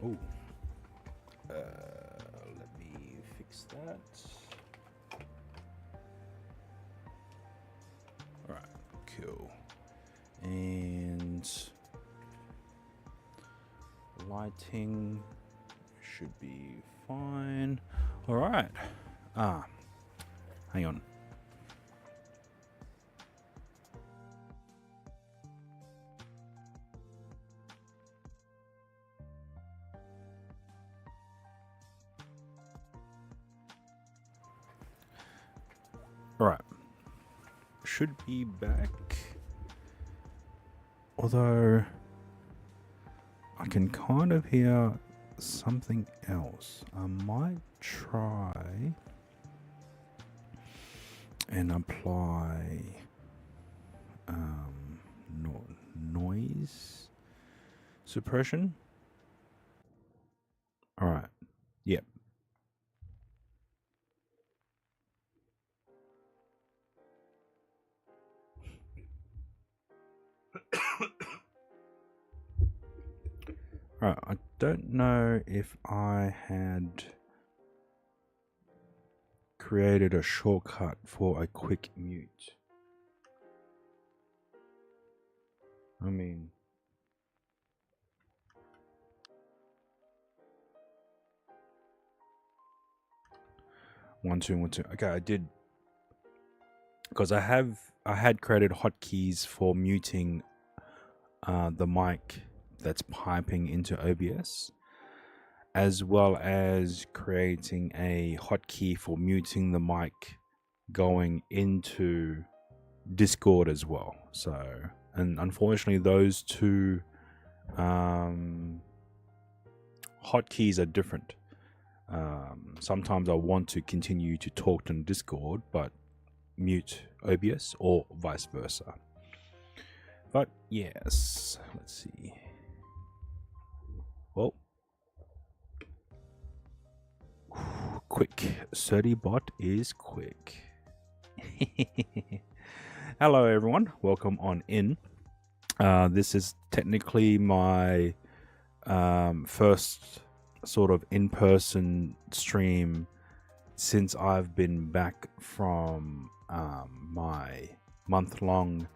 Oh, let me fix that. All right, cool. And lighting should be fine. All right. Hang on. All right. Should be back. Although I can kind of hear something else. I might try and apply noise suppression. All right. Yep. All right. I don't know if I had created a shortcut for a quick mute. I mean, one, two, one, two. Okay, I did, because I had created hotkeys for muting the mic that's piping into OBS, as well as creating a hotkey for muting the mic going into Discord as well. So, and unfortunately, those two hotkeys are different. Sometimes I want to continue to talk on Discord, but mute OBS, or vice versa. But yes, let's see. Well, quick. Certibot is quick. Hello, everyone. Welcome on in. This is technically my first sort of in-person stream since I've been back from my month-long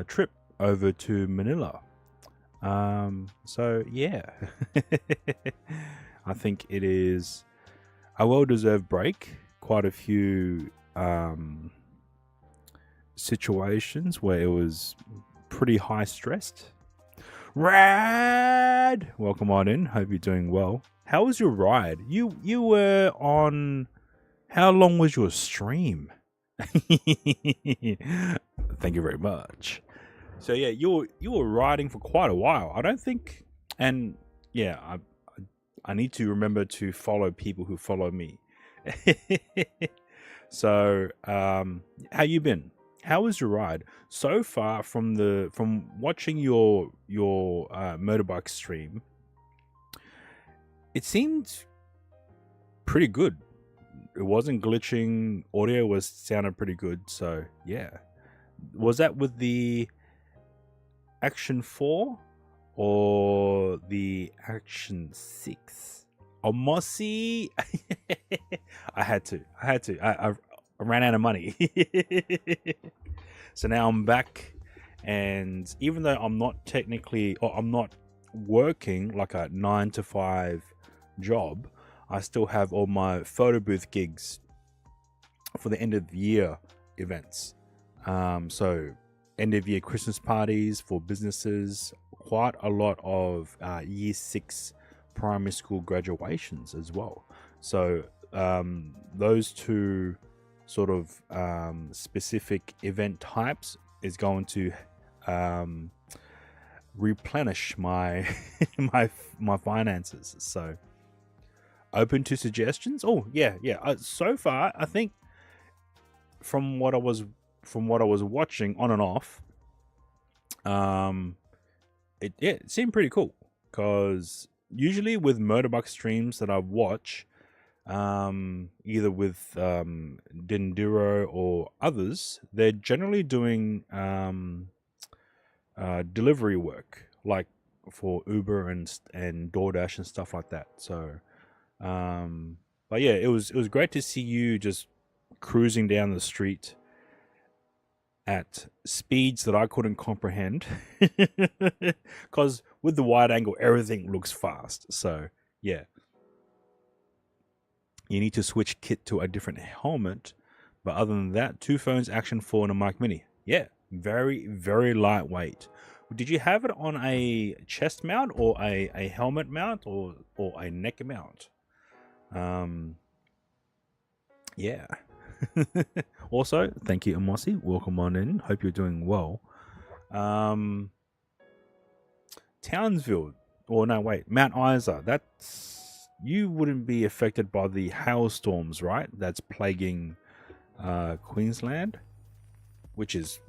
trip over to Manila. So yeah, I think it is a well-deserved break. Quite a few situations where it was pretty high stressed. Rad! Welcome on in. Hope you're doing well. How was your ride? You were on... How long was your stream? Thank you very much. So yeah, you were riding for quite a while. I don't think... And yeah, I need to remember to follow people who follow me. So, how you been? How was your ride so far from watching your motorbike stream? It seemed pretty good. It wasn't glitching. Audio sounded pretty good. So yeah, was that with the Action 4 or the Action 6? Oh, Mossy! I had to. I ran out of money. So now I'm back, and even though I'm not I'm not working like a 9 to 5 job, I still have all my photo booth gigs for the end of the year events. So end of year Christmas parties for businesses, quite a lot of year 6 primary school graduations as well. So those two sort of specific event types is going to replenish my my finances. So open to suggestions. Oh yeah. So far, I think from what I was watching on and off, it seemed pretty cool, because usually with motorbike streams that I watch, either with Denduro or others, they're generally doing delivery work, like for Uber and DoorDash and stuff like that. So, but yeah, it was great to see you just cruising down the street at speeds that I couldn't comprehend, because with the wide angle, everything looks fast. So yeah, you need to switch kit to a different helmet. But other than that, 2 phones, Action 4, and a mic mini. Yeah, very, very lightweight. Did you have it on a chest mount or a helmet mount or a neck mount? Yeah. Also, thank you, Amosi. Welcome on in. Hope you're doing well. Townsville. Or no, wait, Mount Isa. That's, you wouldn't be affected by the hailstorms, right? That's plaguing Queensland, which is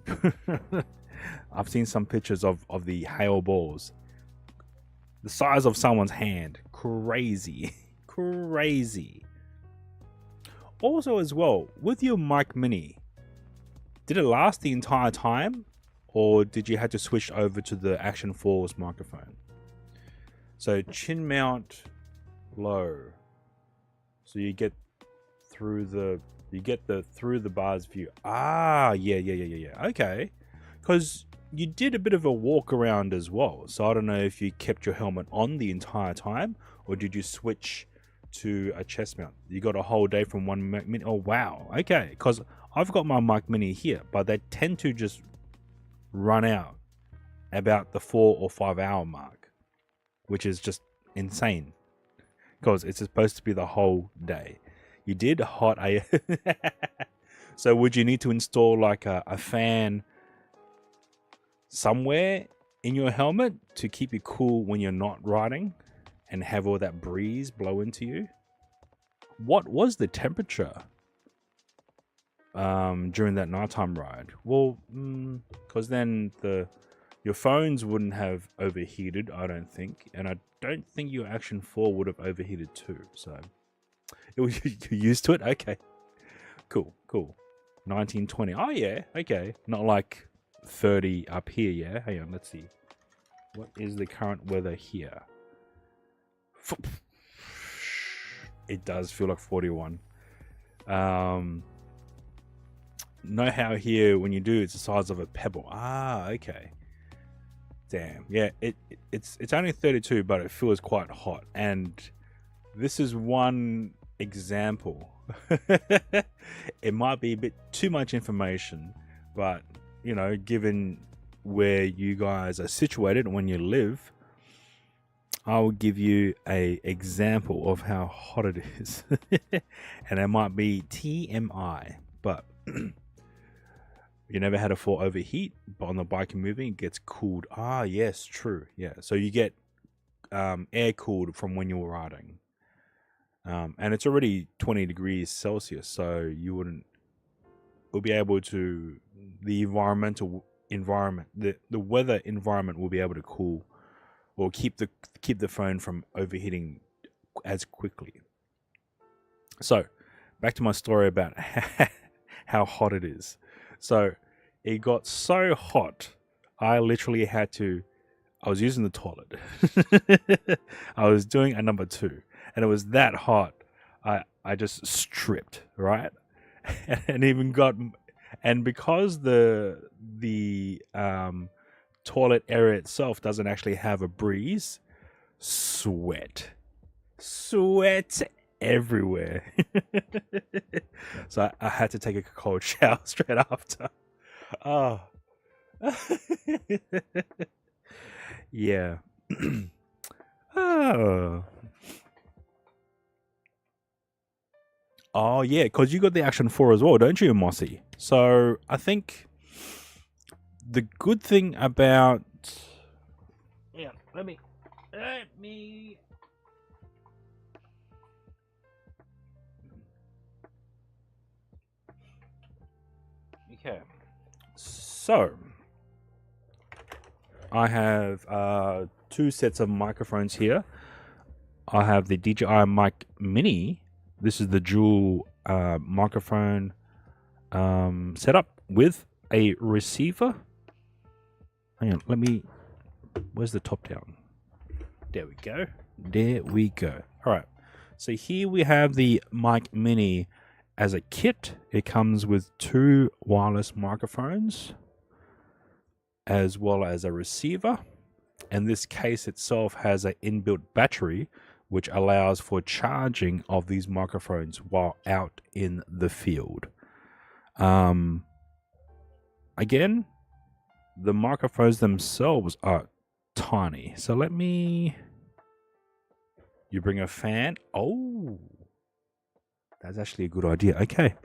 I've seen some pictures of the hail balls, the size of someone's hand. Crazy. Crazy. Also, as well, with your mic mini, did it last the entire time, or did you have to switch over to the Action 4's microphone? So chin mount low, so you get through the through the bars view. Yeah. Okay, because you did a bit of a walk around as well. So I don't know if you kept your helmet on the entire time, or did you switch to a chest mount? You got a whole day from one mic mini. Oh wow, okay. Because I've got my mic mini here, but they tend to just run out about the 4 or 5 hour mark, which is just insane, because it's supposed to be the whole day. You did hot a so would you need to install like a fan somewhere in your helmet to keep you cool when you're not riding and have all that breeze blow into you? What was the temperature during that nighttime ride? Well, because then your phones wouldn't have overheated, I don't think, and I don't think your Action 4 would have overheated too. So it was, you're used to it. Okay, cool. 1920. Oh yeah, okay. Not like 30 up here. Yeah, hang on. Let's see. What is the current weather here? It does feel like 41. Know how here when you do, it's the size of a pebble. Okay. Damn. Yeah, it's only 32, but it feels quite hot. And this is one example. It might be a bit too much information, but you know, given where you guys are situated and when you live, I will give you a example of how hot it is. And it might be TMI, but you never had a 4 overheat, but on the bike and moving, it gets cooled. Yes, true. Yeah, so you get air cooled from when you're riding. And it's already 20 degrees Celsius, so you wouldn't, will be able to, the environmental environment, the weather environment will be able to cool or keep the phone from overheating as quickly. So back to my story about how hot it is. So it got so hot, I literally had to, I was using the toilet. I was doing a number 2, and it was that hot. I just stripped, right? And even got, and because the toilet area itself doesn't actually have a breeze, sweat everywhere. So I had to take a cold shower straight after. Oh. Yeah. Oh yeah, because you got the Action 4 as well, don't you, Mossy? So I think the good thing about, yeah, let me okay. So I have 2 sets of microphones here. I have the DJI Mic Mini. This is the dual microphone setup with a receiver. Hang on, where's the top down? There we go. There we go. All right. So here we have the Mic Mini as a kit. It comes with 2 wireless microphones as well as a receiver. And this case itself has an inbuilt battery which allows for charging of these microphones while out in the field. Again, the microphones themselves are tiny. So let me... You bring a fan. Oh, that's actually a good idea. Okay.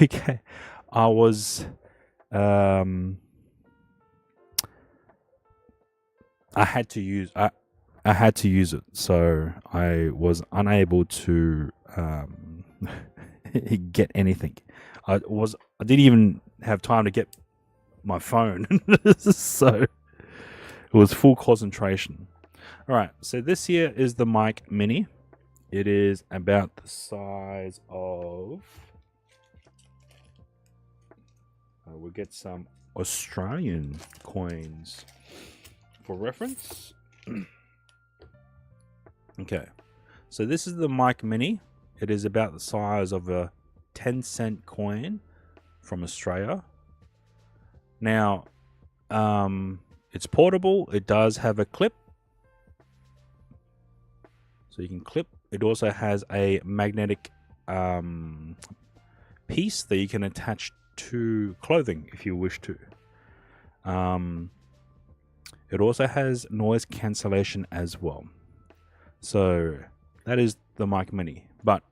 Okay. I was... I had to use... I had to use it, so I was unable to get anything. I didn't even have time to get my phone, so it was full concentration. All right, so this here is the Mic Mini. It is about the size of... we'll get some Australian coins for reference. Okay, so this is the Mic Mini. It is about the size of a 10-cent coin from Australia. Now, it's portable. It does have a clip, so you can clip. It also has a magnetic piece that you can attach to clothing if you wish to. It also has noise cancellation as well. So that is the Mic Mini. But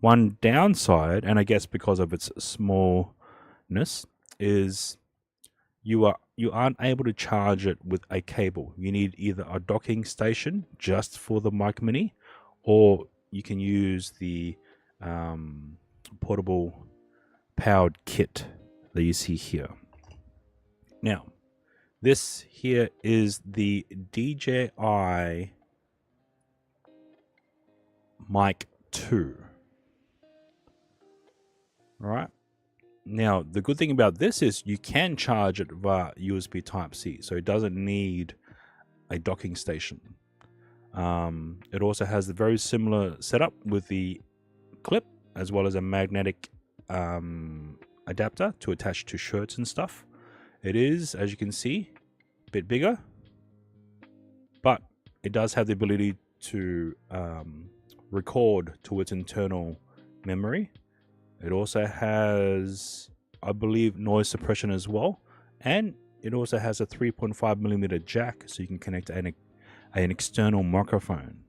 one downside, and I guess because of its smallness, is you aren't able to charge it with a cable. You need either a docking station just for the Mic Mini, or you can use the portable powered kit that you see here. Now, this here is the DJI Mic 2. All right. Now, the good thing about this is you can charge it via USB Type-C, so it doesn't need a docking station. It also has a very similar setup with the clip, as well as a magnetic adapter to attach to shirts and stuff. It is, as you can see, a bit bigger, but it does have the ability to record to its internal memory. It also has, I believe, noise suppression as well, and it also has a 3.5mm jack, so you can connect an external microphone.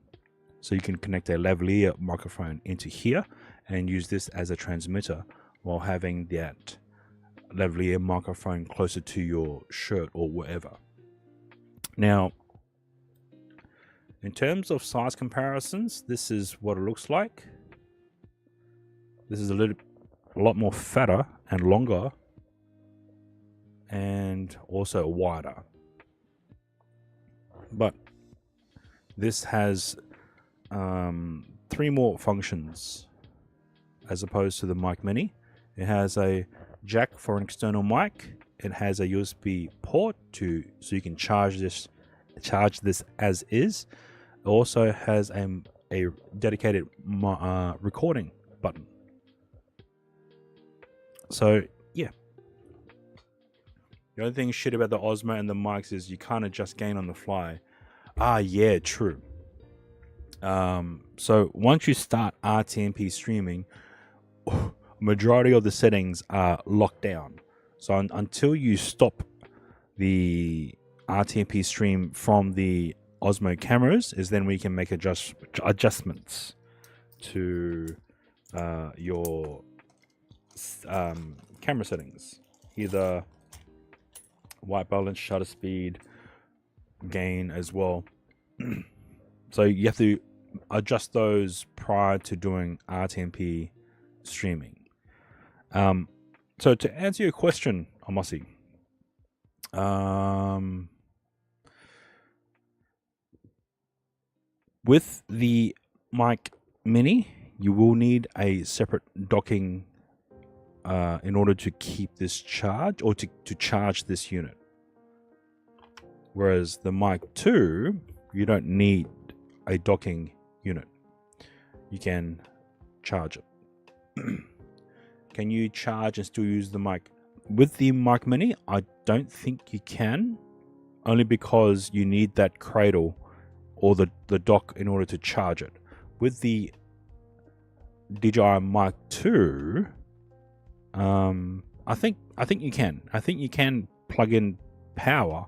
So you can connect a lavalier microphone into here and use this as a transmitter while having that lavalier microphone closer to your shirt or whatever. Now, in terms of size comparisons, this is what it looks like. This is a lot more fatter and longer, and also wider. But this has 3 more functions as opposed to the Mic Mini. It has a jack for an external mic. It has a USB port so you can charge this as is. It also has a dedicated recording button. So yeah, the only thing shit about the Osmo and the mics is you can't adjust gain on the fly. Yeah, true. So once you start RTMP streaming, majority of the settings are locked down. So until you stop the RTMP stream from the Osmo cameras, is then we can make adjustments to your camera settings, either white balance, shutter speed, gain as well. So you have to adjust those prior to doing RTMP streaming. So to answer your question, Amasi, with the Mic Mini, you will need a separate docking in order to keep this charge, or to charge this unit. Whereas the Mic 2, you don't need a docking unit. You can charge it. Can you charge and still use the mic? With the Mic Mini, I don't think you can, only because you need that cradle or the dock in order to charge it. With the DJI Mic 2, I think you can. I think you can plug in power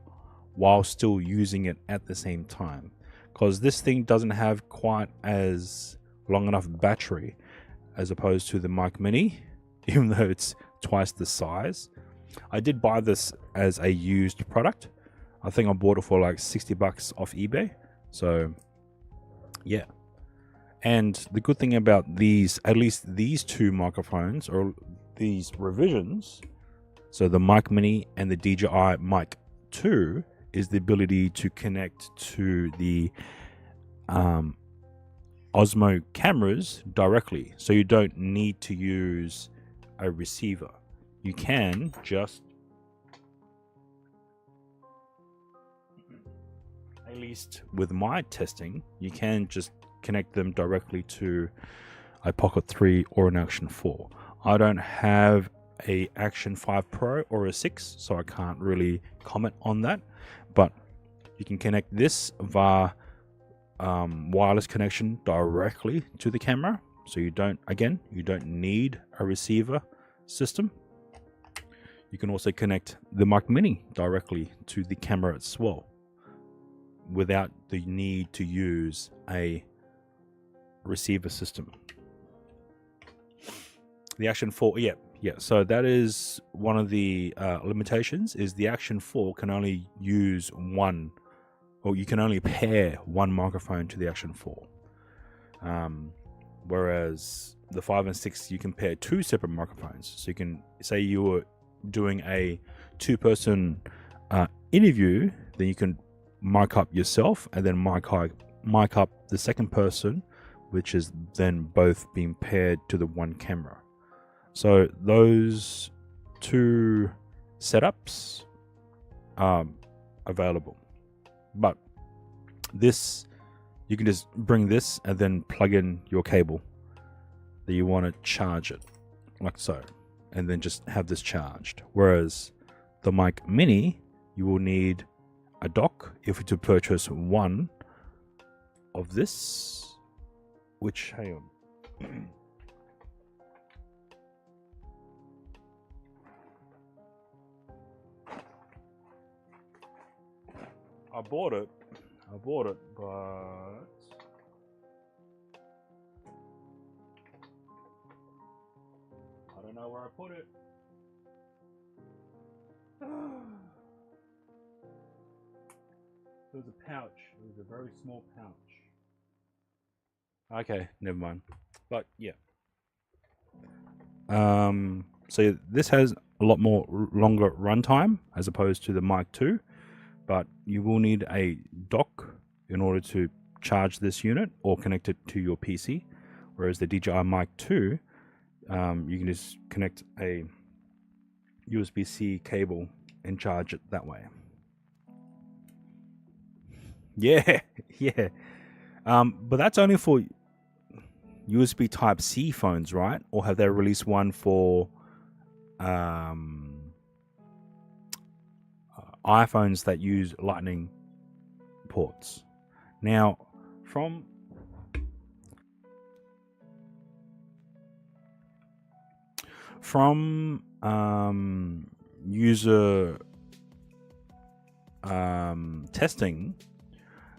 while still using it at the same time, because this thing doesn't have quite as long enough battery as opposed to the Mic Mini, even though it's twice the size. I did buy this as a used product. I think I bought it for like $60 off eBay. So yeah. And the good thing about these, at least these two microphones or these revisions, so the Mic Mini and the DJI Mic 2, is the ability to connect to the Osmo cameras directly. So you don't need to use a receiver. You can just, at least with my testing, you can just connect them directly to a Pocket 3 or an Action 4. I don't have a Action 5 Pro or a 6, so I can't really comment on that, but you can connect this via wireless connection directly to the camera. So you don't need a receiver system. You can also connect the Mic Mini directly to the camera as well, without the need to use a receiver system. The Action 4, yeah. So that is one of the limitations, is the Action 4 can only use one, or you can only pair one microphone to the Action 4. Whereas the 5 and 6, you can pair two separate microphones. So you can say you were doing a 2-person interview, then you can mic up yourself and then mic up the second person, which is then both being paired to the one camera. So those two setups are available, but this, you can just bring this and then plug in your cable that you want to charge it, like so, and then just have this charged. Whereas the Mic Mini, you will need a dock if you to purchase one of this, which, hang on. I bought it, but I don't know where I put it. It was a pouch. It was a very small pouch. Okay, never mind. But yeah. So this has a lot more longer runtime as opposed to the Mic 2, but you will need a dock in order to charge this unit or connect it to your PC. Whereas the DJI Mic 2, you can just connect a USB-C cable and charge it that way. Yeah, yeah. But that's only for USB Type-C phones, right? Or have they released one for iPhones that use Lightning ports? Now, from user testing,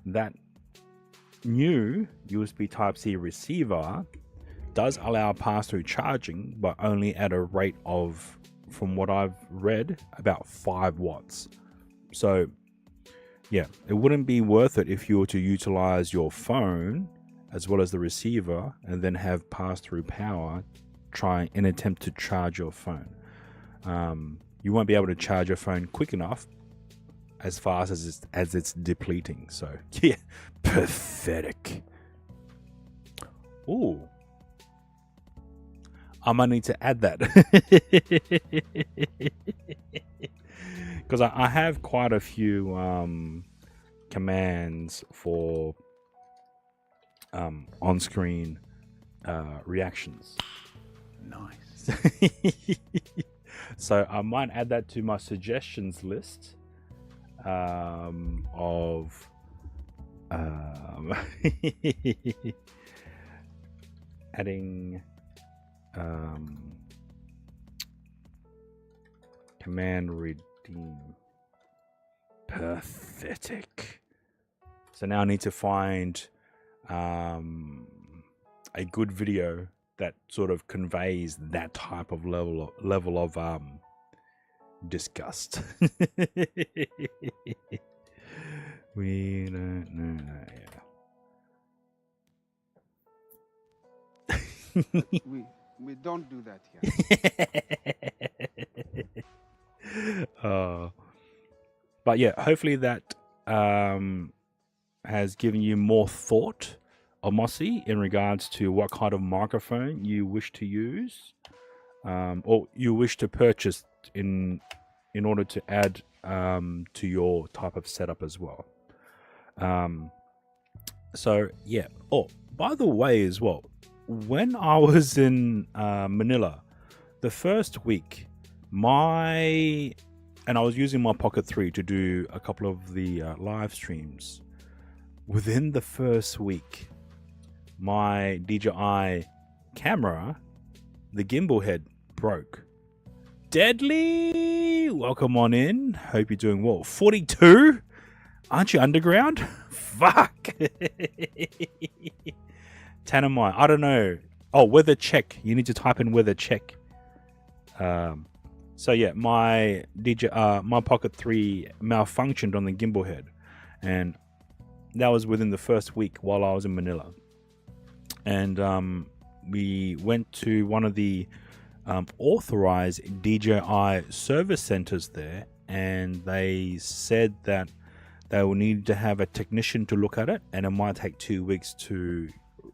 that new USB Type-C receiver does allow pass-through charging, but only at a rate of, from what I've read, about 5 watts. So yeah, it wouldn't be worth it if you were to utilize your phone as well as the receiver and then have pass-through power try and attempt to charge your phone. You won't be able to charge your phone quick enough as fast as it's depleting. So yeah, pathetic. Ooh, I might need to add that because I have quite a few commands for on-screen reactions. Nice. So I might add that to my suggestions list of adding command redeem. Pathetic. So now I need to find a good video that sort of conveys that type of level of disgust. We don't know. Yeah. we don't do that here. But yeah, hopefully that has given you more thought, Mossy, in regards to what kind of microphone you wish to use, or you wish to purchase in order to add to your type of setup as well. So yeah. Oh, by the way, as well, when I was in Manila, the first week, and I was using my Pocket 3 to do a couple of the live streams. Within the first week, my DJI camera, the gimbal head, broke. Deadly! Welcome on in. Hope you're doing well. 42? Aren't you underground? Fuck! Tanamai, I don't know. Oh, weather check. You need to type in weather check. So yeah, my my Pocket 3 malfunctioned on the gimbal head, and that was within the first week while I was in Manila. And we went to one of the authorized DJI service centers there, and they said that they will need to have a technician to look at it, and it might take 2 weeks to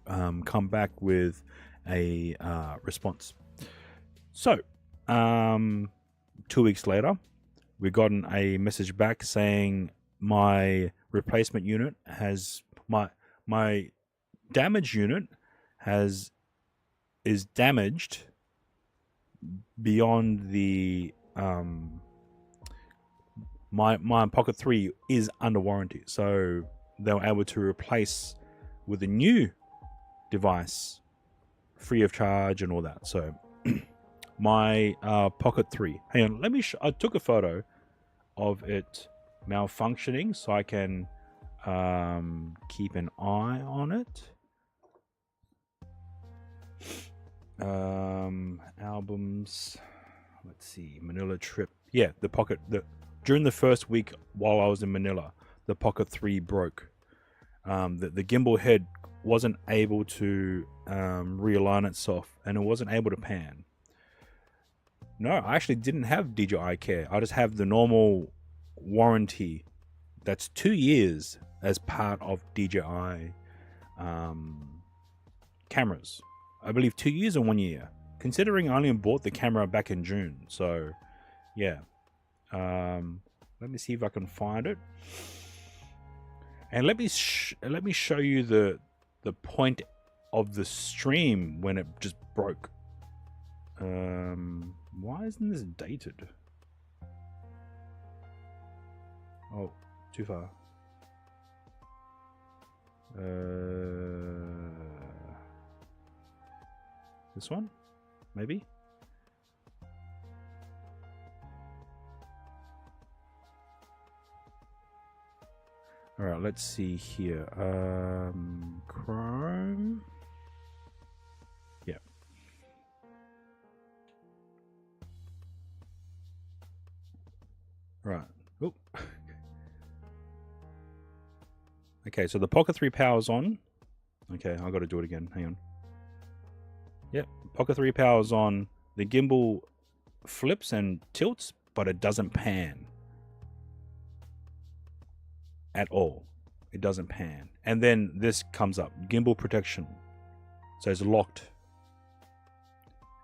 come back with a response. So 2 weeks later, we gotten a message back saying my replacement unit has my damaged unit is damaged beyond the my Pocket 3 is under warranty, so they were able to replace with a new device free of charge and all that. So my Pocket 3, hang on, let me I took a photo of it malfunctioning so I can keep an eye on it. Albums, let's see, Manila trip. Yeah, the Pocket, during the first week while I was in Manila, the Pocket 3 broke. The gimbal head wasn't able to realign itself, and it wasn't able to pan. No, I actually didn't have DJI Care. I just have the normal warranty that's 2 years as part of DJI cameras. I believe 2 years and 1 year, considering I only bought the camera back in June. So yeah, let me see if I can find it, and let me show you the point of the stream when it just broke. Why isn't this dated? Oh, too far. This one? Maybe? Alright, let's see here. Chrome. Yeah. Right. Oh. Okay, so the Pocket 3 power's on. Okay, I gotta do it again. Hang on. Yep, Pocket 3 power's on. The gimbal flips and tilts, but it doesn't pan at all. It doesn't pan. And then this comes up, gimbal protection. So it's locked.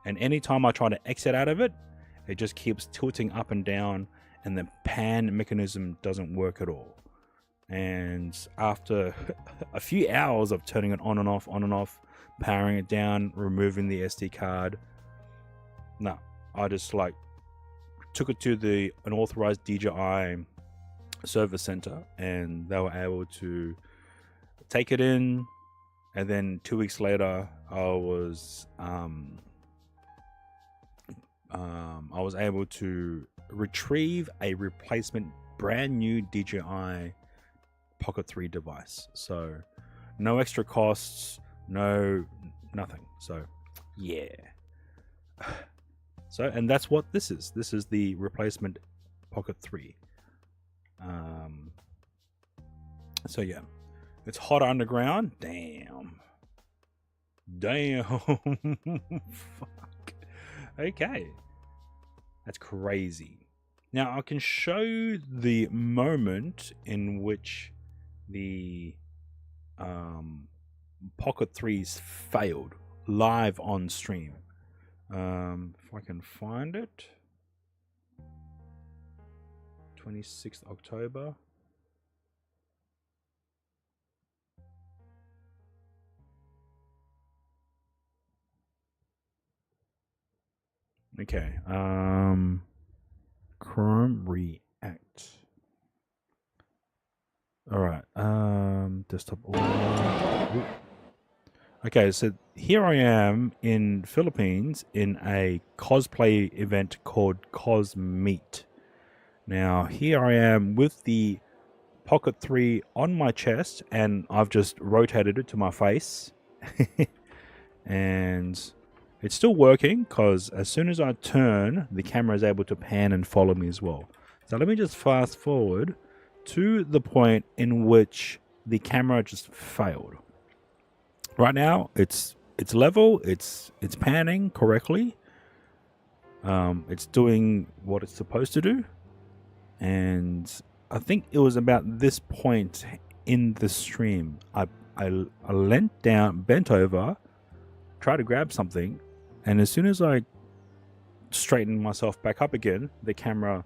And anytime I try to exit out of it, it just keeps tilting up and down, and the pan mechanism doesn't work at all. And after a few hours of turning it on and off, powering it down, removing the SD card, no, I just like took it to an authorized DJI service center, and they were able to take it in. And then 2 weeks later, I was able to retrieve a replacement brand new DJI Pocket 3 device. So no extra costs, no nothing. So yeah. So, and that's what this is. This is the replacement Pocket 3. So yeah, it's hot underground. Damn. Fuck. Okay. That's crazy. Now I can show the moment in which the Pocket 3s failed live on stream. If I can find it. 26th October. Okay. Chrome React. All right. Desktop audio. Okay, so here I am in Philippines in a cosplay event called Cos Meet. Now, here I am with the Pocket 3 on my chest, and I've just rotated it to my face. And it's still working, because as soon as I turn, the camera is able to pan and follow me as well. So let me just fast forward to the point in which the camera just failed. Right now, it's level, it's panning correctly. It's doing what it's supposed to do. And I think it was about this point in the stream, I leant down, bent over, tried to grab something, and as soon as I straightened myself back up again, the camera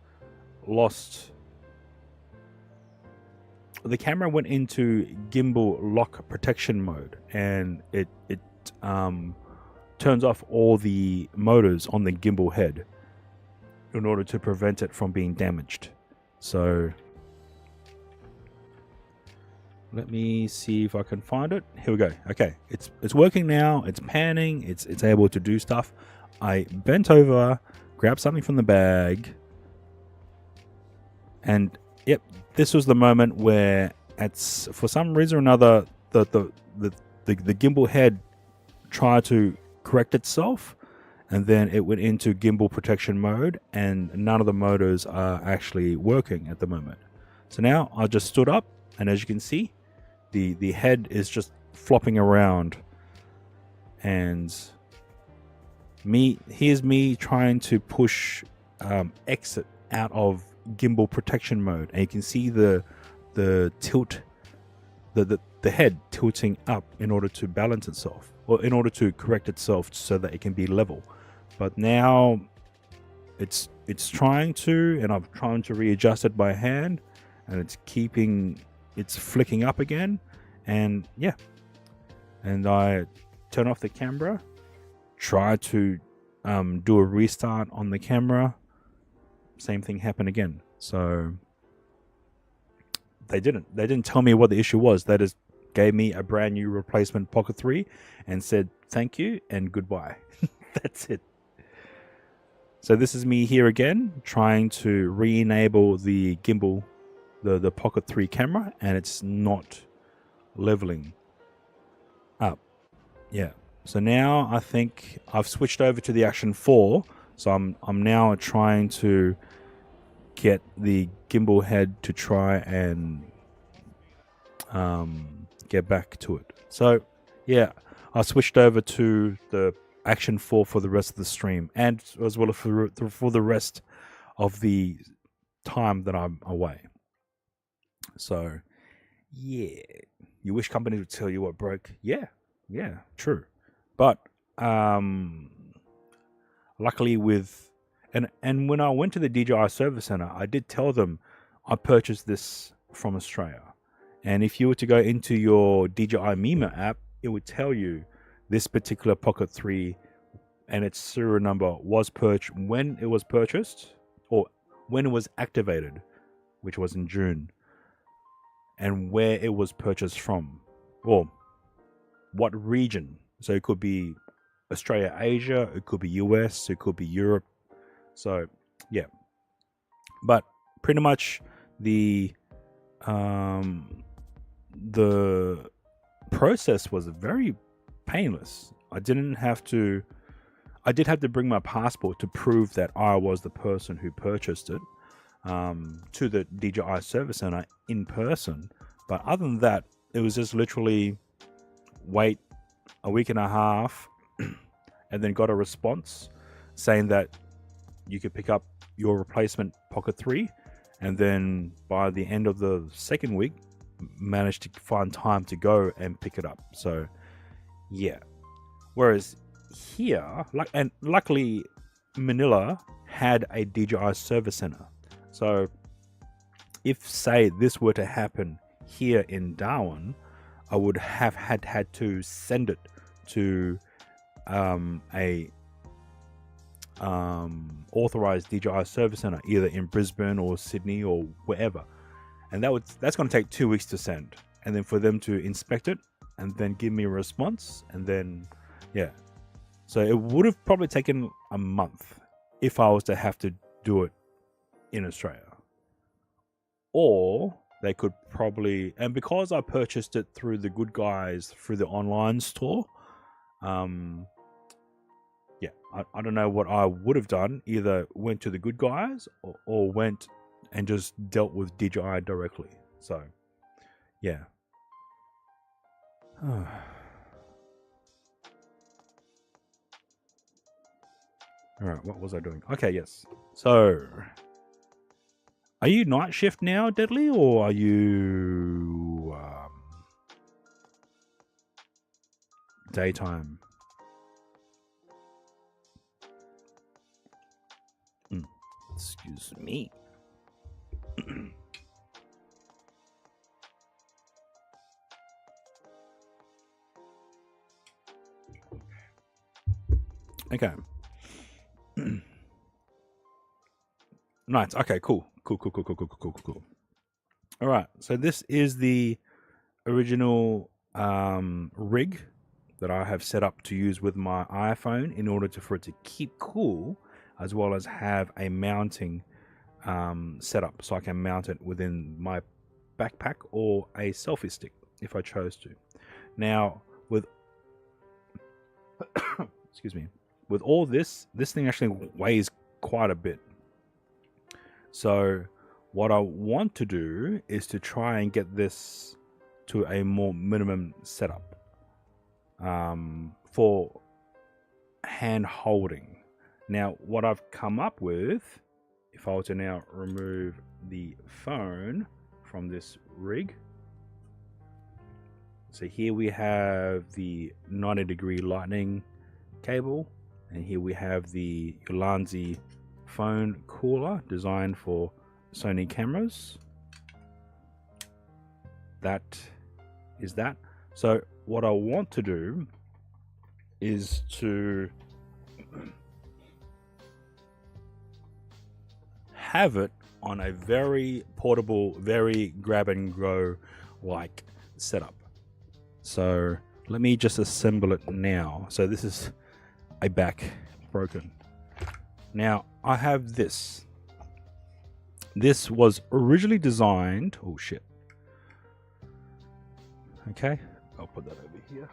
went into gimbal lock protection mode, and it turns off all the motors on the gimbal head in order to prevent it from being damaged. So let me see if I can find it. Here we go. Okay, it's working now. It's panning. It's able to do stuff. I bent over, grabbed something from the bag, and yep, this was the moment where, for some reason or another, the gimbal head tried to correct itself, and then it went into gimbal protection mode, and none of the motors are actually working at the moment. So now I just stood up, and as you can see, the head is just flopping around, and here's me trying to push exit out of gimbal protection mode, and you can see the tilt, the head tilting up in order to balance itself, or in order to correct itself so that it can be level. But now it's trying to, and I'm trying to readjust it by hand, and it's flicking up again, and yeah, and I turn off the camera, try to do a restart on the camera, same thing happened again. So they didn't tell me what the issue was. They just gave me a brand new replacement Pocket 3 and said thank you and goodbye. That's it. So this is me here again, trying to re-enable the gimbal, the Pocket 3 camera, and it's not leveling up. Yeah. So now I think I've switched over to the Action 4. So I'm now trying to get the gimbal head to try and get back to it. So yeah, I switched over to the Action 4 for the rest of the stream, and as well as for the rest of the time that I'm away. So yeah, you wish companies would tell you what broke. Yeah, true. But luckily and when I went to the DJI Service Center, I did tell them I purchased this from Australia. And if you were to go into your DJI Mimo app, it would tell you this particular Pocket 3 and its serial number was when it was purchased, or when it was activated, which was in June, and where it was purchased from, or what region. So it could be Australia, Asia, it could be US, it could be Europe. So yeah, but pretty much the process was very painless. I did have to bring my passport to prove that I was the person who purchased it, to the DJI Service Center in person. But other than that, it was just literally wait a week and a half and then got a response saying that you could pick up your replacement Pocket 3, and then by the end of the second week managed to find time to go and pick it up. So yeah, whereas here, and luckily Manila had a DJI Service Center. So if, say, this were to happen here in Darwin, I would have had to send it to a authorized DJI Service Center, either in Brisbane or Sydney or wherever, and that's going to take 2 weeks to send, and then for them to inspect it and then give me a response, and then yeah, so it would have probably taken a month if I was to have to do it in Australia. Or they could probably, and because I purchased it through the Good Guys through the online store, yeah, I don't know what I would have done. Either went to the Good Guys or went and just dealt with DJI directly. So yeah. All right, what was I doing? Okay, yes. So, are you night shift now, Deadly, or are you daytime? Excuse me. Okay. Nice. Okay, cool. Cool. All right. So this is the original rig that I have set up to use with my iPhone in order for it to keep cool, as well as have a mounting setup so I can mount it within my backpack or a selfie stick if I chose to. Now, with excuse me, with all this thing actually weighs quite a bit. So what I want to do is to try and get this to a more minimum setup for hand holding. Now, what I've come up with, if I were to now remove the phone from this rig, so here we have the 90-degree lightning cable, and here we have the Ulanzi phone cooler designed for Sony cameras. That is that. So what I want to do is to have it on a very portable, very grab and go like setup. So let me just assemble it now. So this is a back broken. Now I have this. This was originally designed. Oh shit. Okay, I'll put that over here.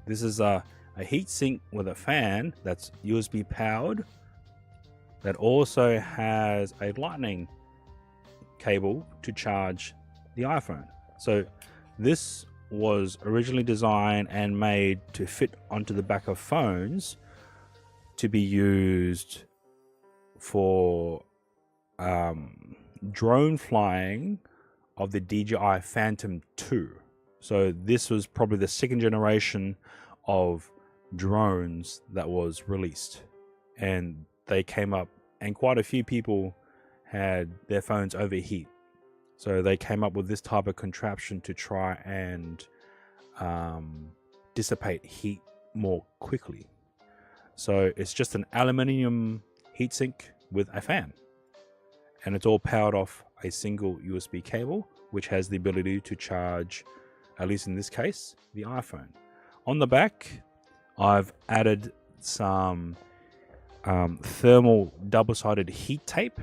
This is a heatsink with a fan that's USB powered, that also has a lightning cable to charge the iPhone. So this was originally designed and made to fit onto the back of phones to be used for drone flying of the DJI Phantom 2. So this was probably the second generation of drones that was released, and they came up, and quite a few people had their phones overheat So they came up with this type of contraption to try and dissipate heat more quickly. So it's just an aluminium heatsink with a fan, and it's all powered off a single USB cable, which has the ability to charge, at least in this case, the iPhone. On the back, I've added some thermal double-sided heat tape.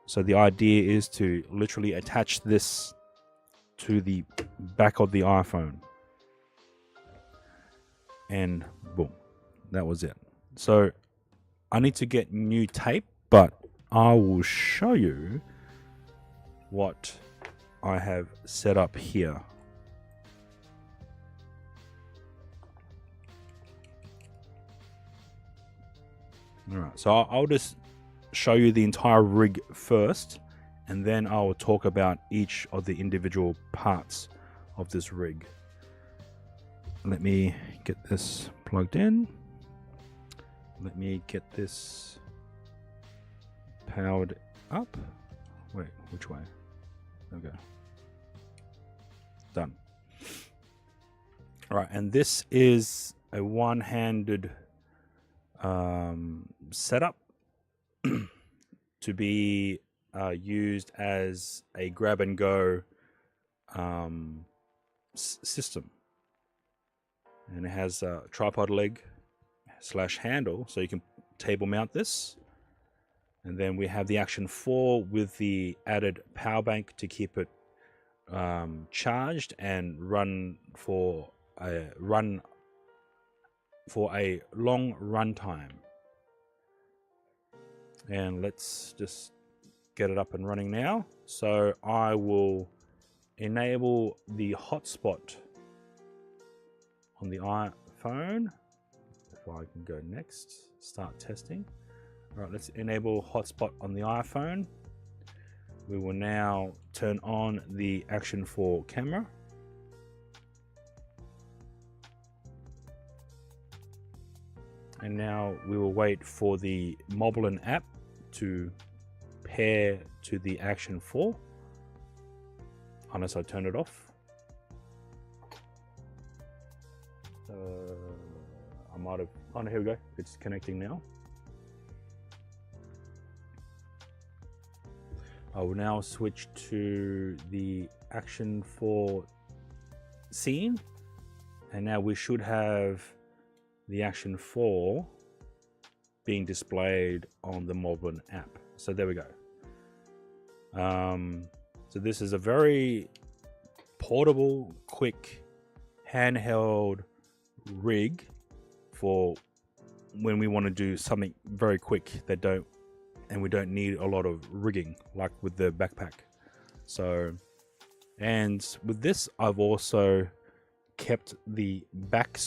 So the idea is to literally attach this to the back of the iPhone, and boom, that was it. So I need to get new tape, but I will show you what I have set up here. All right, so I'll just show you the entire rig first, and then I will talk about each of the individual parts of this rig. Let me get this plugged in. Let me get this powered up. Wait, which way? Okay. Done. All right, and this is a one-handed setup to be used as a grab-and-go system. And it has a tripod leg / handle, so you can table mount this. And then we have the Action 4 with the added power bank to keep it charged and run for a long run time. And let's just get it up and running now. So I will enable the hotspot on the iPhone. If I can go next, start testing. All right, let's enable hotspot on the iPhone. We will now turn on the Action 4 camera. And now we will wait for the Moblin app to pair to the Action 4, unless I turn it off. I might have, oh no, here we go, it's connecting now. I will now switch to the Action 4 scene, and now we should have the Action 4 being displayed on the Moblin app. So there we go. So this is a very portable, quick, handheld rig for when we want to do something very quick and we don't need a lot of rigging like with the backpack. So, and with this, I've also kept the back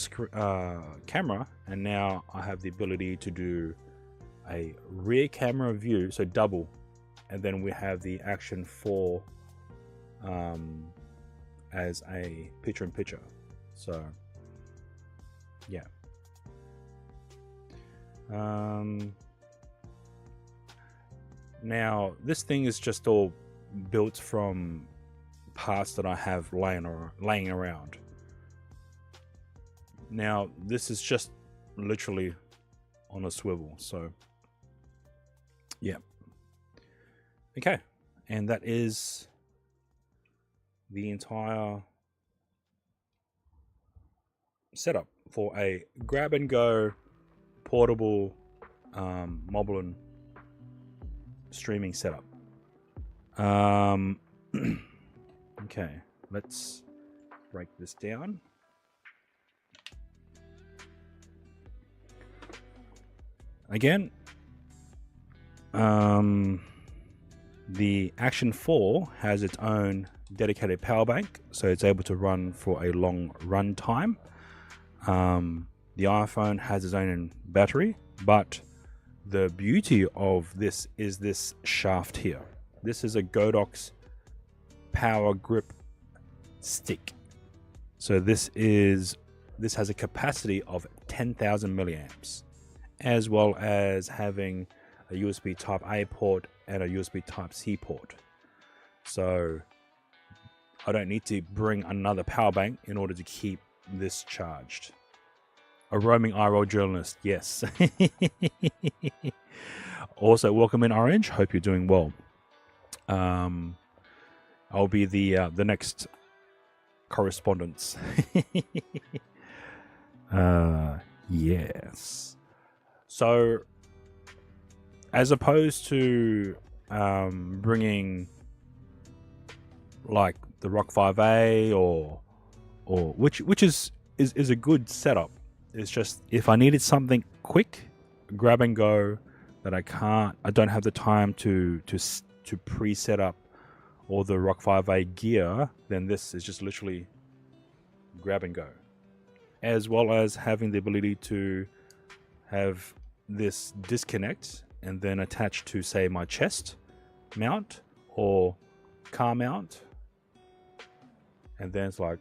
camera, and now I have the ability to do a rear camera view, so double, and then we have the Action 4 as a picture-in-picture. So yeah. Now this thing is just all built from parts that I have laying around. Now this is just literally on a swivel, so yeah. Okay, and that is the entire setup for a grab and go portable Moblin streaming setup. Okay, let's break this down. Again, the Action 4 has its own dedicated power bank, so it's able to run for a long run time. The iPhone has its own battery, but the beauty of this is this shaft here. This is a Godox power grip stick. So this has a capacity of 10,000 milliamps, as well as having a USB Type A port and a USB Type C port. So I don't need to bring another power bank in order to keep this charged. A roaming IRL journalist, yes. Also, welcome in Orange. Hope you're doing well. I'll be the next correspondence. Yes. So, as opposed to bringing like the Rock 5A or which is a good setup. It's just if I needed something quick, grab and go, that I don't have the time to pre-set up all the Rock 5A gear, then this is just literally grab and go. As well as having the ability to have this disconnect and then attach to, say, my chest mount or car mount. And then it's like,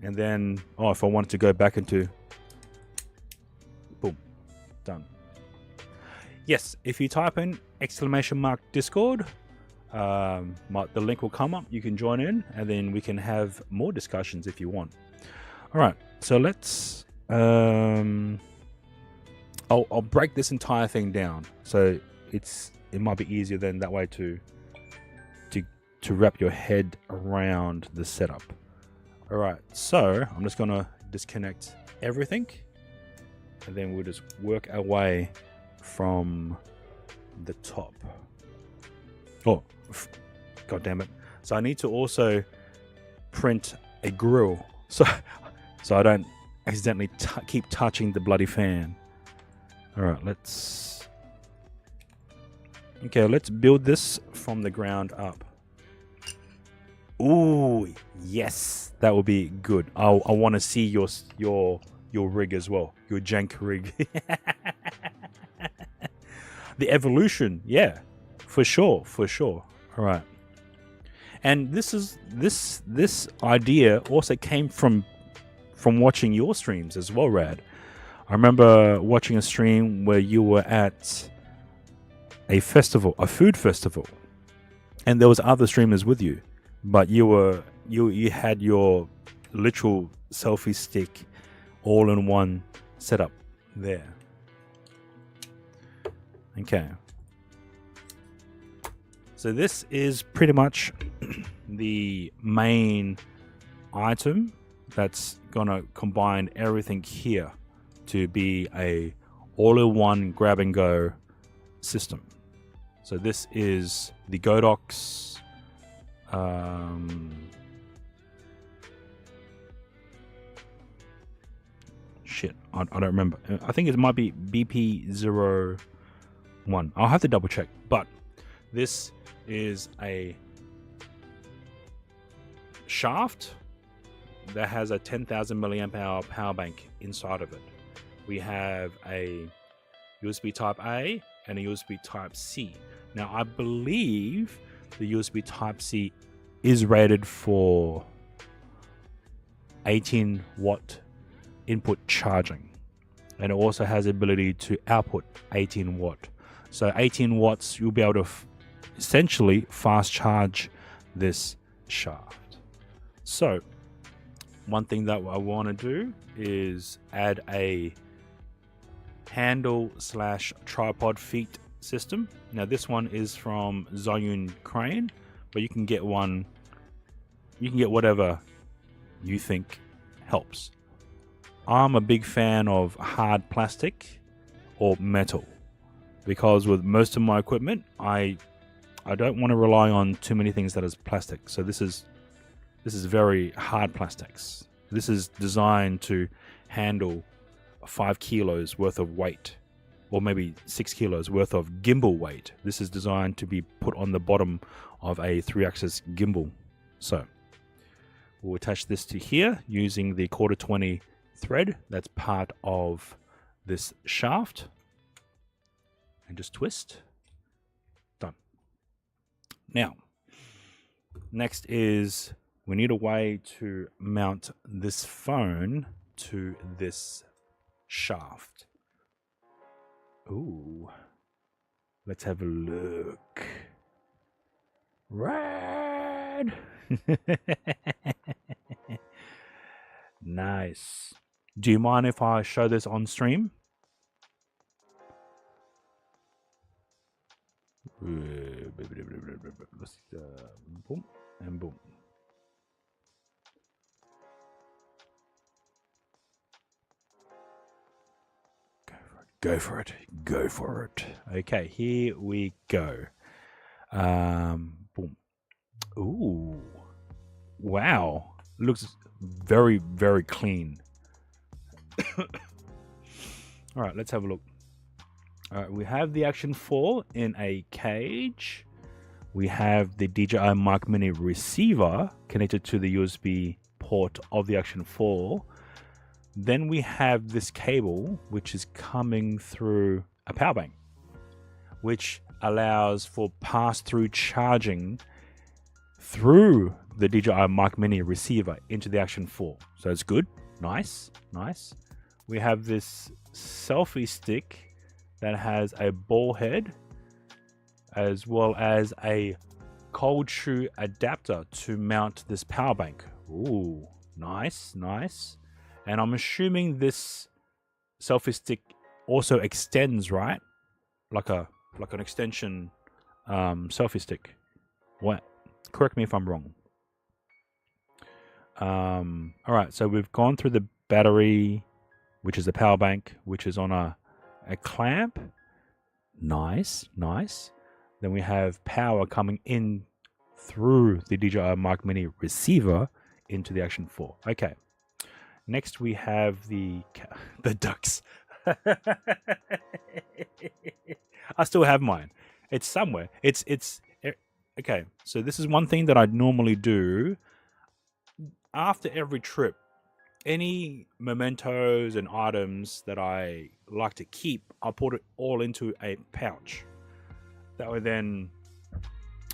and then, if I wanted to go back into, boom, done. Yes, if you type in !Discord, the link will come up. You can join in, and then we can have more discussions if you want. All right, so let's. I'll break this entire thing down, so it might be easier then that way to wrap your head around the setup. All right, so I'm just gonna disconnect everything, and then we'll just work our way from the top. Oh, god damn it! So I need to also print a grill, so I don't accidentally keep touching the bloody fan. All right, let's build this from the ground up. Ooh, yes, that will be good. I want to see your rig as well, your jank rig. The evolution, yeah, for sure. All right, and this idea also came from watching your streams as well, Rad. I remember watching a stream where you were at a food festival, and there was other streamers with you. But you had your literal selfie stick all in one setup there. Okay. So this is pretty much the main item that's gonna combine everything here to be a all-in-one grab-and-go system. So this is the Godox. Shit, I don't remember. I think it might be BP01. I'll have to double check. But this is a shaft that has a 10,000 milliamp hour power bank inside of it. We have a USB Type A and a USB Type C. Now, I believe the USB Type C is rated for 18 watt input charging, and it also has the ability to output 18 watt. So 18 watts, you'll be able to essentially fast charge this shaft. So one thing that I want to do is add a handle / tripod feet system. Now this one is from Zhiyun Crane, but you can get one. You can get whatever you think helps. I'm a big fan of hard plastic or metal, because with most of my equipment, I don't want to rely on too many things that is plastic. So this is very hard plastics. This is designed to handle 5 kilos worth of weight, or maybe 6 kilos worth of gimbal weight. This is designed to be put on the bottom of a 3-axis gimbal. So we'll attach this to here using the 1/4-20 thread that's part of this shaft, and just twist. Done. Now, next is we need a way to mount this phone to this shaft. Ooh, let's have a look. Red. Nice. Do you mind if I show this on stream? Boom and boom. Go for it. Go for it. Okay, here we go. Boom. Ooh. Wow. Looks very, very clean. All right, let's have a look. All right, we have the Action 4 in a cage. We have the DJI Mic Mini receiver connected to the USB port of the Action 4. Then we have this cable, which is coming through a power bank, which allows for pass-through charging through the DJI Mic Mini receiver into the Action 4. So it's good. Nice, nice. We have this selfie stick that has a ball head as well as a cold shoe adapter to mount this power bank. Ooh, nice, nice. And I'm assuming this selfie stick also extends, right? Like an extension selfie stick. What? Correct me if I'm wrong. All right, so we've gone through the battery, which is the power bank, which is on a clamp. Nice, nice. Then we have power coming in through the DJI Mic Mini receiver into the Action 4. Okay. Next we have the ducks. I still have mine. It's somewhere. It's okay. So this is one thing that I normally do after every trip. Any mementos and items that I like to keep, I'll put it all into a pouch. That way then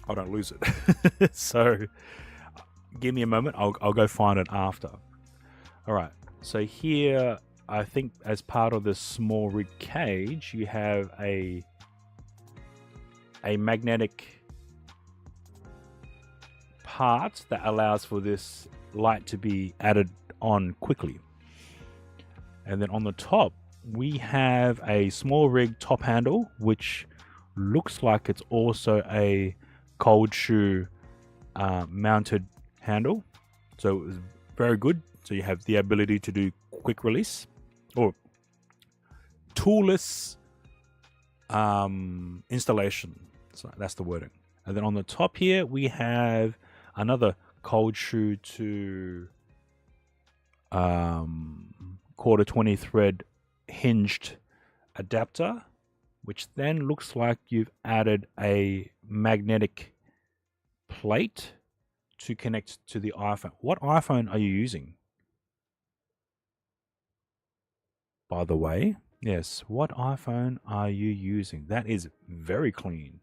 I don't lose it. So give me a moment. I'll go find it after. All right, so here, I think as part of this small rig cage, you have a magnetic part that allows for this light to be added on quickly. And then on the top, we have a small rig top handle, which looks like it's also a cold shoe mounted handle. So it was very good. So you have the ability to do quick release or toolless installation. So that's the wording. And then on the top here, we have another cold shoe to quarter 20 thread hinged adapter, which then looks like you've added a magnetic plate to connect to the iPhone. What iPhone are you using? By the way, yes, what iPhone are you using? That is very clean.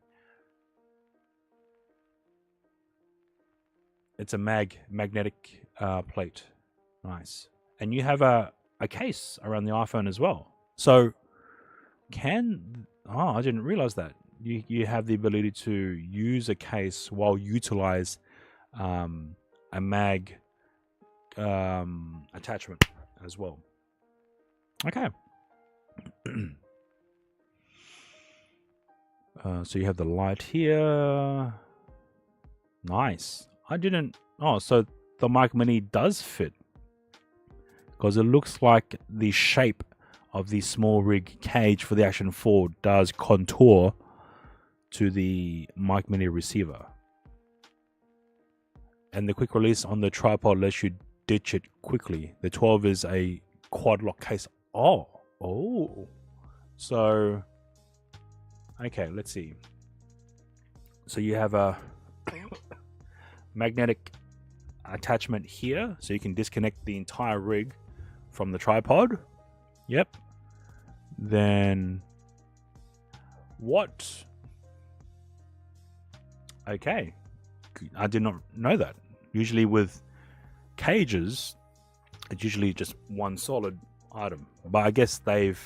It's a magnetic plate. Nice. And you have a case around the iPhone as well. So I didn't realize that. You have the ability to use a case while utilize a mag attachment as well. Okay. So you have the light here. Nice. So the Mic Mini does fit, because it looks like the shape of the small rig cage for the Action 4 does contour to the Mic Mini receiver. And the quick release on the tripod lets you ditch it quickly. The 12 is a quad lock case. Oh. So, okay, let's see. So you have a magnetic attachment here, so you can disconnect the entire rig from the tripod. Yep. Then what? Okay. I did not know that. Usually with cages, it's usually just one solid item. But I guess they've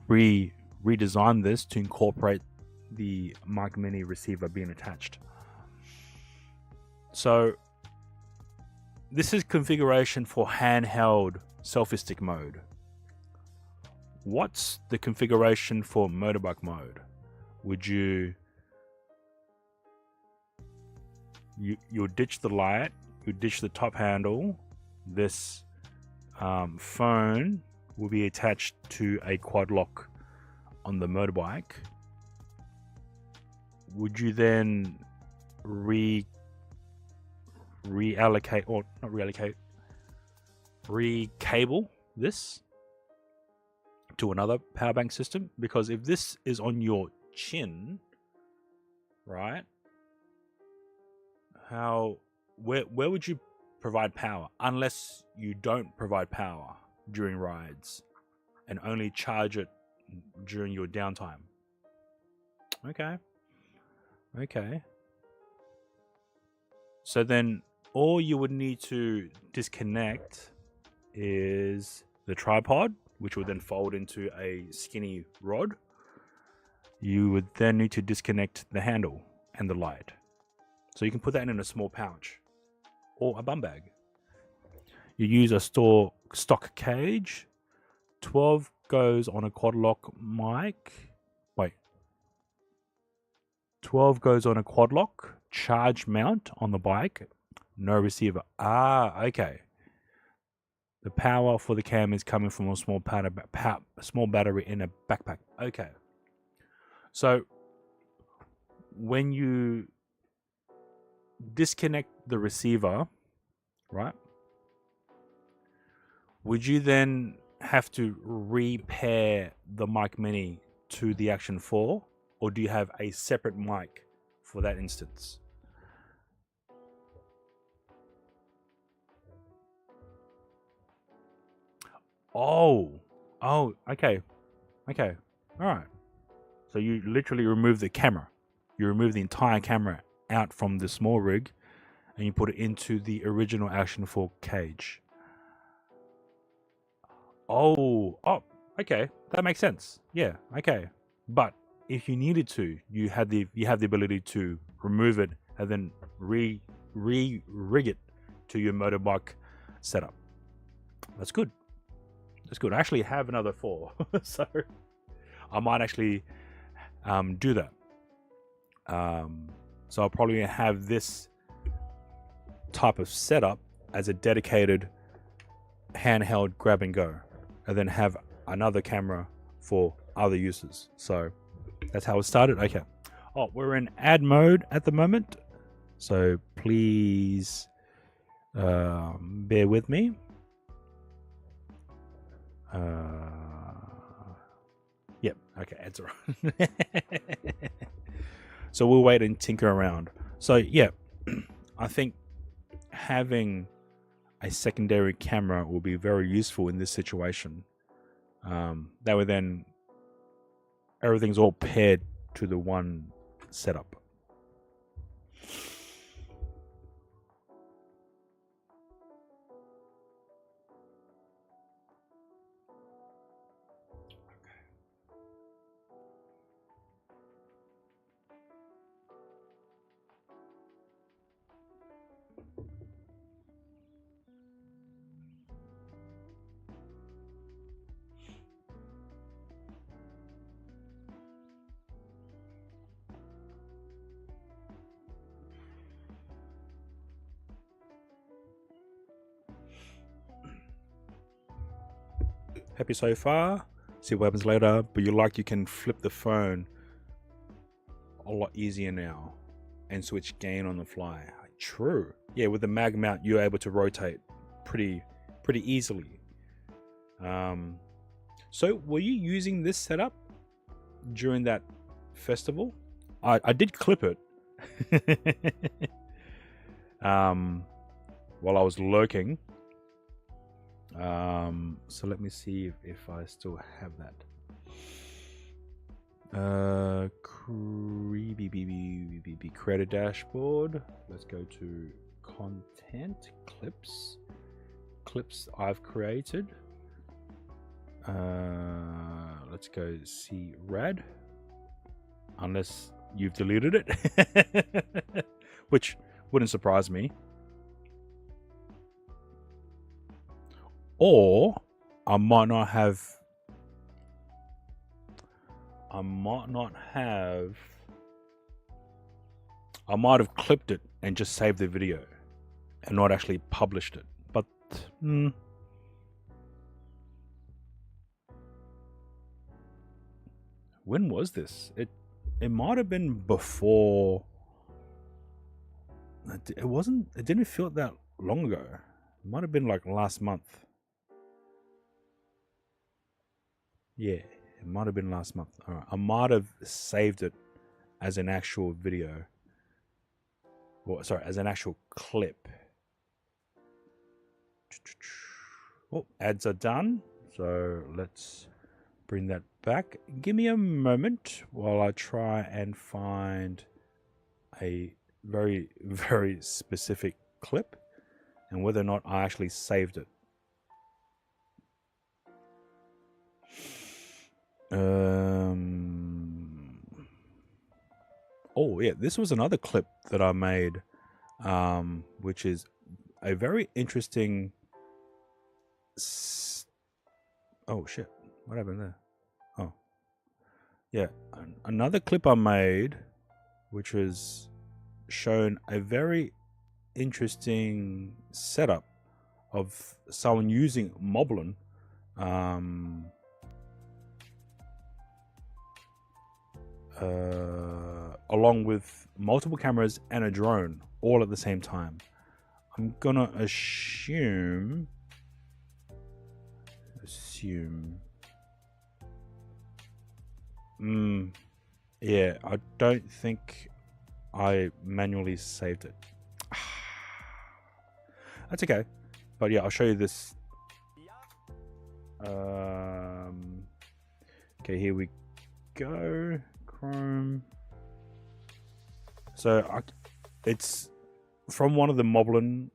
redesigned this to incorporate the Mic Mini receiver being attached. So this is configuration for handheld selfie stick mode. What's the configuration for motorbike mode? Would you'll ditch the light, you ditch the top handle. This phone will be attached to a quad lock on the motorbike. Would you then reallocate, or not reallocate, recable this to another power bank system? Because if this is on your chin, right, where would you provide power? Unless you don't provide power during rides and only charge it during your downtime. Okay. So then all you would need to disconnect is the tripod, which would then fold into a skinny rod. You would then need to disconnect the handle and the light. So you can put that in a small pouch or a bum bag. You use a stock cage. 12 goes on a quad lock mic. 12 goes on a quad lock, charge mount on the bike, no receiver. Okay. The power for the cam is coming from a small battery in a backpack. Okay. So when you disconnect the receiver, right, would you then have to repair the mic mini to the Action 4, or do you have a separate mic for that instance? Oh, okay, all right. So you literally remove the camera. You remove the entire camera out from the small rig, and you put it into the original Action 4 cage. Oh, okay, that makes sense. Yeah, okay. But if you needed to, you have the ability to remove it and then rig it to your motorbike setup. That's good. I actually have another 4, so I might actually do that. So I'll probably have this type of setup as a dedicated handheld grab and go, and then have another camera for other uses. So that's how it started. Okay. Oh, we're in ad mode at the moment, so please bear with me. Yep. Okay, ads are on. So we'll wait and tinker around. So yeah, I think having a secondary camera will be very useful in this situation. That way then everything's all paired to the one setup. Happy so far? See what happens later. But you can flip the phone a lot easier now and switch gain on the fly. True. Yeah, with the mag mount, you're able to rotate pretty easily. So were you using this setup during that festival? I did clip it while I was lurking. So let me see if I still have that. Creator dashboard. Let's go to content, clips I've created. Let's go see rad, unless you've deleted it, which Wouldn't surprise me. Or I might have clipped it and just saved the video and not actually published it. But when was this? It might have been before. It didn't feel that long ago. It might have been like last month. Yeah, it might have been last month. All right, I might have saved it as an actual video. Or sorry, as an actual clip. Oh, ads are done. So let's bring that back. Give me a moment while I try and find a very, very specific clip and whether or not I actually saved it. Oh yeah, this was another clip that I made, which is a very interesting. Oh shit! What happened there? Oh, yeah, another clip I made, which was shown a very interesting setup of someone using Moblin. Along with multiple cameras and a drone all at the same time. I'm gonna assume yeah, I don't think I manually saved it. That's okay, but yeah, I'll show you this. Okay, here we go. Chrome. So it's from one of the Moblin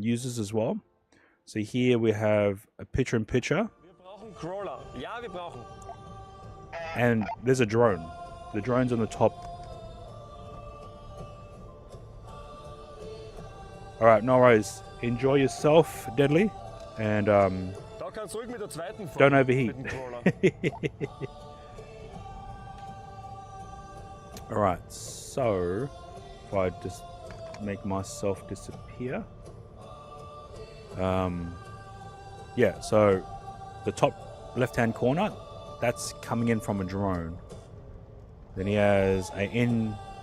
users as well. So here we have a picture-in-picture. And there's a drone. The drone's on the top. All right, no worries. Enjoy yourself, Deadly, and don't overheat. All right, so if I just make myself disappear. Yeah, so the top left-hand corner, that's coming in from a drone. Then he has a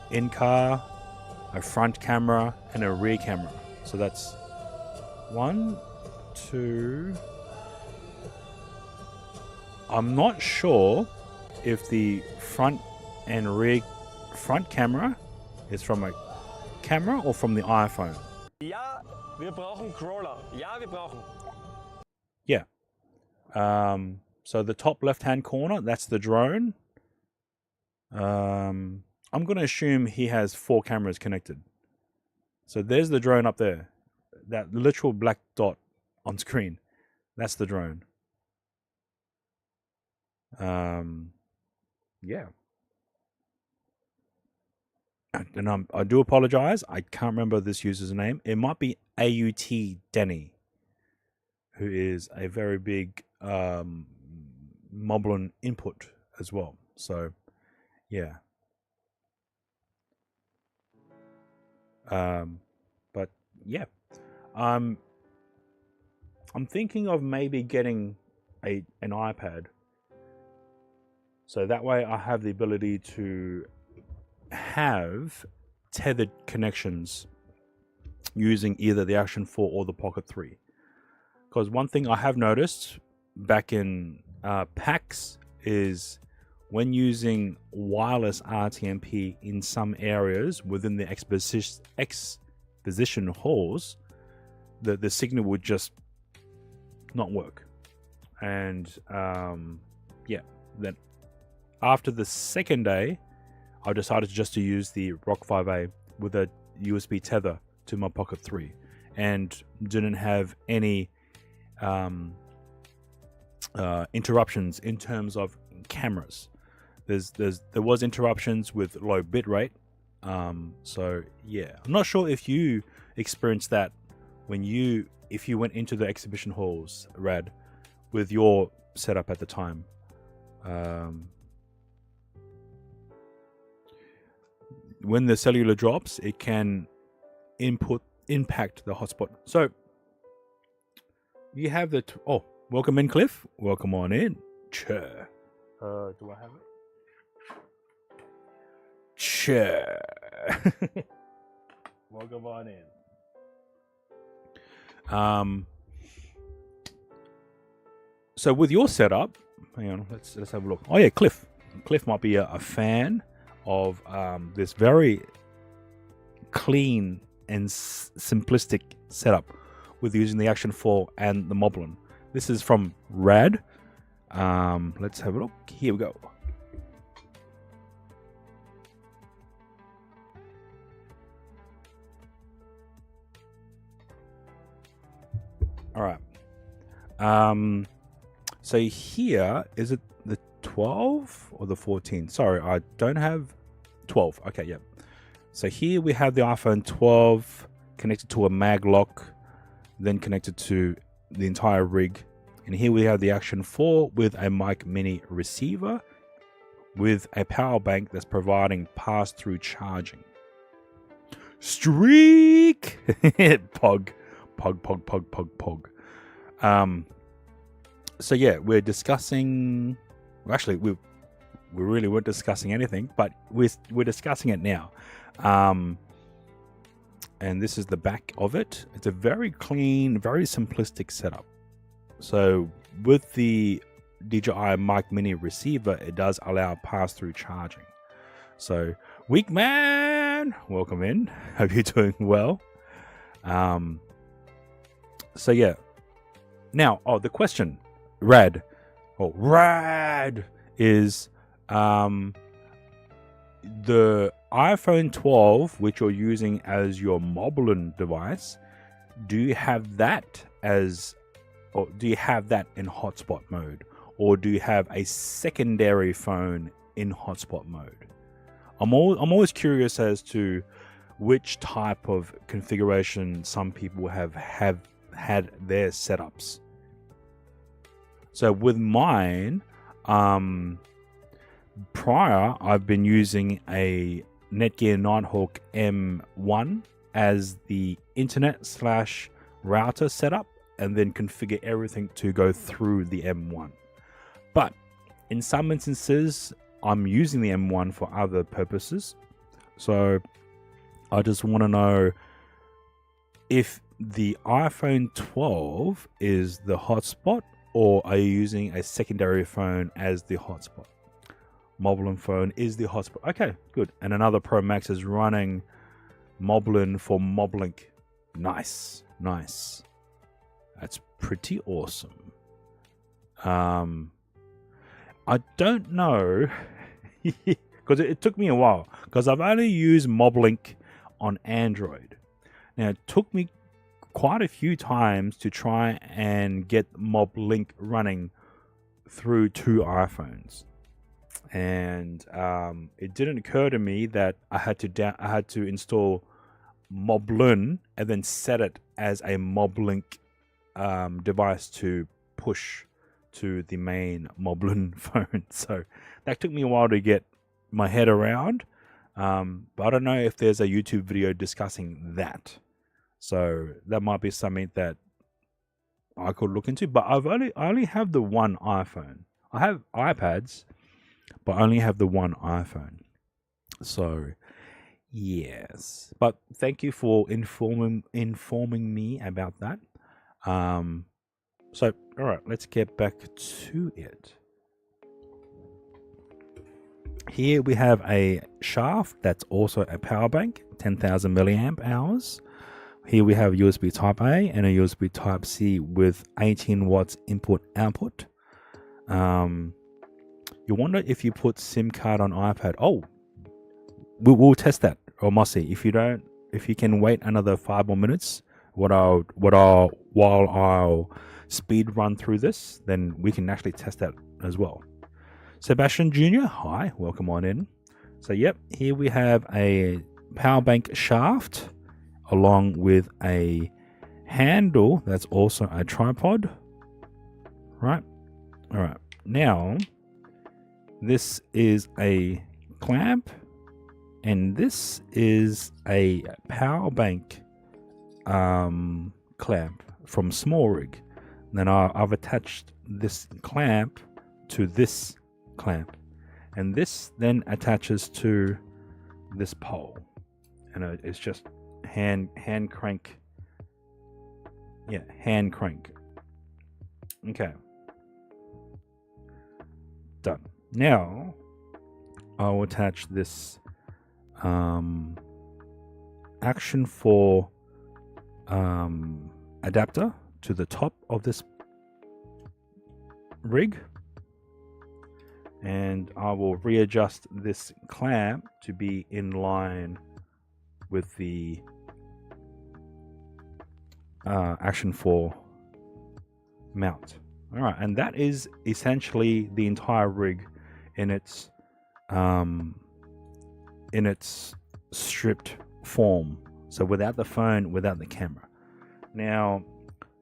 in-car, a front camera, and a rear camera. So that's 1, 2. I'm not sure if the front camera is from a camera or from the iPhone. Ja, wir brauchen Crawler. Ja, wir brauchen. Yeah. So the top left-hand corner, that's the drone. I'm going to assume he has 4 cameras connected. So there's the drone up there. That literal black dot on screen. That's the drone. Yeah. And I do apologize. I can't remember this user's name. It might be AUT Denny, who is a very big Moblin input as well. So, yeah. But yeah, I'm thinking of maybe getting an iPad, so that way I have the ability to have tethered connections using either the Action 4 or the Pocket 3. Because one thing I have noticed back in PAX is when using wireless RTMP in some areas within the exposition halls, the signal would just not work. And yeah, then after the second day, I decided just to use the Rock 5A with a USB tether to my Pocket 3 and didn't have any interruptions in terms of cameras. There was interruptions with low bitrate So yeah, I'm not sure if you experienced that if you went into the exhibition halls, Rad, with your setup at the time. When the cellular drops, it can impact the hotspot. So you have the welcome in, Cliff. Welcome on in. Chair. Do I have it? Chair. Welcome on in. So with your setup, hang on, let's have a look. Oh yeah, Cliff might be a fan of this very clean and simplistic setup with using the Action 4 and the Moblin. This is from Rad. Let's have a look. Here we go. All right. So here, is it the 12 or the 14? Sorry, I don't have 12. Okay, yep. So here we have the iPhone 12 connected to a mag lock, then connected to the entire rig. And here we have the Action 4 with a Mic Mini receiver with a power bank that's providing pass-through charging. Streak! Pog. So yeah, we're discussing. Actually, we really weren't discussing anything, but we're discussing it now. And this is the back of it. It's a very clean, very simplistic setup. So with the DJI Mic Mini receiver, it does allow pass-through charging. So Weak Man, welcome in. Hope you're doing well. So yeah. Now, the question, Rad, is the iPhone 12, which you're using as your Moblin device, do you have that in hotspot mode, or do you have a secondary phone in hotspot mode? I'm always curious as to which type of configuration some people have had their setups. So with mine, prior I've been using a Netgear Nighthawk M1 as the internet/router setup, and then configure everything to go through the M1. But in some instances, I'm using the M1 for other purposes. So I just want to know if the iPhone 12 is the hotspot, or are you using a secondary phone as the hotspot? Moblin phone is the hotspot. Okay, good. And another Pro Max is running Moblin for Moblink. Nice. That's pretty awesome. I don't know, because it took me a while, because I've only used Moblink on Android. Now, it took me quite a few times to try and get Moblink running through two iPhones, and it didn't occur to me that I had to install Moblin and then set it as a Moblink device to push to the main Moblin phone. So that took me a while to get my head around, but I don't know if there's a YouTube video discussing that. So that might be something that I could look into. But I only have the one iPhone. I have iPads, but I only have the one iPhone. So yes. But thank you for informing me about that. So all right, let's get back to it. Here we have a shaft that's also a power bank, 10,000 milliamp hours. Here we have USB Type A and a USB Type C with 18 watts input/output. You wonder if you put SIM card on iPad. Oh, we'll test that. Or Mossy, if you can wait another 5 more minutes, while I'll speed run through this, then we can actually test that as well. Sebastian Jr., hi, welcome on in. So yep, here we have a power bank shaft along with a handle that's also a tripod. Right? All right. Now, this is a clamp, and this is a power bank clamp from Small Rig. Then I've attached this clamp to this clamp, and this then attaches to this pole, and it's just hand crank. Yeah, hand crank. Okay, done. Now I'll attach this Action 4 adapter to the top of this rig, and I will readjust this clamp to be in line with the Action 4 mount. All right, and that is essentially the entire rig in its stripped form. So without the phone, without the camera. Now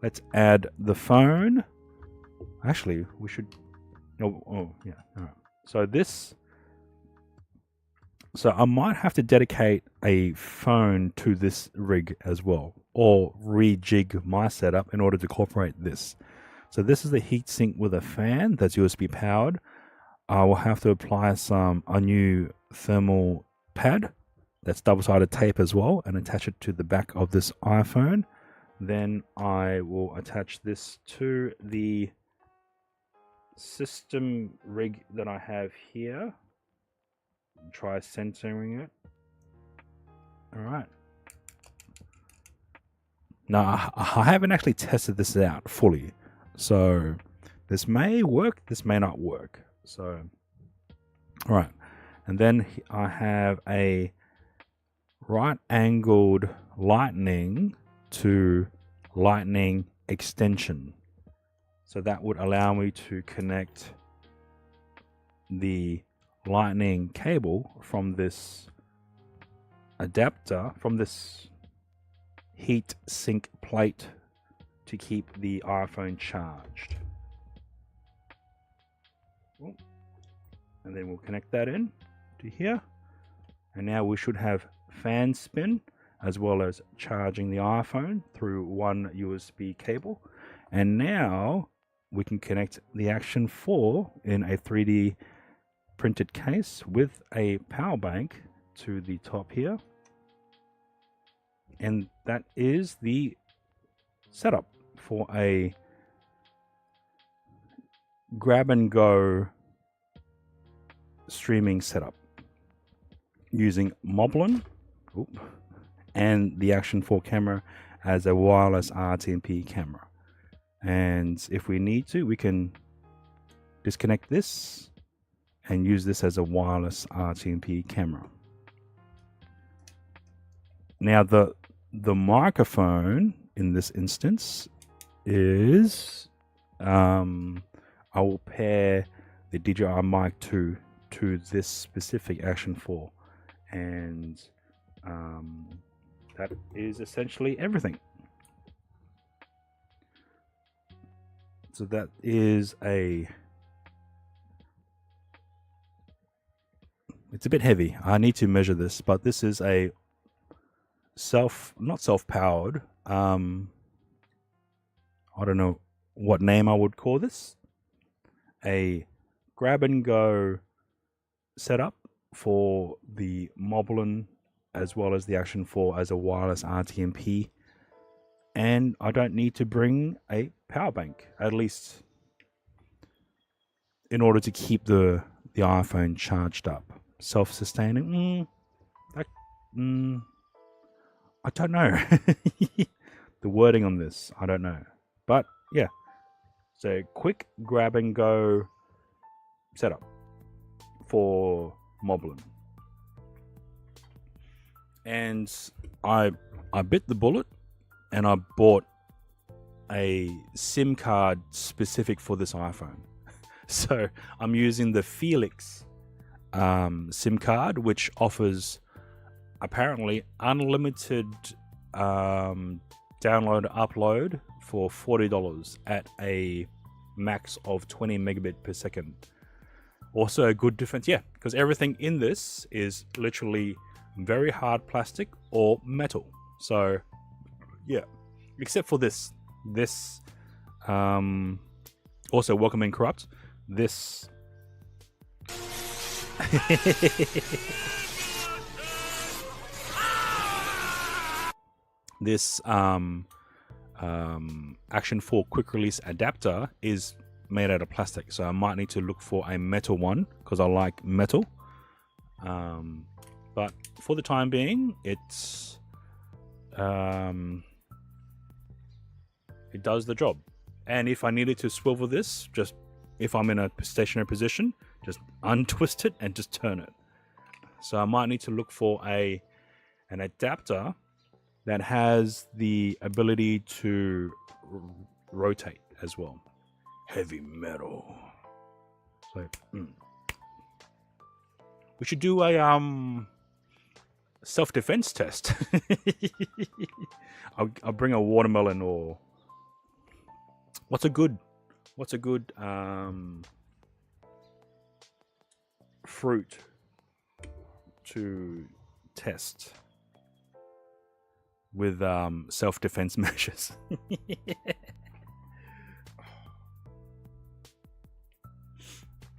let's add the phone. Actually, we should. Oh yeah. All right. So I might have to dedicate a phone to this rig as well, or rejig my setup in order to incorporate this. So this is the heatsink with a fan that's USB powered. I will have to apply a new thermal pad that's double-sided tape as well, and attach it to the back of this iPhone. Then I will attach this to the system rig that I have here. Try centering it. All right. Now, I haven't actually tested this out fully, so this may work, this may not work. So, all right. And then I have a right-angled lightning to lightning extension. So that would allow me to connect the lightning cable from this adapter, from this heat sink plate, to keep the iPhone charged. And then we'll connect that in to here. And now we should have fan spin as well as charging the iPhone through one USB cable. And now we can connect the Action 4 in a 3D printed case with a power bank to the top here. And that is the setup for a grab and go streaming setup using Moblin and the Action 4 camera as a wireless RTMP camera. And if we need to, we can disconnect this and use this as a wireless RTMP camera. Now the microphone in this instance is I will pair the DJI Mic 2 to this specific Action 4, and that is essentially everything. So that is it's a bit heavy. I need to measure this, but this is a not self-powered. I don't know what name I would call this. A grab and go setup for the Moblin as well as the Action 4 as a wireless RTMP. And I don't need to bring a power bank, at least in order to keep the iPhone charged up. Self-sustaining? I don't know. The wording on this, I don't know. But yeah, so quick grab and go setup for Moblin. And I bit the bullet and I bought a SIM card specific for this iPhone. So I'm using the Felix SIM card, which offers apparently unlimited download upload for $40 at a max of 20 megabit per second. Also a good defense, yeah, because everything in this is literally very hard plastic or metal. So yeah, except for this also welcome and corrupt, this this Action 4 quick release adapter is made out of plastic, so I might need to look for a metal one because I like metal. But for the time being, it's it does the job. And if I needed to swivel this, just if I'm in a stationary position, just untwist it and just turn it. So I might need to look for an adapter that has the ability to rotate as well. Heavy metal. So we should do a self-defense test. I'll bring a watermelon, or what's a good fruit to test with self-defense measures.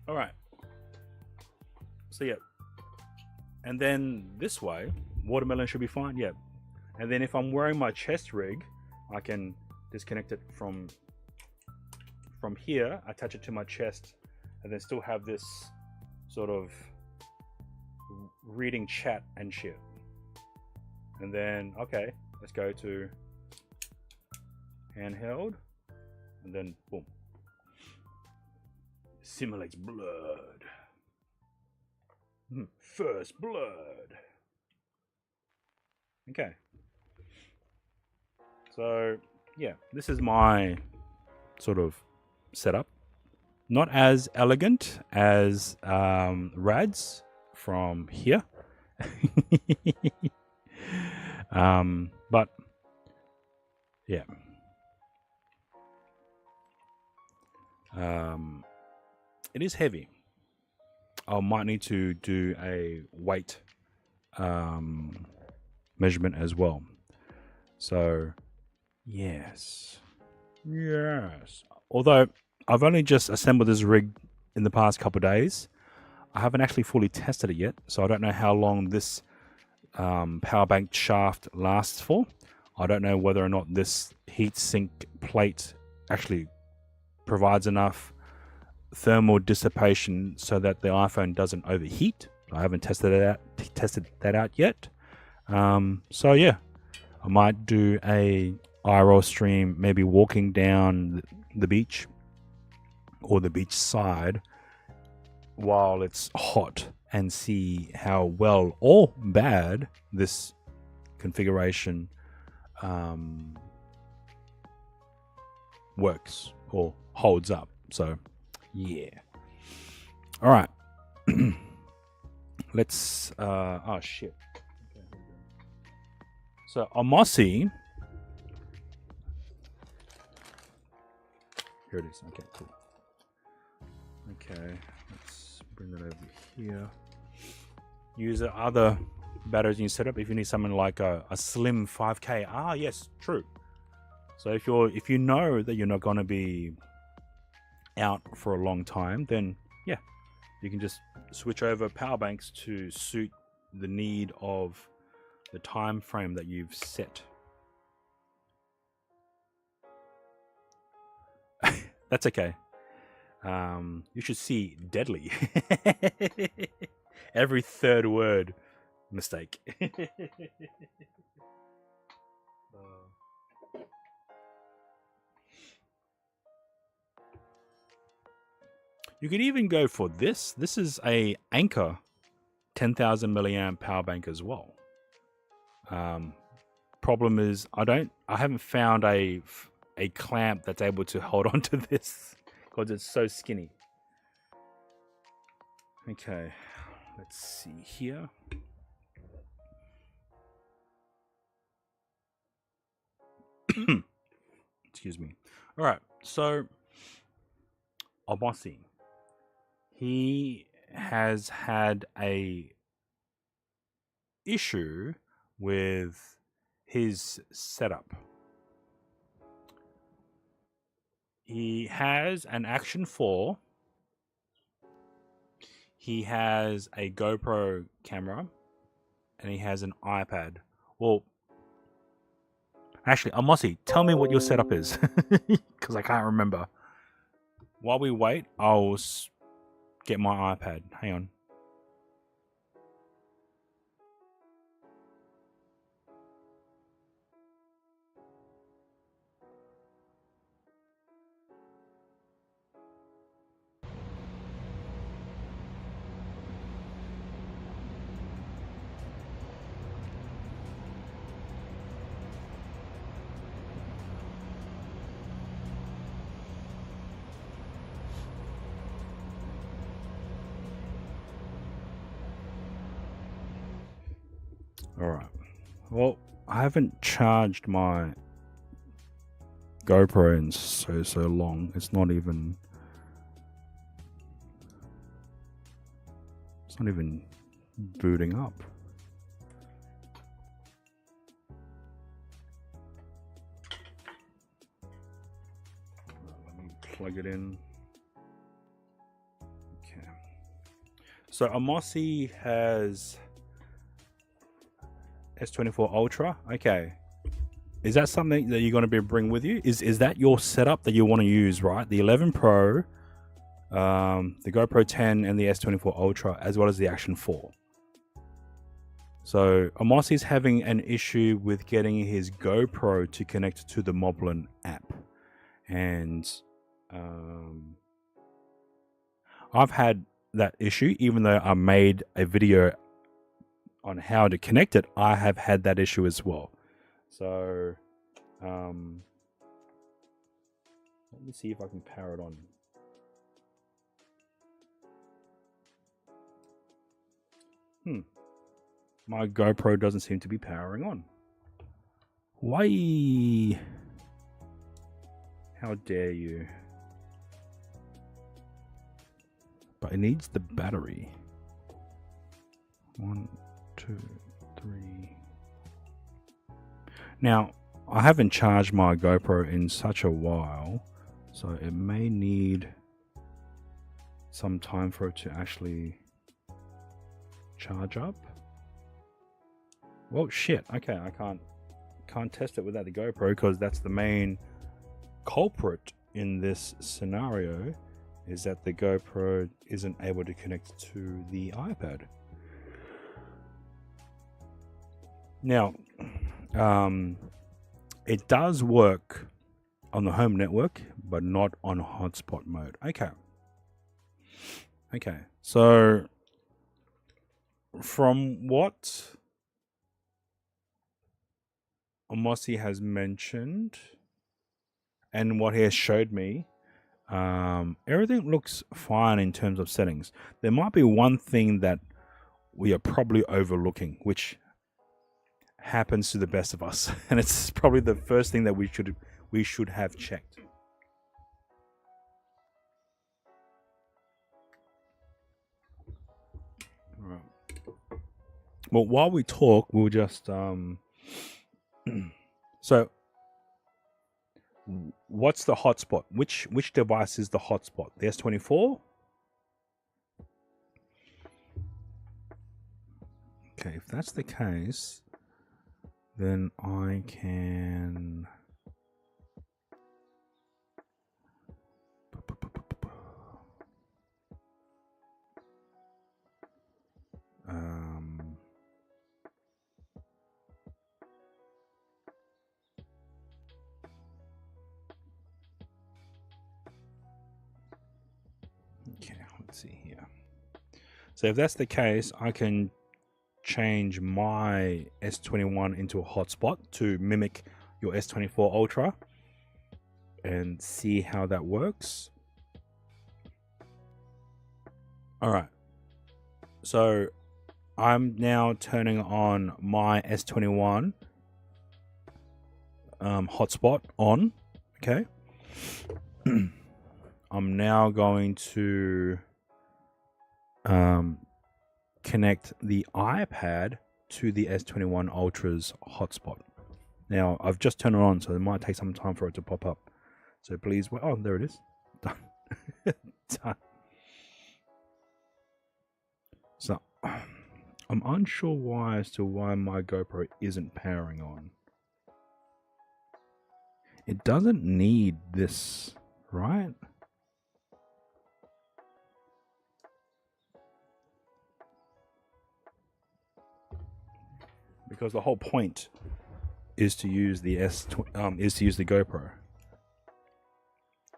All right. So yeah, and then this way, watermelon should be fine. Yeah, and then if I'm wearing my chest rig, I can disconnect it from here, attach it to my chest, and then still have this sort of reading chat and shit. And then, okay, let's go to handheld, and then boom, simulates blood. First blood. Okay. So yeah, this is my sort of setup. Not as elegant as Rad's from here. But yeah. It is heavy. I might need to do a weight measurement as well. So yes. Although I've only just assembled this rig in the past couple of days, I haven't actually fully tested it yet, so I don't know how long this power bank shaft lasts for. I don't know whether or not this heatsink plate actually provides enough thermal dissipation so that the iPhone doesn't overheat. I haven't tested that out yet. So yeah, I might do a IRL stream, maybe walking down the beach or the beach side while it's hot, and see how well or bad this configuration works or holds up. So yeah. All right. Let's oh shit. Okay, so Omossi. Here it is. Okay, cool. Okay, let's bring that over here. Use the other batteries in your setup if you need something like a slim 5K. Ah, yes, true. So if you know that you're not going to be out for a long time, then yeah, you can just switch over power banks to suit the need of the time frame that you've set. That's okay. You should see deadly. Every third word mistake. You could even go for this. This is a Anker 10,000 milliamp power bank as well. Problem is, I haven't found a clamp that's able to hold on to this because it's so skinny. Okay, let's see here. Excuse me. All right. So, Obasi, he has had a issue with his setup. He has an Action 4. He has a GoPro camera. And he has an iPad. Well, actually, Amosi, tell me what your setup is. Because I can't remember. While we wait, I'll get my iPad. Hang on. Alright. Well, I haven't charged my GoPro in so long. It's not even booting up. Let me plug it in. Okay. So Amosi has S24 Ultra. Okay. Is that something that you're going to be bring with you? Is that your setup that you want to use, right? The 11 Pro, the GoPro 10, and the S24 Ultra, as well as the Action 4. So Amosi's having an issue with getting his GoPro to connect to the Moblin app. And I've had that issue, even though I made a video on how to connect it. I have had that issue as well. So let me see if I can power it on. My GoPro doesn't seem to be powering on. Why? How dare you? But it needs the battery. 1, 2, 3. Now, I haven't charged my GoPro in such a while, so it may need some time for it to actually charge up. Well, shit. Okay, I can't test it without the GoPro because that's the main culprit in this scenario, is that the GoPro isn't able to connect to the iPad. Now, it does work on the home network, but not on hotspot mode. Okay. So, from what Amosi has mentioned and what he has showed me, everything looks fine in terms of settings. There might be one thing that we are probably overlooking, which happens to the best of us, and it's probably the first thing that we should have checked. All right. Well, while we talk, we'll just so what's the hotspot? Which device is the hotspot? The S24? Okay, if that's the case, then I can okay, let's see here. So if that's the case, I can change my S21 into a hotspot to mimic your S24 Ultra and see how that works. All right. So I'm now turning on my S21 hotspot on. Okay. I'm now going to connect the iPad to the S21 Ultra's hotspot. Now, I've just turned it on, so it might take some time for it to pop up. So please wait. Oh, there it is. Done. Done. So, I'm unsure why as to why my GoPro isn't powering on. It doesn't need this, right? Because the whole point is to use the GoPro.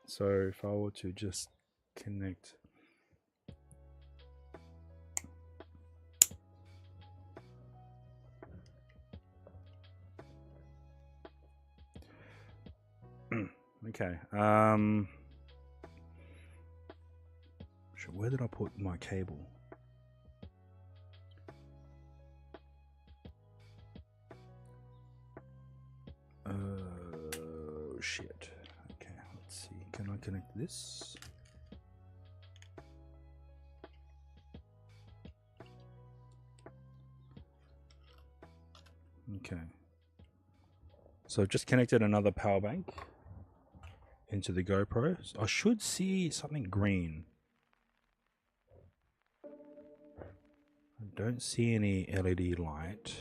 So if I were to just connect. Okay. Where did I put my cable? Shit. Okay, let's see. Can I connect this? Okay. So I've just connected another power bank into the GoPro. So I should see something green. I don't see any LED light.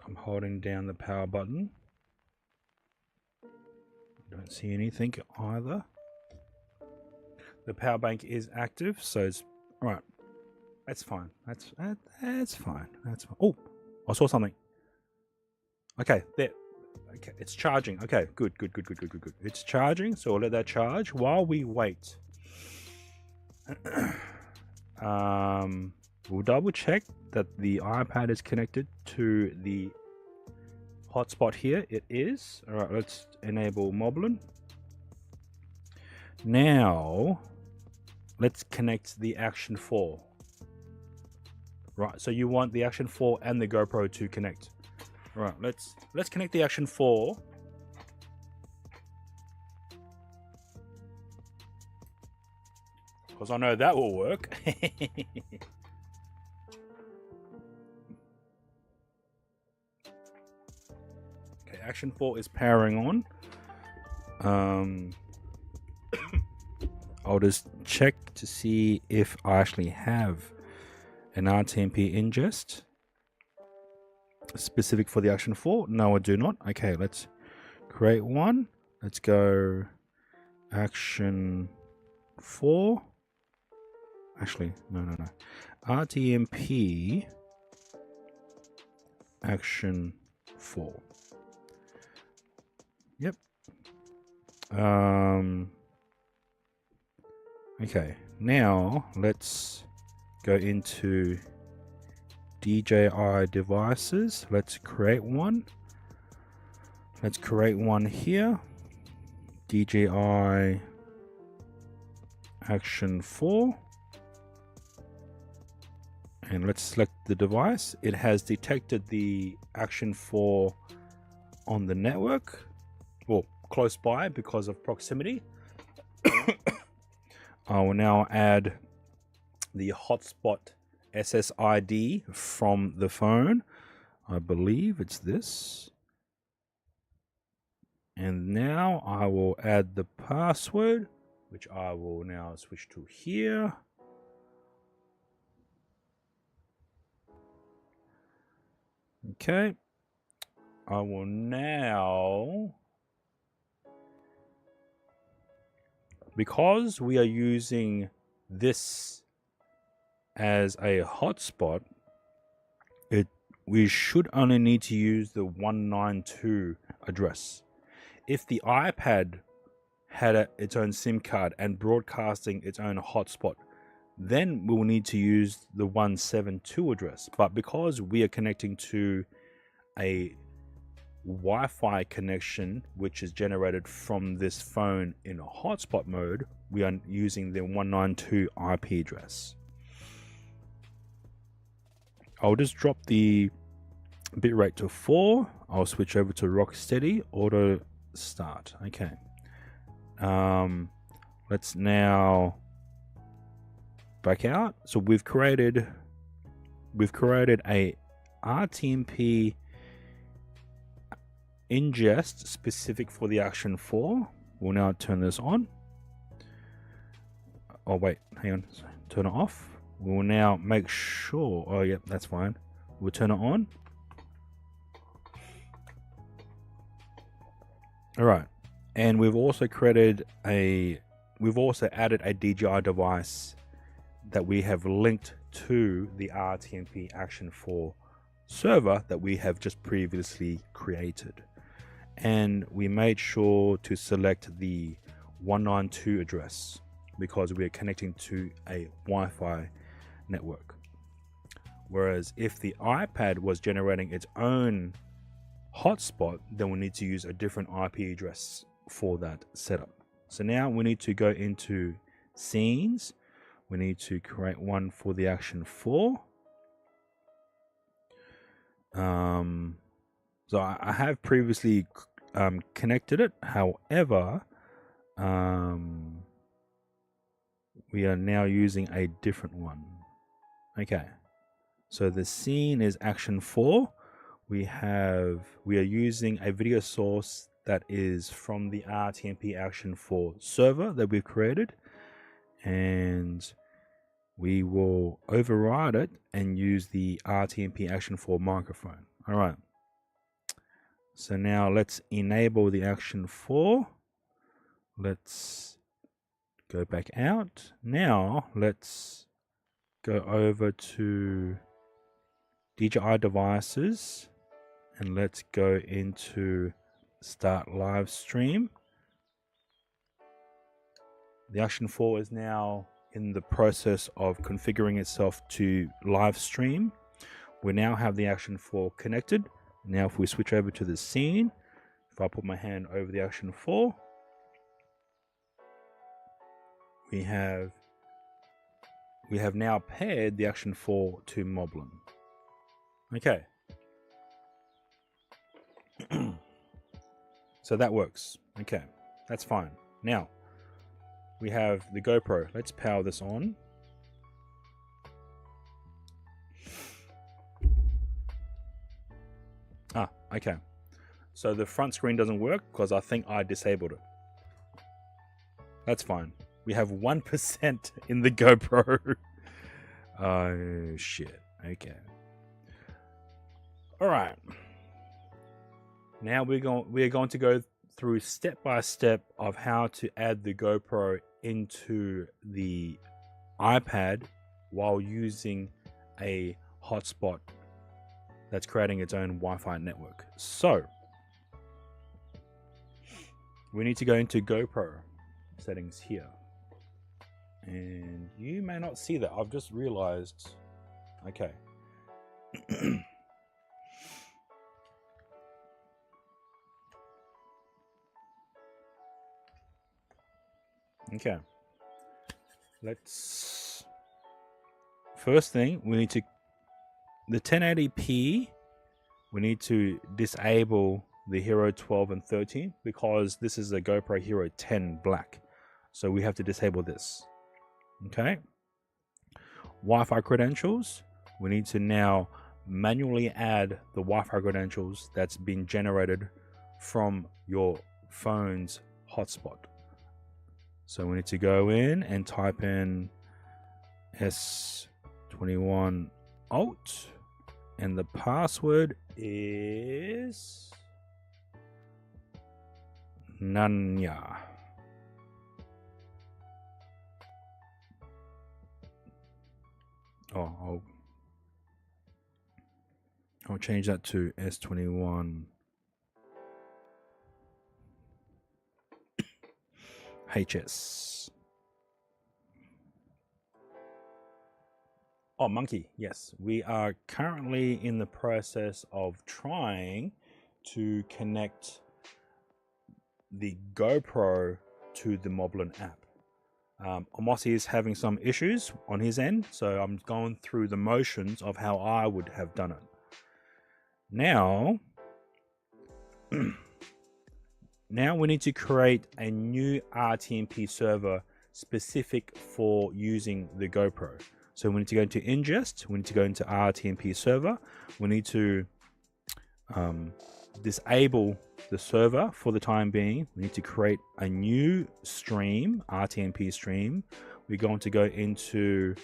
I'm holding down the power button. Don't see anything either. The power bank is active, so it's right. That's fine. That's fine. That's fine. Oh, I saw something. Okay, there. Okay, it's charging. Okay, good. It's charging, so we'll let that charge while we wait. We'll double check that the iPad is connected to the hotspot here. It is. All right, let's enable Moblin. Now, let's connect the Action 4. Right, so you want the Action 4 and the GoPro to connect. Right, let's connect the Action 4. Because I know that will work. Okay, Action 4 is powering on. I'll just check to see if I actually have an RTMP ingest specific for the Action 4. No, I do not. Okay, let's create one. Let's go Action 4. Actually, no. RTMP Action 4. Yep. Okay, now let's go into DJI devices. Let's create one. Let's create one here. DJI Action 4. And let's select the device. It has detected the Action 4 on the network, or close by because of proximity. I will now add the hotspot SSID from the phone. I believe it's this. And now I will add the password, which I will now switch to here. Okay. I will now, because we are using this as a hotspot, we should only need to use the 192 address. If the iPad had its own SIM card and broadcasting its own hotspot, then we'll need to use the 172 address. But because we are connecting to a Wi-Fi connection, which is generated from this phone in a hotspot mode, we are using the 192 IP address. I'll just drop the bitrate to 4. I'll switch over to Rocksteady auto start. Okay. Let's now back out. So we've created a RTMP ingest specific for the action 4. We'll now turn this on. Oh wait, hang on, turn it off. We'll now make sure, oh yep, that's fine. We'll turn it on. All right, and we've also added a DJI device that we have linked to the RTMP Action 4 server that we have just previously created. And we made sure to select the 192 address because we are connecting to a Wi-Fi network. Whereas if the iPad was generating its own hotspot, then we need to use a different IP address for that setup. So now we need to go into scenes. We need to create one for the Action 4. So I have previously connected it. However, we are now using a different one. Okay. So the scene is Action 4. We are using a video source that is from the RTMP Action 4 server that we've created, and we will override it and use the RTMP Action 4 microphone. All right. So now let's enable the Action 4. Let's go back out. Now let's go over to DJI devices and let's go into start live stream. The Action 4 is now in the process of configuring itself to live stream. We now have the Action 4 connected. Now if we switch over to the scene, if I put my hand over the Action 4, we have now paired the Action 4 to Moblin. Okay. So that works. Okay, that's fine. Now we have the GoPro. Let's power this on. Okay. So the front screen doesn't work because I think I disabled it. That's fine. We have 1% in the GoPro. Oh shit. Okay. All right. Now we are going to go through step by step of how to add the GoPro into the iPad while using a hotspot that's creating its own Wi-Fi network. So we need to go into GoPro settings here. And you may not see that. I've just realized. Okay. Okay. First thing, we need to the 1080p, we need to disable the Hero 12 and 13 because this is a GoPro Hero 10 Black. So we have to disable this. Okay. Wi-Fi credentials, we need to now manually add the Wi-Fi credentials that's been generated from your phone's hotspot. So we need to go in and type in S21 Alt. And the password is Nanya. Oh, I'll change that to S21 HS. Oh, monkey. Yes, we are currently in the process of trying to connect the GoPro to the Moblin app. Omossi is having some issues on his end, so I'm going through the motions of how I would have done it. Now, now we need to create a new RTMP server specific for using the GoPro. So we need to go into ingest, we need to go into RTMP server, we need to disable the server for the time being. We need to create a new stream, RTMP stream. We're going to go into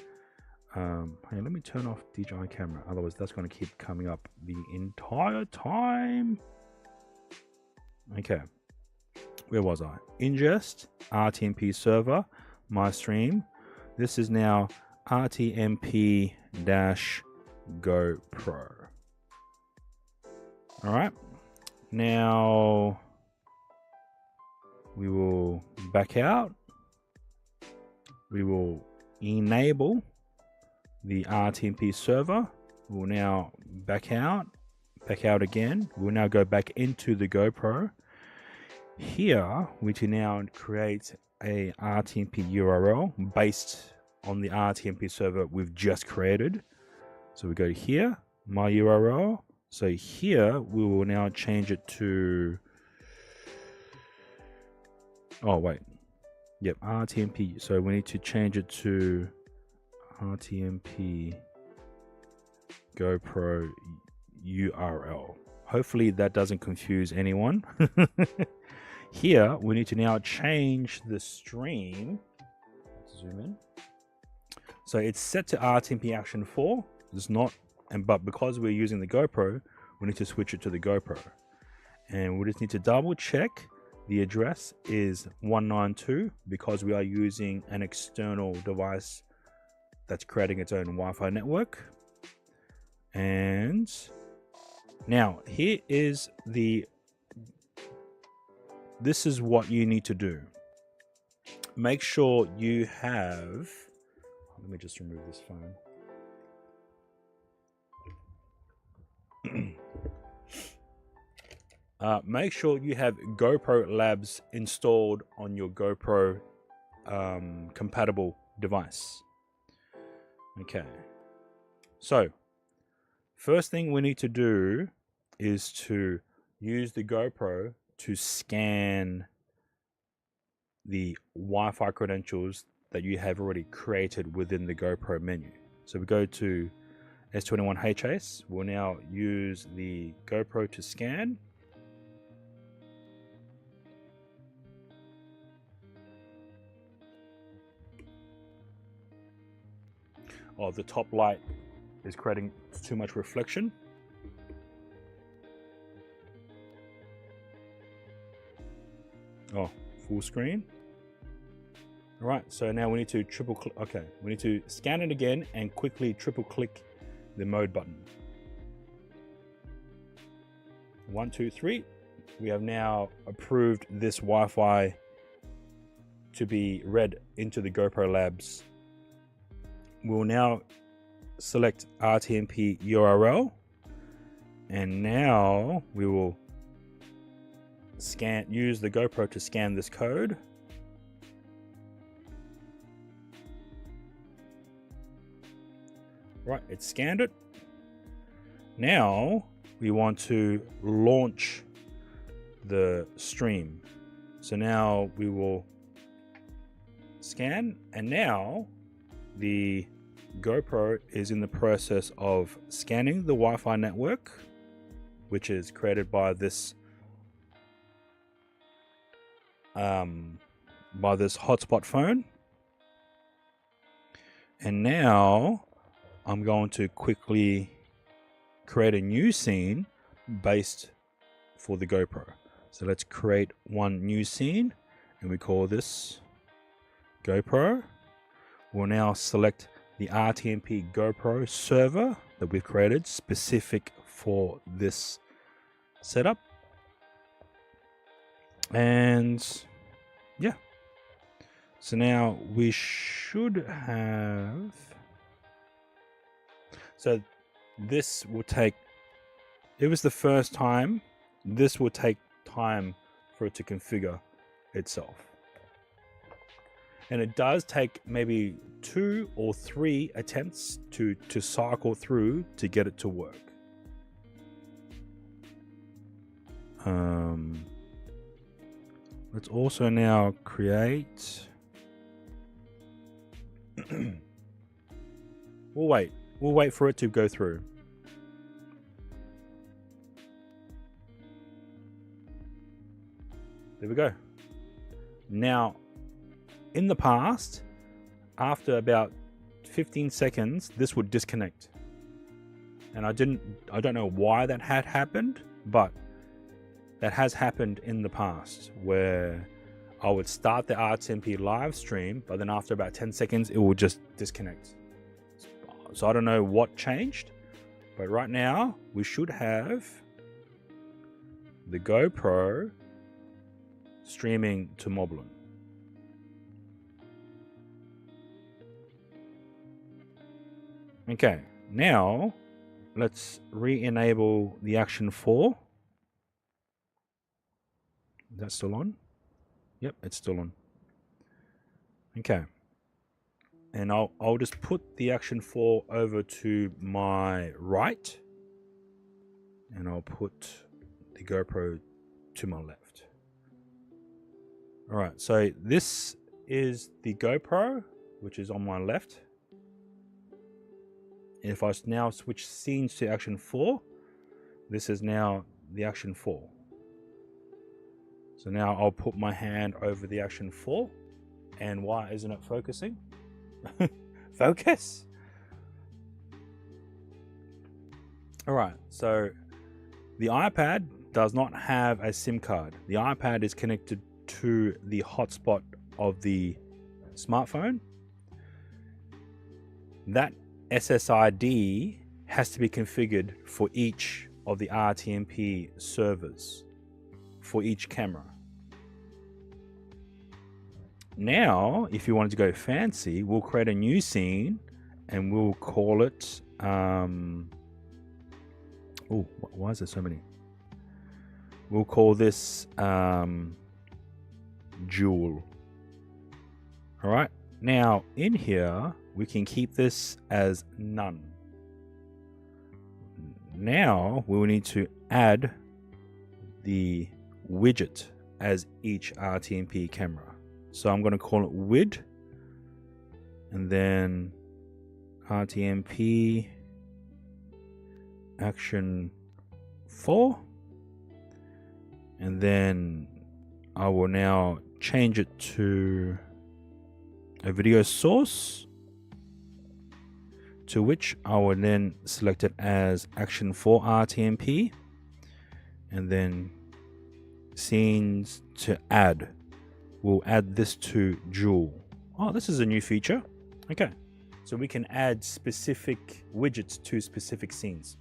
hey, let me turn off DJI camera, otherwise that's going to keep coming up the entire time. Okay, where was I? Ingest, RTMP server, my stream. This is now RTMP -GoPro. All right, now we will back out. We will enable the RTMP server. We'll now back out again. We'll now go back into the GoPro. Here, we can now create a RTMP URL based on the RTMP server we've just created. So we go here, my URL. So here, we will now change it to, oh wait, yep, RTMP. So we need to change it to RTMP GoPro URL. Hopefully that doesn't confuse anyone. Here, we need to now change the stream. Let's zoom in. So it's set to RTMP Action 4. It's not, but because we're using the GoPro, we need to switch it to the GoPro. And we just need to double check the address is 192 because we are using an external device that's creating its own Wi-Fi network. And now here is this is what you need to do. Make sure you have, let me just remove this phone. Make sure you have GoPro Labs installed on your GoPro compatible device. Okay, so first thing we need to do is to use the GoPro to scan the Wi-Fi credentials that you have already created within the GoPro menu. So we go to S21HS. We'll now use the GoPro to scan. Oh, the top light is creating too much reflection. Oh, full screen. All right, so now we need to triple click. Okay, we need to scan it again and quickly triple click the mode button. 1, 2, 3. We have now approved this Wi-Fi to be read into the GoPro Labs. We'll now select RTMP URL, and now we will use the GoPro to scan this code. Right, it scanned it. Now we want to launch the stream. So now we will scan, and now the GoPro is in the process of scanning the Wi-Fi network, which is created by this hotspot phone. And now I'm going to quickly create a new scene based for the GoPro. So let's create one new scene, and we call this GoPro. We'll now select the RTMP GoPro server that we've created specific for this setup. And yeah, so now we should have, so this will take, it was the first time, this will take time for it to configure itself. And it does take maybe 2 or 3 attempts to cycle through to get it to work. Let's also now create. We'll wait. We'll wait for it to go through. There we go. Now, in the past, after about 15 seconds, this would disconnect. And I don't know why that had happened, but that has happened in the past where I would start the RTMP live stream, but then after about 10 seconds, it would just disconnect. So I don't know what changed, but right now we should have the GoPro streaming to Moblin. Okay, now let's re-enable the Action 4. Is that still on? Yep, it's still on. Okay. And I'll just put the Action 4 over to my right. And I'll put the GoPro to my left. Alright, so this is the GoPro, which is on my left. And if I now switch scenes to Action 4, this is now the Action 4. So now I'll put my hand over the Action 4. And why isn't it focusing? Focus! Alright, so the iPad does not have a SIM card. The iPad is connected to the hotspot of the smartphone. That SSID has to be configured for each of the RTMP servers for each camera. Now, if you wanted to go fancy, we'll create a new scene and we'll call it oh, why is there so many? We'll call this Jewel. Alright, now in here we can keep this as none. Now we will need to add the widget as each RTMP camera. So I'm going to call it WID and then RTMP Action 4, and then I will now change it to a video source, to which I will then select it as Action 4 RTMP, and then scenes to add. We'll add this to Jewel. Oh, this is a new feature. Okay, so we can add specific widgets to specific scenes.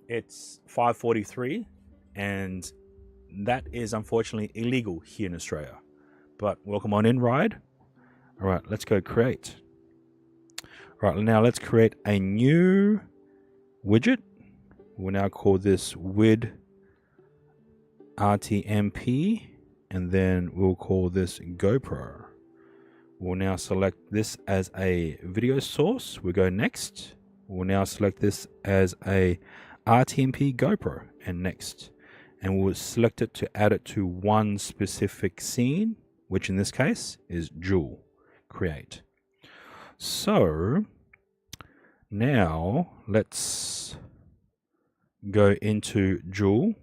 It's 5:43, and that is unfortunately illegal here in Australia. But welcome on in, Ride. All right, let's go create. All right, now let's create a new widget. We'll now call this WID RTMP, and then we'll call this GoPro. We'll now select this as a video source. We'll go next. We'll now select this as a RTMP GoPro and next. And we'll select it to add it to one specific scene, which in this case is Jewel. Create. So now let's go into Jewel,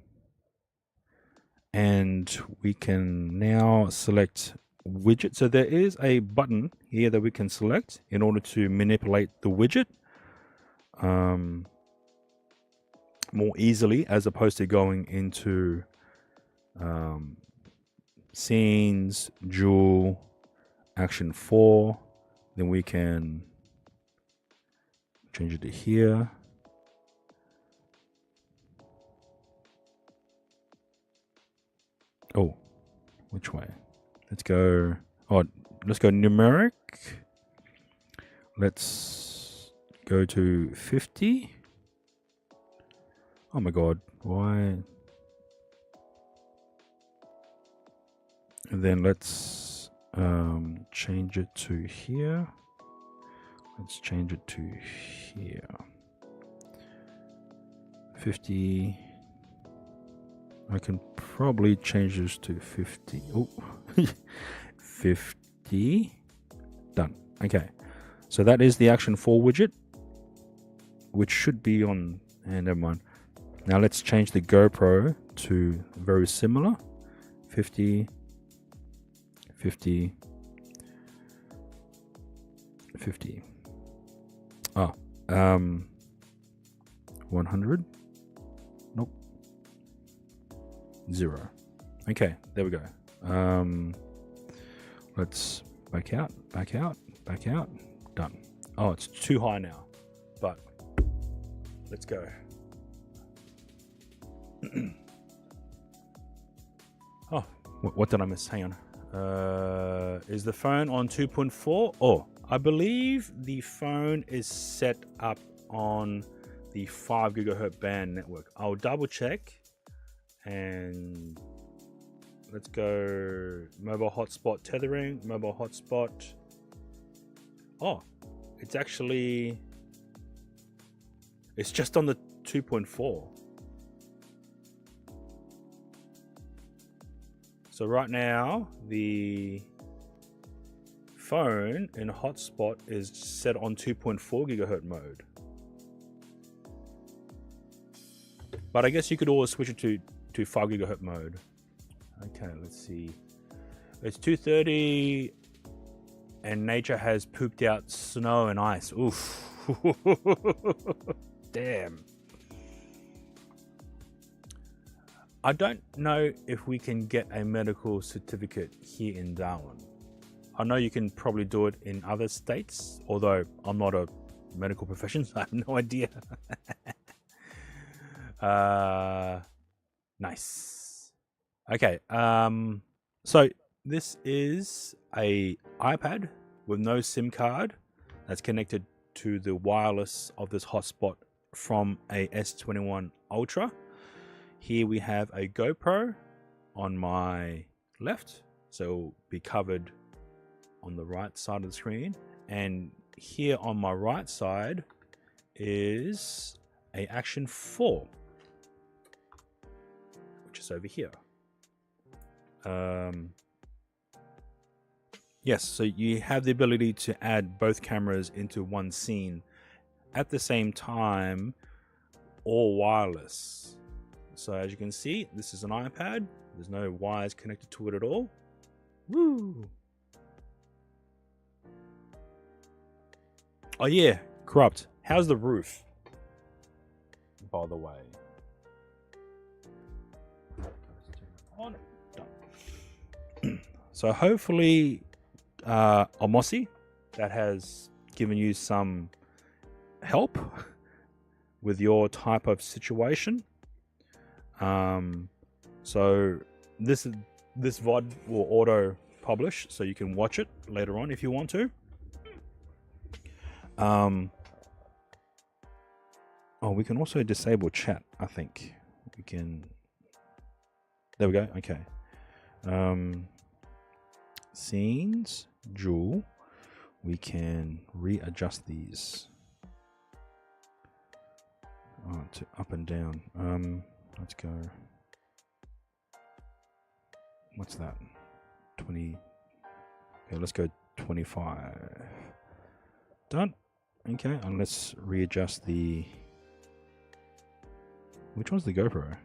and we can now select widget. So there is a button here that we can select in order to manipulate the widget more easily, as opposed to going into scenes, Jewel, Action 4. Then we can change it to here. Oh, which way? Let's go. Oh, let's go numeric. Let's go to 50. Oh my god, why? And then let's change it to here. Let's change it to here. 50. I can probably change this to 50. Oh, 50. Done. Okay. So that is the Action 4 widget, which should be on, and never mind. Now let's change the GoPro to very similar. 50, 50, 50. 100. Nope. 0. Okay, there we go. Let's back out, back out, back out. Done. Oh, it's too high now, but let's go. Oh, what did I miss? Hang on. Is the phone on 2.4? Oh, I believe the phone is set up on the 5 gigahertz band network. I'll double check, and let's go mobile hotspot tethering, mobile hotspot. Oh, it's just on the 2.4. So right now, the phone in hotspot is set on 2.4 gigahertz mode. But I guess you could always switch it to 5 gigahertz mode. Okay, let's see. It's 2:30 and nature has pooped out snow and ice. Oof. Damn. I don't know if we can get a medical certificate here in Darwin. I know you can probably do it in other states, although I'm not a medical profession, so I have no idea. Nice. Okay, so this is a iPad with no SIM card that's connected to the wireless of this hotspot from a S21 Ultra. Here we have a GoPro on my left, so it'll be covered on the right side of the screen, and here on my right side is a Action 4, which is over here. Yes, so you have the ability to add both cameras into one scene at the same time, all wireless. So as you can see, this is an iPad. There's no wires connected to it at all. Woo! Oh yeah, Corrupt. How's the roof? By the way. So hopefully, Omosi, that has given you some help with your type of situation. So this VOD will auto publish, so you can watch it later on if you want to. Oh, we can also disable chat, I think. We can... There we go, okay. Scenes, Jewel. We can readjust these. To up and down. Let's go. What's that? 20. Okay, let's go 25. Done. Okay, and let's readjust the... Which one's the GoPro?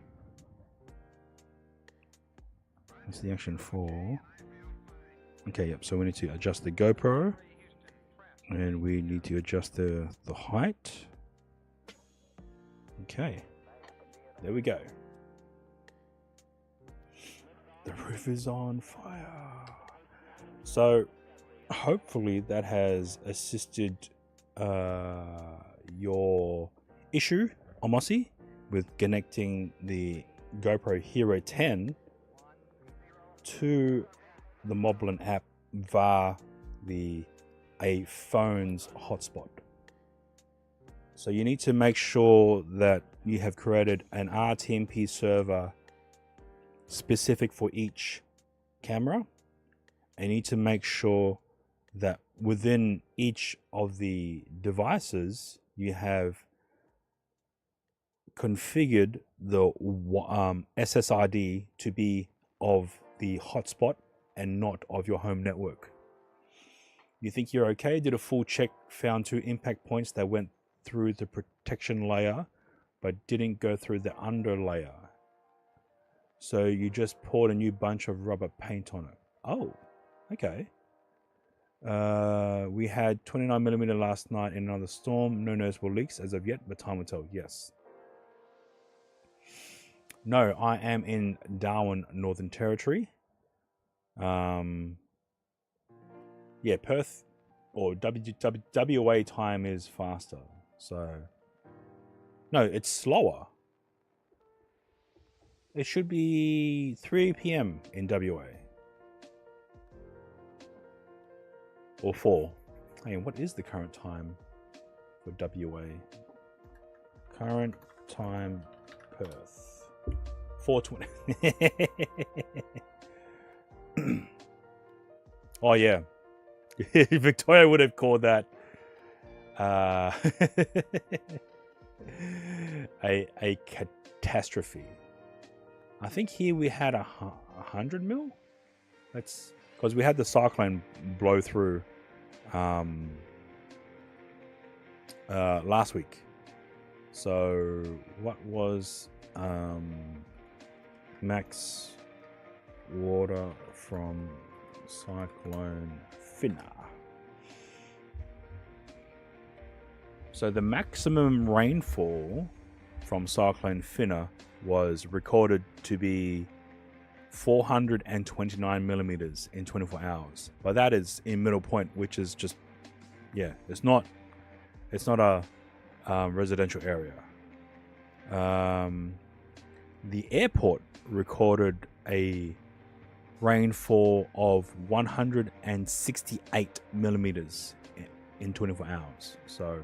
It's the Action 4. Okay, yep, so we need to adjust the GoPro. And we need to adjust the height. Okay. There we go. The roof is on fire. So, hopefully that has assisted your issue, Omosi, with connecting the GoPro Hero 10 to the Moblin app via a phone's hotspot. So you need to make sure that you have created an RTMP server specific for each camera. And you need to make sure that within each of the devices you have configured the SSID to be of the hotspot and not of your home network. You think you're okay? Did a full check, found 2 impact points that went through the protection layer but didn't go through the under layer. So you just poured a new bunch of rubber paint on it. Oh, okay. We had 29mm last night in another storm. No noticeable leaks as of yet, but time will tell. Yes. No, I am in Darwin, Northern Territory. Yeah, Perth or WA time is faster. So, no, it's slower. It should be 3 p.m. in WA. Or 4. Hey, what is the current time for WA? Current time, Perth. 4:20. Oh yeah, Victoria would have called that a catastrophe. I think here we had 100 mil. That's because we had the cyclone blow through last week. So what was max water from Cyclone Finna? So the maximum rainfall from Cyclone Finna was recorded to be 429 millimeters in 24 hours. But that is in Middle Point, which is just, yeah, it's not a residential area. The airport recorded a rainfall of 168 millimeters in 24 hours. So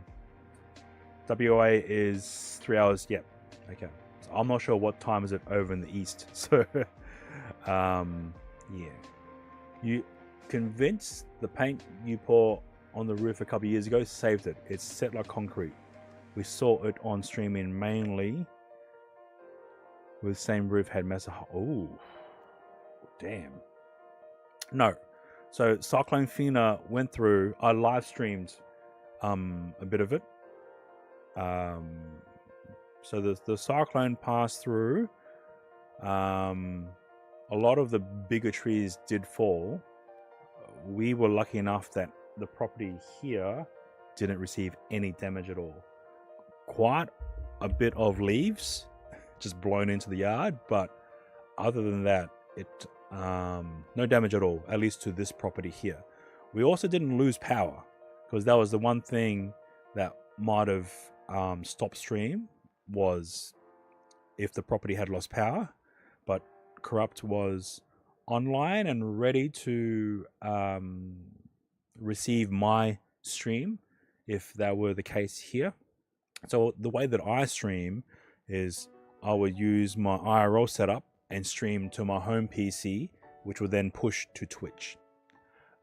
WA is 3 hours. Yep. Okay. So I'm not sure what time is it over in the east. So yeah. You convinced the paint you pour on the roof a couple of years ago saved it. It's set like concrete. We saw it on stream in Manly with same roof had massive. Oh, damn. No. So Cyclone Fina went through. I live streamed a bit of it. So the cyclone passed through. A lot of the bigger trees did fall. We were lucky enough that the property here didn't receive any damage at all. Quite a bit of leaves just blown into the yard, but other than that, it no damage at all, at least to this property here. We also didn't lose power, because that was the one thing that might have stopped stream, was if the property had lost power. But Corrupt was online and ready to receive my stream if that were the case here. So the way that I stream is I would use my IRL setup and stream to my home PC, which would then push to Twitch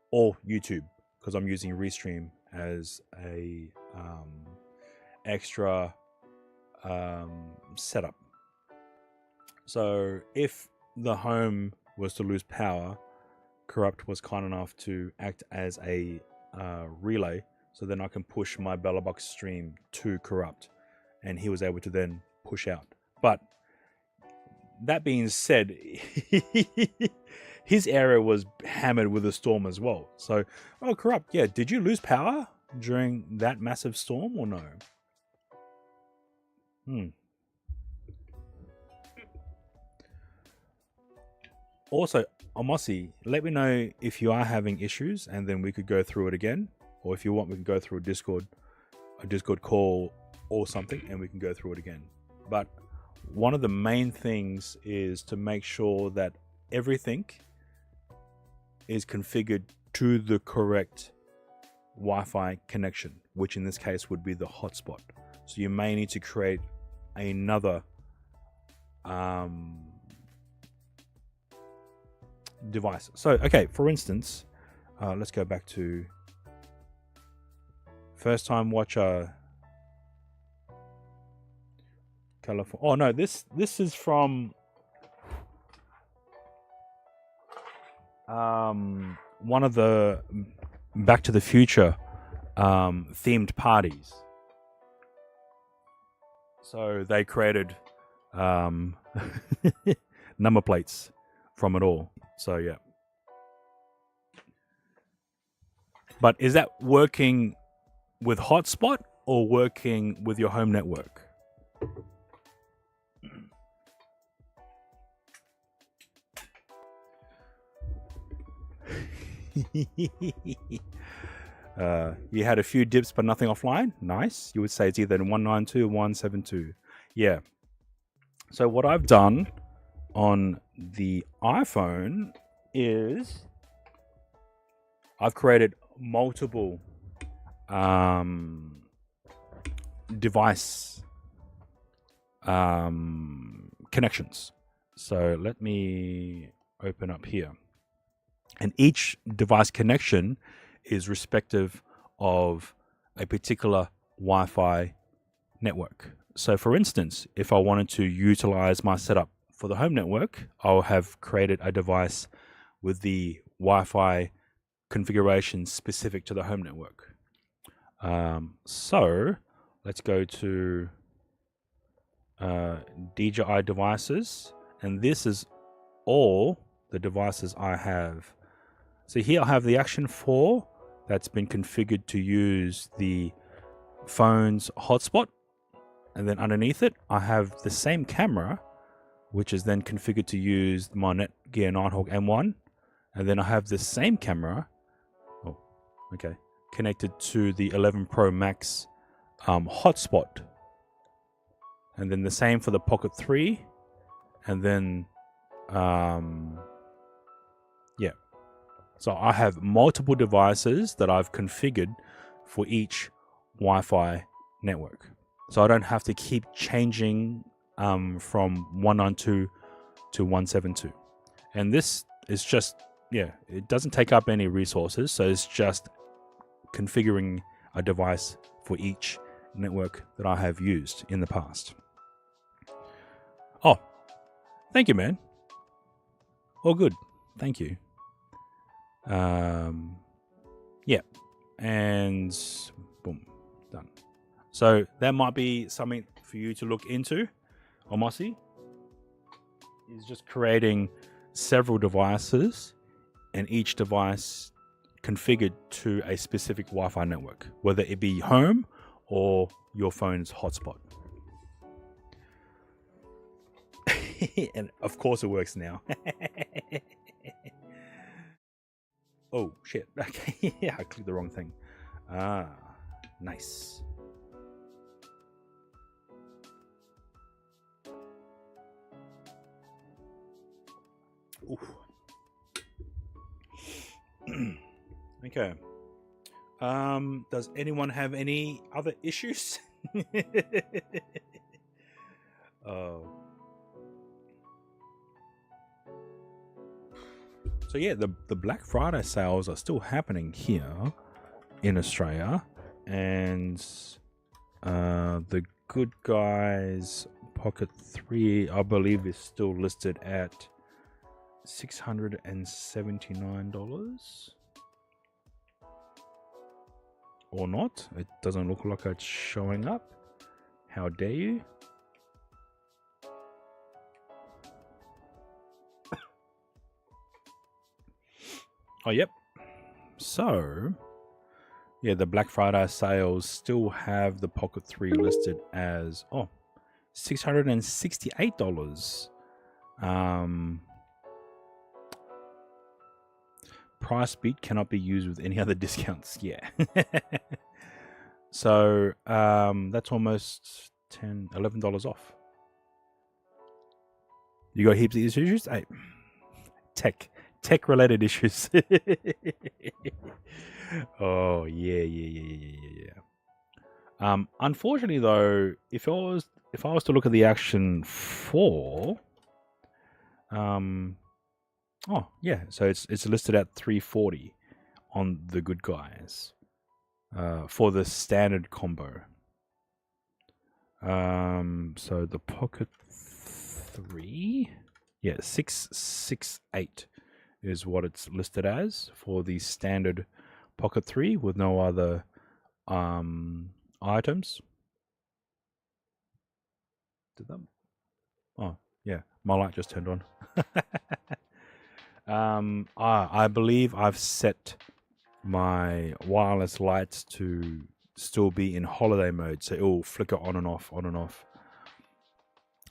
or YouTube, because I'm using Restream as a extra setup. So if the home was to lose power, Corrupt was kind enough to act as a relay, so then I can push my Bellabox stream to Corrupt, and he was able to then push out. But that being said, his area was hammered with a storm as well. So, oh, Corrupt, yeah, did you lose power during that massive storm or no? Also, Amosi, let me know if you are having issues, and then we could go through it again. Or if you want, we can go through a Discord call or something, and we can go through it again. But one of the main things is to make sure that everything is configured to the correct Wi-Fi connection, which in this case would be the hotspot. So you may need to create another device. So, okay, for instance, let's go back to first time watcher. California. Oh no, this is from one of the Back to the Future themed parties. So they created number plates from it all. So yeah. But is that working with hotspot or working with your home network? You had a few dips but nothing offline. Nice. You would say it's either 192 or 172. Yeah. So what I've done on the iPhone is I've created multiple device connections. So let me open up here. And each device connection is respective of a particular Wi-Fi network. So for instance, if I wanted to utilize my setup for the home network, I'll have created a device with the Wi-Fi configuration specific to the home network. So let's go to DJI devices, and this is all the devices I have. So here I have the Action 4 that's been configured to use the phone's hotspot, and then underneath it I have the same camera, which is then configured to use my Netgear Nighthawk M1, and then I have the same camera, connected to the 11 Pro Max hotspot, and then the same for the Pocket 3, and then so I have multiple devices that I've configured for each Wi-Fi network. So I don't have to keep changing from 192 to 172. And this is just, it doesn't take up any resources. So it's just configuring a device for each network that I have used in the past. Oh, thank you, man. All good. Thank you. And boom, done. So that might be something for you to look into, Omasi, is just creating several devices and each device configured to a specific Wi-Fi network, whether it be home or your phone's hotspot. And of course it works now. Oh shit. Okay. Yeah, I clicked the wrong thing. Nice. Oof. Okay. Does anyone have any other issues? Oh. So yeah, the Black Friday sales are still happening here in Australia, and the Good Guys Pocket 3, I believe, is still listed at $679. Or not. It doesn't look like it's showing up. How dare you? Oh, yep. So, yeah, the Black Friday sales still have the Pocket 3 listed as, $668. Price beat cannot be used with any other discounts. Yeah. So, that's almost $11 off. You got heaps of issues? Hey, tech related issues. Oh yeah. Unfortunately though, if I was to look at the Action 4, so it's listed at $340 on the Good Guys for the standard combo. So the Pocket 3, yeah, 668 is what it's listed as for the standard Pocket 3 with no other items. Did that? Oh, yeah, my light just turned on. I believe I've set my wireless lights to still be in holiday mode, so it will flicker on and off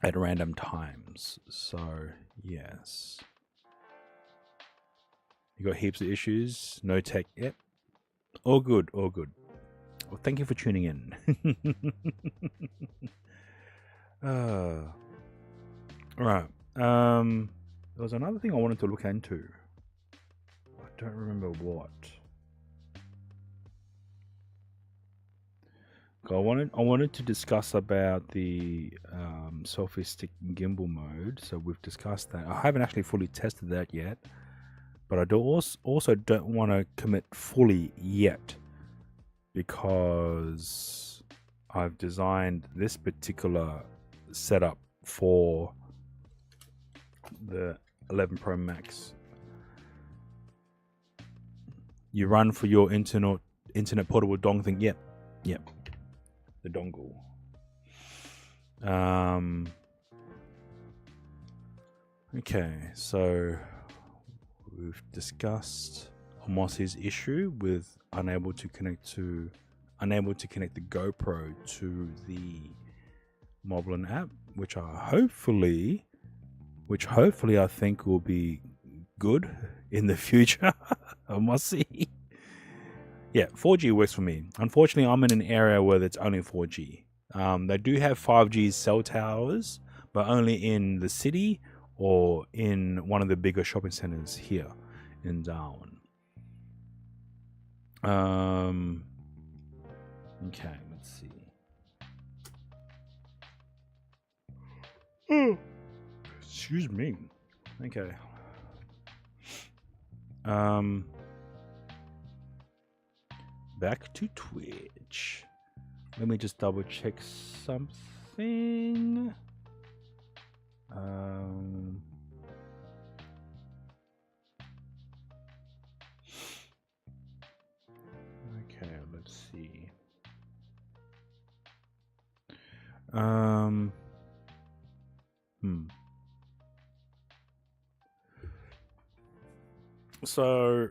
at random times. So yes, you got heaps of issues, no tech yet. All good, all good. Well, thank you for tuning in. Right. There was another thing I wanted to look into. I don't remember what. I wanted to discuss about the selfie stick gimbal mode. So we've discussed that. I haven't actually fully tested that yet, but I also don't want to commit fully yet because I've designed this particular setup for the 11 Pro Max. You run for your internet portable dong thing. Yep. The dongle. Okay, so we've discussed Omosi's issue with unable to connect the GoPro to the Moblin app, which hopefully I think will be good in the future. Omosi. Yeah, 4G works for me. Unfortunately, I'm in an area where it's only 4G. They do have 5G cell towers, but only in the city or in one of the bigger shopping centers here in Darwin. Okay, let's see. Excuse me. Okay. Back to Twitch. Let me just double check something. Okay, let's see. So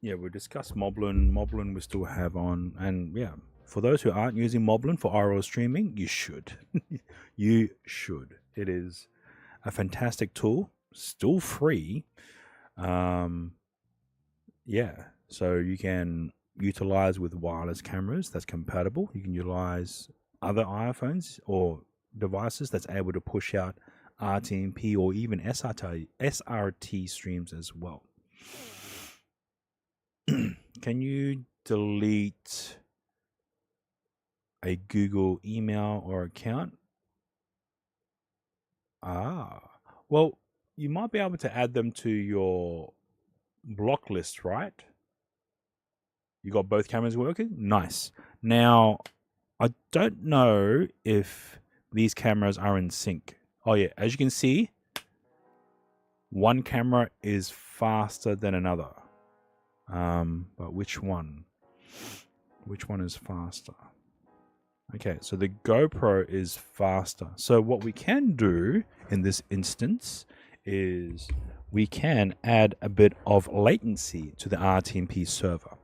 yeah, we discussed Moblin. Moblin we still have on, and yeah, for those who aren't using Moblin for IRL streaming, you should. You should. It is a fantastic tool, still free. Yeah, so you can utilize with wireless cameras that's compatible. You can utilize other iPhones or devices that's able to push out RTMP or even SRT streams as well. Can you delete a Google email or account? Well, you might be able to add them to your block list, right? You got both cameras working? Nice. Now, I don't know if these cameras are in sync. Oh yeah, as you can see, one camera is faster than another. But which one? Which one is faster? Okay, so the GoPro is faster. So what we can do in this instance is we can add a bit of latency to the RTMP server.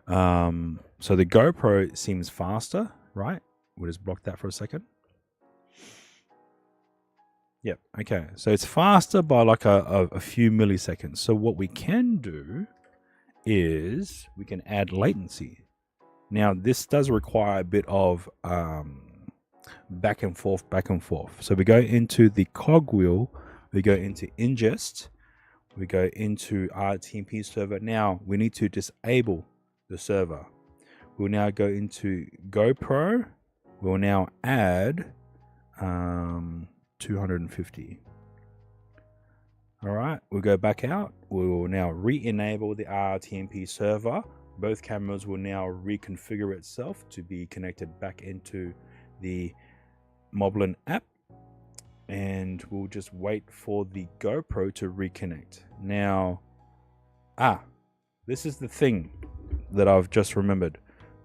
So the GoPro seems faster, right? We'll just block that for a second. Yep, okay. So it's faster by like a few milliseconds. So what we can do is we can add latency. Now, this does require a bit of back and forth. So we go into the cogwheel, we go into ingest, we go into RTMP server. Now, we need to disable the server. We'll now go into GoPro. We'll now add 250. All right, we'll go back out. We will now re-enable the RTMP server. Both cameras will now reconfigure itself to be connected back into the Moblin app, and we'll just wait for the GoPro to reconnect. Now, this is the thing that I've just remembered.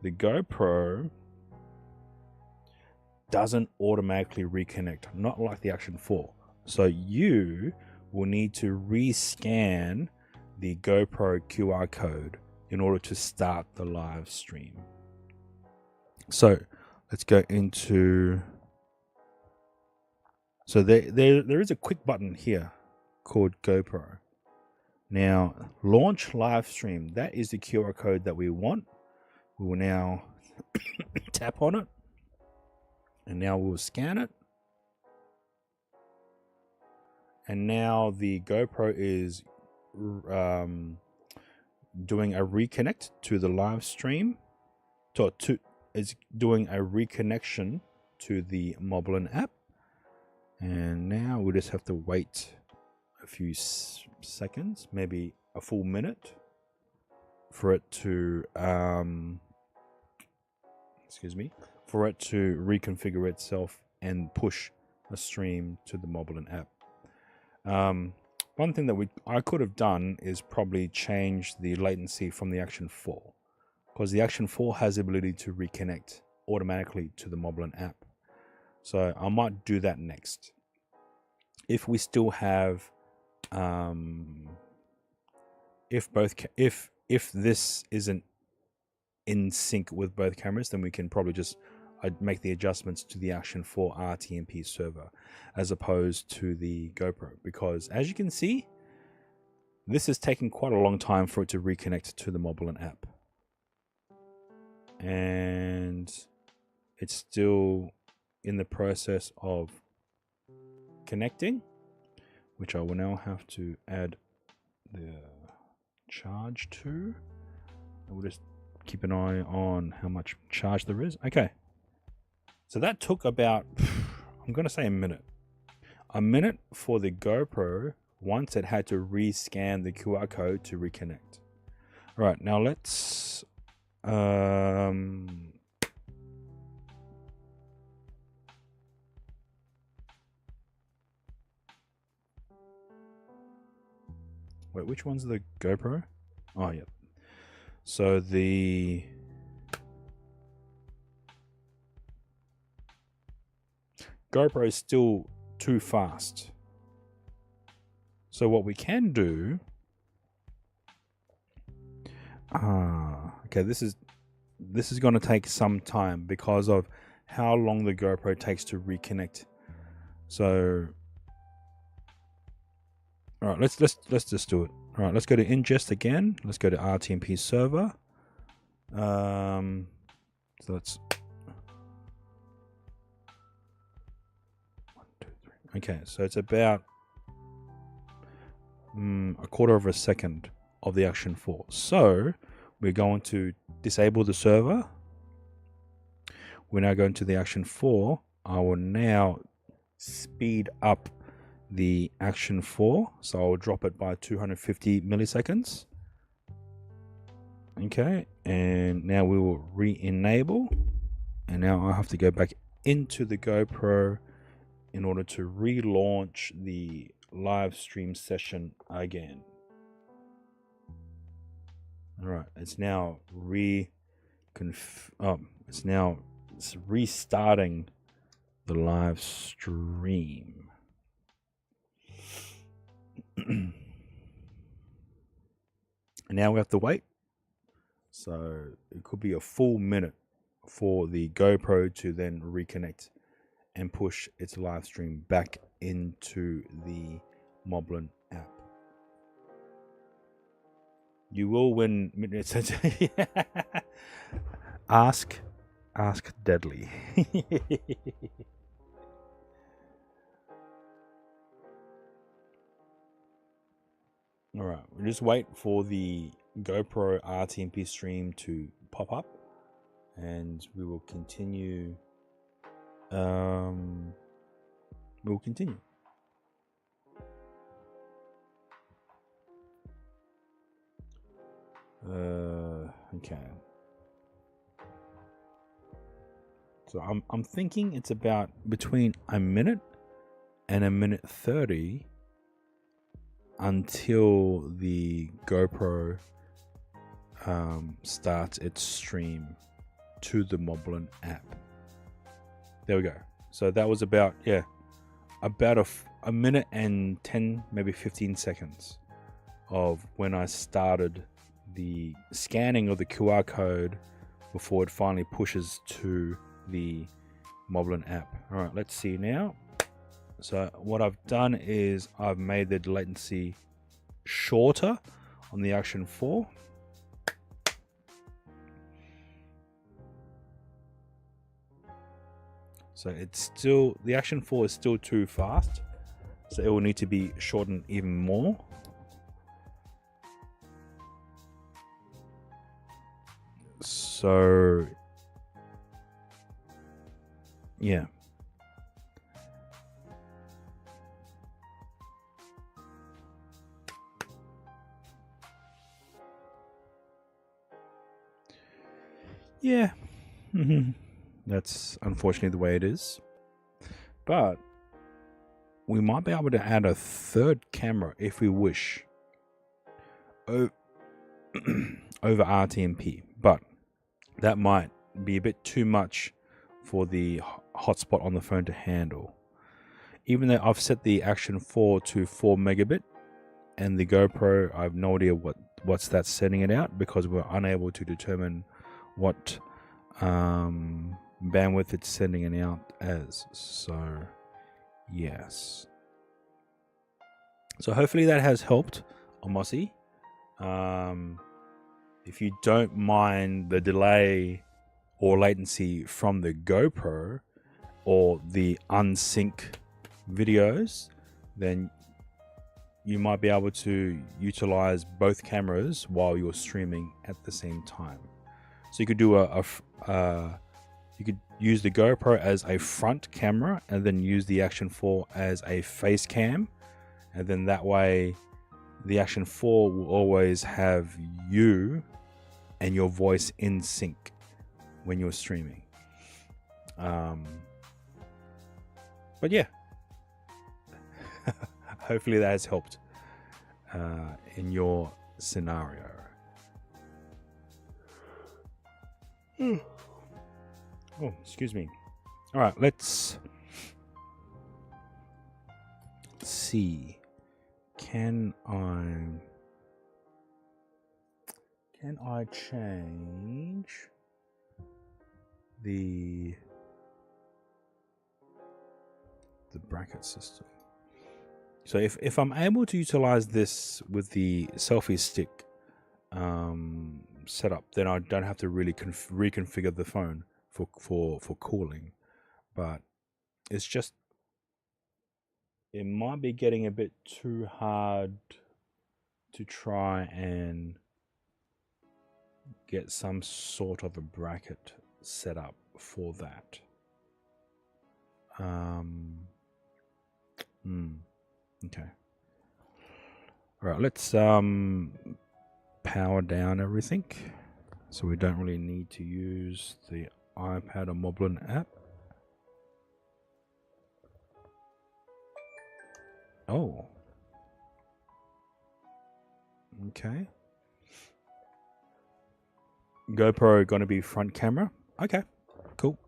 The GoPro doesn't automatically reconnect, not like the Action 4. So you will need to rescan the GoPro QR code in order to start the live stream. So let's go into... So there is a quick button here called GoPro. Now, launch live stream. That is the QR code that we want. We will now tap on it. And now we'll scan it. And now the GoPro is doing a reconnect to the live stream. It's doing a reconnection to the Moblin app. And now we'll just have to wait a few seconds, maybe a full minute, for it to reconfigure itself and push a stream to the Moblin app. One thing that I could have done is probably change the latency from the Action 4, because the Action 4 has the ability to reconnect automatically to the Moblin app. So I might do that next. If we still have, if this isn't in sync with both cameras, then we can probably just make the adjustments to the Action 4 RTMP server as opposed to the GoPro, because as you can see, this is taking quite a long time for it to reconnect to the Moblin app, and it's still in the process of connecting, which I will now have to add the charge to. I will just keep an eye on how much charge there is. Okay, so that took about, I'm going to say a minute for the GoPro once it had to rescan the QR code to reconnect. All right, now let's wait, which one's the GoPro? Oh, yeah. So the GoPro is still too fast. So what we can do... okay, this is going to take some time because of how long the GoPro takes to reconnect. So... all right, let's just do it. All right, let's go to ingest again. Let's go to RTMP server. So let's 1, 2, 3. Okay, so it's about a quarter of a second of the Action 4. So we're going to disable the server. We're now going to the Action 4. I will now speed up the Action 4, so I'll drop it by 250 milliseconds. Okay, and now we will re-enable, and now I have to go back into the GoPro in order to relaunch the live stream session again. All right, it's now it's restarting the live stream. And now we have to wait. So it could be a full minute for the GoPro to then reconnect and push its live stream back into the Moblin app. You will win. Ask Deadly. All right, we'll just wait for the GoPro RTMP stream to pop up, and we will continue. Okay. So I'm thinking it's about between a minute and a minute 30 until the GoPro starts its stream to the Moblin app. There we go. So that was about a minute and 10, maybe 15 seconds of when I started the scanning of the QR code before it finally pushes to the Moblin app. All right, let's see now. So what I've done is I've made the latency shorter on the Action 4. So it's still, the Action 4 is still too fast. So it will need to be shortened even more. So yeah. Yeah. That's unfortunately the way it is. But we might be able to add a third camera if we wish over RTMP, but that might be a bit too much for the hotspot on the phone to handle. Even though I've set the Action 4 to 4 megabit and the GoPro, I have no idea what's that setting it out, because we're unable to determine what bandwidth it's sending it out as. So yes, so hopefully that has helped, Omossi. If you don't mind the delay or latency from the GoPro or the unsync videos, then you might be able to utilize both cameras while you're streaming at the same time. So you could do you could use the GoPro as a front camera and then use the Action 4 as a face cam, and then that way the Action 4 will always have you and your voice in sync when you're streaming. But yeah, hopefully that has helped in your scenario. Oh, excuse me. All right, let's see. Can I change the bracket system? So if I'm able to utilize this with the selfie stick setup, then I don't have to really reconfigure the phone for cooling. But it's just, it might be getting a bit too hard to try and get some sort of a bracket set up for that. Okay. All right, let's power down everything so we don't really need to use the iPad or Moblin app. Oh. Okay. GoPro going to be front camera. Okay, cool.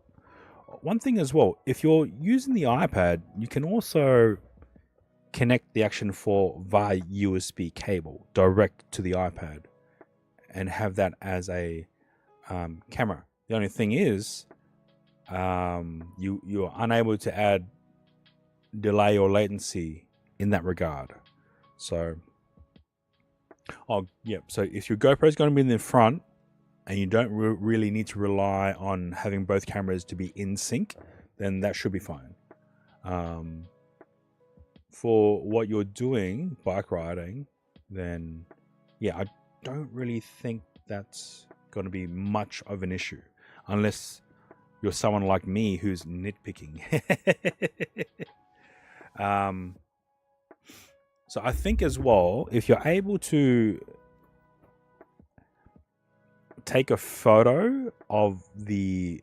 One thing as well, if you're using the iPad, you can also connect the Action 4 via USB cable direct to the iPad and have that as a camera. The only thing is, you're unable to add delay or latency in that regard. So, so if your GoPro is going to be in the front and you don't really need to rely on having both cameras to be in sync, then that should be fine. For what you're doing, bike riding, then yeah, I don't really think that's going to be much of an issue, unless you're someone like me who's nitpicking. So I think as well, if you're able to take a photo of the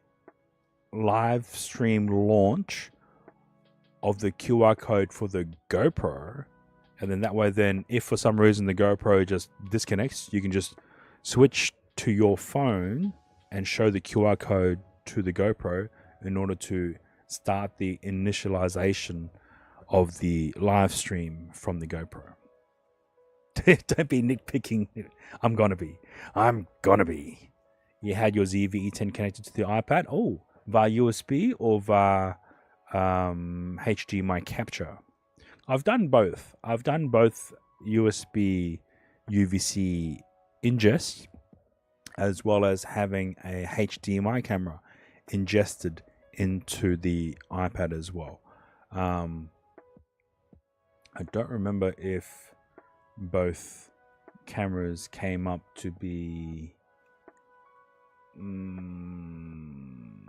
live stream launch of the QR code for the GoPro, and then that way, then if for some reason the GoPro just disconnects, you can just switch to your phone and show the QR code to the GoPro in order to start the initialization of the live stream from the GoPro. Don't be nitpicking. I'm gonna be. You had your ZV-E10 connected to the iPad. Oh, via USB or via HDMI capture. I've done both. I've done both USB UVC ingest as well as having a HDMI camera ingested into the iPad as well. I don't remember if both cameras came up to be in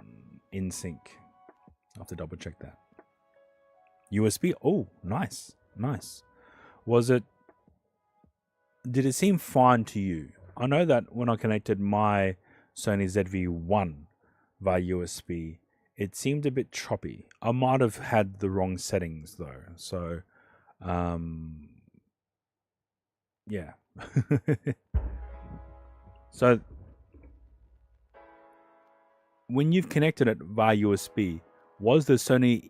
sync. I'll have to double check that. USB. Oh, nice. Did it seem fine to you? I know that when I connected my Sony ZV-1 via USB, it seemed a bit choppy. I might have had the wrong settings though. So, yeah. So, when you've connected it via USB, was the Sony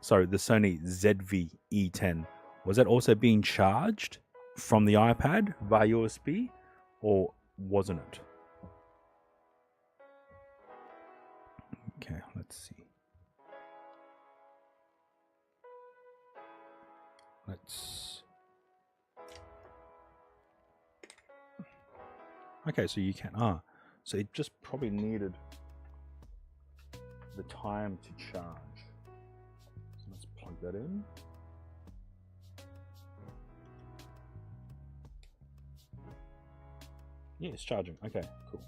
ZV-E10, was that also being charged from the iPad via USB, or wasn't it? Okay, let's see. Okay, so you can. So it just probably needed the time to charge. So let's plug that in. Yeah, it's charging. Okay, cool.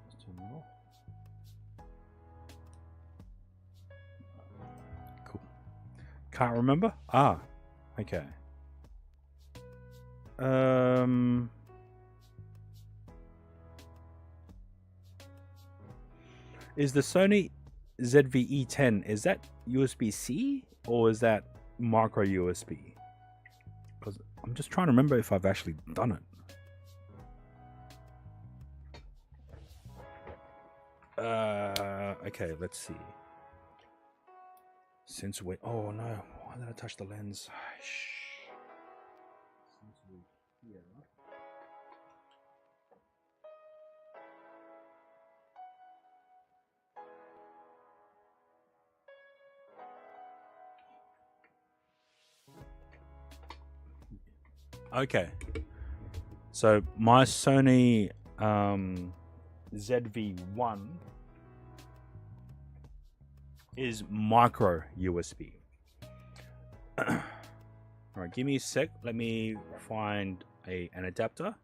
Let's turn it off. Cool. Can't remember? Okay. Is the Sony ZV-E10, is that USB-C or is that micro USB? Because I'm just trying to remember if I've actually done it. Okay, let's see. Oh no, why did I touch the lens? Okay, so my Sony ZV-1 is micro USB. All right, give me a sec. Let me find an adapter.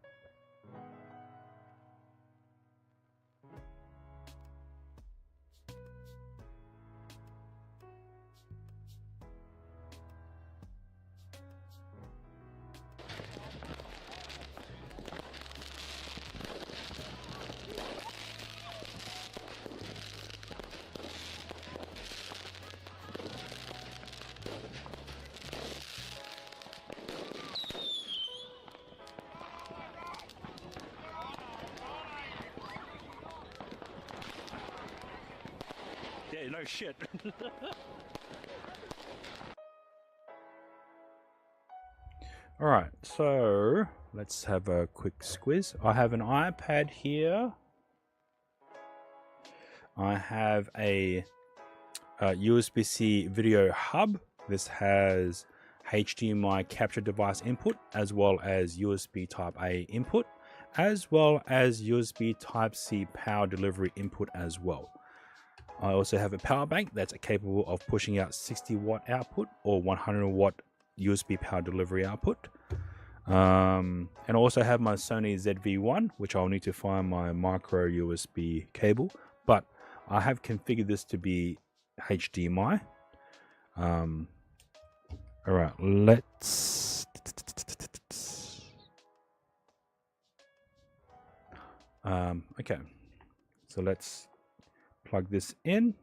Yeah, no shit. All right, so let's have a quick squiz. I have an iPad here. I have a USB-C video hub. This has HDMI capture device input as well as USB Type A input, as well as USB Type C power delivery input as well. I also have a power bank that's capable of pushing out 60 watt output or 100 watt USB power delivery output. And I also have my Sony ZV-1, which I'll need to find my micro USB cable, but I have configured this to be HDMI. All right, let's okay, so let's plug this in.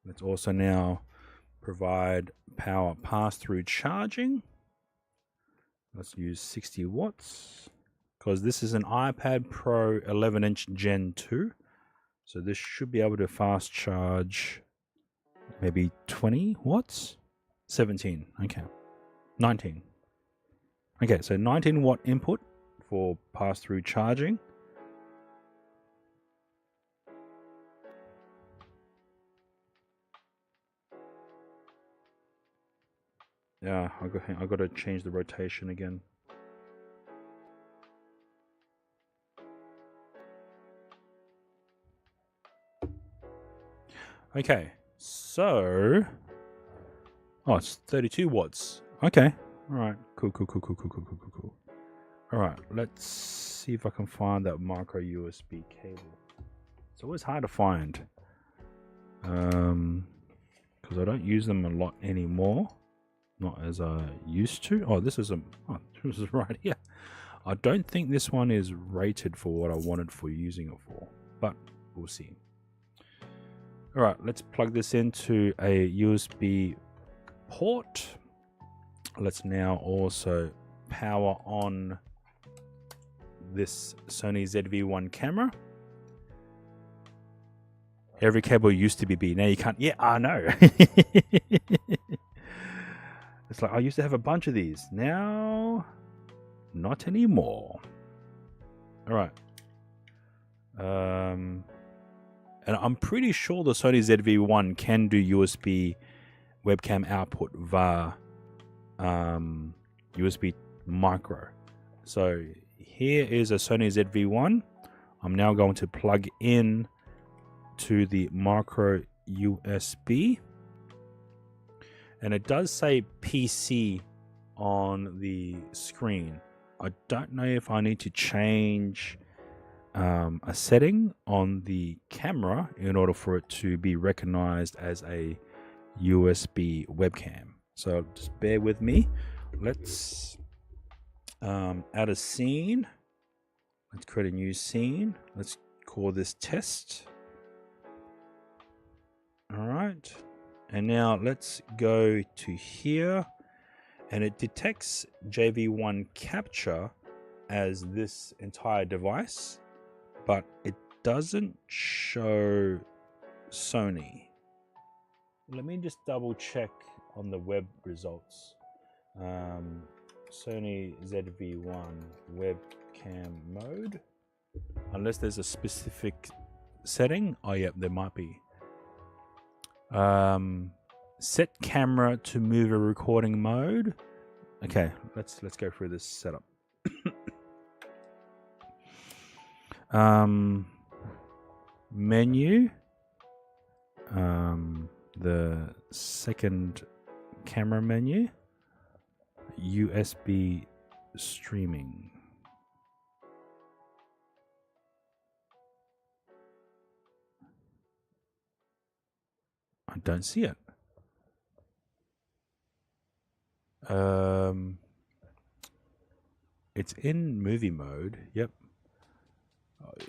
Let's also now provide power pass-through charging. Let's use 60 watts because this is an iPad Pro 11-inch Gen 2. So this should be able to fast charge maybe 20 watts? 17, okay. 19. Okay, so 19 watt input for pass-through charging. Yeah, I got to change the rotation again. Okay, so it's 32 watts. Okay, all right, cool. All right, let's see if I can find that micro USB cable. It's always hard to find, because I don't use them a lot anymore. Not as I used to. Oh, this is right here. I don't think this one is rated for what I wanted for using it for, but we'll see. All right, let's plug this into a USB port. Let's now also power on this Sony ZV-1 camera. Every cable used to be B. Now you can't. Yeah, I know. It's like I used to have a bunch of these. Now, not anymore. All right. And I'm pretty sure the Sony ZV-1 can do USB webcam output via USB micro. So here is a Sony ZV-1. I'm now going to plug in to the micro USB. And it does say PC on the screen. I don't know if I need to change a setting on the camera in order for it to be recognized as a USB webcam. So just bear with me. Let's add a scene. Let's create a new scene. Let's call this test. All right. And now let's go to here, and it detects JV1 capture as this entire device, but it doesn't show Sony. Let me just double check on the web results. Sony ZV-1 webcam mode, unless there's a specific setting. Oh yeah, there might be. Set camera to move a recording mode. Okay, let's go through this setup. Menu. The second camera menu. USB streaming. I don't see it. It's in movie mode. Yep.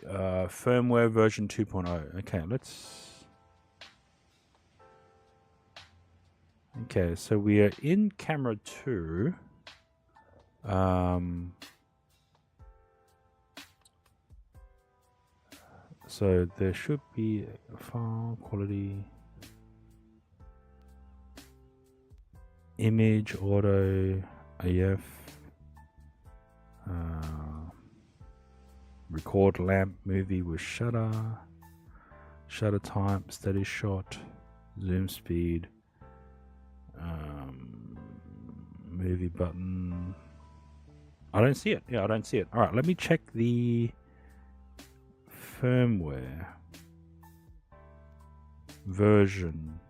Firmware version 2.0. Okay, Okay, so we are in camera 2. So there should be file quality. Image, auto, AF, record lamp, movie with shutter, shutter type, steady shot, zoom speed, movie button. I don't see it. Yeah, I don't see it. All right, let me check the firmware version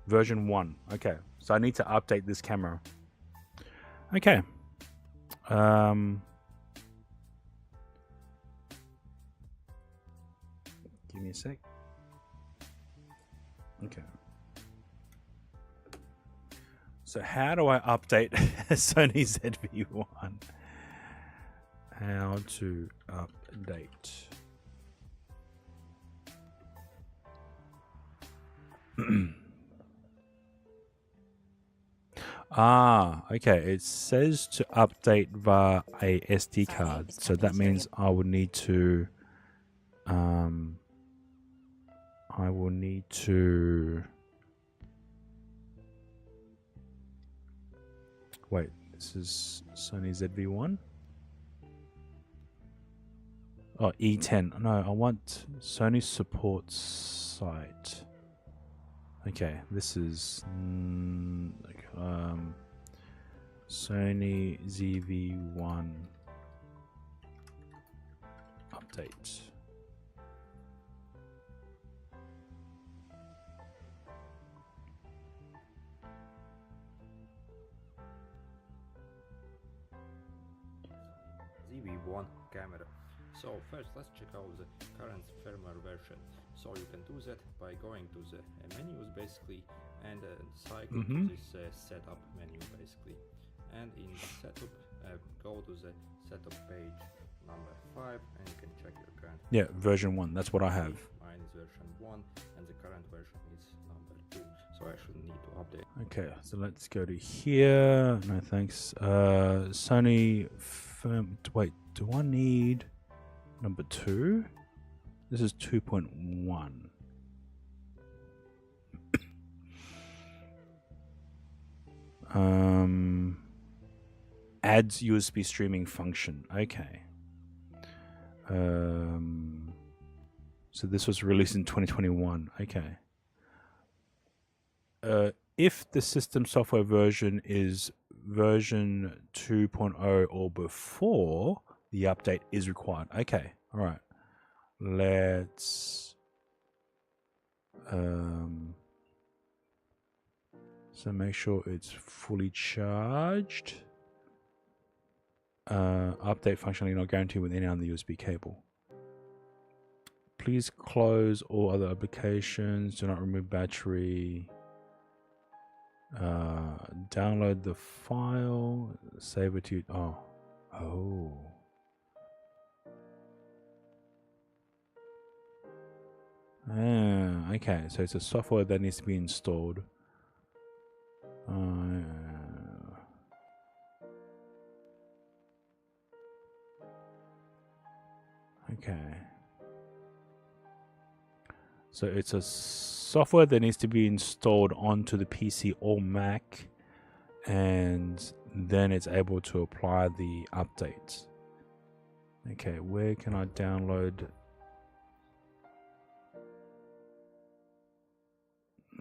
1. Okay, so I need to update this camera. Okay. Give me a sec. Okay. So how do I update Sony ZV-1? how to update. Okay. It says to update via a SD card. So that means I will need to wait, this is Sony ZV-1. Oh, E10. No, I want Sony support site. Okay, this is Sony ZV-1 update. ZV-1 camera. So first let's check out the current firmware version. So you can do that by going to the menus basically and cycle to this setup menu basically. And in the setup, go to the setup page number 5 and you can check your current. Yeah, version 1. That's what I have. Mine is version 1 and the current version is number 2. So I should need to update. Okay, so let's go to here. No thanks. Sony firm. Wait, do I need number 2? This is 2.1. Adds USB streaming function. Okay. So this was released in 2021. Okay. If the system software version is version 2.0 or before, the update is required. Okay. All right. Let's so make sure it's fully charged. Update functionality not guaranteed with any other USB cable. Please close all other applications. Do not remove battery. Download the file. Save it to. Oh. Okay, so it's a software that needs to be installed. Okay. So it's a software that needs to be installed onto the PC or Mac, and then it's able to apply the updates. Okay, where can I download?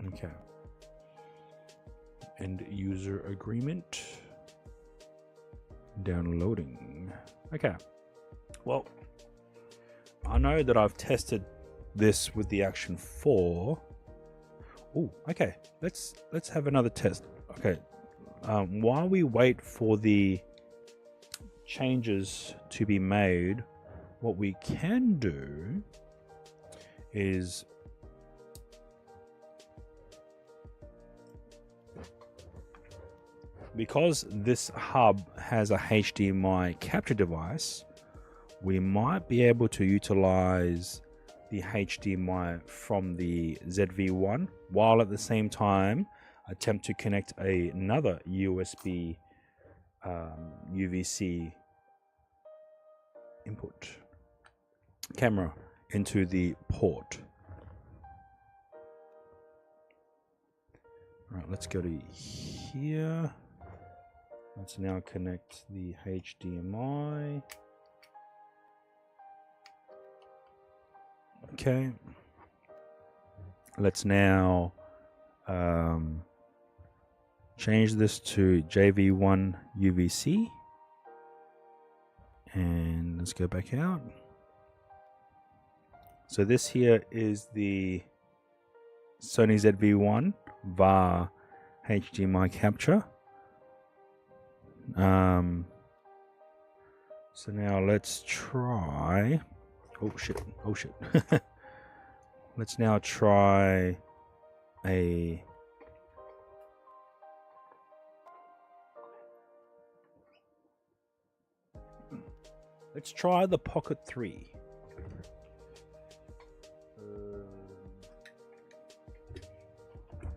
Okay. End user agreement. Downloading. Okay. Well, I know that I've tested this with the Action 4. Oh, okay. Let's have another test. Okay. While we wait for the changes to be made, what we can do is because this hub has a HDMI capture device, we might be able to utilize the HDMI from the ZV-1 while at the same time attempt to connect another USB UVC input camera into the port. All right, let's go to here. Let's now connect the HDMI. Okay. Let's now change this to JV1 UVC. And let's go back out. So this here is the Sony ZV-1 via HDMI capture. So now let's try. Oh shit! Let's now try a. Let's try the Pocket 3.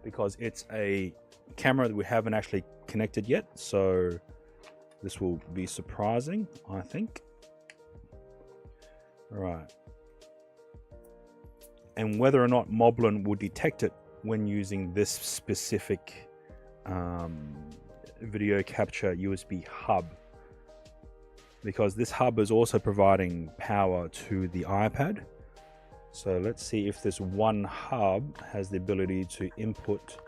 Because it's a camera that we haven't actually connected yet, so this will be surprising, I think. All right. And whether or not Moblin will detect it when using this specific video capture USB hub, because this hub is also providing power to the iPad. So let's see if this one hub has the ability to input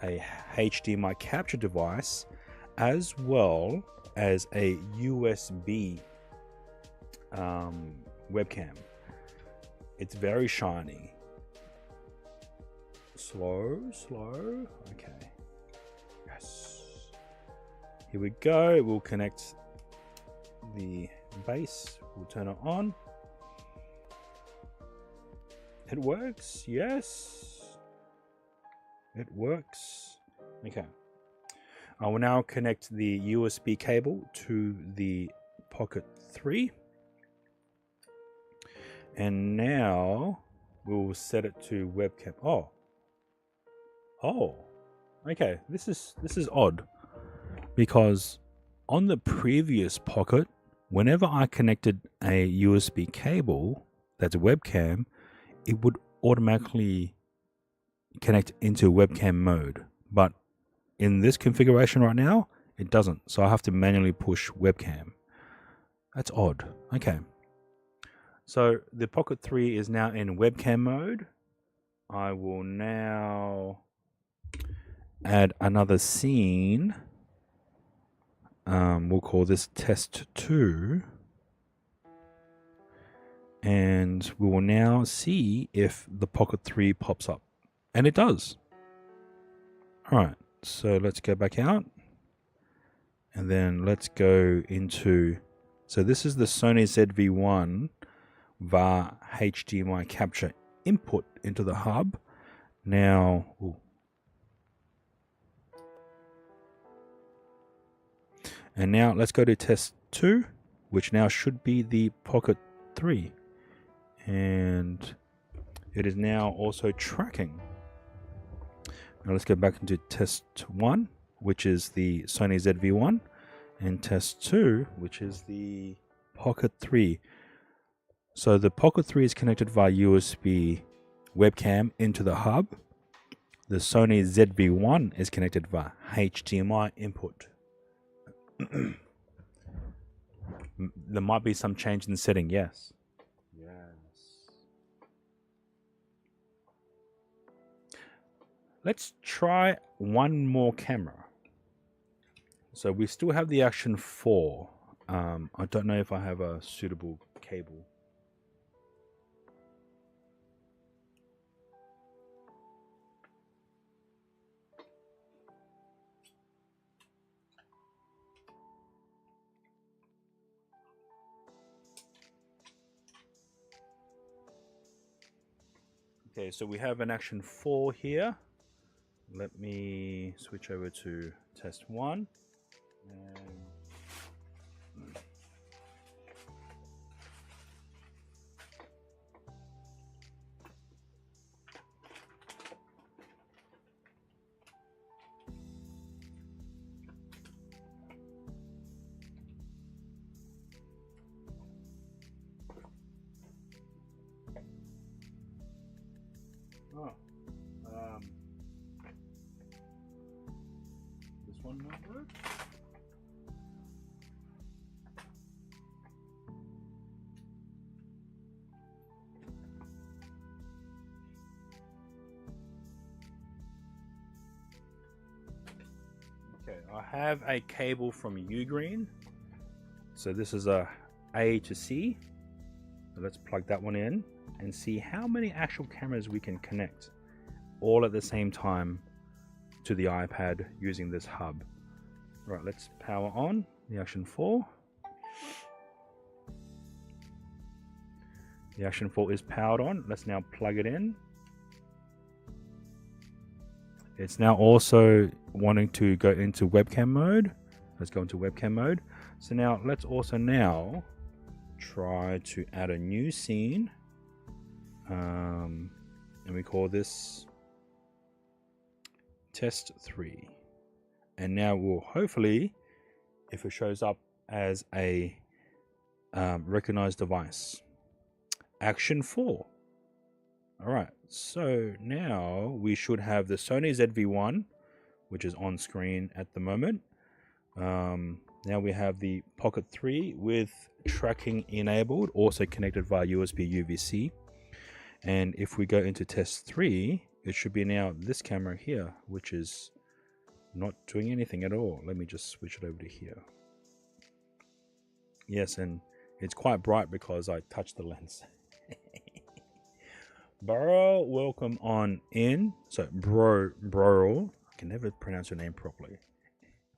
a HDMI capture device as well as a USB webcam. It's very shiny. Slow. Okay. Yes. Here we go. We'll connect the base. We'll turn it on. It works. Yes. It works. Okay. I will now connect the USB cable to the Pocket 3. And now we'll set it to webcam. Oh. Okay. This is odd, because on the previous Pocket, whenever I connected a USB cable that's a webcam, it would automatically connect into webcam mode. But in this configuration right now, it doesn't. So I have to manually push webcam. That's odd. Okay. So the Pocket 3 is now in webcam mode. I will now add another scene. We'll call this test 2. And we will now see if the Pocket 3 pops up. And it does. Alright, so let's go back out. And then let's go into... So this is the Sony ZV-1 VAR HDMI capture input into the hub. Now... Ooh. And now let's go to test 2, which now should be the Pocket 3. And it is now also tracking. Now let's go back into test 1, which is the Sony ZV-1, and test 2, which is the Pocket 3. So the Pocket 3 is connected via USB webcam into the hub. The Sony ZV-1 is connected via HDMI input. There might be some change in the setting, yes. Let's try one more camera. So we still have the Action 4. I don't know if I have a suitable cable. Okay, so we have an Action 4 here. Let me switch over to test 1. This one not work? Okay, I have a cable from Ugreen. So this is a A to C. So let's plug that one in and see how many actual cameras we can connect all at the same time to the iPad using this hub. Right, let's power on the Action 4. The Action 4 is powered on. Let's now plug it in. It's now also wanting to go into webcam mode. Let's go into webcam mode. So now let's also now try to add a new scene. And we call this test 3. And now we'll hopefully, if it shows up as a recognized device, action 4. All right, so now we should have the Sony ZV-1, which is on screen at the moment. Now we have the Pocket 3 with tracking enabled, also connected via USB UVC. And if we go into test 3, it should be now this camera here, which is not doing anything at all. Let me just switch it over to here. Yes, and it's quite bright because I touched the lens. Bro, welcome on in. So, bro, I can never pronounce your name properly.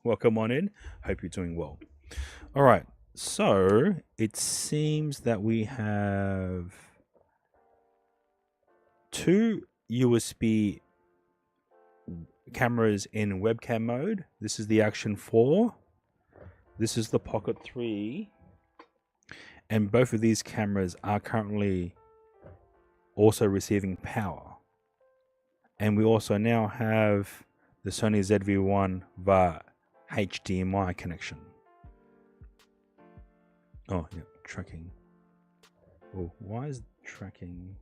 Welcome on in. Hope you're doing well. All right. So, it seems that we have 2 USB cameras in webcam mode. This is the Action 4. This is the Pocket 3. And both of these cameras are currently also receiving power. And we also now have the Sony ZV-1 via HDMI connection. Oh, yeah, tracking. Oh, why is tracking?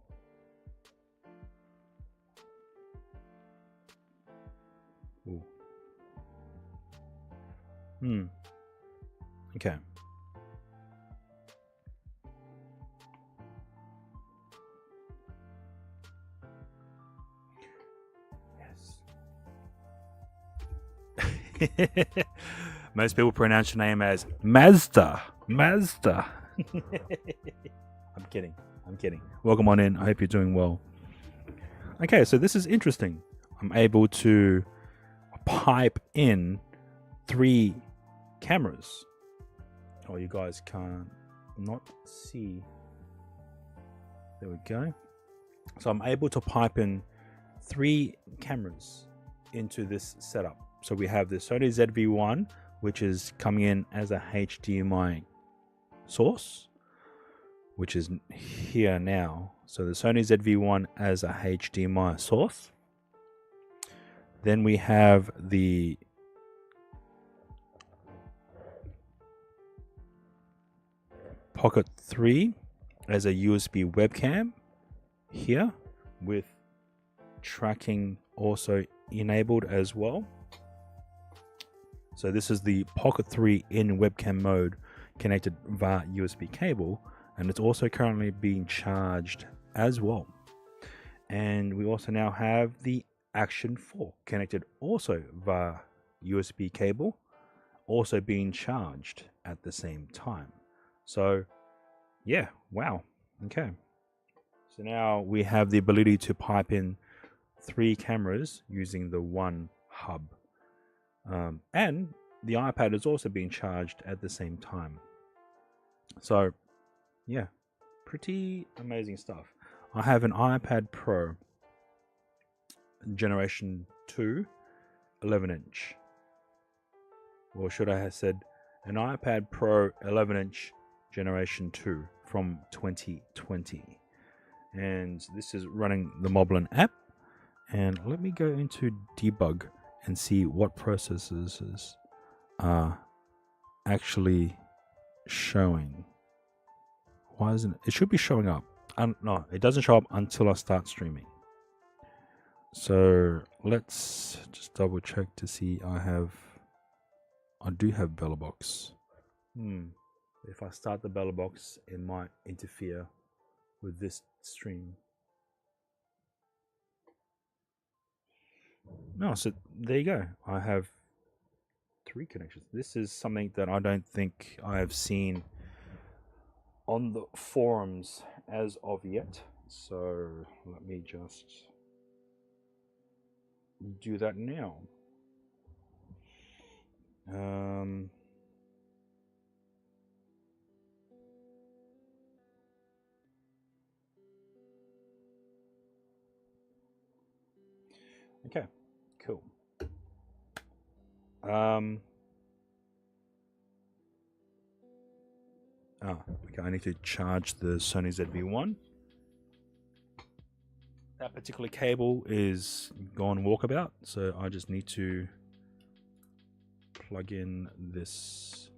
Oh. Okay. Most people pronounce your name as Mazda. I'm kidding. Welcome on in. I hope you're doing well. Okay, so this is interesting. I'm able to pipe in 3 cameras. Oh, you guys can't not see. There we go. So I'm able to pipe in 3 cameras into this setup. So we have the Sony ZV-1, which is coming in as a HDMI source, which is here now. So the Sony ZV-1 as a HDMI source. Then we have the Pocket 3 as a USB webcam here with tracking also enabled as well. So this is the Pocket 3 in webcam mode connected via USB cable, and it's also currently being charged as well. And we also now have the Action 4 connected also via USB cable, also being charged at the same time. So yeah, wow. Okay. So now we have the ability to pipe in 3 cameras using the one hub. And the iPad is also being charged at the same time. So, yeah, pretty amazing stuff. I have an iPad Pro Generation 2 11-inch. Or should I have said an iPad Pro 11-inch Generation 2 from 2020. And this is running the Moblin app. And let me go into debug and see what processes are actually showing. Why isn't it? It should be showing up. No, it doesn't show up until I start streaming. So let's just double check to see I do have BellaBox. If I start the BellaBox, it might interfere with this stream. No, so there you go. I have 3 connections. This is something that I don't think I have seen on the forums as of yet. So let me just do that now. Okay, cool. Oh, okay. I need to charge the Sony ZV-1. That particular cable is gone walkabout, so I just need to plug in this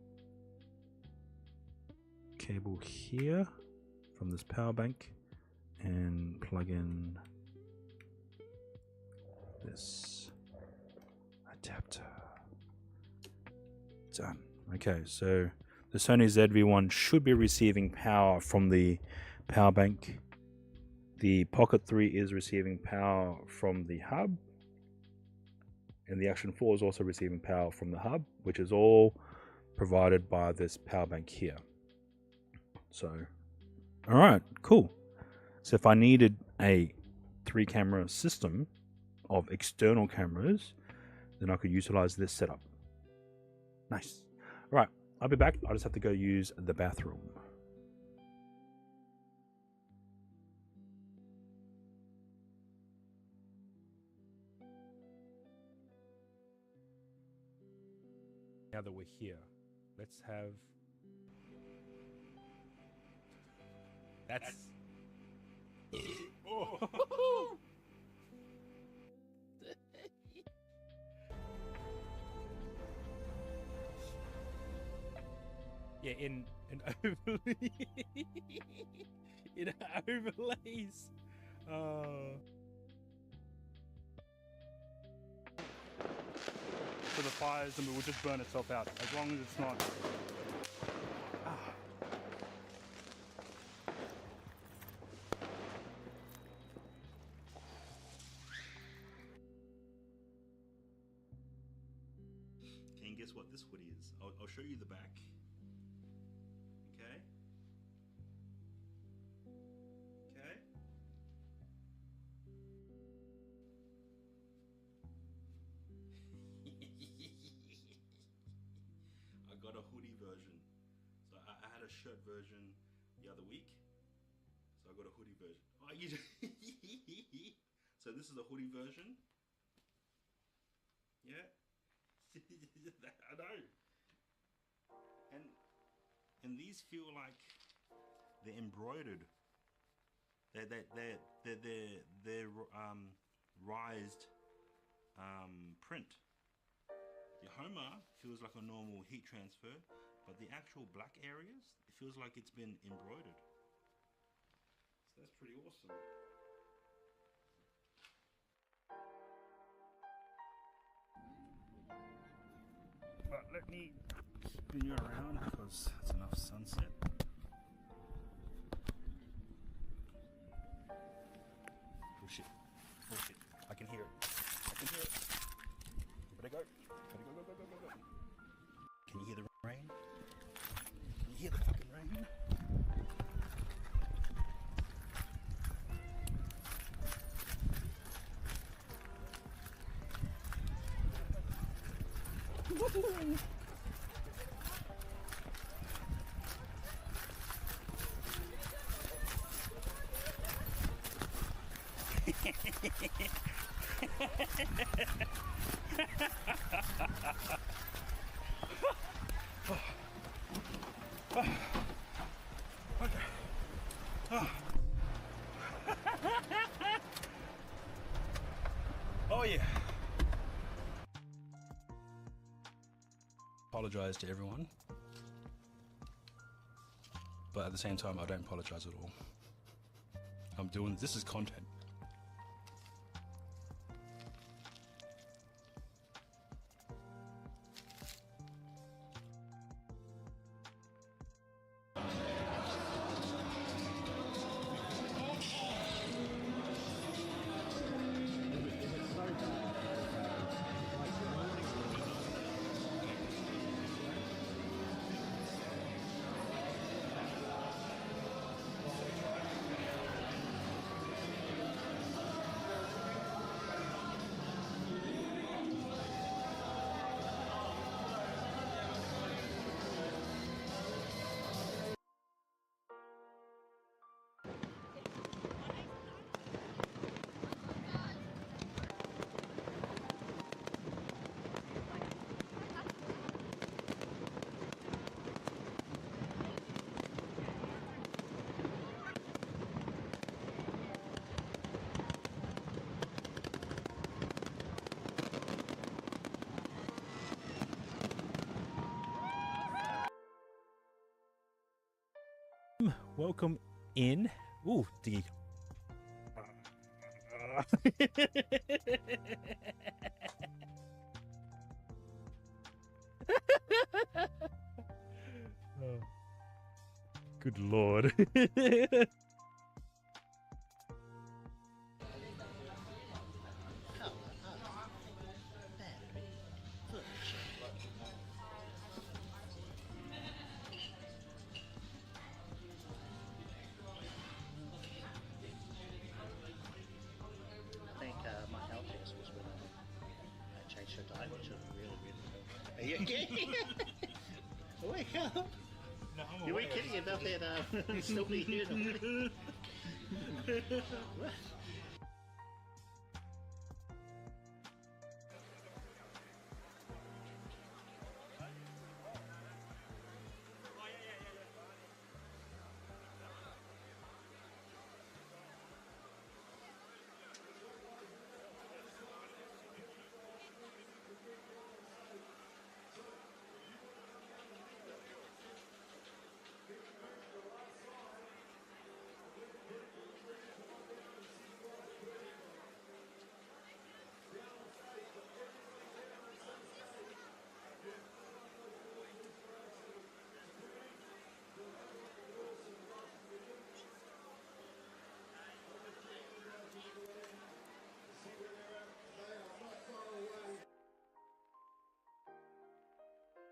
cable here from this power bank and plug in this adapter. Done. Okay, so the Sony ZV-1 should be receiving power from the power bank. The Pocket 3 is receiving power from the hub, and the Action 4 is also receiving power from the hub, which is all provided by this power bank here. So, all right, cool. So if I needed a 3-camera system of external cameras, then I could utilize this setup. Nice. All right, I'll be back. I just have to go use the bathroom. Now that we're here, let's have... That's... Oh. Yeah, in overlay. In overlays. For the fires, and it will just burn itself out as long as it's not. Can you guess what this hoodie is? I'll show you the back. Okay. Okay. I got a hoodie version. So I had a shirt version the other week. So I got a hoodie version. Oh, you just so this is a hoodie version. Yeah. I know. And these feel like they're embroidered. They're rised print. The Homer feels like a normal heat transfer, but the actual black areas, it feels like it's been embroidered. So that's pretty awesome. But let me spin you around because it's enough sunset. Oh shit. Oh shit. I can hear it. I can hear it. You better go. Better go, go, go, go, go, go. Can you hear the rain? Can you hear the fucking rain? Oh yeah. Apologize to everyone, but at the same time I don't apologize at all. I'm doing this is content. Welcome in. Ooh, diggy. Oh, good lord. I think my health test was when I changed her diet, which was really, really good. Are you okay? Wake up! No, I'm You were kidding about that still be here in the morning. What?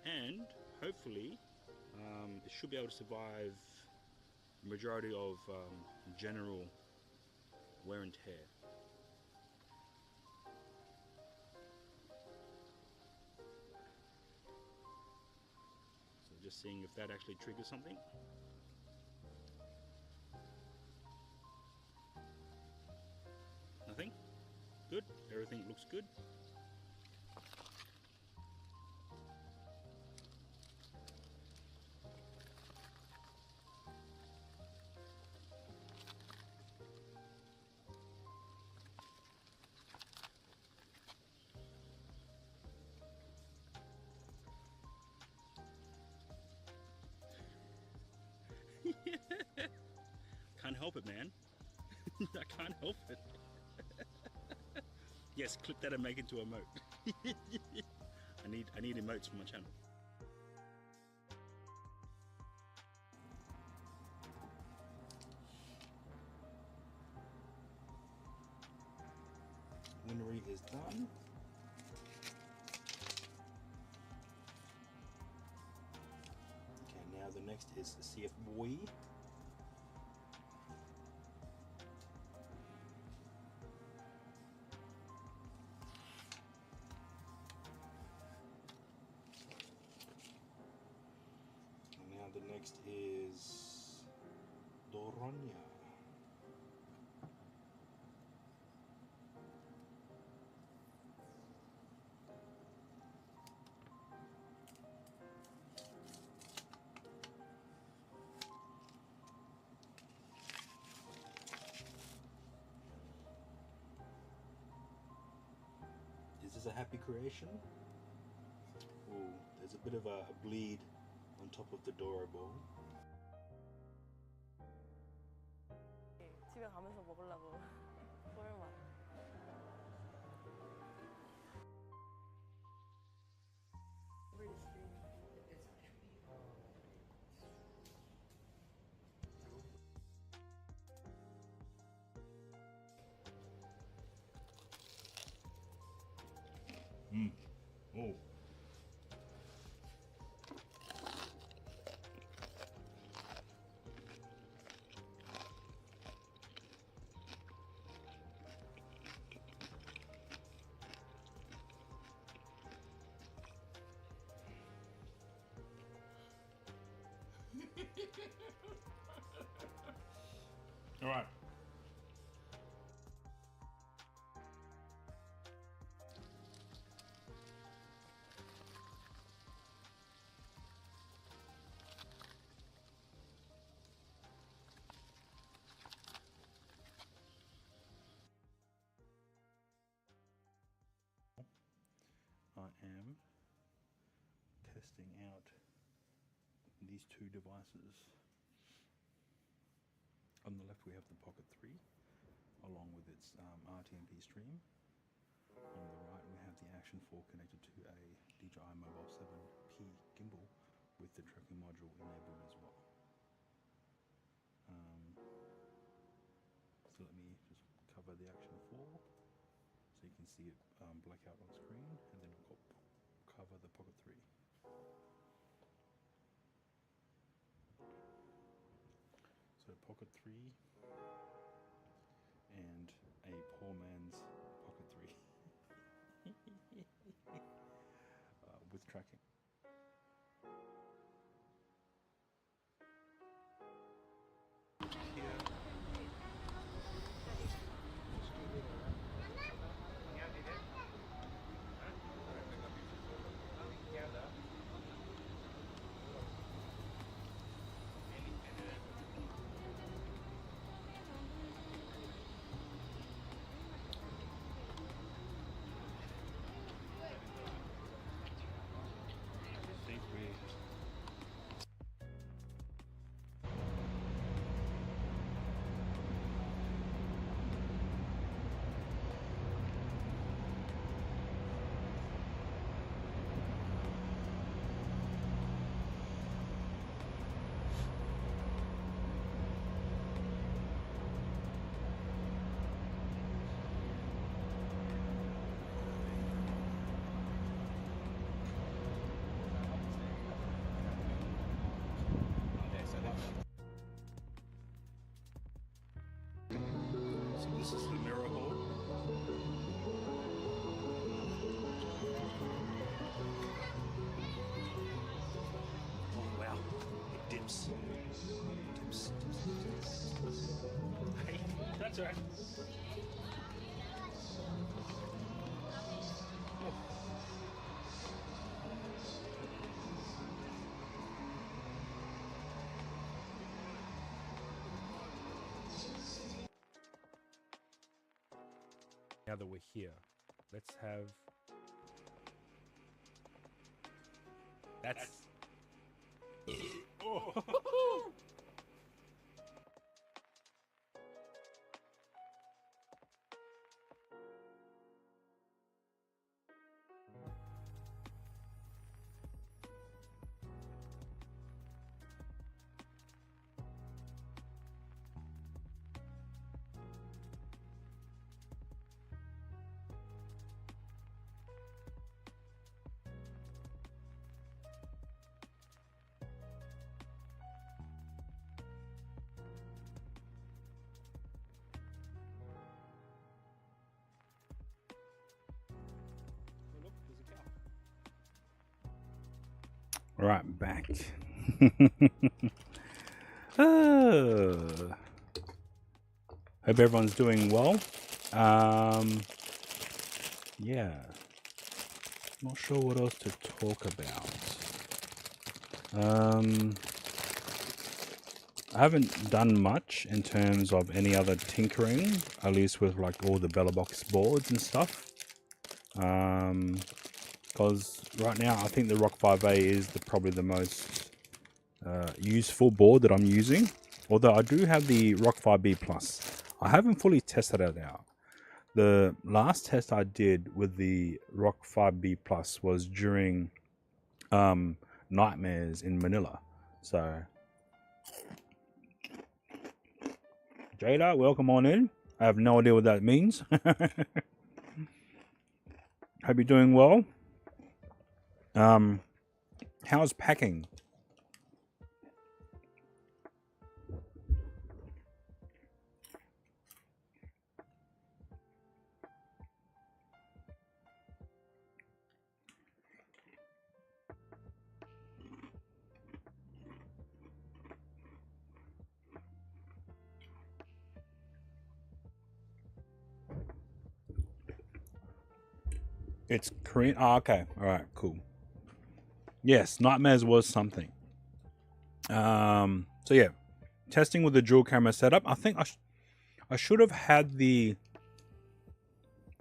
And hopefully it should be able to survive the majority of general wear and tear. So just seeing if that actually triggers something. Nothing? Good. Everything looks good. Can't help it, man. I can't help it. Yes, clip that and make it into a emote. I need emotes for my channel. Winery is done. Okay, now the next is CF Boy. And now the next is Doronia. Is this a happy creation? Oh, there's a bit of a bleed on top of the Doro bowl. 집에 가면서 먹으려고 설마. Oh. All right. I am testing out these two devices. On the left we have the Pocket 3 along with its RTMP stream. On the right we have the Action 4 connected to a DJI Mobile 7P gimbal with the tracking module enabled as well. So let me just cover the Action 4 so you can see it black out on screen, and then I'll cover the Pocket 3. So Pocket 3 and a poor man's Pocket 3 with tracking. So this is the mirror hole. Oh wow, it dips. Dips. Hey, that's all right. Now that we're here, let's have. That's. Oh. All right, back. Hope everyone's doing well. Yeah, not sure what else to talk about. I haven't done much in terms of any other tinkering, at least with like all the Bellabox boards and stuff. Because right now I think the Rock 5A is probably the most useful board that I'm using. Although I do have the Rock 5B Plus. I haven't fully tested it out. The last test I did with the Rock 5B Plus was during Nightmares in Manila. So, Jada, welcome on in. I have no idea what that means. Hope you're doing well. How's packing? It's Korean. Oh, okay. All right. Cool. Yes, Nightmares was something. So yeah, testing with the dual camera setup. I think I should have had the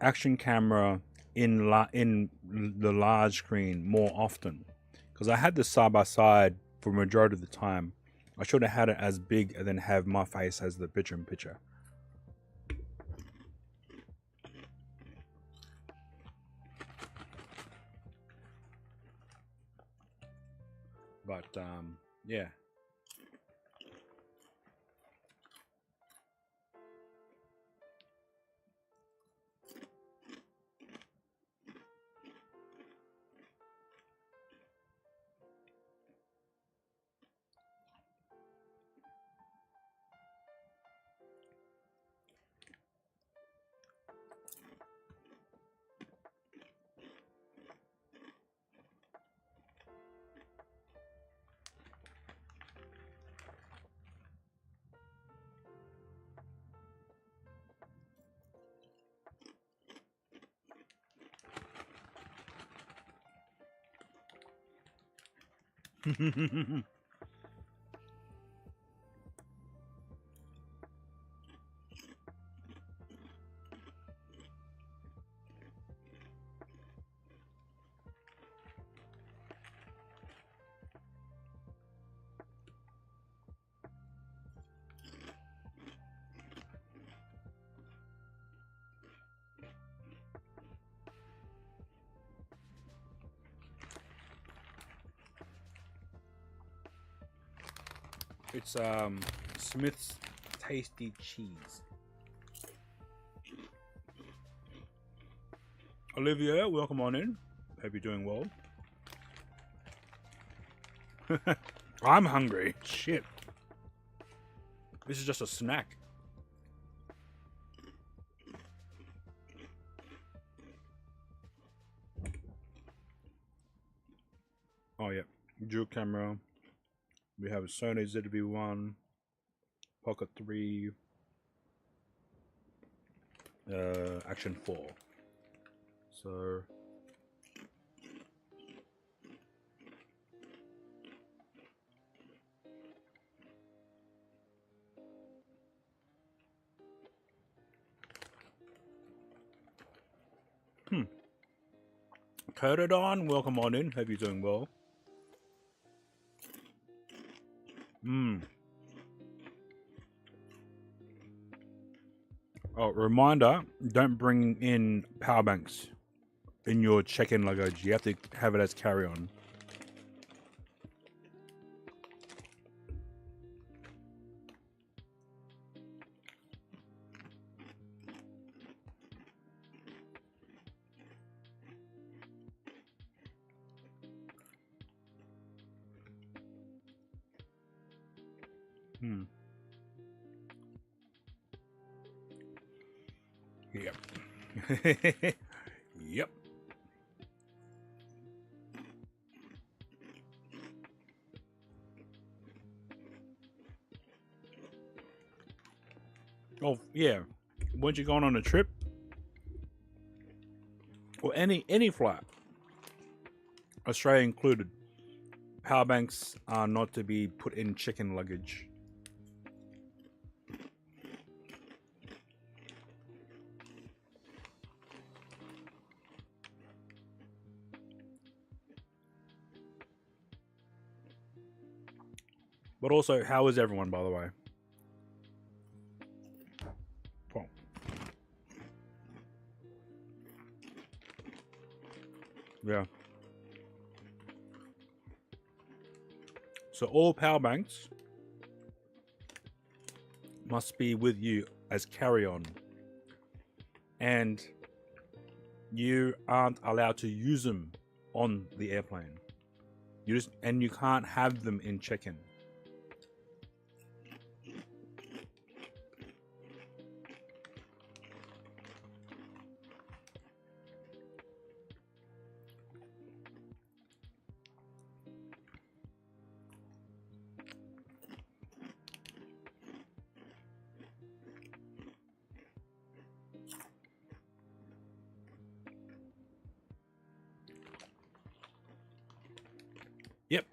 action camera in the large screen more often, because I had the side by side for majority of the time. I should have had it as big and then have my face as the picture in picture. But yeah. It's Smith's Tasty Cheese. Olivia, welcome on in. Hope you're doing well. I'm hungry. Shit. This is just a snack. Oh yeah, dual camera. We have a Sony ZV-1, Pocket 3, Action 4. So Cododon, welcome on in. Hope you're doing well. Oh, reminder, don't bring in power banks in your check-in luggage. You have to have it as carry-on. Yep. Yep. Oh yeah. Once you're going on a trip or any flight, Australia included, power banks are not to be put in check-in luggage. But also, how is everyone, by the way? Well, yeah. So all power banks must be with you as carry-on. And you aren't allowed to use them on the airplane. You can't have them in check-in. Yep.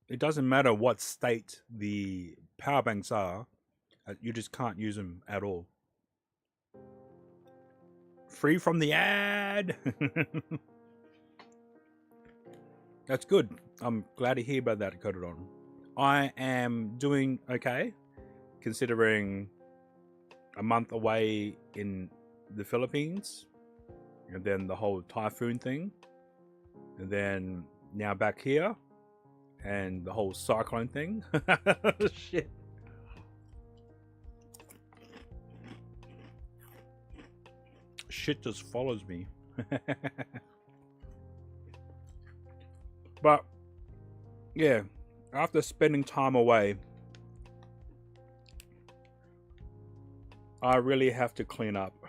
It doesn't matter what state the power banks are, you just can't use them at all. Free from the ad. That's good. I'm glad to hear about that, Cododon. I am doing okay, considering a month away in the Philippines, and then the whole typhoon thing, and then now back here, and the whole cyclone thing. Shit. Shit just follows me. But yeah, after spending time away, I really have to clean up,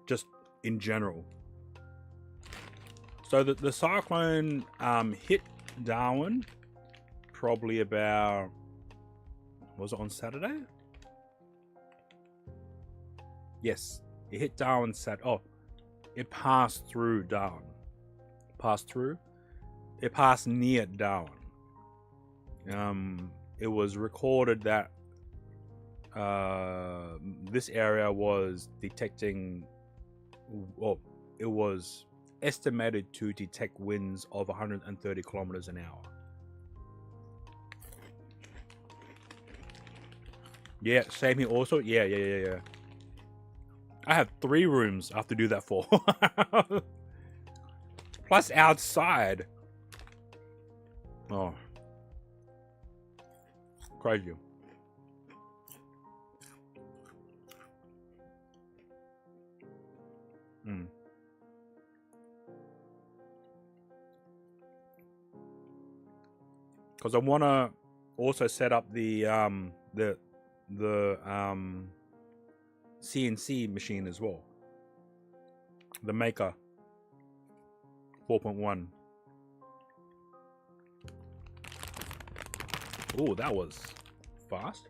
just in general. So the cyclone hit Darwin probably about, was it on Saturday? Yes, it hit Darwin it passed through Darwin. It passed near Darwin. It was recorded that this area was detecting, well, it was estimated to detect winds of 130 kilometers an hour. Yeah, same here also. Yeah. I have 3 rooms I have to do that for. Plus outside. Oh. Crazy. Because I want to also set up the CNC machine as well. The Maker 4.1. Oh, that was fast.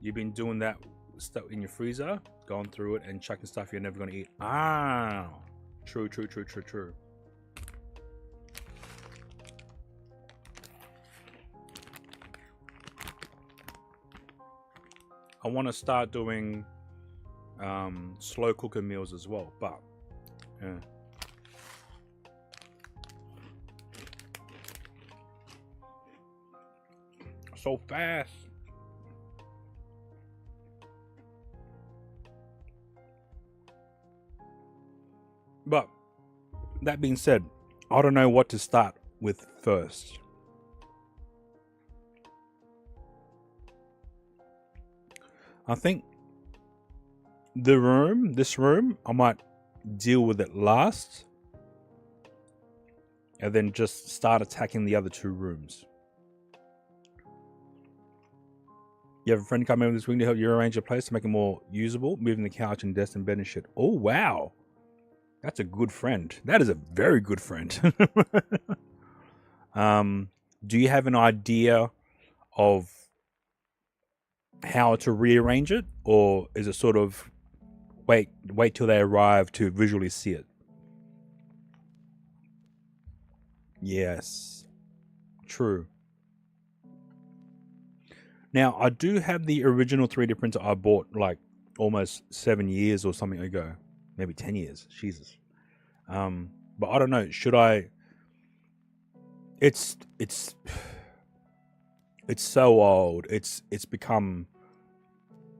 You've been doing that stuff in your freezer, going through it and chucking stuff you're never going to eat. Ah, true. I want to start doing slow cooker meals as well, but yeah. So fast. But that being said, I don't know what to start with first. I think this room, I might deal with it last, and then just start attacking the other 2 rooms. You have a friend come in this week to help you arrange your place to make it more usable, moving the couch and desk and bed and shit. Oh, wow. That's a good friend. That is a very good friend. Do you have an idea of how to rearrange it, or is it sort of wait till they arrive to visually see it? Yes, true. Now I do have the original 3D printer I bought like almost 7 years or something ago, maybe 10 years. Jesus. But I don't know. Should I? It's so old. It's become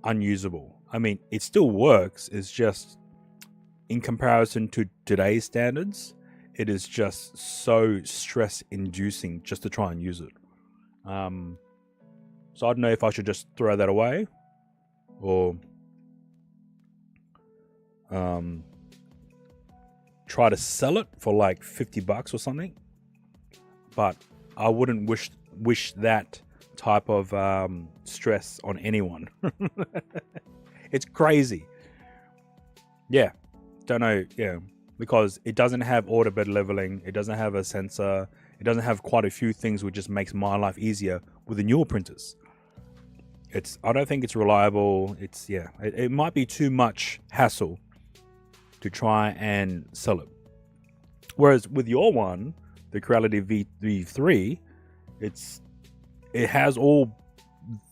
unusable. I mean, it still works. It's just, in comparison to today's standards, it is just so stress-inducing just to try and use it. So I don't know if I should just throw that away, or try to sell it for like $50 or something. But I wouldn't wish that type of stress on anyone. It's crazy. Yeah, don't know. Yeah, because it doesn't have auto bed leveling. It doesn't have a sensor. It doesn't have quite a few things, which just makes my life easier with the newer printers. I don't think it's reliable. It might be too much hassle to try and sell it. Whereas with your one, the Creality V3, it has all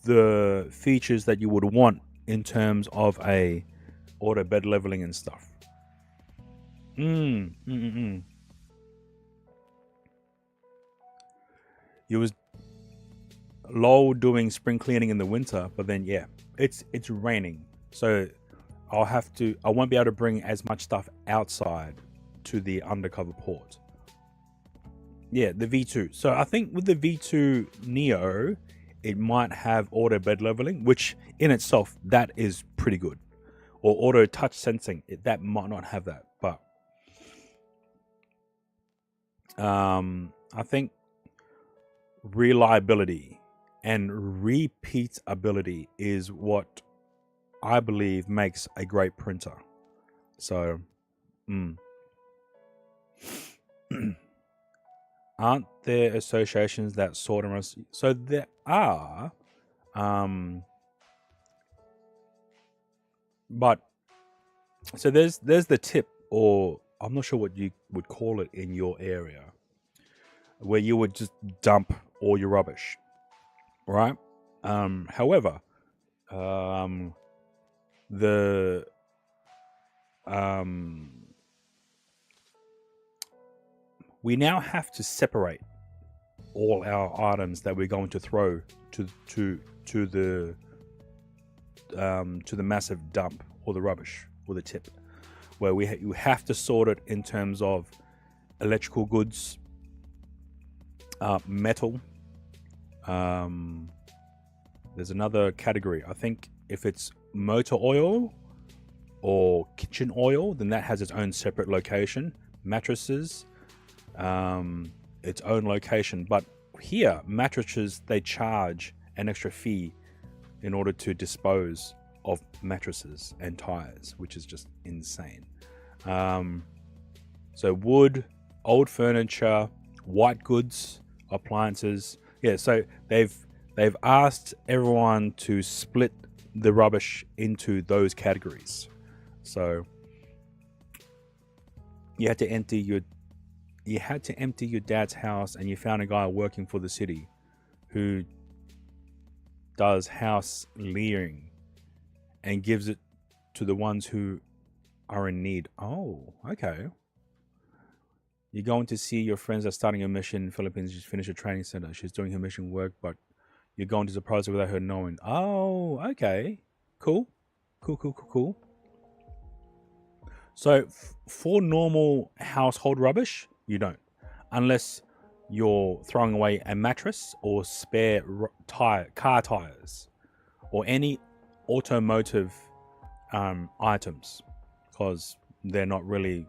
the features that you would want in terms of a auto bed leveling and stuff. You was low doing spring cleaning in the winter, but then yeah, it's raining, so I won't be able to bring as much stuff outside to the undercover port. Yeah, the V2. So I think with the V2 Neo, it might have auto bed leveling, which in itself, that is pretty good. Or auto touch sensing, that might not have that. But I think reliability and repeatability is what I believe makes a great printer. So, aren't there associations that sort of... So there are, but so there's the tip, or I'm not sure what you would call it in your area, where you would just dump all your rubbish, right? However, we now have to separate all our items that we're going to throw to the massive dump, or the rubbish, or the tip, where you have to sort it in terms of electrical goods, metal. There's another category. I think if it's motor oil or kitchen oil, then that has its own separate location. Mattresses, its own location. But here, mattresses, they charge an extra fee in order to dispose of mattresses and tires, which is just insane. So wood, old furniture, white goods, appliances. Yeah, so they've asked everyone to split the rubbish into those categories. So you had to empty your dad's house, and you found a guy working for the city who does house clearing and gives it to the ones who are in need. Oh, okay. You're going to see your friends are starting a mission in the Philippines. She's finished a training center. She's doing her mission work, but you're going to surprise her without her knowing. Oh, okay. Cool. So for normal household rubbish, you don't. Unless you're throwing away a mattress or spare car tires or any automotive items, because they're not really...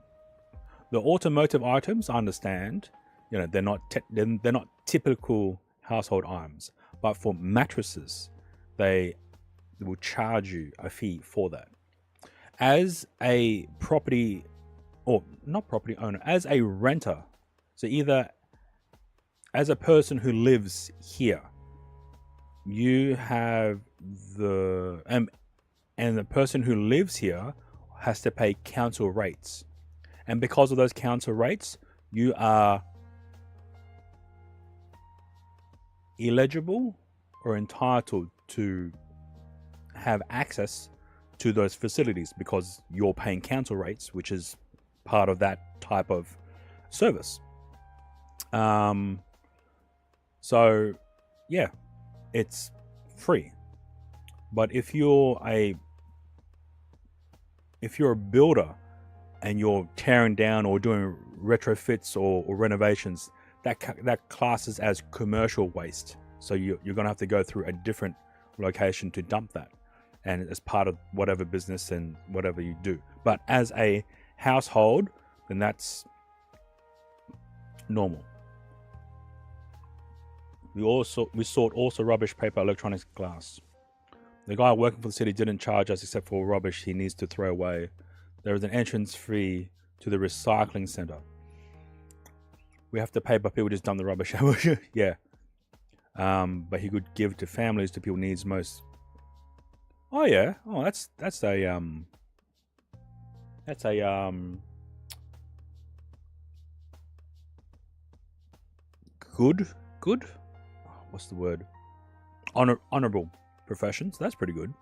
The automotive items, I understand, they're not typical household items. But for mattresses, they will charge you a fee for that. As a property, or not property owner, as a renter, so either as a person who lives here, you have and the person who lives here has to pay council rates. And because of those council rates, you are eligible or entitled to have access to those facilities because you're paying council rates, which is part of that type of service. So yeah, it's free. But if you're a builder and you're tearing down or doing retrofits or renovations, that classes as commercial waste. So you're going to have to go through a different location to dump that, and as part of whatever business and whatever you do. But as a household, then that's normal. We sort also rubbish, paper, electronics, glass. The guy working for the city didn't charge us except for rubbish he needs to throw away. There is an entrance fee to the recycling center. We have to pay, but people just dump the rubbish. Yeah. But he could give to families, to people needs most. Oh yeah. Oh, that's a good. What's the word? Honorable professions. That's pretty good.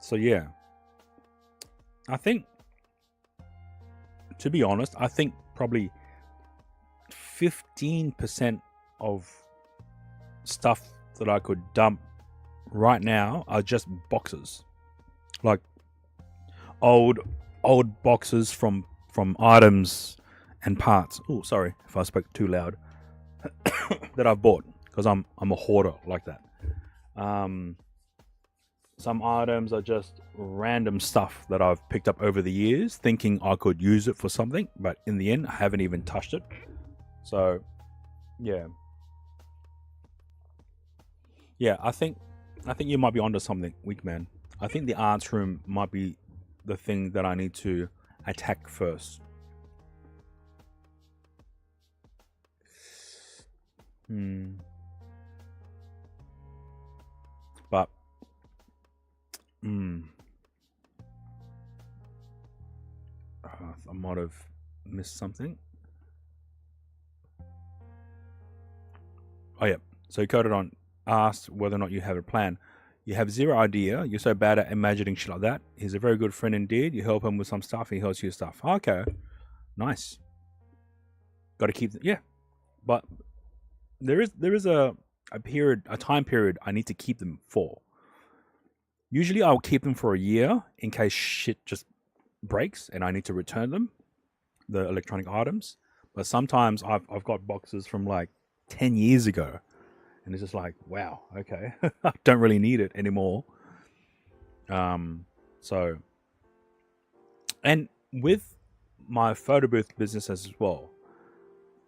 So yeah, I think, to be honest, I think probably 15% of stuff that I could dump right now are just boxes, like old boxes from items and parts. Oh, sorry if I spoke too loud. That I've bought, because I'm a hoarder like that. Some items are just random stuff that I've picked up over the years, thinking I could use it for something, but in the end, I haven't even touched it. So, yeah. Yeah, I think you might be onto something, Weakman. I think the arts room might be the thing that I need to attack first. But I might have missed something. Oh yeah. So he coded on, asked whether or not you have a plan. You have zero idea. You're so bad at imagining shit like that. He's a very good friend indeed. You help him with some stuff, he helps you with stuff. Okay. Nice. Got to keep yeah. But there is a time period I need to keep them for. Usually I'll keep them for a year in case shit just breaks and I need to return them, the electronic items. But sometimes I've got boxes from like 10 years ago, and it's just like, wow, okay, I don't really need it anymore. So, and with my photo booth business as well,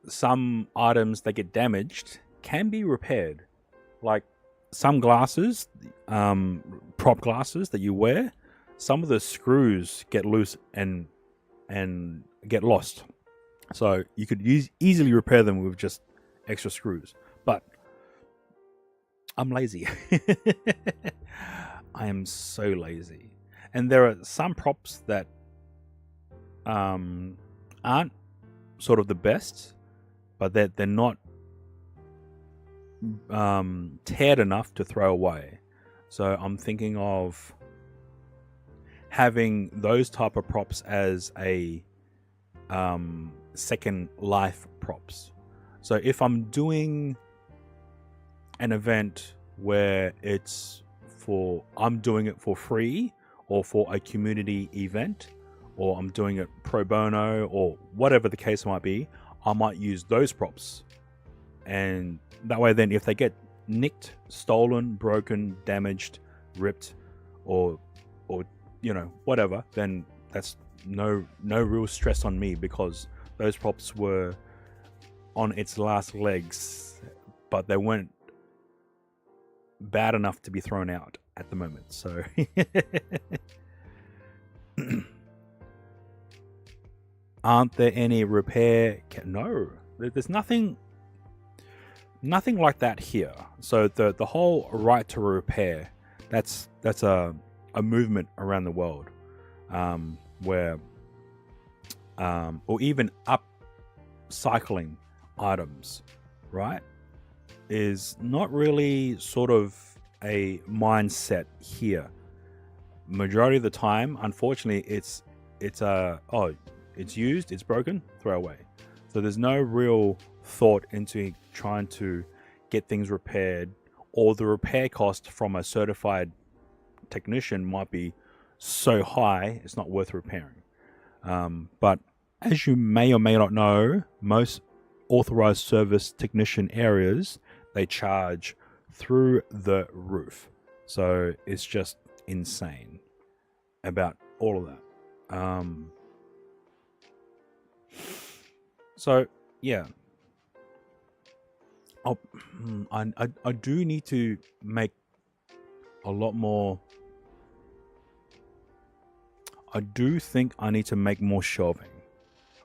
some items that get damaged can be repaired. Like some glasses, prop glasses that you wear, some of the screws get loose and get lost. So you could easily repair them with just extra screws. But I'm lazy. I am so lazy. And there are some props that aren't sort of the best, but they're not teared enough to throw away. So I'm thinking of having those type of props as a second life props. So if I'm doing an event where I'm doing it for free, or for a community event, or I'm doing it pro bono, or whatever the case might be, I might use those props. And that way then if they get nicked, stolen, broken, damaged, ripped, or whatever, then that's no real stress on me, because those props were on its last legs, but they weren't bad enough to be thrown out at the moment. So aren't there any repair? No, there's nothing like that here. So the whole right to repair, that's a movement around the world, where or even upcycling items, right, is not really sort of a mindset here. Majority of the time, unfortunately, it's used, it's broken, throw away. So there's no real thought into trying to get things repaired, or the repair cost from a certified technician might be so high it's not worth repairing. But as you may or may not know, most authorized service technician areas, they charge through the roof. So it's just insane about all of that. So yeah, I do need to make a lot more. I do think I need to make more shelving,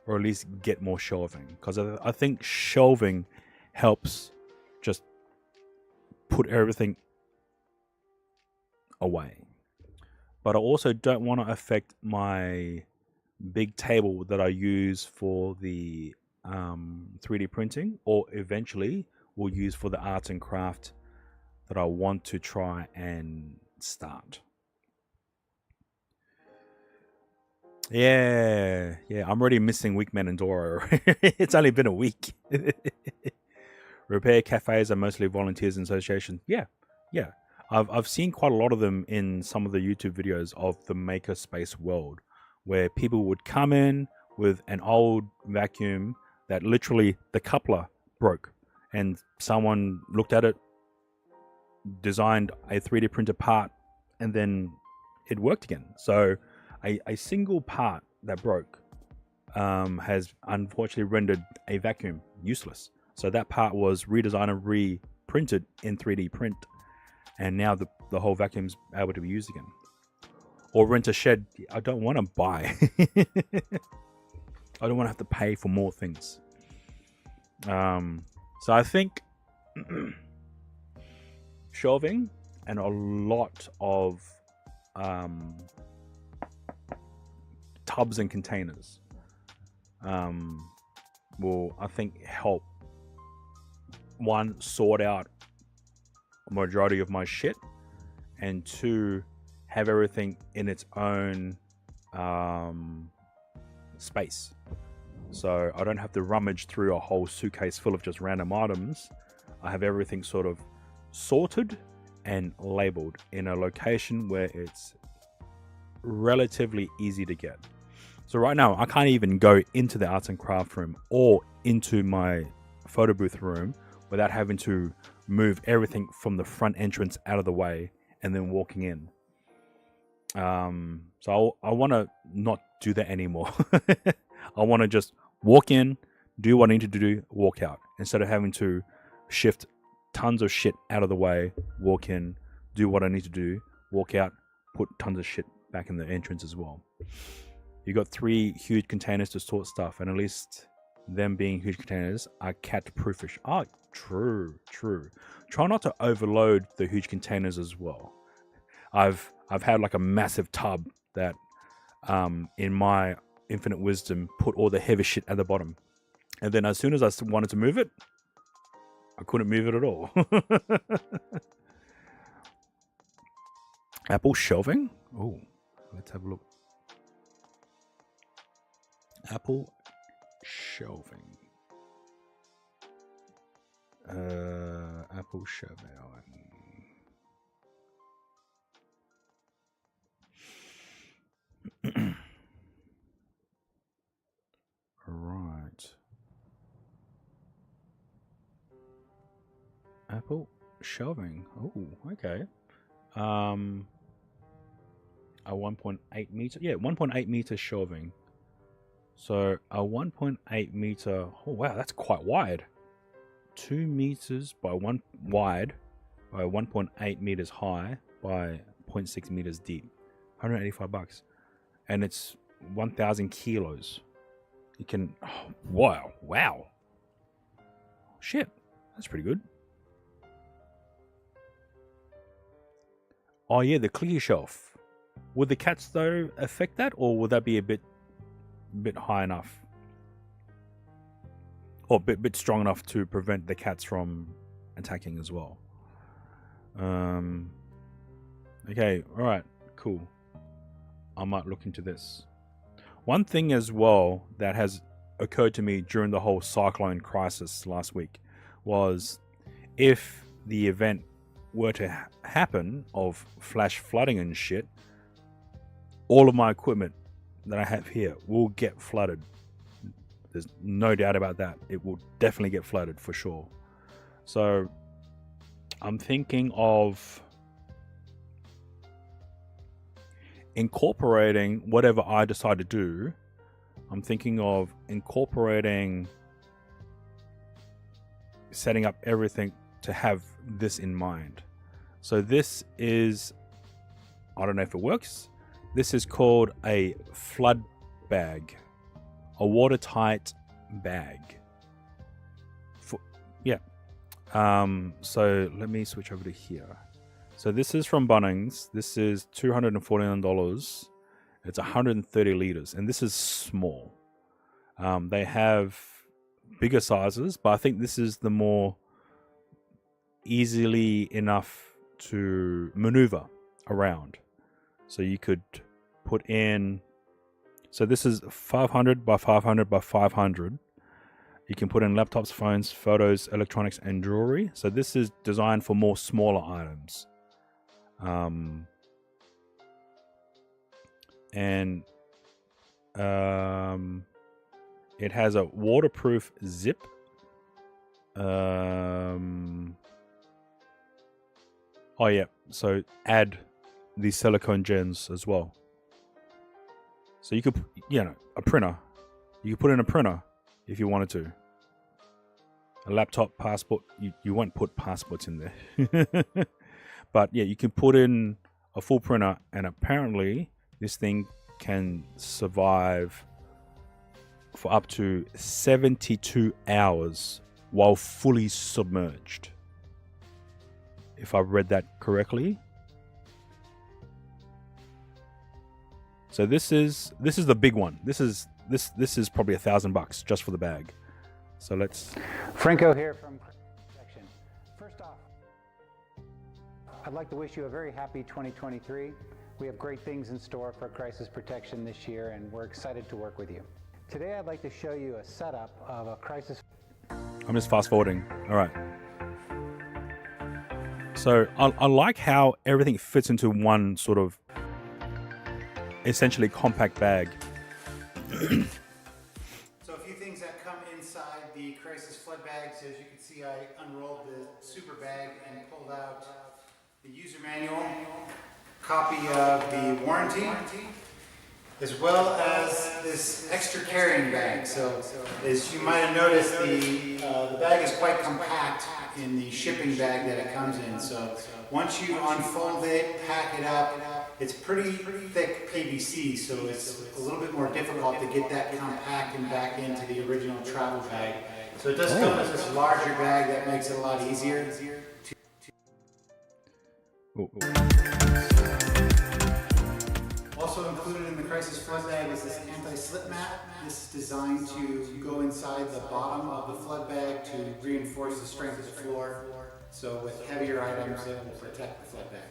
or at least get more shelving, because I think shelving helps just put everything away. But I also don't want to affect my big table that I use for the 3D printing, or eventually will use for the arts and craft that I want to try and start. Yeah, I'm already missing Weekman and Doro. It's only been a week. Repair cafes are mostly volunteers and associations. Yeah. I've seen quite a lot of them in some of the YouTube videos of the makerspace world, where people would come in with an old vacuum that literally the coupler broke, and someone looked at it, designed a 3D printed part, and then it worked again. So a single part that broke has unfortunately rendered a vacuum useless. So that part was redesigned and reprinted in 3D print, and now the whole vacuum's able to be used again. Or rent a shed. I don't want to buy. I don't want to have to pay for more things. So I think shelving and a lot of tubs and containers will, I think, help one, sort out a majority of my shit, and two, have everything in its own space. So I don't have to rummage through a whole suitcase full of just random items. I have everything sort of sorted and labeled in a location where it's relatively easy to get. So right now I can't even go into the arts and craft room or into my photo booth room without having to move everything from the front entrance out of the way and then walking in. So I want to not do that anymore. I want to just walk in, do what I need to do, walk out, instead of having to shift tons of shit out of the way, walk in, do what I need to do, walk out, put tons of shit back in the entrance as well. You got 3 huge containers to store stuff, and at least them being huge containers are cat-proofish. Oh, true. Try not to overload the huge containers as well. I've had like a massive tub that, in my infinite wisdom, put all the heavy shit at the bottom, and then as soon as I wanted to move it, I couldn't move it at all. Apple shelving? Oh, let's have a look. Apple shelving. Apple shelving. Right. Apple shelving. Oh, okay. A 1.8 meter. Yeah, 1.8 meter shelving. So a 1.8 meter. Oh wow, that's quite wide. 2 meters by 1 wide by 1.8 meters high by 0.6 meters deep. $185, and it's 1,000 kilos. You can. Oh, wow. Shit, that's pretty good. Oh yeah, the clear shelf. Would the cats though affect that, or would that be a bit high enough, or bit strong enough to prevent the cats from attacking as well? Okay, all right, cool. I might look into this. One thing as well that has occurred to me during the whole cyclone crisis last week was, if the event were to happen of flash flooding and shit, all of my equipment that I have here will get flooded. There's no doubt about that. It will definitely get flooded for sure. So I'm thinking of incorporating whatever I decide to do. I'm thinking of incorporating setting up everything to have this in mind. So this is, I don't know if it works. This is called a flood bag, a watertight bag. So let me switch over to here. So this is from Bunnings. This is $249. It's 130 liters, and this is small. They have bigger sizes, but I think this is the more easily enough to maneuver around. So you could put in So this is 500 by 500 by 500. You can put in laptops, phones, photos, electronics, and jewelry. So this is designed for more smaller items. It has a waterproof zip. Oh yeah, so add these silicone gems as well. So you could, a printer. You could put in a printer if you wanted to. A laptop, passport. You won't put passports in there. But yeah, you can put in a full printer, and apparently this thing can survive for up to 72 hours while fully submerged. If I've read that correctly. So this is the big one. This is probably $1,000 just for the bag. So let's. Franco here from Protection. First off, I'd like to wish you a very happy 2023. We have great things in store for crisis protection this year, and we're excited to work with you. Today, I'd like to show you a setup of a crisis. I'm just fast forwarding. All right. So I like how everything fits into one sort of essentially compact bag. So a few things that come inside the crisis flood bag. So as you can see, I unrolled the super bag and pulled out the user manual, copy of the warranty, as well as this extra carrying bag. So as you might have noticed, the bag is quite compact in the shipping bag that it comes in. So once you unfold it, pack it up, it's pretty thick PVC, so it's a little bit more difficult to get that compacted back into the original travel bag. So it does come as this larger bag that makes it a lot easier. Also included in the crisis flood bag is this anti-slip mat. This is designed to go inside the bottom of the flood bag to reinforce the strength of the floor. So with heavier items, it will protect the flood bag.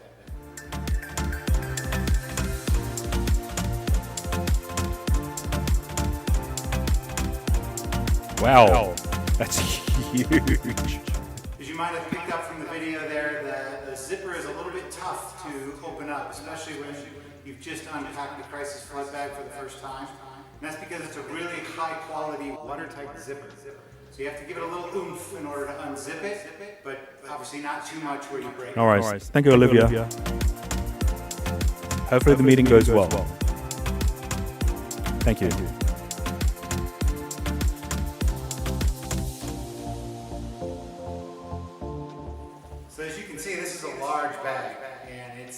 Wow, that's huge. As you might have picked up from the video there, the zipper is a little bit tough to open up, especially when you've just unpacked the crisis flood bag for the first time. And that's because it's a really high quality watertight zipper. So you have to give it a little oomph in order to unzip it, but obviously not too much where you break it. All right. Thank you, Olivia. Hopefully the meeting goes well. Thank you. So as you can see, this is a large bag, and it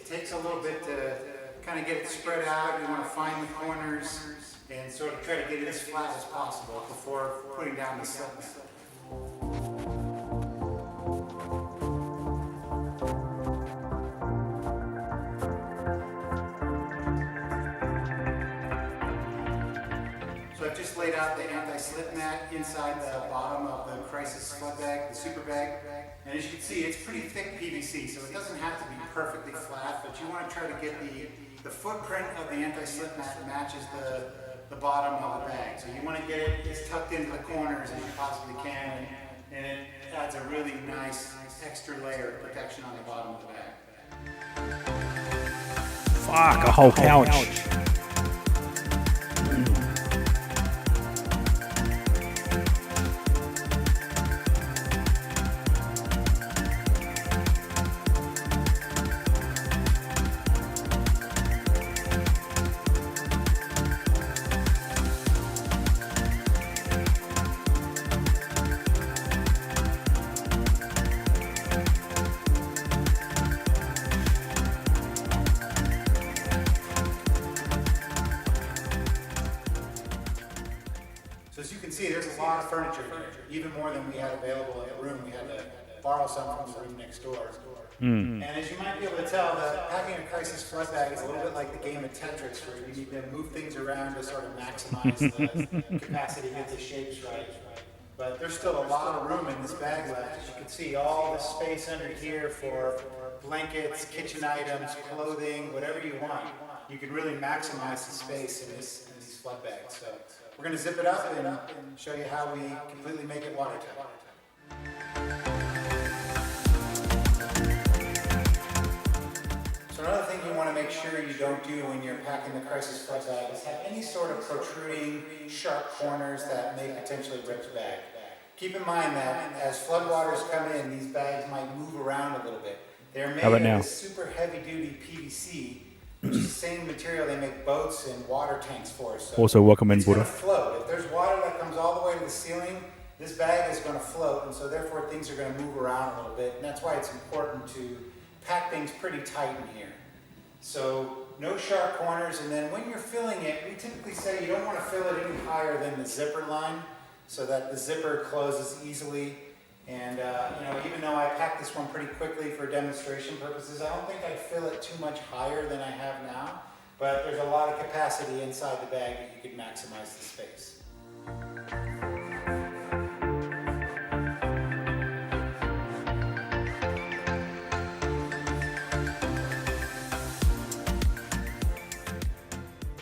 takes a little bit to kind of get it spread out. You want to find the corners and sort of try to get it as flat as possible before putting down the slip mat. So I've just laid out the anti-slip mat inside the bottom of the crisis flood bag, the super bag. And as you can see, it's pretty thick PVC, so it doesn't have to be perfectly flat, but you want to try to get the footprint of the anti-slip mat that matches the bottom of the bag. So you want to get it as tucked into the corners as you possibly can, and it adds a really nice extra layer of protection on the bottom of the bag. Fuck, a whole couch. So as you can see, there's a lot of furniture here, even more than we had available in the room. We had to borrow some from the room next door. And as you might be able to tell, packing a crisis flood bag is a little bit like the game of Tetris, where you need to move things around to sort of maximize the capacity to get the shapes right. But there's still a lot of room in this bag left. As you can see, all the space under here for blankets, kitchen items, clothing, whatever you want. You can really maximize the space in these flood bags. So we're going to zip it up and show you how we completely make it watertight. So another thing you want to make sure you don't do when you're packing the crisis flood bag is have any sort of protruding, sharp corners that may potentially rip the bag. Keep in mind that as floodwaters come in, these bags might move around a little bit. They're made of this super heavy-duty PVC, which is the same material they make boats and water tanks for. So also, welcome in, it's going Buddha. to float. If there's water that comes all the way to the ceiling, this bag is going to float, and so therefore things are going to move around a little bit, and that's why it's important to pack things pretty tight in here. So no sharp corners, and then when you're filling it, we typically say you don't want to fill it any higher than the zipper line so that the zipper closes easily. And even though I packed this one pretty quickly for demonstration purposes, I don't think I'd fill it too much higher than I have now, but there's a lot of capacity inside the bag that you could maximize the space.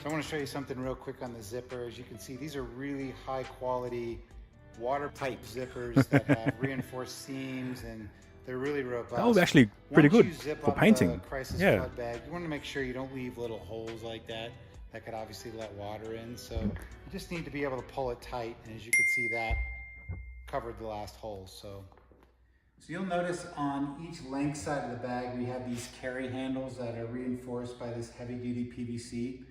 I want to show you something real quick on the zipper. As you can see, these are really high quality watertight zippers that have reinforced seams, and they're really robust. That was actually pretty good for painting. The crisis Yeah. flood bag, you want to make sure you don't leave little holes like that. That could obviously let water in. So you just need to be able to pull it tight. And as you can see, that covered the last hole. So you'll notice on each length side of the bag, we have these carry handles that are reinforced by this heavy duty PVC.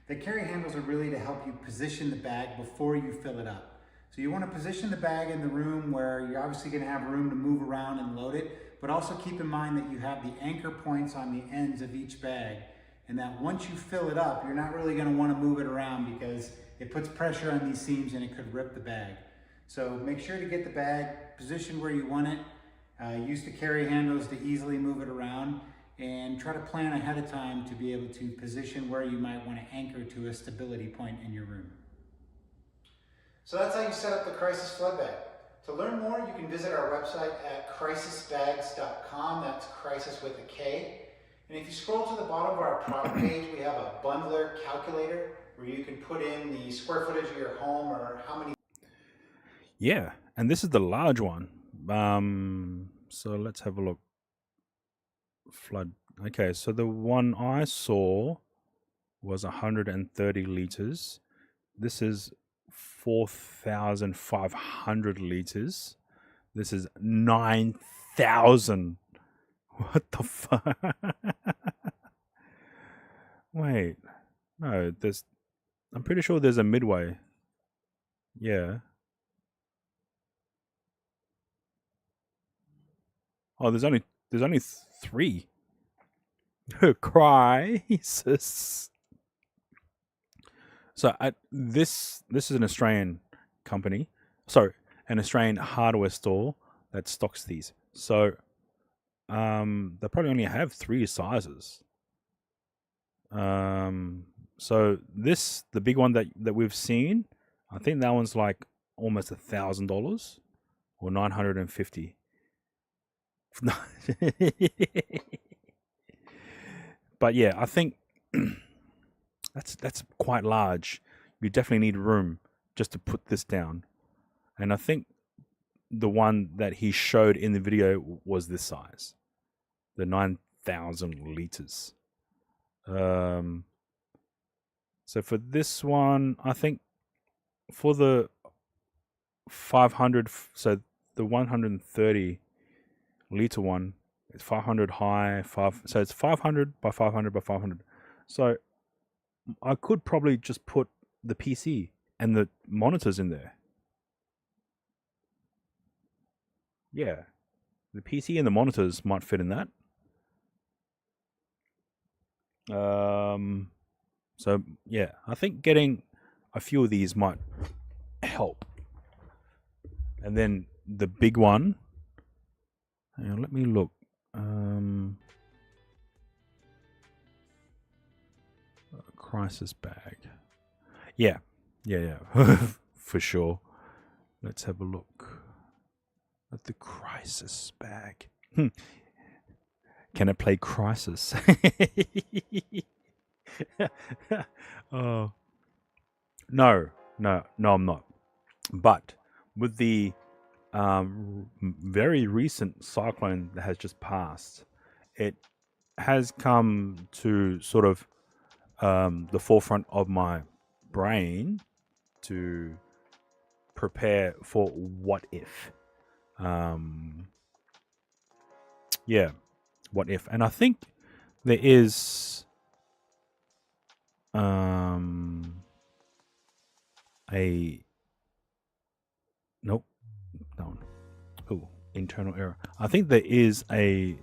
The carry handles are really to help you position the bag before you fill it up. So you want to position the bag in the room where you're obviously going to have room to move around and load it, but also keep in mind that you have the anchor points on the ends of each bag, and that once you fill it up, you're not really going to want to move it around because it puts pressure on these seams and it could rip the bag. So make sure to get the bag positioned where you want it. Use the carry handles to easily move it around, and try to plan ahead of time to be able to position where you might want to anchor to a stability point in your room. So that's how you set up the crisis flood bag. To learn more, you can visit our website at crisisbags.com. That's crisis with a K. And if you scroll to the bottom of our product page, we have a bundler calculator where you can put in the square footage of your home or how many. Yeah, and this is the large one. So let's have a look. Flood. Okay, so the one I saw was 130 liters. This is 4,500 liters. This is 9,000. What the fuck? Wait, no, I'm pretty sure there's a midway. Yeah. Oh, there's only 3. Crisis. So this is an Australian company. Sorry, an Australian hardware store that stocks these. So they probably only have 3 sizes. So the big one that we've seen, I think that one's like almost $1,000 or $950. But yeah, I think that's quite large. You definitely need room just to put this down. And I think the one that he showed in the video was this size, the 9,000 liters. So for this one, I think for the 500, so the 130 liter one, it's 500 high, so it's 500 by 500 by 500. So I could probably just put the PC and the monitors in there. Yeah, the PC and the monitors might fit in that. So yeah, I think getting a few of these might help. And then the big one, hang on, let me look. Crisis bag. Yeah. For sure. Let's have a look at the crisis bag. Can it play Crisis? Oh. No, I'm not. But with the very recent cyclone that has just passed, it has come to sort of the forefront of my brain to prepare for what if. Yeah, what if? And I think there is a nope, no, oh, internal error. I think there is a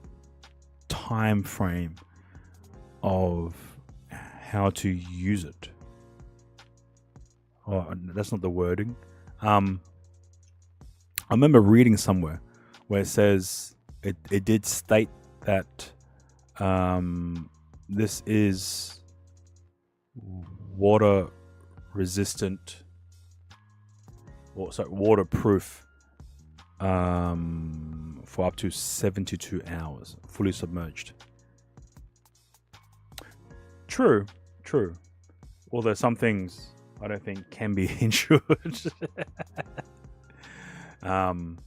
time frame of how to use it. Oh, that's not the wording. I remember reading somewhere where it says it did state that this is water resistant, or sorry, waterproof for up to 72 hours, fully submerged. True. Although some things I don't think can be insured. And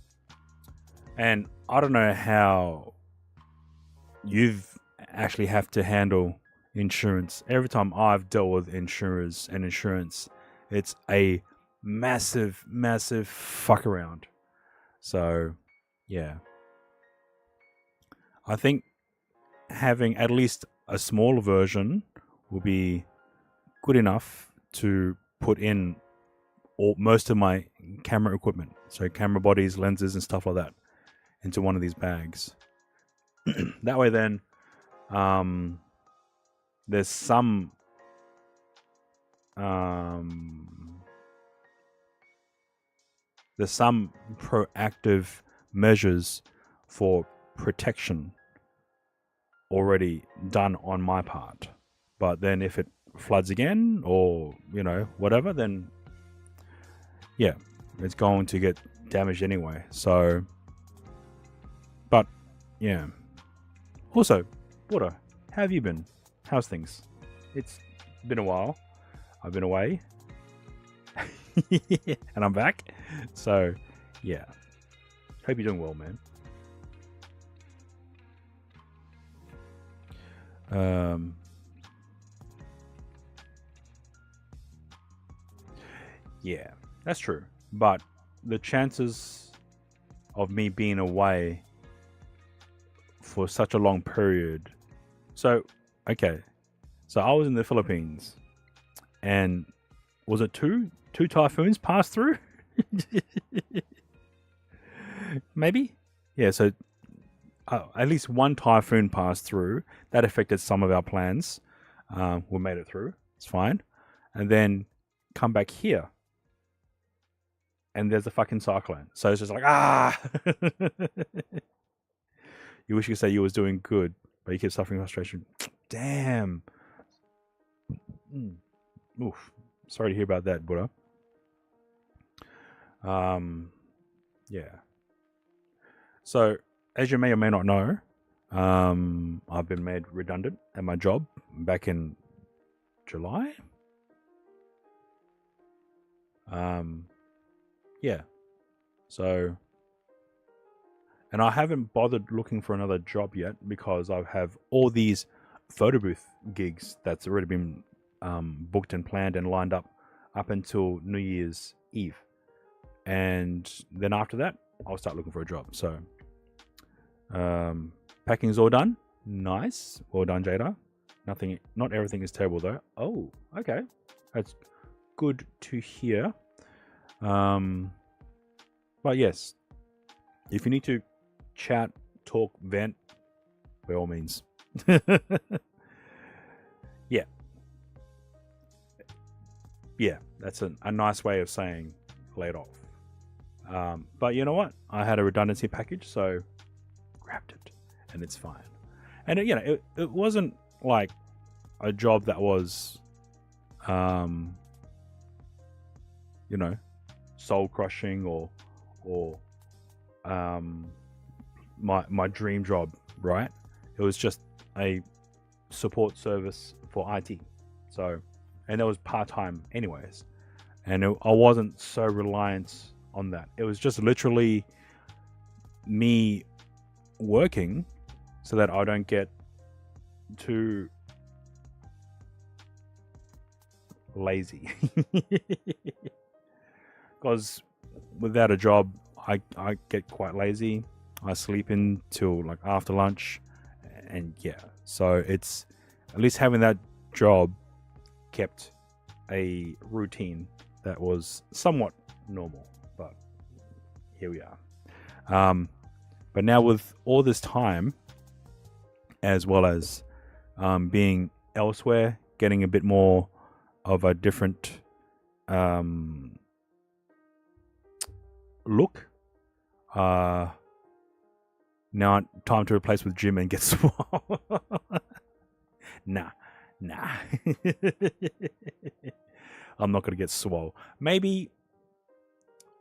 I don't know how you've actually have to handle insurance. Every time I've dealt with insurers and insurance, it's a massive fuck around. So, yeah. I think having at least a small version will be good enough to put in most of my camera equipment. So camera bodies, lenses and stuff like that into one of these bags. That way then there's some proactive measures for protection already done on my part. But then if it floods again or, whatever, then yeah, it's going to get damaged anyway. So, but yeah. Also, Buddha, how have you been? How's things? It's been a while. I've been away. And I'm back. So, yeah. Hope you're doing well, man. Yeah, that's true. But the chances of me being away for such a long period. So, okay. So I was in the Philippines, and was it two typhoons passed through? Maybe? Yeah, so at least one typhoon passed through. That affected some of our plans. We made it through. It's fine. And then come back here, and there's a fucking cyclone. So it's just like, You wish you could say you was doing good, but you keep suffering frustration. Damn. Oof. Sorry to hear about that, Buddha. Yeah. So, as you may or may not know, I've been made redundant at my job back in July. Yeah. So, and I haven't bothered looking for another job yet because I have all these photo booth gigs that's already been booked and planned and lined up until New Year's Eve. And then after that, I'll start looking for a job. So, packing's all done. Nice. Well done, Jada. Not everything is terrible though. Oh, okay. That's good to hear. But yes, if you need to chat, talk, vent, by all means. Yeah, that's a nice way of saying laid off. But you know what? I had a redundancy package, so grabbed it, and it's fine. And it wasn't like a job that was, soul crushing or my dream job, right? It was just a support service for IT. So, and it was part-time anyways. And I wasn't so reliant on that. It was just literally me working so that I don't get too lazy. Because without a job, I get quite lazy. I sleep until like after lunch, and yeah. So it's at least having that job kept a routine that was somewhat normal. But here we are. But now with all this time, as well as being elsewhere, getting a bit more of a different look. Now time to replace with gym and get swole. Nah. I'm not gonna get swole. Maybe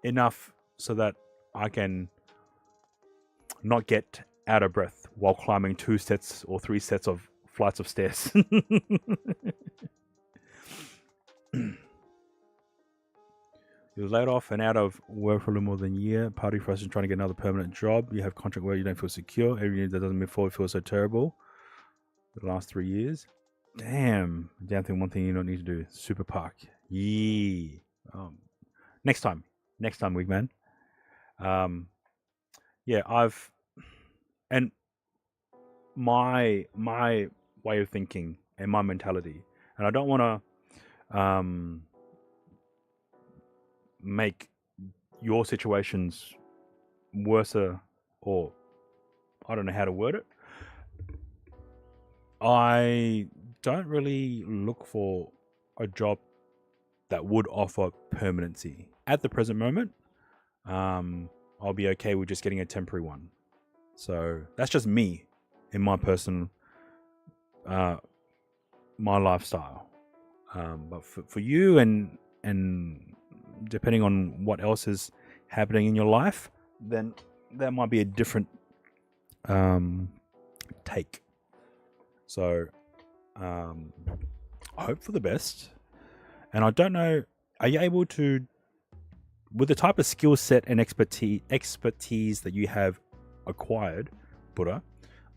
enough so that I can not get out of breath while climbing 2 sets or 3 sets of flights of stairs. You was laid off and out of work for a little more than a year. Party for us is trying to get another permanent job. You have contract where you don't feel secure. Every year that doesn't move forward feels so terrible. The last 3 years. Damn. Damn thing. One thing you don't need to do. Super park. Yeah. Next time, Wigman. Yeah, and my way of thinking and my mentality, and I don't want to make your situations worse, or I don't know how to word it. I don't really look for a job that would offer permanency at the present moment. I'll be okay with just getting a temporary one. So that's just me in my personal, my lifestyle. But for you and depending on what else is happening in your life, then that might be a different take. So I hope for the best. And I don't know, are you able to, with the type of skill set and expertise that you have acquired, Buddha,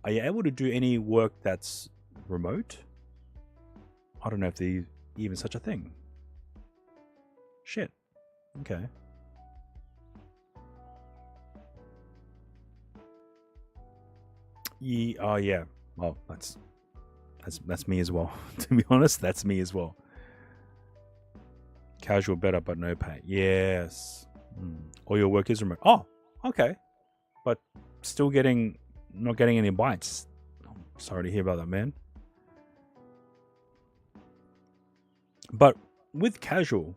are you able to do any work that's remote? I don't know if there's even such a thing. Shit. Okay. Yeah. Well, that's me as well. To be honest, that's me as well. Casual better, but no pay. Yes. All your work is remote. Oh, okay. But still not getting any bites. I'm sorry to hear about that, man. But with casual,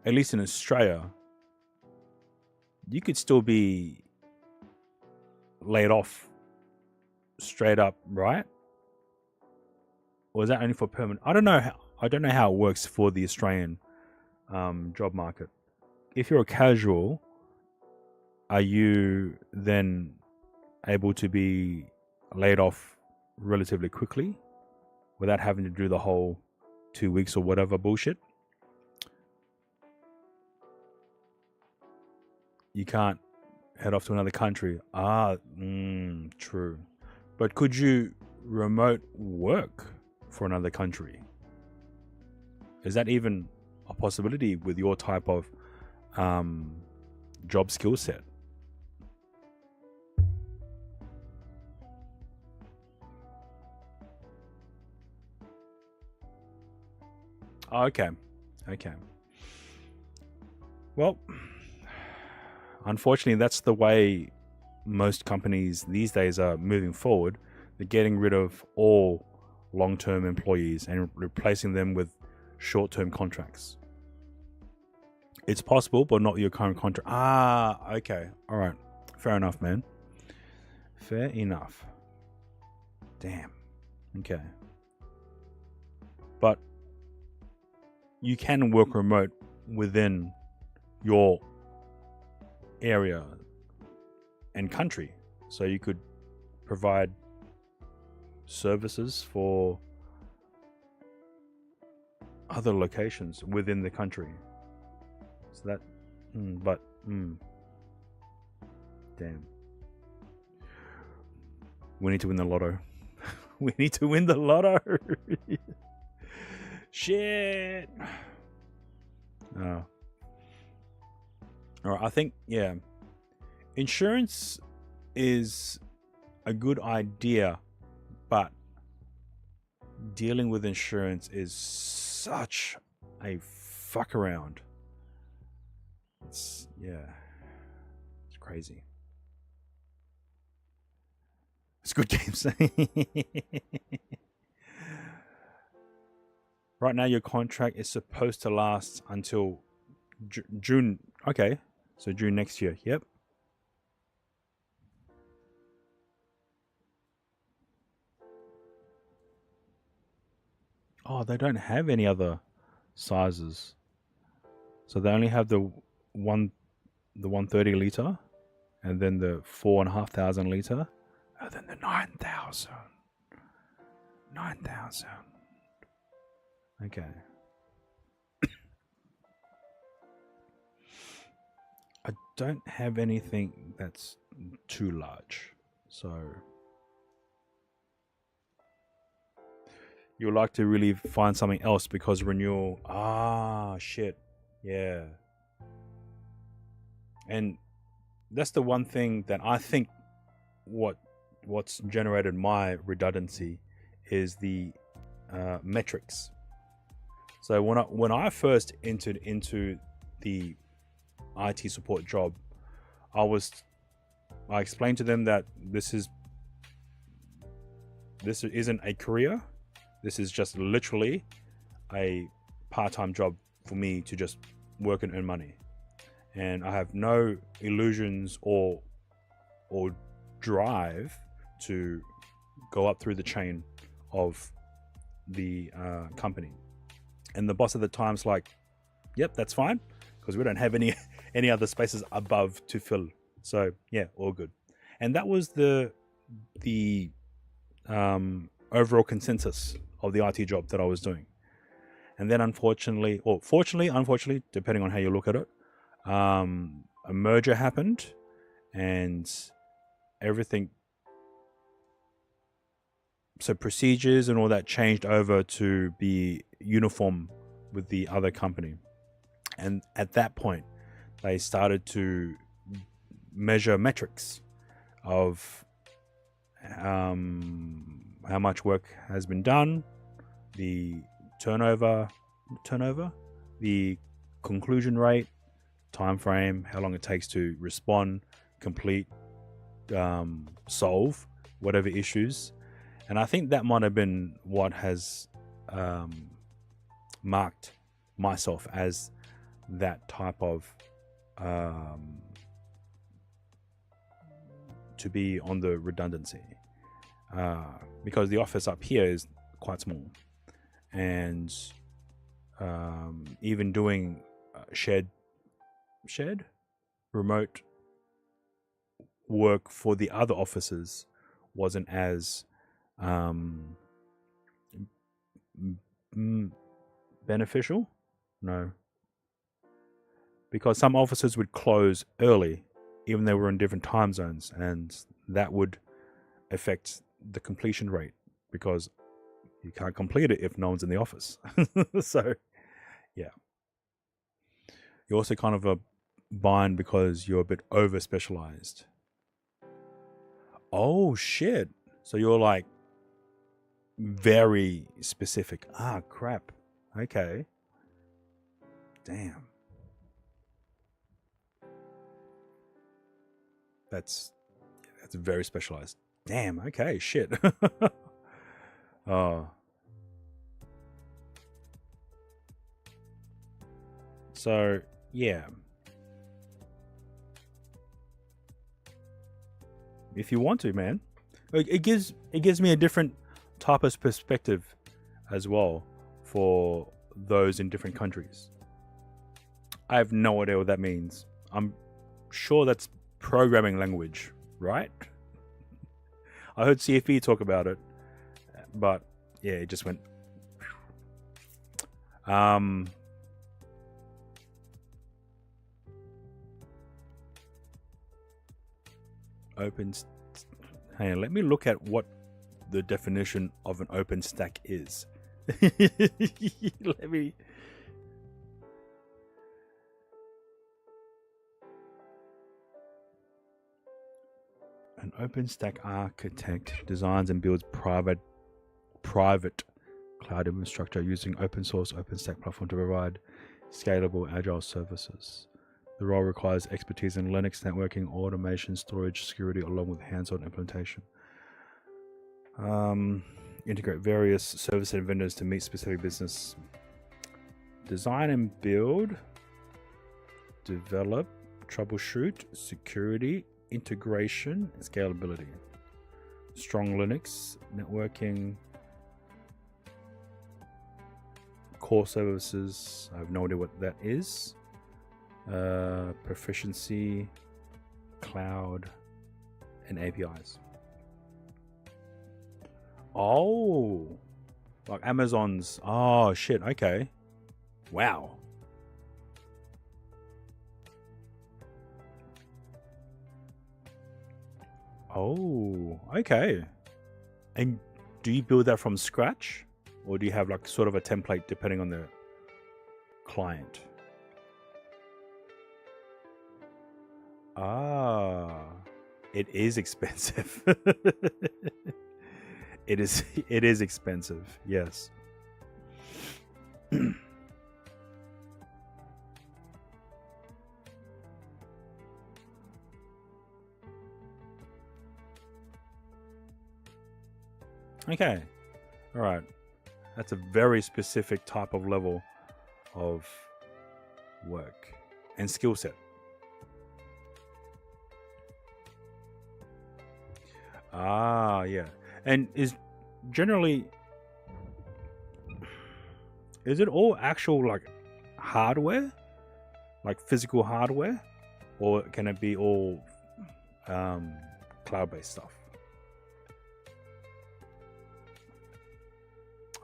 at least in Australia, you could still be laid off straight up, right? Or is that only for permanent? I don't know how it works for the Australian job market. If you're a casual, are you then able to be laid off relatively quickly without having to do the whole 2 weeks or whatever bullshit? You can't head off to another country. True. But could you remote work for another country? Is that even a possibility with your type of job skill set? Okay. Well, unfortunately, that's the way most companies these days are moving forward. They're getting rid of all long-term employees and replacing them with short-term contracts. It's possible, but not your current contract. Okay. All right. Fair enough, man. Fair enough. Damn. Okay. But you can work remote within your area and country. So you could provide services for other locations within the country. So that, damn. We need to win the lotto. We need to win the lotto. Shit. Oh. All right, I think, yeah. Insurance is a good idea, but dealing with insurance is such a fuck around. It's crazy. It's good, James. Right now, your contract is supposed to last until June. Okay, so June next year. Yep. Oh, they don't have any other sizes. So they only have the 130 liter, and then the 4,500 liter, and then the 9,000. 9,000. Okay. I don't have anything that's too large, so you'll like to really find something else because renewal. Shit. Yeah. And that's the one thing that I think what's generated my redundancy is the metrics. So when I first entered into the IT support job, I explained to them that this isn't a career. This is just literally a part-time job for me to just work and earn money. And I have no illusions or drive to go up through the chain of the company. And the boss at the time's like, yep, that's fine, because we don't have any other spaces above to fill. So yeah, all good. And that was the overall consensus of the IT job that I was doing. And then unfortunately, depending on how you look at it, a merger happened and everything. So procedures and all that changed over to be uniform with the other company. And at that point, they started to measure metrics of how much work has been done, the turnover, the conclusion rate, time frame, how long it takes to respond, complete, solve whatever issues. And I think that might have been what has marked myself as that type of to be on the redundancy, because the office up here is quite small, and even doing shared remote work for the other offices wasn't as beneficial. No, because some offices would close early even though we're in different time zones, and that would affect the completion rate because you can't complete it if no one's in the office. So yeah, you're also kind of a bind because you're a bit over specialized. Oh shit, so you're like very specific. Crap. Okay, damn, that's very specialized. Damn. Okay, shit. Oh, so yeah, if you want to, man, it gives me a different type of perspective as well for those in different countries. I have no idea what that means. I'm sure that's programming language, right? I heard CFE talk about it, but yeah, it just went. Hang on, let me look at what the definition of an open stack is. Let me. An OpenStack architect designs and builds private cloud infrastructure using open source OpenStack platform to provide scalable agile services. The role requires expertise in Linux networking, automation, storage, security, along with hands-on implementation. Integrate various services and vendors to meet specific business. Design and build, develop, troubleshoot, security, integration, and scalability. Strong Linux, networking, core services. I have no idea what that is. Proficiency, cloud, and APIs. Oh, like Amazon's. Oh shit. Okay. Wow. Oh, okay. And do you build that from scratch, or do you have like sort of a template depending on the client? Ah, it is expensive. It is expensive. Yes. Okay. All right. That's a very specific type of level of work and skill set. Ah, yeah. And is it all actual like hardware? Like physical hardware? Or can it be all cloud-based stuff?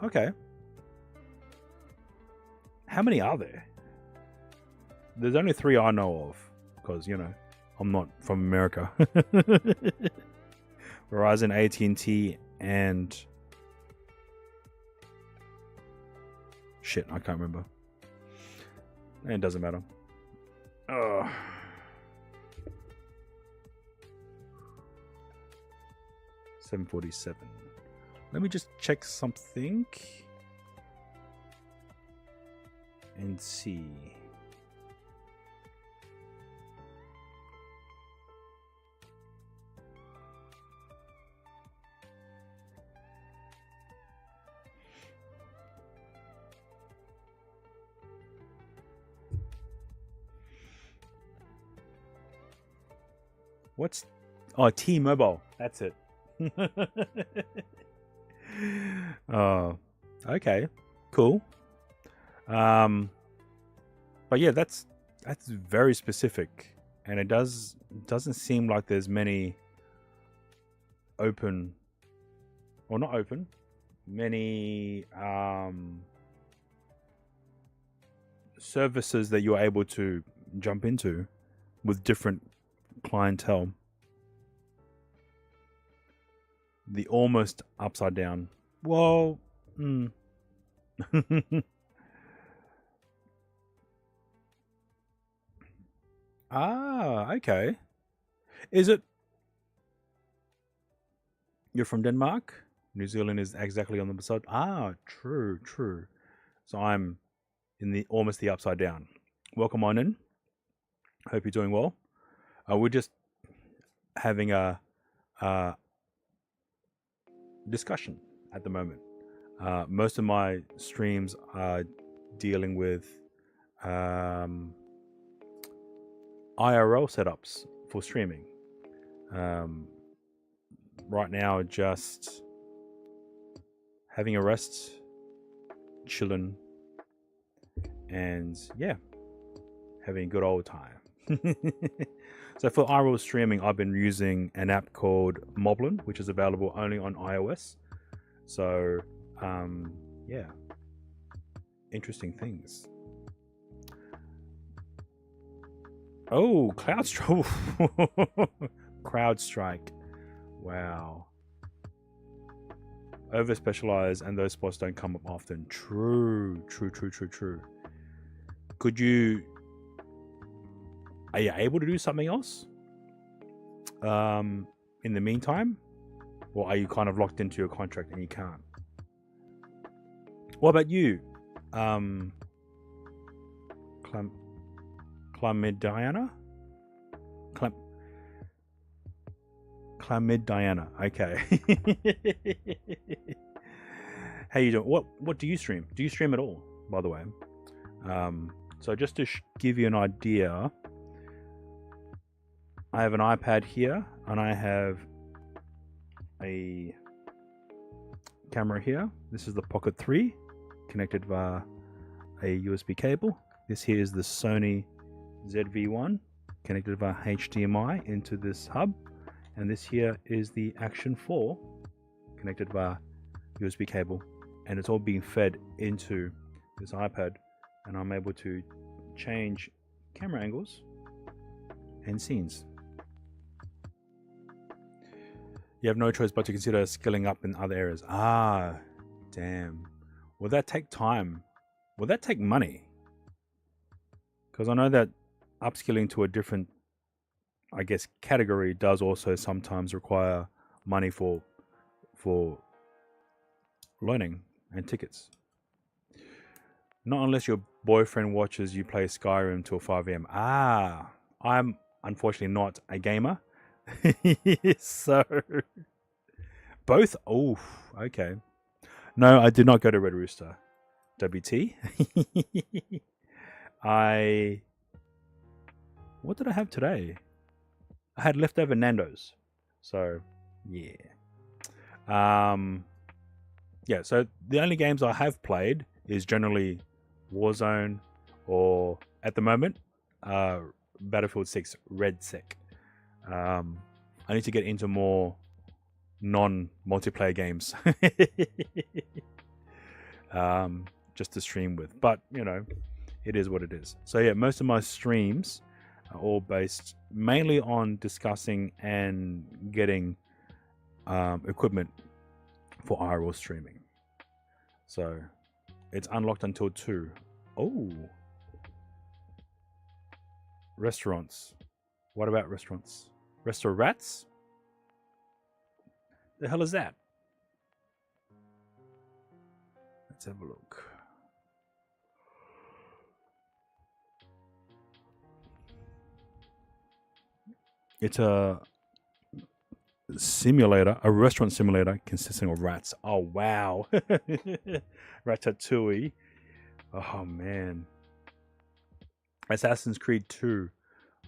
Okay. How many are there? There's only 3 I know of, because, you know, I'm not from America. Verizon, AT&T, and... shit, I can't remember. It doesn't matter. Ugh. $747. Let me just check something and see. What's... oh, T-Mobile. That's it. Oh, okay, cool. But yeah, that's very specific, and it doesn't seem like there's many open, or not open, many services that you're able to jump into with different clientele. The almost upside down. Well, ah, okay. Is it... you're from Denmark? New Zealand is exactly on the side. Ah, true. So I'm in the almost the upside down. Welcome on in. Hope you're doing well. We're just having a discussion at the moment. Most of my streams are dealing with IRL setups for streaming. Right now, just having a rest, chilling, and yeah, having a good old time. So for IRL streaming, I've been using an app called Moblin, which is available only on iOS. So, yeah, interesting things. Oh, CrowdStrike. Wow. Over specialized, and those spots don't come up often. True. Are you able to do something else in the meantime, or are you kind of locked into your contract and you can't? What about you, Chlamydiana? Chlamydiana. Okay. How you doing? What do you stream? Do you stream at all, by the way? So just to give you an idea, I have an iPad here, and I have a camera here. This is the Pocket 3, connected via a USB cable. This here is the Sony ZV-1, connected via HDMI into this hub. And this here is the Action 4, connected via USB cable. And it's all being fed into this iPad. And I'm able to change camera angles and scenes. You have no choice but to consider skilling up in other areas. Ah, damn. Will that take time? Will that take money? Because I know that upskilling to a different, I guess, category does also sometimes require money for learning and tickets. Not unless your boyfriend watches you play Skyrim till 5 a.m. Ah, I'm unfortunately not a gamer. So both. Oh, okay. No, I did not go to Red Rooster. WT. What did I have today? I had leftover Nando's. So yeah. Yeah, so the only games I have played is generally Warzone, or at the moment, Battlefield 6 Red Sec. I need to get into more non-multiplayer games just to stream with. But, you know, it is what it is. So yeah, most of my streams are all based mainly on discussing and getting equipment for IRL streaming. So it's unlocked until 2. Oh. Restaurants. What about restaurants? Restaurants? The hell is that? Let's have a look. It's a simulator, a restaurant simulator consisting of rats. Oh, wow. Ratatouille. Oh, man. Assassin's Creed 2.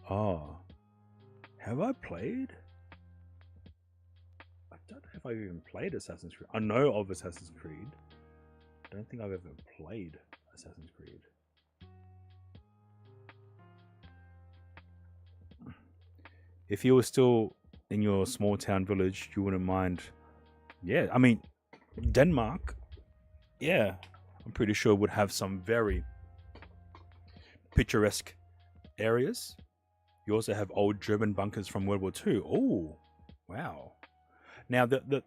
Oh. Have I played? I don't know if I've even played Assassin's Creed. I know of Assassin's Creed. I don't think I've ever played Assassin's Creed. If you were still in your small town village, you wouldn't mind. Yeah, I mean, Denmark, yeah, I'm pretty sure would have some very picturesque areas. You also have old German bunkers from World War II. Oh, wow. Now, the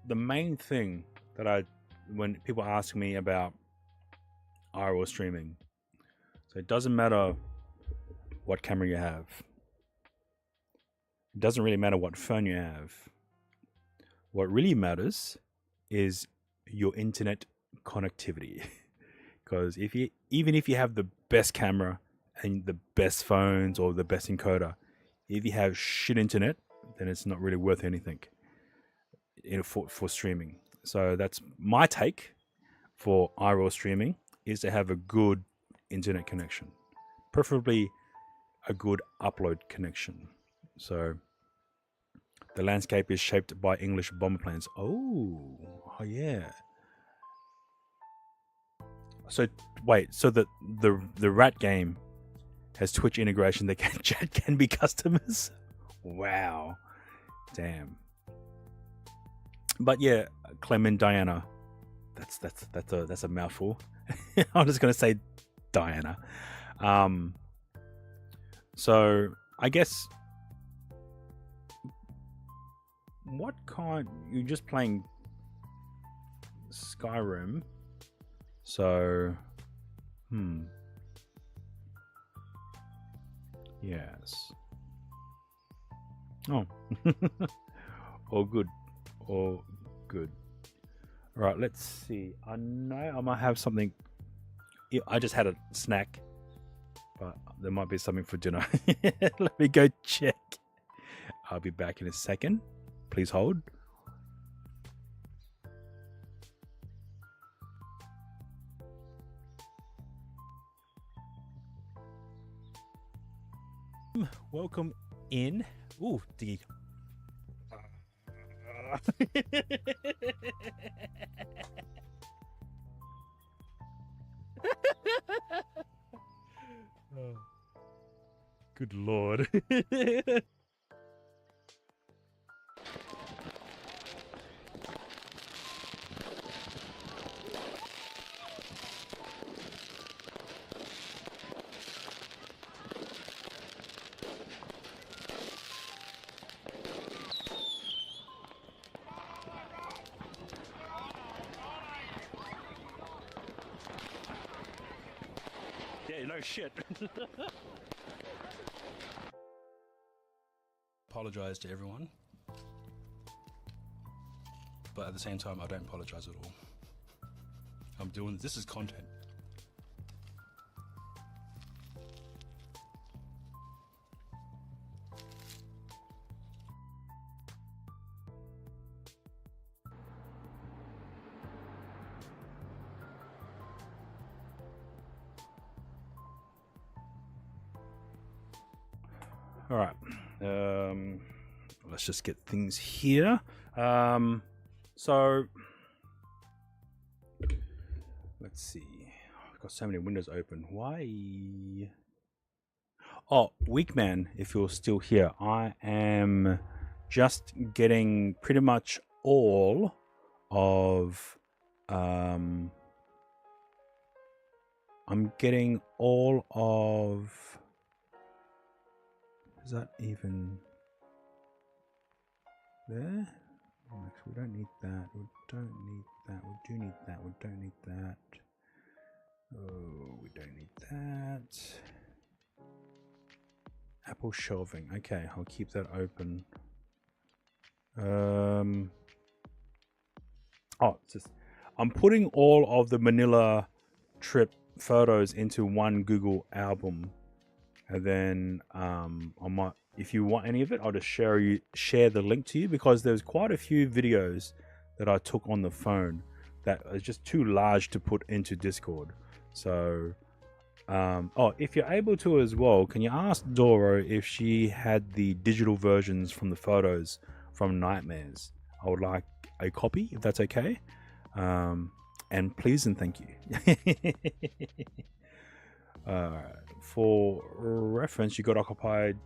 main thing that when people ask me about IRL streaming, so it doesn't matter what camera you have. It doesn't really matter what phone you have. What really matters is your internet connectivity. Because even if you have the best camera and the best phones or the best encoder, if you have shit internet, then it's not really worth anything for streaming. So that's my take for IRL streaming, is to have a good internet connection, preferably a good upload connection. So the landscape is shaped by English bomber planes. Oh yeah. So wait, so the rat game has Twitch integration that can be customers? Wow. Damn. But yeah, Clement Diana. That's a mouthful. I'm just gonna say Diana. So I guess what kind? You're just playing Skyrim, so yes. Oh, all good, all good. All right, let's see. I know I might have something. Yeah, I just had a snack, but there might be something for dinner. Let me go check. I'll be back in a second. Please hold. Welcome in. Ooh, Diggy. Oh, good lord. Yeah, no shit. Apologize to everyone, but at the same time I don't apologize at all. I'm doing this is content. All right. Let's just get things here. So let's see. I've got so many windows open. Why? Oh, Weekman, if you're still here, I am just getting pretty much all of I'm getting all of, is that even there? Actually, we don't need that. We don't need that. We do need that. We don't need that. Oh, we don't need that. Apple shelving. Okay, I'll keep that open. Oh, it's just, I'm putting all of the Manila trip photos into one Google album, and then I might, if you want any of it, I'll just share the link to you, because there's quite a few videos that I took on the phone that are just too large to put into Discord. So oh, if you're able to as well, can you ask Doro if she had the digital versions from the photos from Nightmares? I would like a copy, if that's okay. And please and thank you. For reference, you got occupied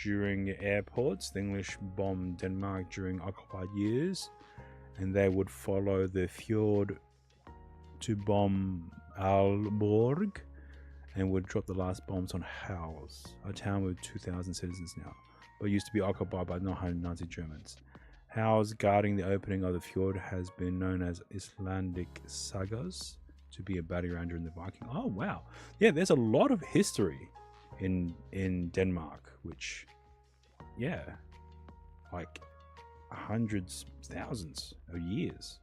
during airports. The English bombed Denmark during occupied years, and they would follow the fjord to bomb Aalborg, and would drop the last bombs on Hals, a town with 2,000 citizens now, but used to be occupied by 990 Germans. Hals, guarding the opening of the fjord, has been known as Icelandic sagas, to be a battle around during the Viking. Oh wow, yeah, there's a lot of history in Denmark, which, yeah, like hundreds, thousands of years.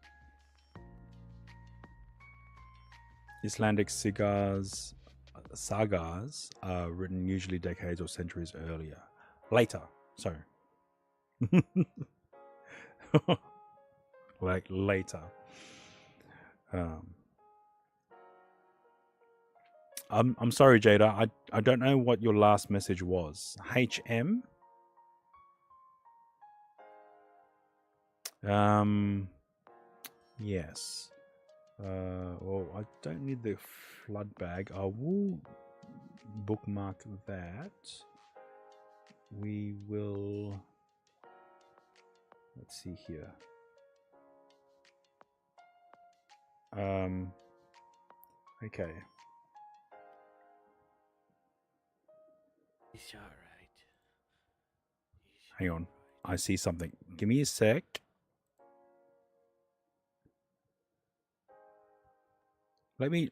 Icelandic sagas are written usually decades or centuries later. Sorry. Like later. I'm sorry, Jada. I don't know what your last message was. HM. Yes. Well, I don't need the flood bag. I will bookmark that. We will. Let's see here. Okay. It's alright. Hang on. I see something. Give me a sec. Let me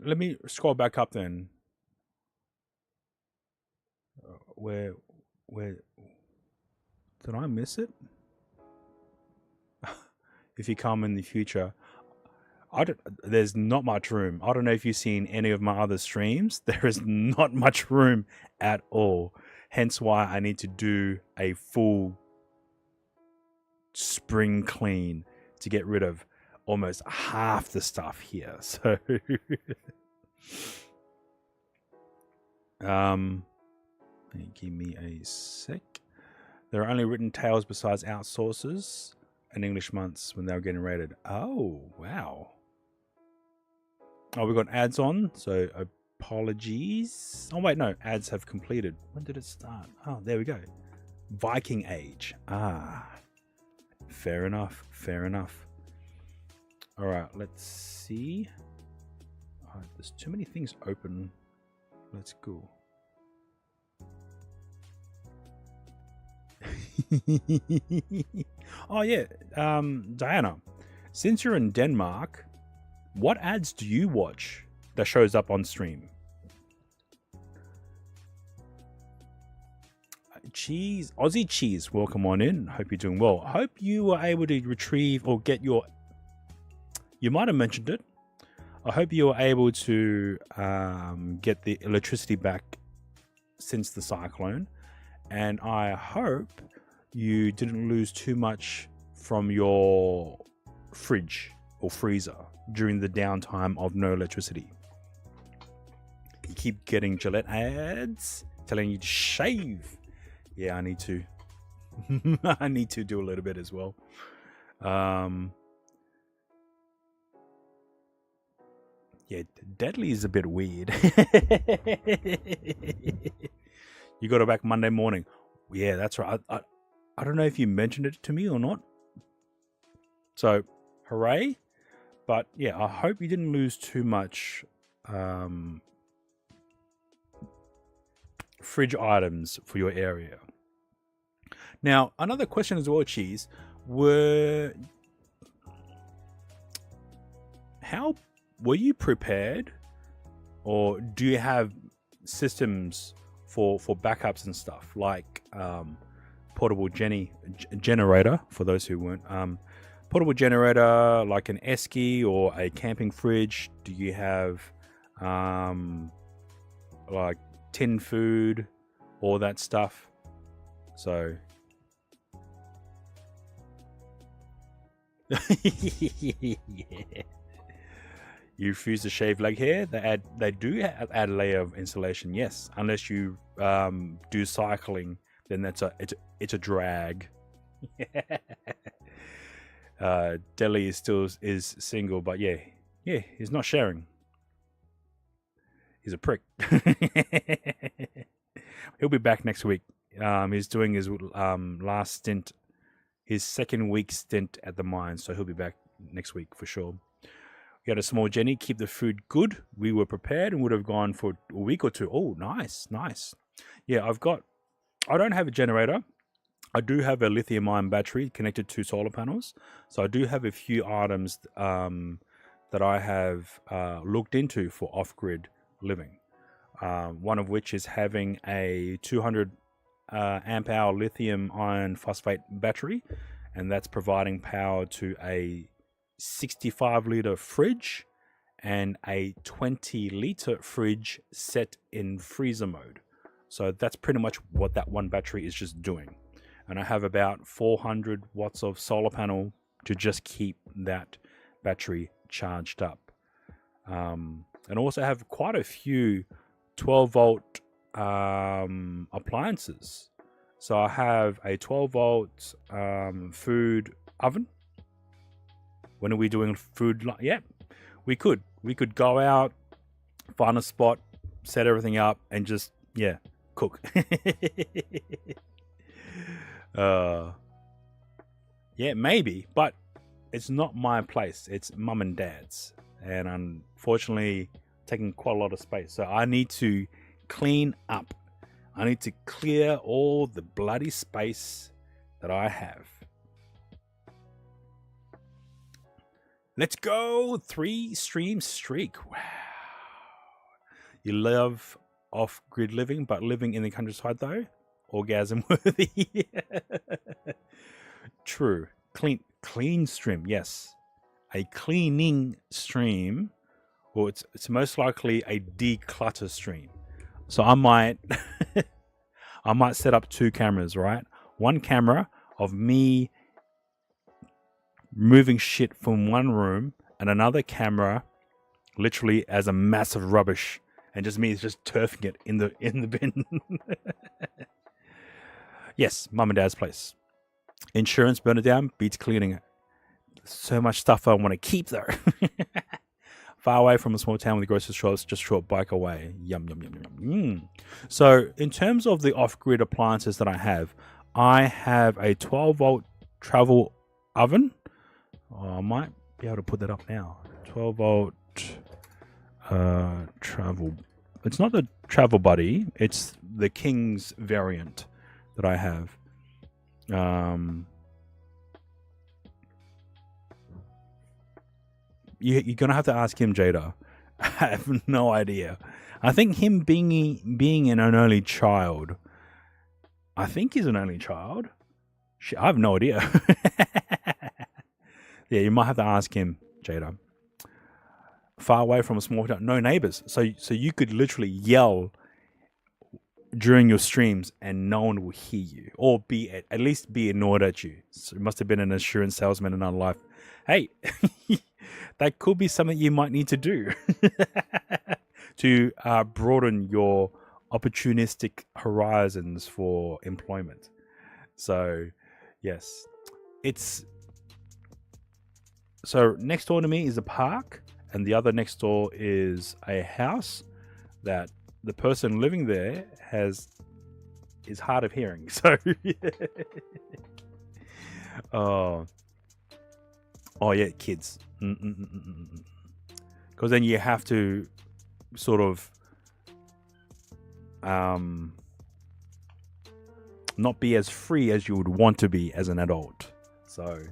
scroll back up then. Where did I miss it? If you come in the future, there's not much room. I don't know if you've seen any of my other streams. There is not much room at all. Hence why I need to do a full spring clean to get rid of almost half the stuff here. So give me a sec. There are only written tales besides outsources and English months when they were getting rated. Oh, wow. Oh, we got ads on, so apologies. Oh, wait, no, ads have completed. When did it start? Oh, there we go. Viking Age. Ah, fair enough, fair enough. All right, let's see. All right, there's too many things open. Let's go. Oh, yeah. Diana, since you're in Denmark, what ads do you watch that shows up on stream? Cheese, Aussie Cheese, welcome on in. Hope you're doing well. Hope you were able to retrieve or get your... You might have mentioned it. I hope you were able to get the electricity back since the cyclone. And I hope you didn't lose too much from your fridge or freezer during the downtime of no electricity. You keep getting Gillette ads telling you to shave. Yeah, I need to. I need to do a little bit as well. Yeah, Deadly is a bit weird. You got it back Monday morning. Yeah, that's right. I don't know if you mentioned it to me or not. So, hooray. But yeah, I hope you didn't lose too much fridge items for your area. Now, another question as well, Cheese. How were you prepared, or do you have systems for backups and stuff like portable generator for those who weren't portable generator like an esky or a camping fridge? Do you have like tin food, all that stuff? So yeah. You refuse to shave leg hair. They do add a layer of insulation. Yes, unless you do cycling, then it's a drag. Deli is single, but yeah, he's not sharing. He's a prick. He'll be back next week. He's doing his last stint, his second week stint at the mine, so he'll be back next week for sure. We had a small Jenny, keep the food good. We were prepared and would have gone for a week or two. Oh, nice. Yeah, I don't have a generator. I do have a lithium-ion battery connected to solar panels. So I do have a few items that I have looked into for off-grid living. One of which is having a 200 amp hour lithium iron phosphate battery, and that's providing power to a 65-liter fridge and a 20-liter fridge set in freezer mode. So that's pretty much what that one battery is just doing. And I have about 400 watts of solar panel to just keep that battery charged up. And also have quite a few 12-volt appliances. So I have a 12-volt food oven. When are we doing food? Yeah, we could go out, find a spot, set everything up, and just cook. Yeah, maybe, but it's not my place. It's mum and dad's. and unfortunately taking quite a lot of space. So I need to clean up. I need to clear all the bloody space that I have. Let's go. 3 stream streak. Wow. You love off-grid living, but living in the countryside though? Orgasm worthy. True. Clean stream, yes. A cleaning stream, or it's most likely a declutter stream. So I might set up 2 cameras, right? One camera of me moving shit from one room, and another camera literally as a massive rubbish, and just me just turfing it in the bin. Yes, mum and dad's place. Insurance burn it down, beats cleaning it. So much stuff I want to keep though. Far away from a small town with grocery stores, just short bike away. Yum, yum, yum, yum. So in terms of the off-grid appliances that I have a 12-volt travel oven. Oh, I might be able to put that up now. 12-volt travel. It's not the Travel Buddy. It's the King's variant that I have. You're gonna have to ask him, Jada. I have no idea. I think him being an only child. I think he's an only child. I have no idea. Yeah, you might have to ask him, Jada. Far away from a small town, no neighbors. So you could literally yell during your streams and no one will hear you, or at least be annoyed at you. So it must have been an insurance salesman in our life. Hey, that could be something you might need to do to broaden your opportunistic horizons for employment. So, yes, so next door to me is a park, and the other next door is a house that the person living there is hard of hearing. So, oh yeah, kids. Because then you have to sort of not be as free as you would want to be as an adult. So,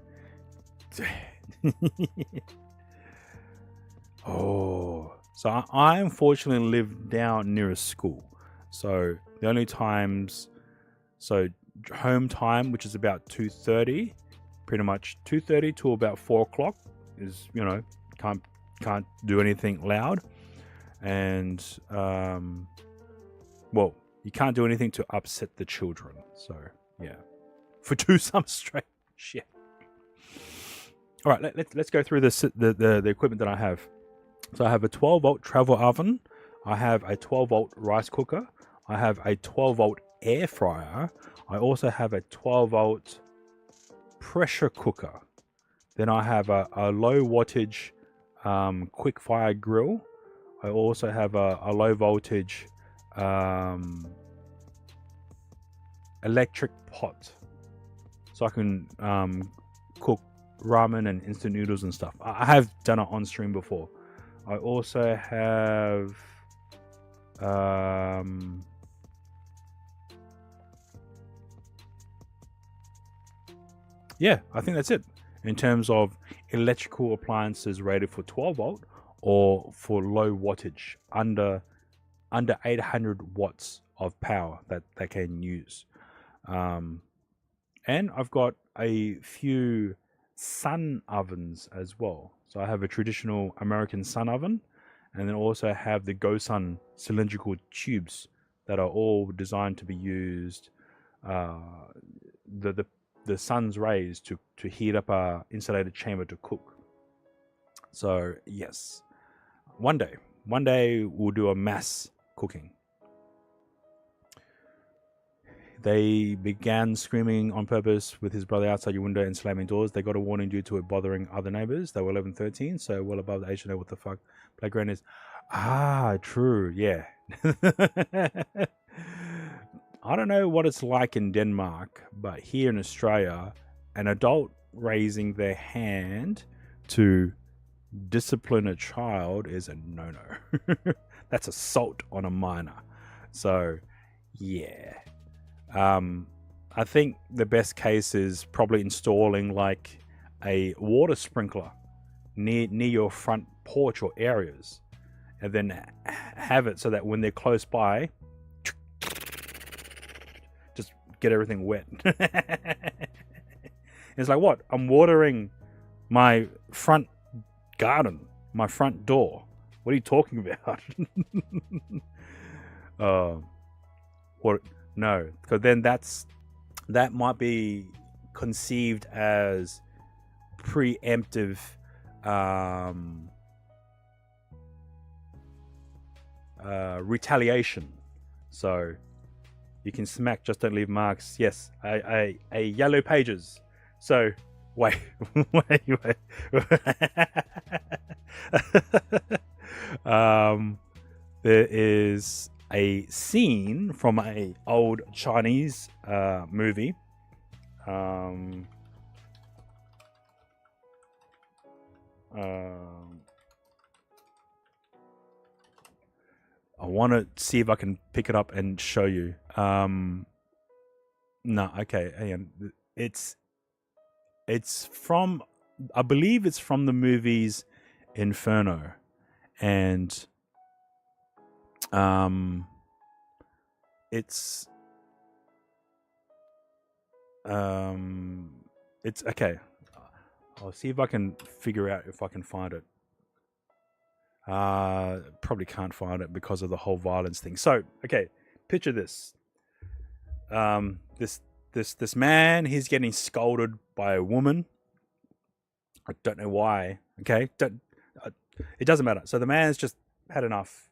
so I unfortunately live down near a school. So the only times, home time, which is about 2:30, pretty much 2:30 to about 4 o'clock is, can't do anything loud. And, well, you can't do anything to upset the children. So, yeah. For 2 summers straight. Shit. All right, let's go through the equipment that I have. So I have a 12-volt travel oven. I have a 12-volt rice cooker. I have a 12-volt air fryer. I also have a 12-volt pressure cooker. Then I have a low wattage quick fire grill. I also have a low voltage electric pot, so I can cook ramen and instant noodles and stuff. I have done it on stream before. I also have yeah, I think that's it in terms of electrical appliances rated for 12 volt or for low wattage, under 800 watts of power that they can use. And I've got a few sun ovens as well. So I have a traditional American sun oven, and then also have the GoSun cylindrical tubes that are all designed to be used the sun's rays to heat up a insulated chamber to cook. So yes, one day we'll do a mass cooking. They began screaming on purpose with his brother outside your window and slamming doors. They got a warning due to it bothering other neighbors. They were 11, 13, so well above the age to know what the fuck playground is. Ah, true, yeah. I don't know what it's like in Denmark, but here in Australia, an adult raising their hand to discipline a child is a no-no. That's assault on a minor. So, yeah. I think the best case is probably installing like a water sprinkler near your front porch or areas, and then have it so that when they're close by, just get everything wet. It's like, what? I'm watering my front garden, my front door. What are you talking about? Or no, because then that might be conceived as preemptive retaliation. So you can smack, just don't leave marks. Yes, a yellow pages. So wait. There is a scene from a old Chinese movie. I want to see if I can pick it up and show you. No, okay, hang on. It's from, I believe it's from the movies Inferno, and it's okay. I'll see if I can figure out if I can find it. Probably can't find it because of the whole violence thing. So, okay, picture this. This man, he's getting scolded by a woman. I don't know why. Okay, it doesn't matter. So the man's just had ownough.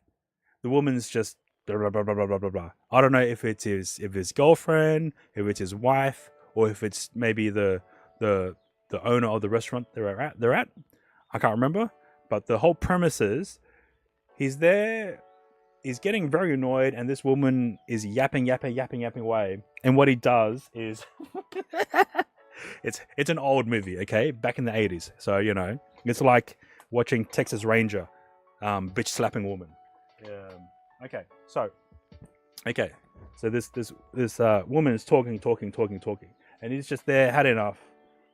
The woman's just blah blah blah blah blah blah blah. I don't know if it's his girlfriend, if it's his wife, or if it's maybe the owner of the restaurant they're at. I can't remember. But the whole premise is he's there, he's getting very annoyed, and this woman is yapping away. And what he does is it's an old movie, okay, back in the 80s. So, you know, it's like watching Texas Ranger bitch slapping woman. So this woman is talking, and he's just there, had enough.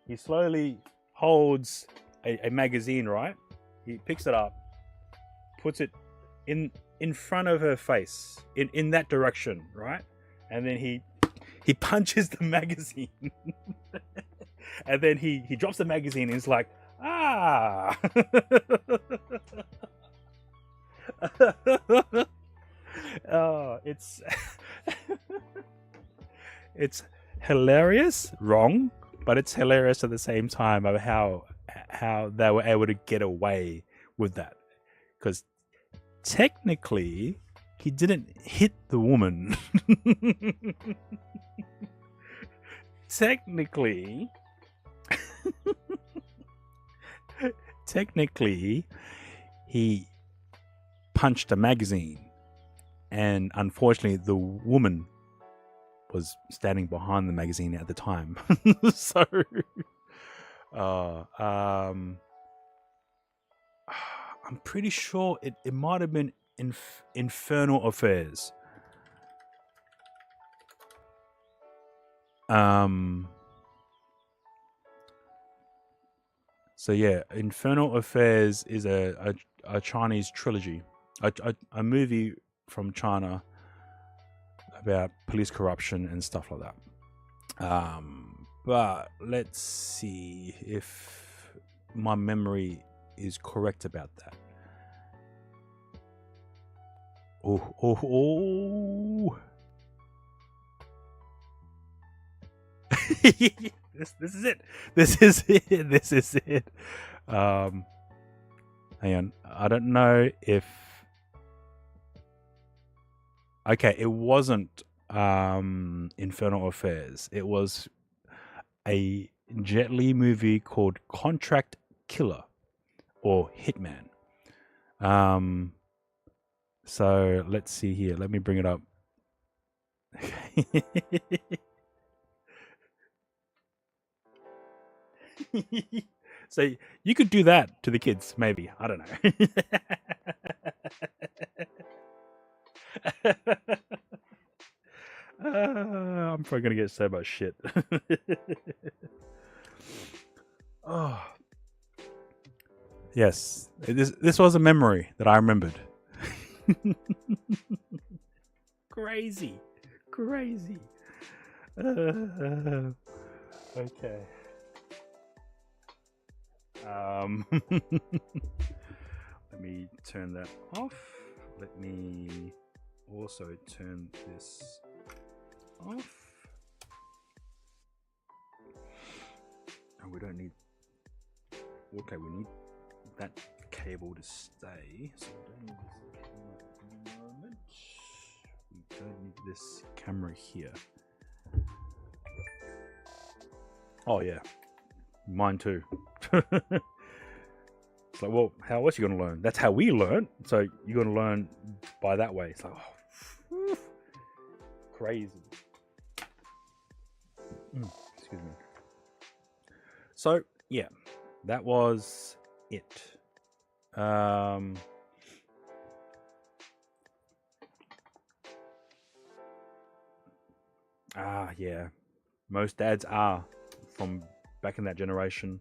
He slowly holds a magazine, right? He picks it up, puts it in front of her face, in that direction, right? And then he punches the magazine. And then he drops the magazine and he's like, ah. Oh, it's hilarious, wrong, but it's hilarious at the same time of how they were able to get away with that, because technically he didn't hit the woman. technically he punched a magazine, and unfortunately the woman was standing behind the magazine at the time. So I'm pretty sure it might have been Infernal Affairs. So yeah, Infernal Affairs is a Chinese trilogy, a movie from China about police corruption and stuff like that. But let's see if my memory is correct about that. Oh. This is it. Hang on. I don't know if... Okay, it wasn't Infernal Affairs. It was a Jet Li movie called Contract Killer or Hitman. So let's see here. Let me bring it up. So you could do that to the kids, maybe. I don't know. I'm probably gonna get so much shit. Oh, yes. This was a memory that I remembered. Crazy. Okay. Let me turn that off. Let me also turn this off. And we don't need. Okay, we need that cable to stay. So we don't need this camera at the moment. We don't need this camera here. Oh yeah, mine too. It's like, well, how else are you going to learn? That's how we learn. So you're going to learn by that way. It's like, oh, crazy. Excuse me. So yeah, that was it. Yeah, most dads are from back in that generation.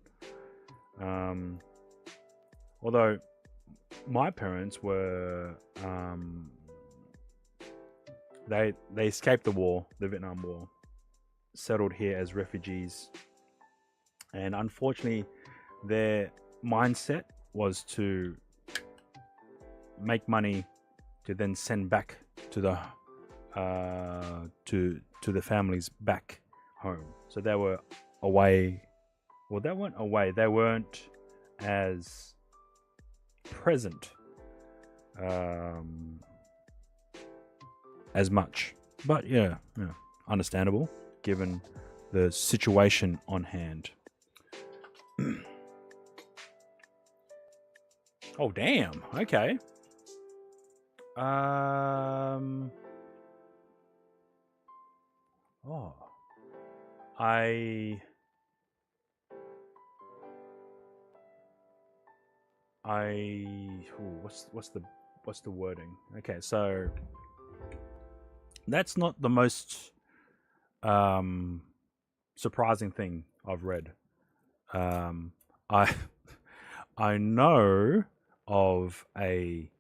Although my parents were, they escaped the war, the Vietnam War, settled here as refugees, and unfortunately, their mindset was to make money to then send back to the to the families back home. So they were away. Well, they weren't away. They weren't as present as much. But yeah, understandable given the situation on hand. Oh damn. Okay. Oh. What's the wording? Okay, so that's not the most surprising thing I've read. I know of a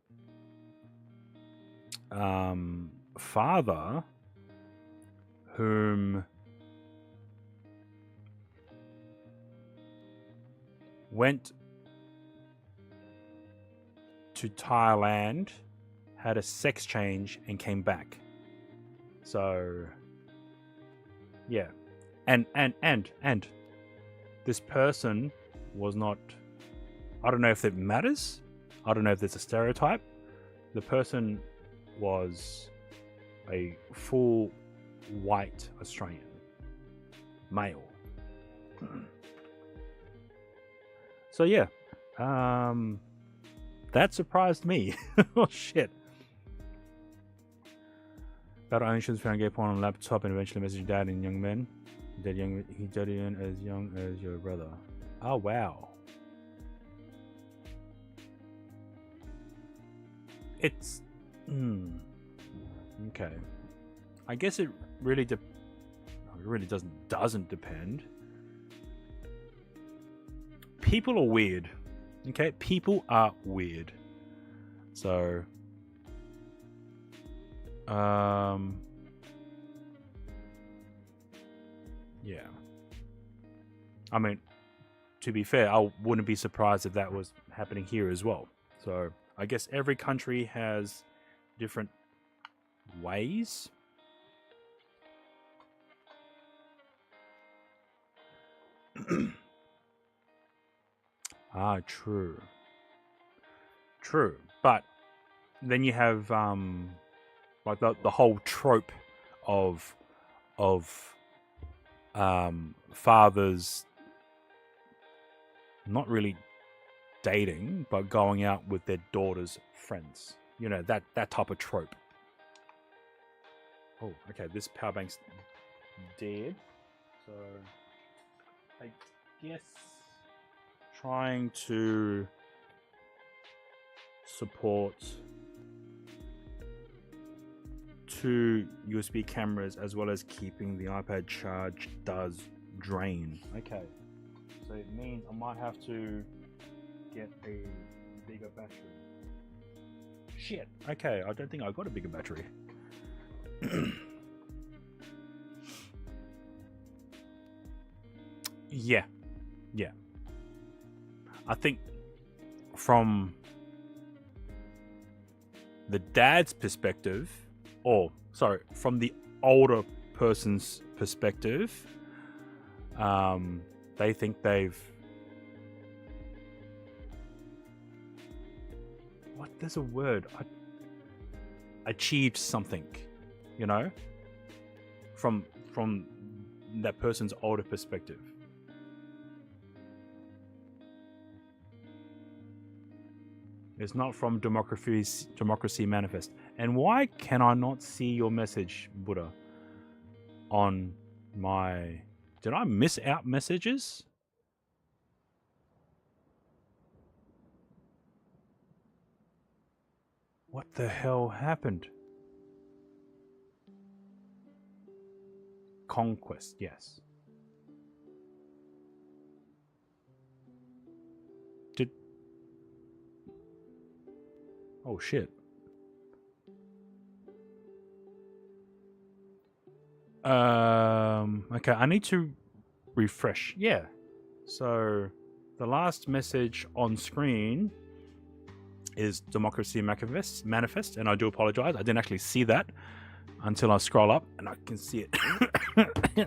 father whom went to Thailand, had a sex change, and came back. So yeah, and this person was not. I don't know if it matters. I don't know if there's a stereotype. The person was a full white Australian male. So yeah, that surprised me. Oh shit. That only should found gay porn on a laptop and eventually messaged dad and young men. He dated in as young as your brother. Oh wow. It's okay. I guess it really doesn't depend. People are weird. Okay, people are weird. So yeah. I mean, to be fair, I wouldn't be surprised if that was happening here as well. So I guess every country has different ways. True. But then you have like the whole trope of fathers not really dating but going out with their daughter's friends. You know, that type of trope. Oh, okay, this power bank's dead. So I guess trying to support 2 USB cameras as well as keeping the iPad charged does drain. Okay, so it means I might have to get a bigger battery. Shit. Okay, I don't think I got a bigger battery. Yeah. I think from the dad's perspective, or sorry, from the older person's perspective, they think they've there's a word, achieved something, you know, from that person's older perspective. It's not from Democracy Manifest. And why can I not see your message, Buddha, on my... Did I miss out messages? What the hell happened? Conquest, yes. Oh shit. Okay, I need to refresh. Yeah. So the last message on screen is Democracy Manifest, and I do apologize. I didn't actually see that until I scroll up, and I can see it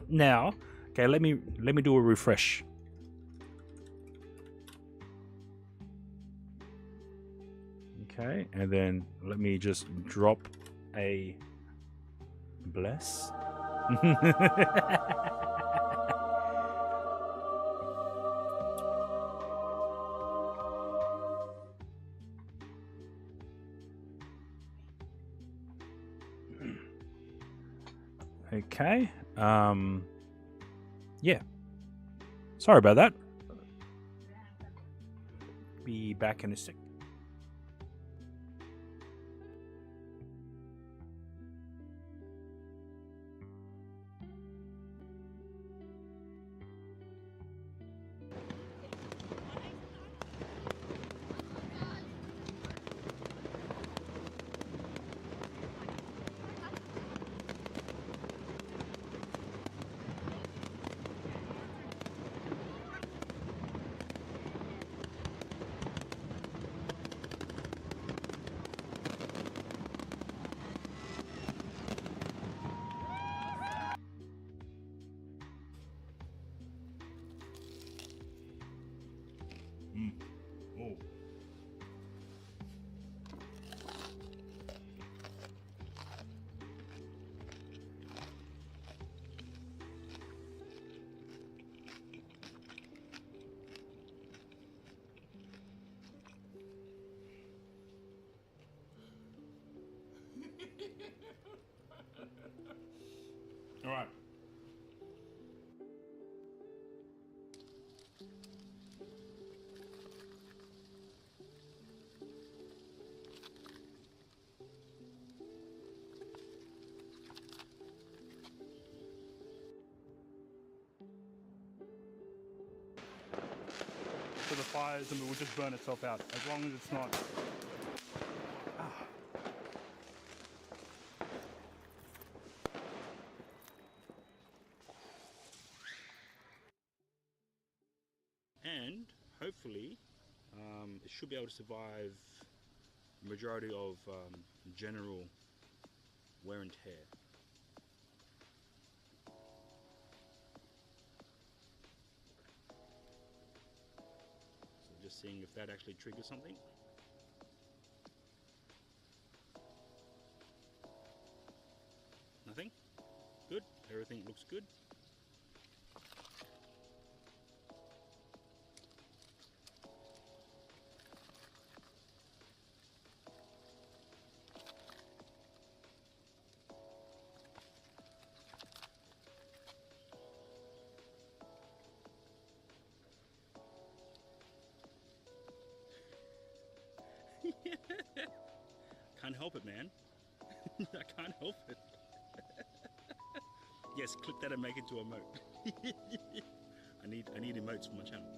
now. Okay, let me do a refresh. Okay, and then let me just drop a bless. Okay. Yeah. Sorry about that. Be back in a sec. Oh. All right. So the fires and it will just burn itself out as long as it's not. And hopefully it should be able to survive the majority of general wear and tear. So just seeing if that actually triggers something. Nothing? Good. Everything looks good. Can't help it, man. I can't help it. Yes, clip that and make it into a emote. I need emotes for my channel.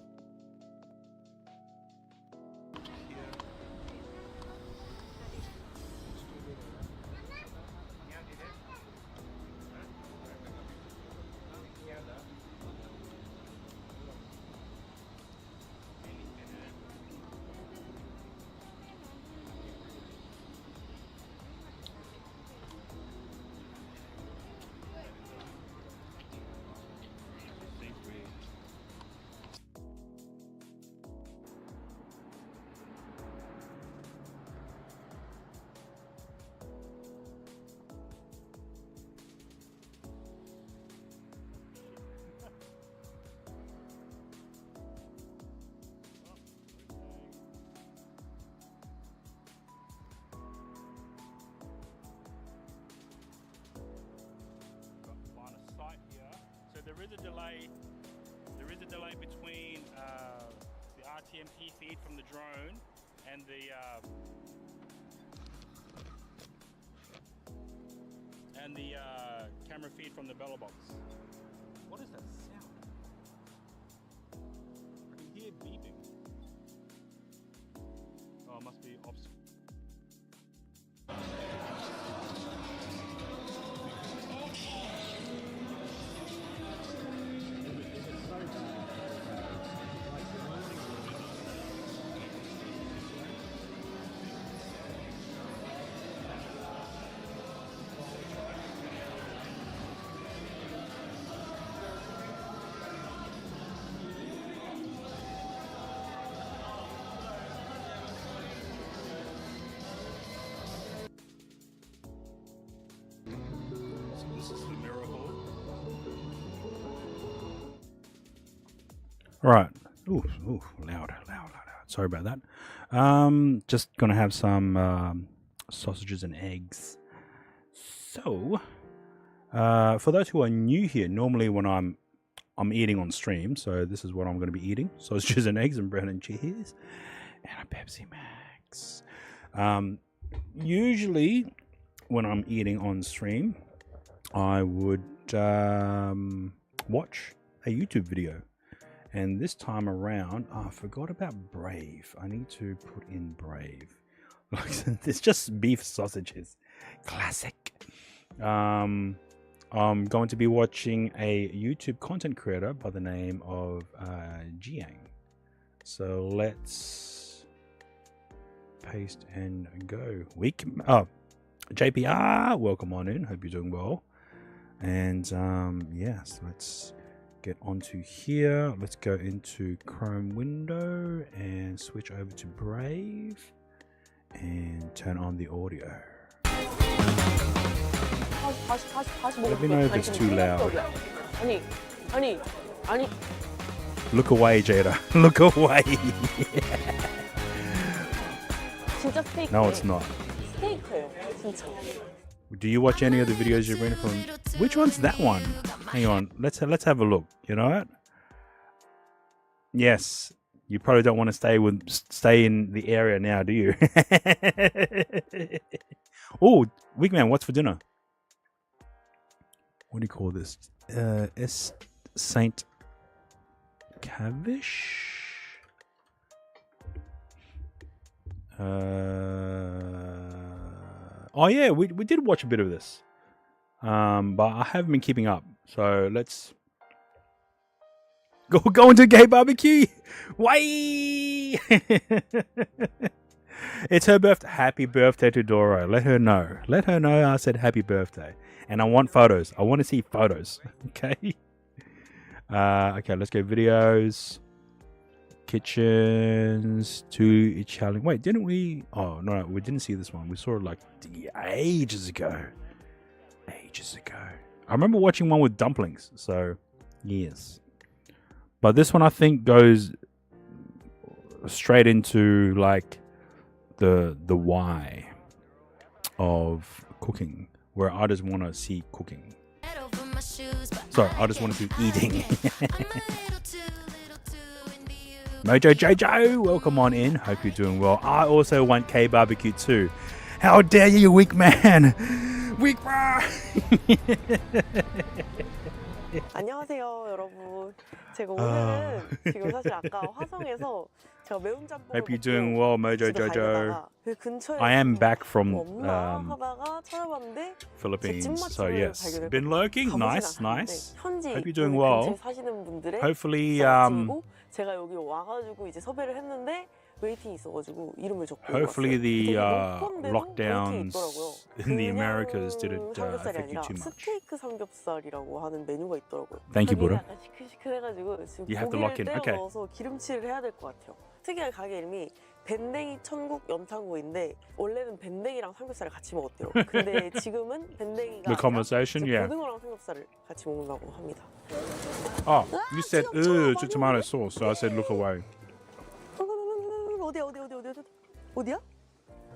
There is a delay. There is a delay between the RTMP feed from the drone and the camera feed from the Bella box. What is that sound? I can hear beeping. Oh, it must be off. Right. Ooh, loud. Sorry about that. Just gonna have some sausages and eggs. So, for those who are new here, normally when I'm eating on stream, so this is what I'm going to be eating: sausages and eggs and bread and cheese, and a Pepsi Max. Usually, when I'm eating on stream, I would watch a YouTube video. And this time around, I forgot about Brave. I need to put in Brave. It's just beef sausages. Classic. I'm going to be watching a YouTube content creator by the name of Jiang. So let's paste and go. JPR, welcome on in. Hope you're doing well. And yes, let's get onto here. Let's go into Chrome window and switch over to Brave and turn on the audio. Let me know if it's too loud. Look away, Jada. Look away. No, it's not. Do you watch any of the videos you've been from? Which one's that one? Hang on, let's have a look. You know what? Yes, you probably don't want to stay in the area now, do you? Oh, Wigman, what's for dinner? What do you call this? Saint Cavish. Oh yeah, we did watch a bit of this, but I haven't been keeping up. So let's go into gay barbecue. Why? It's her birthday. Happy birthday to Doro. Let her know. Let her know I said happy birthday, and I want photos. I want to see photos. Okay. Okay. Let's go videos. Kitchens to Italian. Wait, didn't we? Oh no, we didn't see this one. We saw it like ages ago. I remember watching one with dumplings. So yes, but this one I think goes straight into like the why of cooking, where I just want to see cooking. Sorry, I just want to see eating. Mojo Jojo, welcome on in. Hope you're doing well. I also want K barbecue too. How dare you, weak man! Weak man! 안녕하세요, 여러분. 제가 오늘은 지금 사실 아까 화성에서 제가 매운 짬뽕을 Hope you're doing well, Mojo 집에 Jojo. 가려다가 그 근처에 I am back from 없나 하다가 찾아봤는데 Philippines. 집 So 맛집을 yes, 발견했거든요. been lurking. 가보진 Nice, 않았는데 nice. 현지 Hope you're doing 여기 well. 근처에 사시는 분들의 Hopefully, 맛집이고 제가 여기 와가지고 이제 섭외를 했는데 웨이팅이 있어가지고 이름을 적고 hopefully 왔어요. the 되게 높은데도 lockdowns 웨이팅이 있더라고요. in the 그냥 Americas didn't 삼겹살이 affect you 아니라 too much. 스테이크 삼겹살이라고 하는 메뉴가 있더라고요. Thank you, 여기는 Buddha. 약간 시큰시큰해가지고 지금 You have to 고기를 lock in. 떼어 Okay. 넣어서 기름칠을 해야 될 것 같아요. 특이한 가게 이름이 밴댕이 천국 연탄구인데 원래는 밴댕이랑 삼겹살을 같이 먹었대요. 근데 지금은 밴댕이가 The conversation, 아니라 yeah. 고등어랑 삼겹살을 같이 먹는다고 합니다. Oh, you said to tomato sauce, so I said look away. 어디야?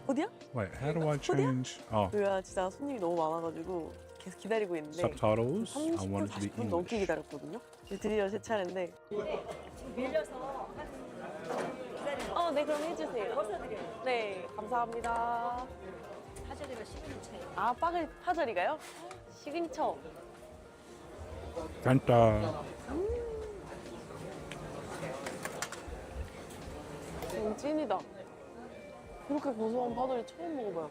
어디야? Wait, how do I change? Oh, 우리가 진짜 손님이 너무 많아가지고 계속 기다리고 있는데 subtitles. I 30분, want it to be 40분 넘게 English. 기다렸거든요. 이제 드디어 제 차례인데 밀려서 네 그럼 해주세요. 네 감사합니다. 파절이가 시그니처예요. 아 파절이가요? 시그니처. Fanta. 찐이다. 이렇게 고소한 파절이 처음 먹어봐요.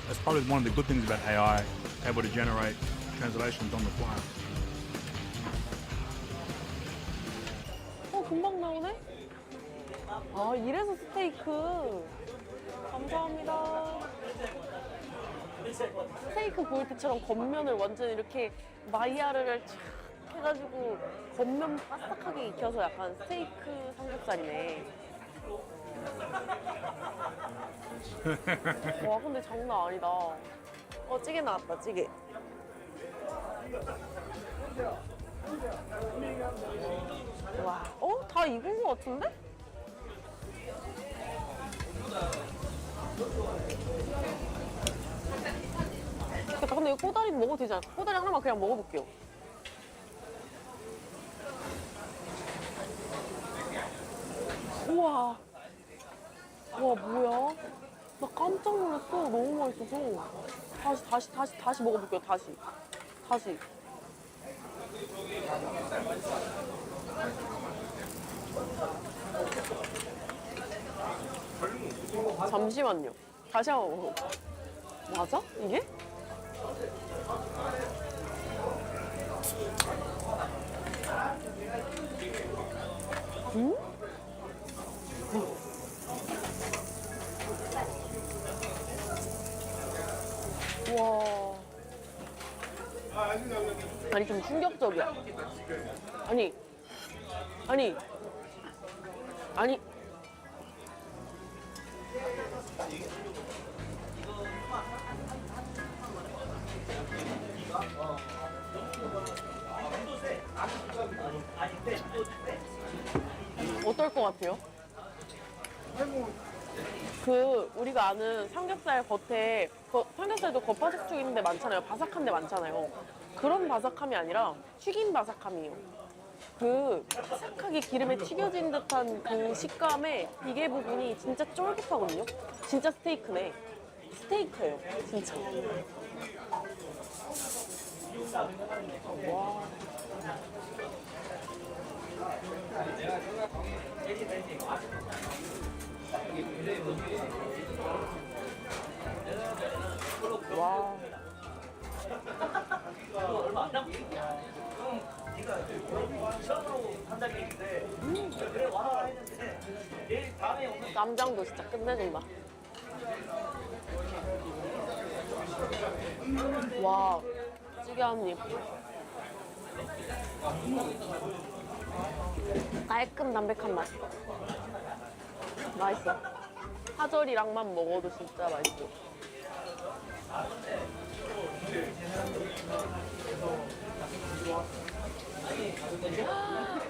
That's probably one of the good things about AI, able to generate translations on the fly. 금방 나오네? 아 이래서 스테이크. 감사합니다. 스테이크 구울 때처럼 겉면을 완전 이렇게 마이야르를 촥 해가지고 겉면 바삭하게 익혀서 약간 스테이크 삼겹살이네. 와 근데 장난 아니다. 찌개 나왔다 찌개. 와, 다 익은 것 같은데? 됐다. 근데 이거 꼬다리 먹어도 되지 않을까? 꼬다리 하나만 그냥 먹어볼게요. 우와. 와, 뭐야? 나 깜짝 놀랐어. 너무 맛있어서. 다시 먹어볼게요. 다시. 잠시만요. 다시 한번 먹어. 맞아? 이게? 와. 아니 좀 충격적이야. 아니. 어떨 것 같아요? 우리가 아는 삼겹살 겉에 삼겹살도 겉바삭촉 있는 데 많잖아요. 바삭한 데 많잖아요. 그런 바삭함이 아니라 튀긴 바삭함이에요. 바삭하게 기름에 튀겨진 듯한 그 식감에 비계 부분이 진짜 쫄깃하거든요. 진짜 스테이크네. 스테이크예요, 진짜. 와. 와. 쌈장도 진짜 끝내준다. 와, 찌개 한 입. 깔끔 담백한 맛. 맛있어. 파절이랑만 먹어도 진짜 맛있어.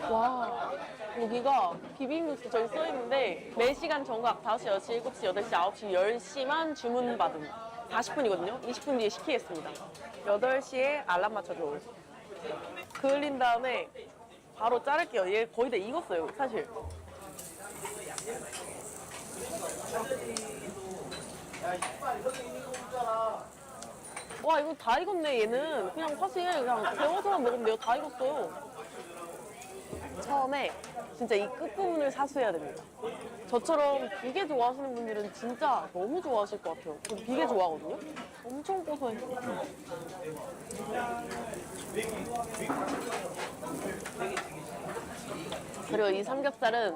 와, 여기가 비빔국수 저기 써있는데 4시간 정각 5시, 6시, 7시, 8시, 9시, 10시만 주문 받음. 40분이거든요? 20분 뒤에 시키겠습니다. 8시에 알람 맞춰줘. 그을린 다음에 바로 자를게요. 얘 거의 다 익었어요, 사실. 와, 이거 다 익었네, 얘는. 그냥 사실 그냥 데워서만 먹으면 돼요. 다 익었어요. 처음에 진짜 이 끝부분을 사수해야 됩니다. 저처럼 비계 좋아하시는 분들은 진짜 너무 좋아하실 것 같아요. 저 비계 좋아하거든요. 엄청 고소해. 그리고 이 삼겹살은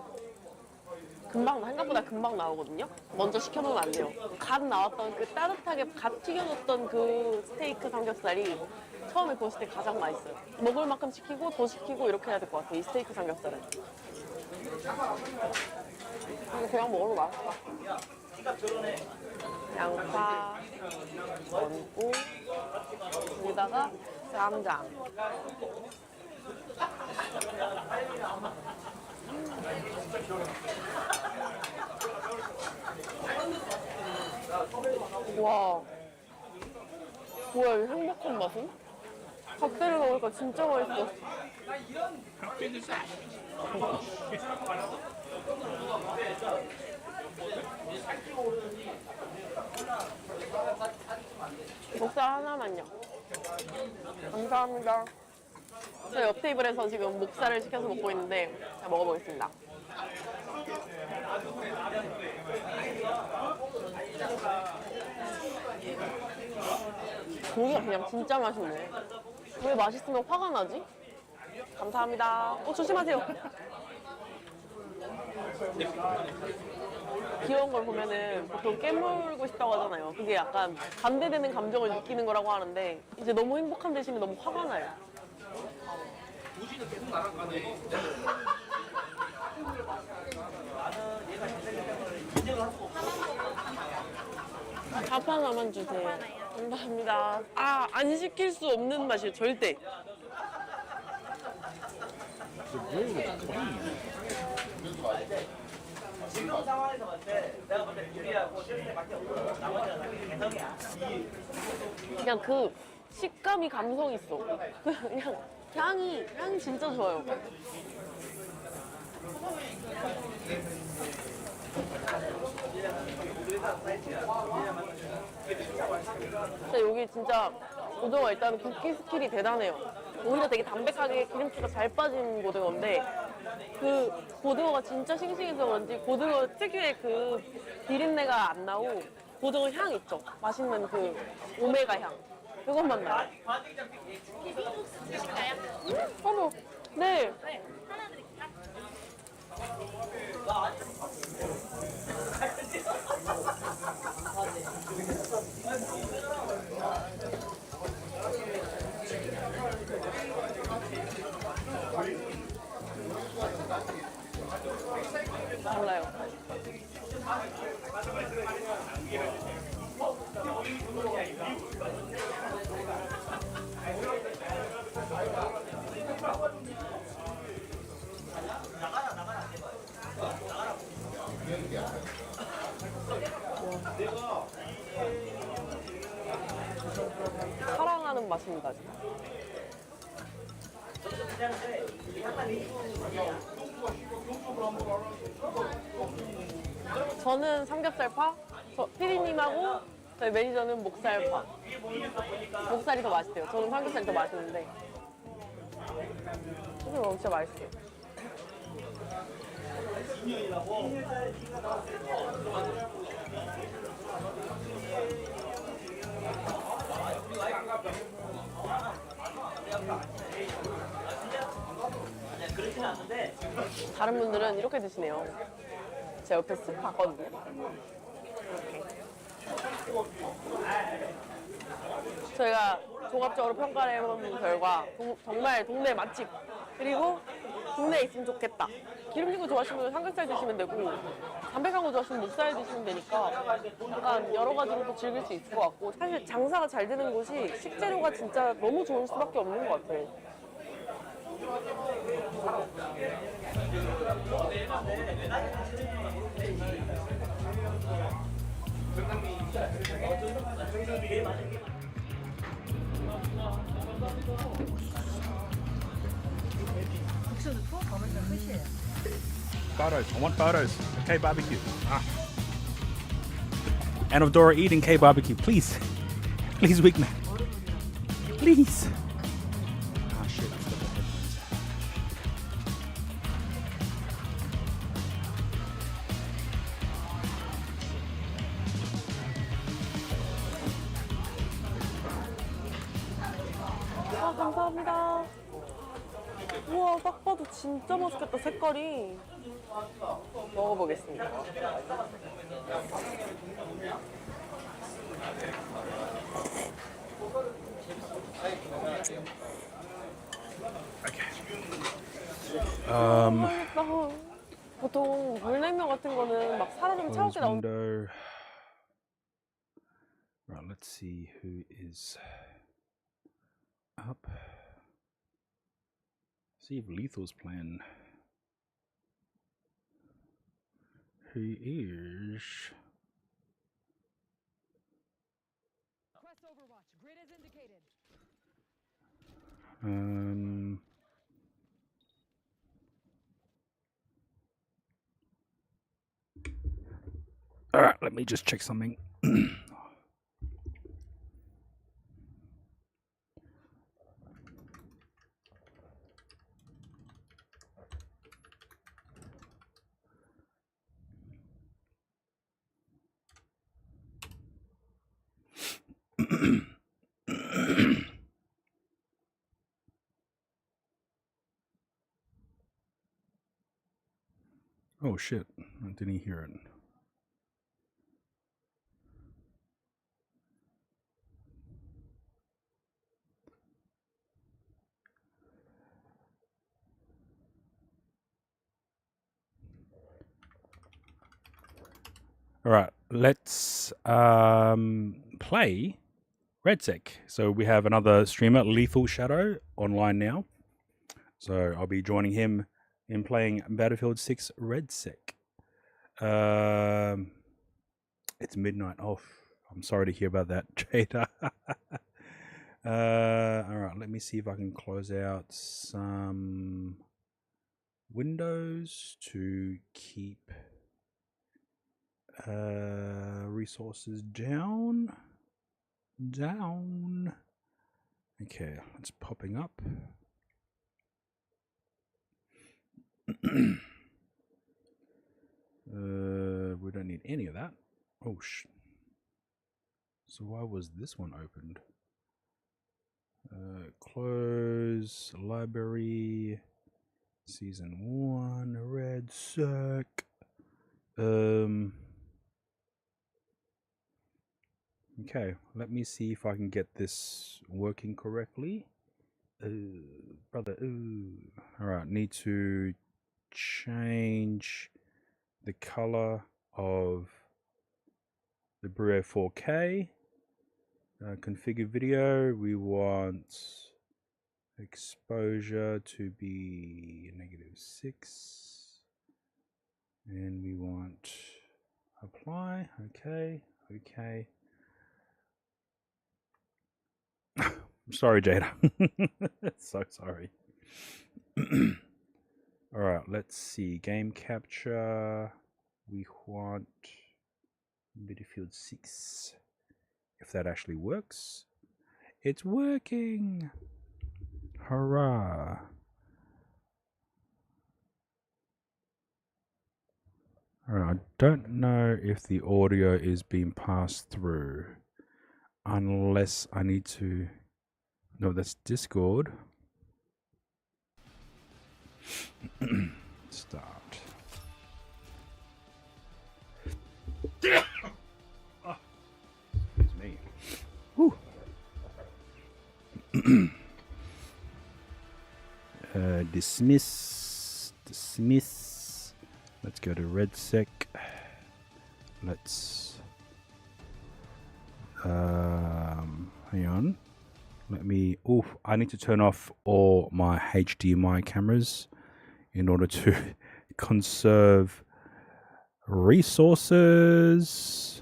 생각보다 금방 나오거든요. 먼저 시켜놓으면 안 돼요. 갓 나왔던 그 따뜻하게 갓 튀겨졌던 그 스테이크 삼겹살이 처음에 구웠을 때 가장 맛있어요. 먹을 만큼 시키고 더 시키고 이렇게 해야 될 것 같아요. 이 스테이크 삼겹살은. 그냥 먹어도 맛있다. 양파 얹고 여기다가 쌈장. 와, 뭐야 이 행복한 맛은? 닭다리 먹으니까 진짜 맛있어. 목살 하나만요. 감사합니다. 저 옆 테이블에서 지금 목살을 시켜서 먹고 있는데 자 먹어보겠습니다. 고기가 그냥 진짜 맛있네. 왜 맛있으면 화가 나지? 감사합니다. 조심하세요. 귀여운 걸 보면은 보통 깨물고 싶다고 하잖아요. 그게 약간 반대되는 감정을 느끼는 거라고 하는데 이제 너무 행복한 대신에 너무 화가 나요. 밥 하나만 주세요. 감사합니다. 아, 안 시킬 수 없는 맛이에요. 절대. 지금 상황에서 봤을 때 내가 볼 때 우리하고 실수밖에 없고 나머지는 개성이야. 그냥 그 식감이 감성 있어. 그냥 향이 진짜 좋아요. 근데 여기 진짜 고등어가 일단 굽기 스킬이 대단해요. 오히려 되게 담백하게 기름기가 잘 빠진 고등어인데 그 고등어가 진짜 싱싱해서 그런지 고등어 특유의 그 비린내가 안 나고 고등어 향 있죠? 맛있는 그 오메가 향. 그것만 나요. 어머, 네. 하나 드릴까? 달라요. 사랑하는 맛입니다, 진짜. 저는 삼겹살파, 피디님하고 저희 매니저는 목살파. 목살이 더 맛있대요. 저는 삼겹살이 더 맛있는데. 이거 진짜 맛있어요. 다른 분들은 이렇게 드시네요. 제 옆에 쓱 봤거든요. 이렇게. 저희가 종합적으로 평가를 해본 결과 정말 동네 맛집 그리고 국내에 있으면 좋겠다. 기름진 거 좋아하시는 분은 삼겹살 드시면 되고 담백한 거 좋아하시면 목살 드시면 되니까 약간 여러 가지로 또 즐길 수 있을 것 같고 사실 장사가 잘 되는 곳이 식재료가 진짜 너무 좋을 수밖에 없는 것 같아요. 국수 넣고 버무리면 끝이에요. Photos. I want photos. K barbecue. And of Dora eating K barbecue, please. Please, Wigman. Please. Ah, shit. I forgot the headphones. 아, 감사합니다. 우와, 딱 봐도 진짜 맛있겠다, 색깔이. 먹어보겠습니다. 맛있다. 보통 물냉면 같은 거는 막 살을 좀 차갑게 나오는 Window. Right, let's see who is up. See if Lethal's playing. Who is? Quest Overwatch. Grid is indicated. All right, let me just check something. Oh shit, I didn't hear it. All right, let's play RedSec. So we have another streamer, Lethal Shadow, online now. So I'll be joining him in playing Battlefield 6 RedSec. It's midnight. Oh, I'm sorry to hear about that, Jada. All right, let me see if I can close out some windows to keep resources down. Okay, it's popping up. We don't need any of that. Oh so why was this one opened? Close library season 1 RedSec. Okay, let me see if I can get this working correctly. Brother, alright, need to change the color of the Brio 4K. Configure video, we want exposure to be -6. And we want apply, okay. I'm sorry, Jada. So sorry. Alright, let's see. Game capture. We want Battlefield 6. If that actually works. It's working! Hurrah! Alright, I don't know if the audio is being passed through. Unless I need to... No, that's Discord. Start. Oh, excuse me. Whew. Dismiss. Let's go to redsec. Let's hang on. Let me. I need to turn off all my HDMI cameras in order to conserve resources.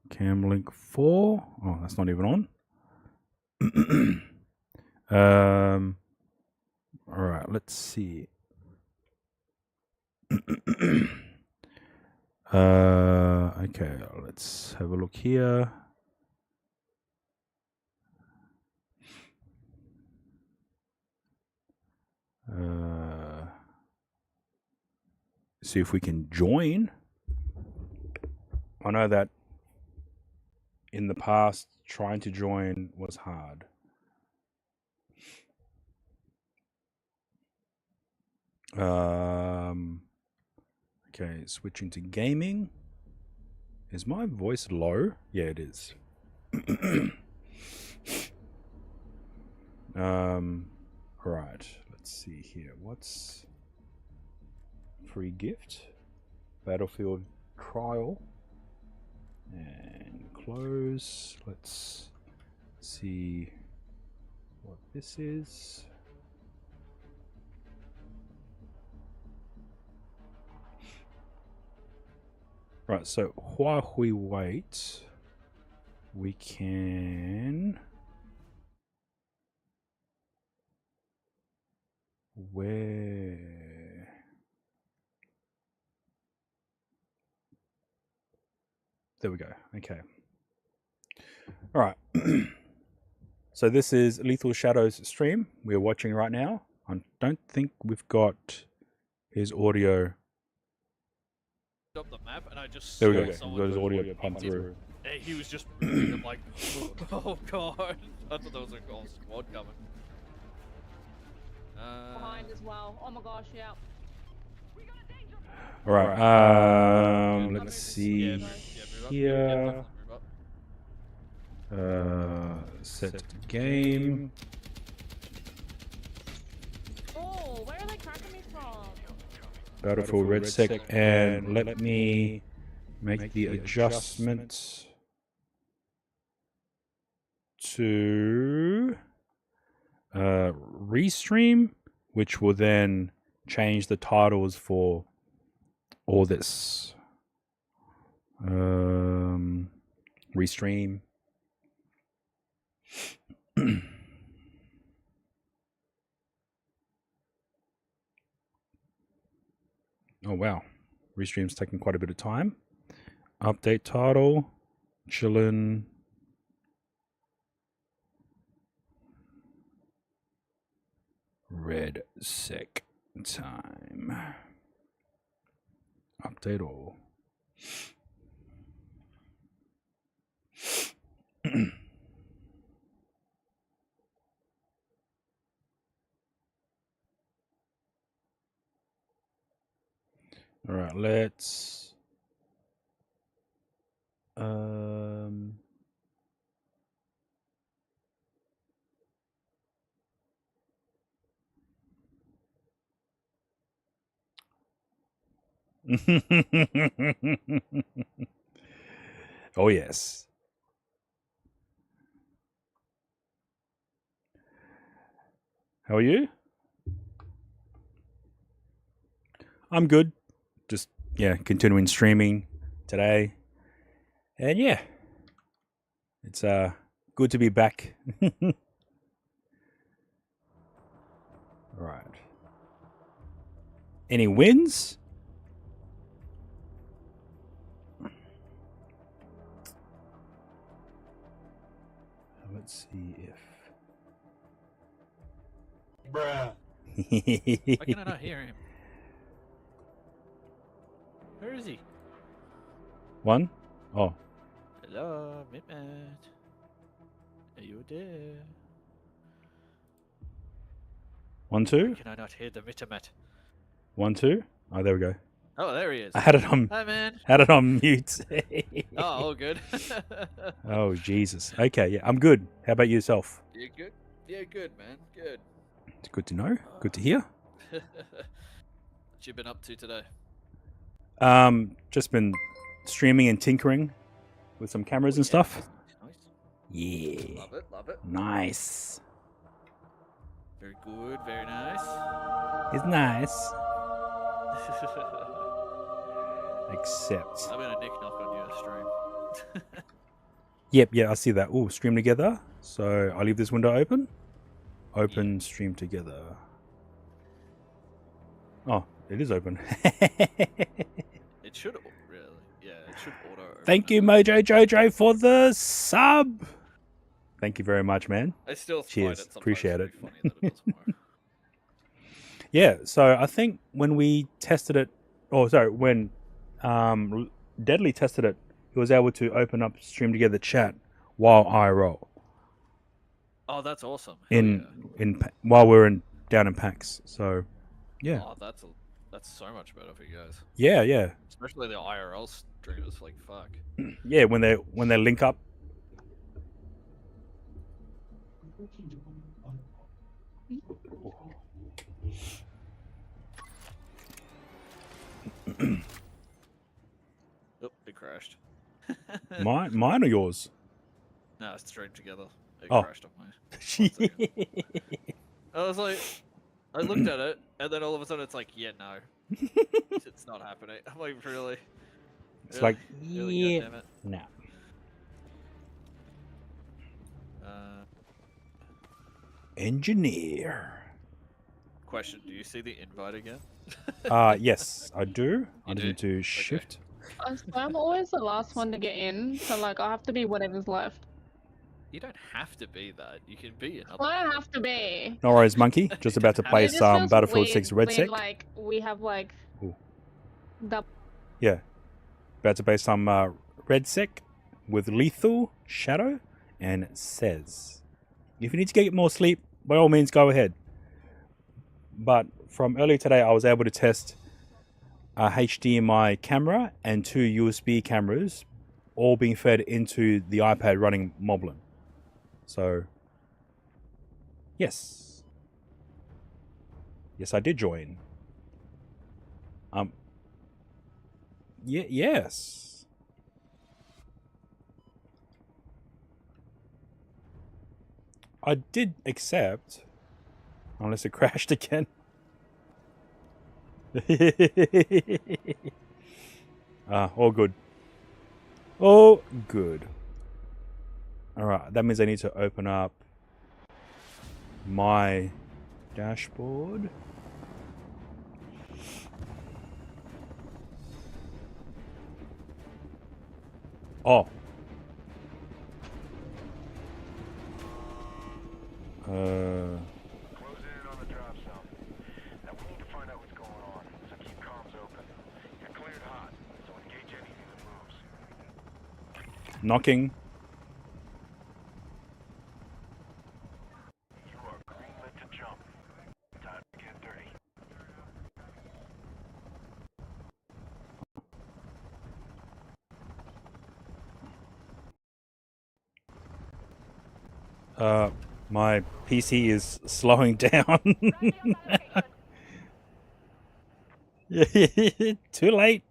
Camlink 4. Oh, that's not even on. All right, let's see. Okay, let's have a look here. See if we can join. I know that in the past, trying to join was hard. Okay, switching to gaming. Is my voice low? Yeah, it is. Right, let's see here. What's free gift? Battlefield trial. And close. Let's see what this is. Right, so while we wait, we can... Where? There we go. Okay. All right. So this is Lethal Shadows stream we're watching right now. I don't think we've got his audio. Up the map and I just there we go. We've got his audio pumped through. He was just I'm like, oh god. I thought there was a whole squad coming. Behind as well. Oh my gosh, yeah. All right. Let's see here. Set game. Oh, where are they cracking me from? Battlefield redsec, and let me make the adjustments to restream, which will then change the titles for all this. Restream. Oh wow, restream's taking quite a bit of time. Update title, chillin'. Red sec time. Update all. All right, let's oh yes. How are you? I'm good. Just continuing streaming today. And yeah. It's good to be back. All right. Any wins? Let's see if... Bruh. Why can I not hear him? Where is he? One? Oh. Hello, Midmat. Are you there? 1, 2? Why can I not hear the Mitamat? 1, 2? Oh, there we go. Oh, there he is. I had it on. Hi, man. Had it on mute. Oh, all good. Oh Jesus. Okay, yeah, I'm good. How about yourself? You good? Yeah, good, man. Good. It's good to know. Good to hear. What you been up to today? Just been streaming and tinkering with some cameras and stuff. Nice. Yeah. Love it. Love it. Nice. Very good. Very nice. It's nice. Except. I'm gonna nick knock on your stream. Yep, yeah, I see that. Oh, stream together. So I'll leave this window open. Open stream together. Oh, it is open. It should really. Yeah, it should auto. Thank you, Mojo Jojo, for the sub. Thank you very much, man. I still cheers. Find it Appreciate it. funny that it doesn't work. Yeah, so I think when we tested it, when Deadly tested it, he was able to open up stream together chat while IRL. Oh, that's awesome. While we're down in PAX. So, yeah. Oh, that's so much better for you guys. Yeah, yeah. Especially the IRL streamers, like fuck. Yeah, when they link up. Oh, it crashed. Mine or yours? No, it's streamed together. It Oh. crashed on mine. I was like, I looked at it, and then all of a sudden it's like, yeah, no. It's not happening. I'm like, really? It's Really? like, Really? yeah, Goddammit. no. Engineer. Question, do you see the invite again? Yes, I do. I You just do? need to shift. I'm always the last one to get in, so like I have to be whatever's left. You don't have to be that. You can be another. Well, I have to be. No worries, Monkey. Just about to play It just some feels Battlefield weird 6 Red when, Sec. like we have like Ooh. the Yeah. About to play some Red Sec with Lethal, Shadow, and Says. If you need to get more sleep, by all means, go ahead. But from earlier today, I was able to test a HDMI camera and 2 USB cameras, all being fed into the iPad running Moblin. So, yes. Yes, I did join. Yes. I did accept, unless it crashed again. All good. All good. Alright, that means I need to open up my dashboard. Oh. Closing in on the drop zone. Now we need to find out what's going on, so keep comms open. You're cleared hot, so engage anything that moves. Knocking. You are greenlit to jump. Time to get dirty. My PC is slowing down. Too late.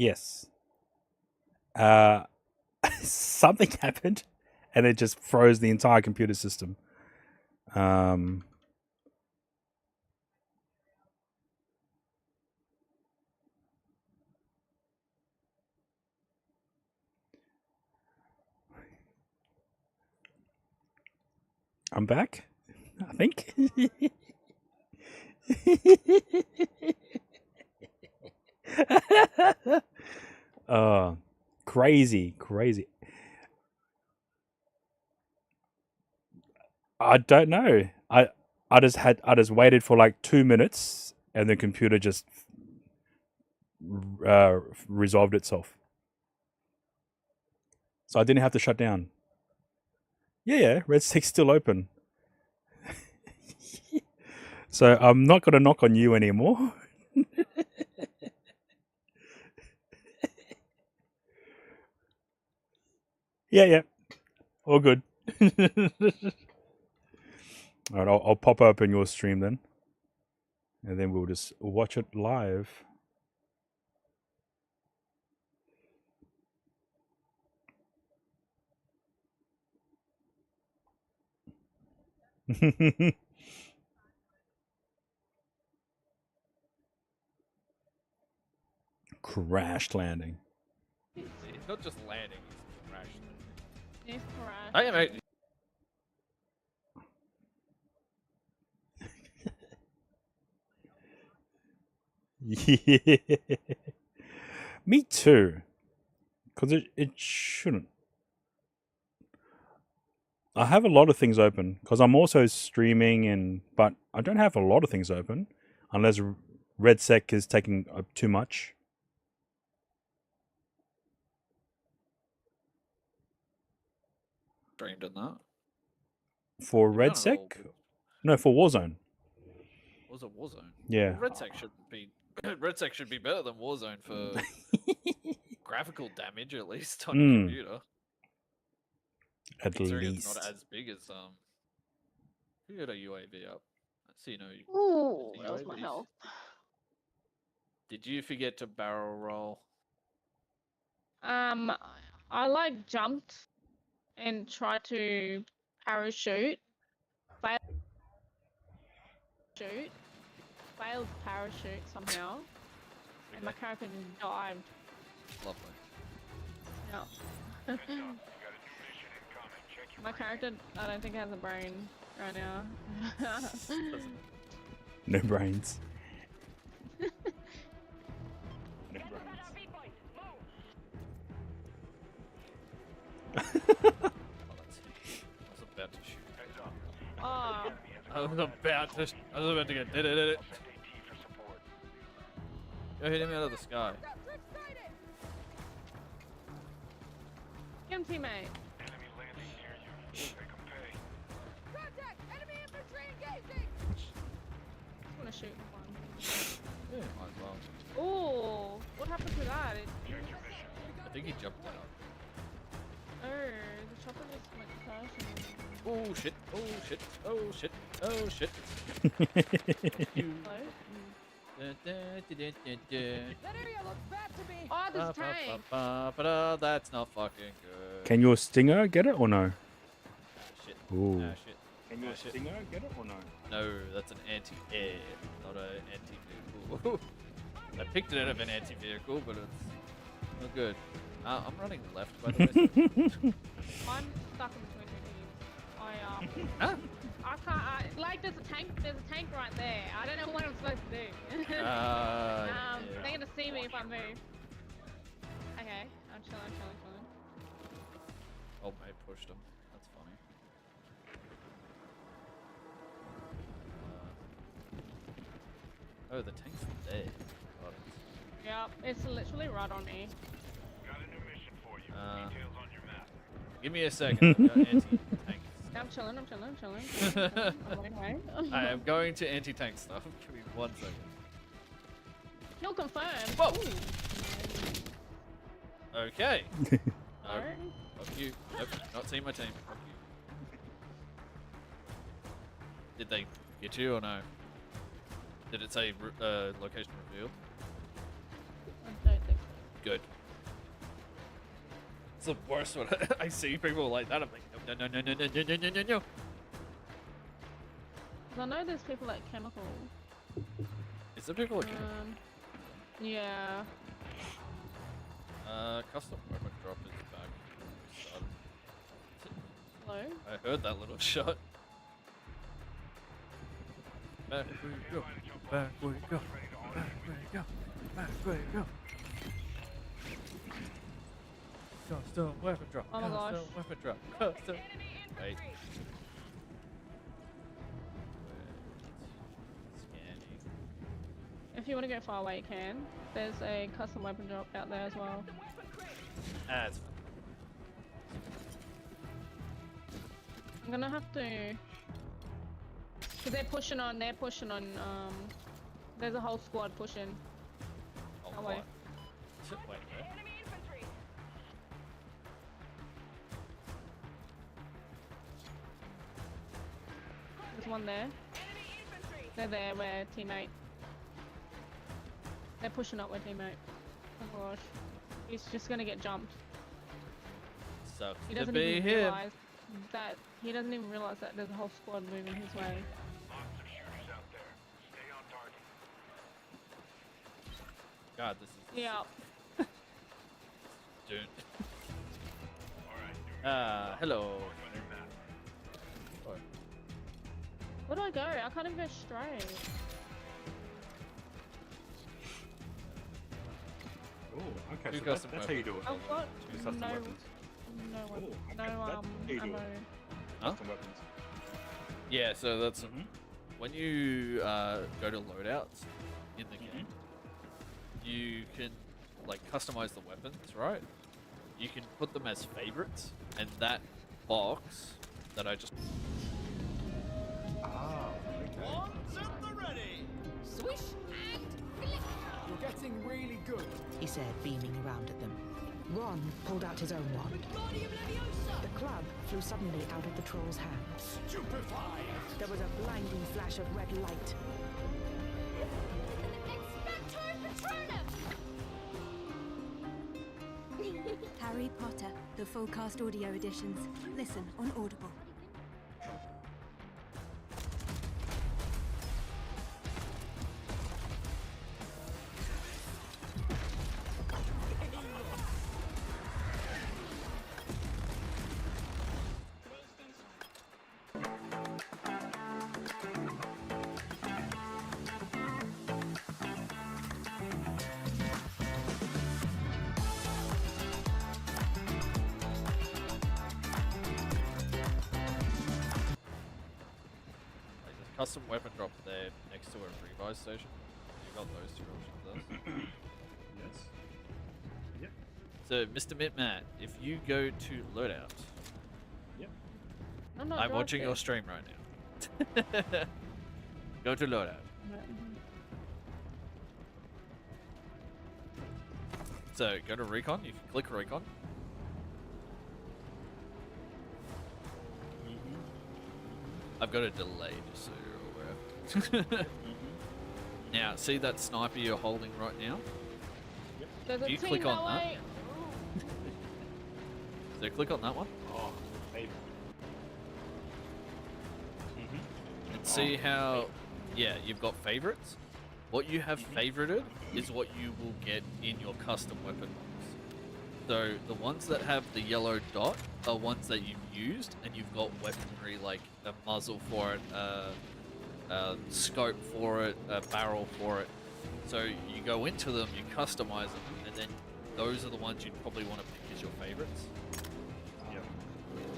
Yes. Something happened, and it just froze the entire computer system. I'm back, I think. Crazy. I don't know. I just waited for like 2 minutes, and the computer just resolved itself. So I didn't have to shut down. Yeah, Red Stick's still open. So I'm not going to knock on you anymore. Yeah. All good. Alright, I'll pop open your stream then. And then we'll just watch it live. Crashed landing. He's not just landing, he's crashed. He's crashed. I am actually. Yeah. Me too. Because it shouldn't. I have a lot of things open because I'm also streaming, but I don't have a lot of things open unless RedSec is taking up too much. Streamed in that. For RedSec? No, for Warzone. Was it Warzone? Yeah. Well, RedSec shouldn't be. RedSec should be better than Warzone for graphical damage, at least on your computer. At Considering least. it's not as big as You got a UAV up. I see no. Ooh, that was my health. Did you forget to barrel roll? I like jumped and tried to parachute. Failed parachute somehow, and my character just dived. Lovely. Yeah. My character, I don't think has a brain right now. No brains. Oh. I was about to get did it. Go hit him out of the sky. Get him, teammate. I'm gonna shoot one. Yeah, might as well. Oh, what happened to that? I think he jumped out. Oh, the chopper just went crashing. Oh shit! Oh shit! Oh shit! Oh shit! Oh, there's a tank. That's not fucking good. Can your stinger get it or no? Shit. Ooh. Ah, shit. Can your stinger get it or no? No, that's an anti-air, not an anti-vehicle. I picked it out of an anti-vehicle, but it's not good. I'm running left, by the way. So. I'm stuck in between two teams. Huh? I can't. Like, there's a tank right there. I don't know what I'm supposed to do. Yeah. They're gonna see me if I move. Okay, I'm chilling. Oh, mate pushed him. That's funny. Oh, the tank's there. Got it. Yep, it's literally right on me. Got a new mission for you. Details on your map. Give me a second. I've got anti-tank. I'm chilling. I'm on my way. I am going to anti-tank stuff. Give me 1 second. Kill confirmed. Whoa. Ooh. Okay. Alright. Fuck you. Nope. Not seeing my team. Fuck you. Did they get you or no? Did it say location revealed? I don't think so. Good. It's the worst when I see people like that. I'm like, no, no, no, no, no, no, no, no, no, no. 'Cause I know there's people at chemical. Is there people at chemical? Yeah. Custom weapon drop is back. Hello? I heard that little shot. Back where you go. Back where you go. Back where you go. Back where you go. Custom weapon drop. Oh my gosh. Custom weapon drop. Custom. Wait. Scanning. If you want to go far away, you can. There's a custom weapon drop out there as well. It's I'm gonna have to... Cause they're pushing on, there's a whole squad pushing. Oh, That way. Wait, where? There's one there. They're there, we're teammate. They're pushing up, we're teammate. Oh gosh. He's just gonna get jumped. Sucks He to doesn't be even him. realize that, he doesn't even realize that there's a whole squad moving his way. God, this is Yeah. dude. Hello. Where do I go? I can't even go straight. Oh, okay. Two So custom that's how you do it. I've got Two custom no, weapons. no, Oh, okay. no That's how you do ammo. it. Huh? Custom weapons. Yeah, so that's when you go to loadouts in the game, you can like customize the weapons, right? You can put them as favorites, and that box that I just One's at the ready. Swish and flick. You're getting really good, he said, beaming around at them. Ron pulled out his own wand. The club flew suddenly out of the troll's hands. Stupefy. There was a blinding flash of red light. Harry Potter, the full cast audio editions. Listen on Audible. custom weapon drop there next to a revive station. You got those two options there. Yes. Yep. So, Mr. Mitmat, if you go to loadout, yep. I'm watching your stream right now. Go to loadout. So, go to recon. You can click recon. I've got a delay just so you're aware. Now, see that sniper you're holding right now? There's If a you team click that on that, way. so click on that one. Oh, baby. And see how, yeah, you've got favorites. What you have favorited is what you will get in your custom weapon box. So the ones that have the yellow dot are ones that you've used, and you've got weaponry like a muzzle for it, a scope for it, a barrel for it. So you go into them, you customize them, and then those are the ones you'd probably want to pick as your favorites. Yep.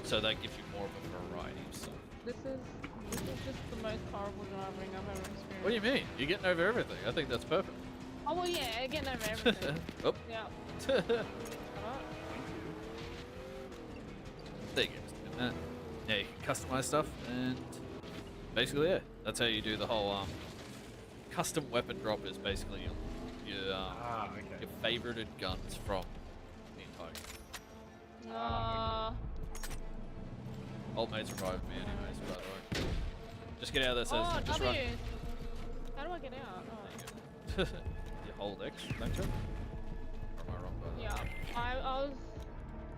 So that gives you more of a variety of stuff. This is just the most horrible driving I've ever experienced. What do you mean? You're getting over everything. I think that's perfect. Oh well, yeah, getting over everything. Oh. Yeah. There you go. Yeah, you can customize stuff, and basically, yeah, that's how you do the whole custom weapon drop. Is basically your your favorited guns from the entire game. Old mate's revived me anyways, by the way. Just get out of there, says. Just run. How do I get out? Oh. You hold X, don't you? Or am I wrong Yeah, I was...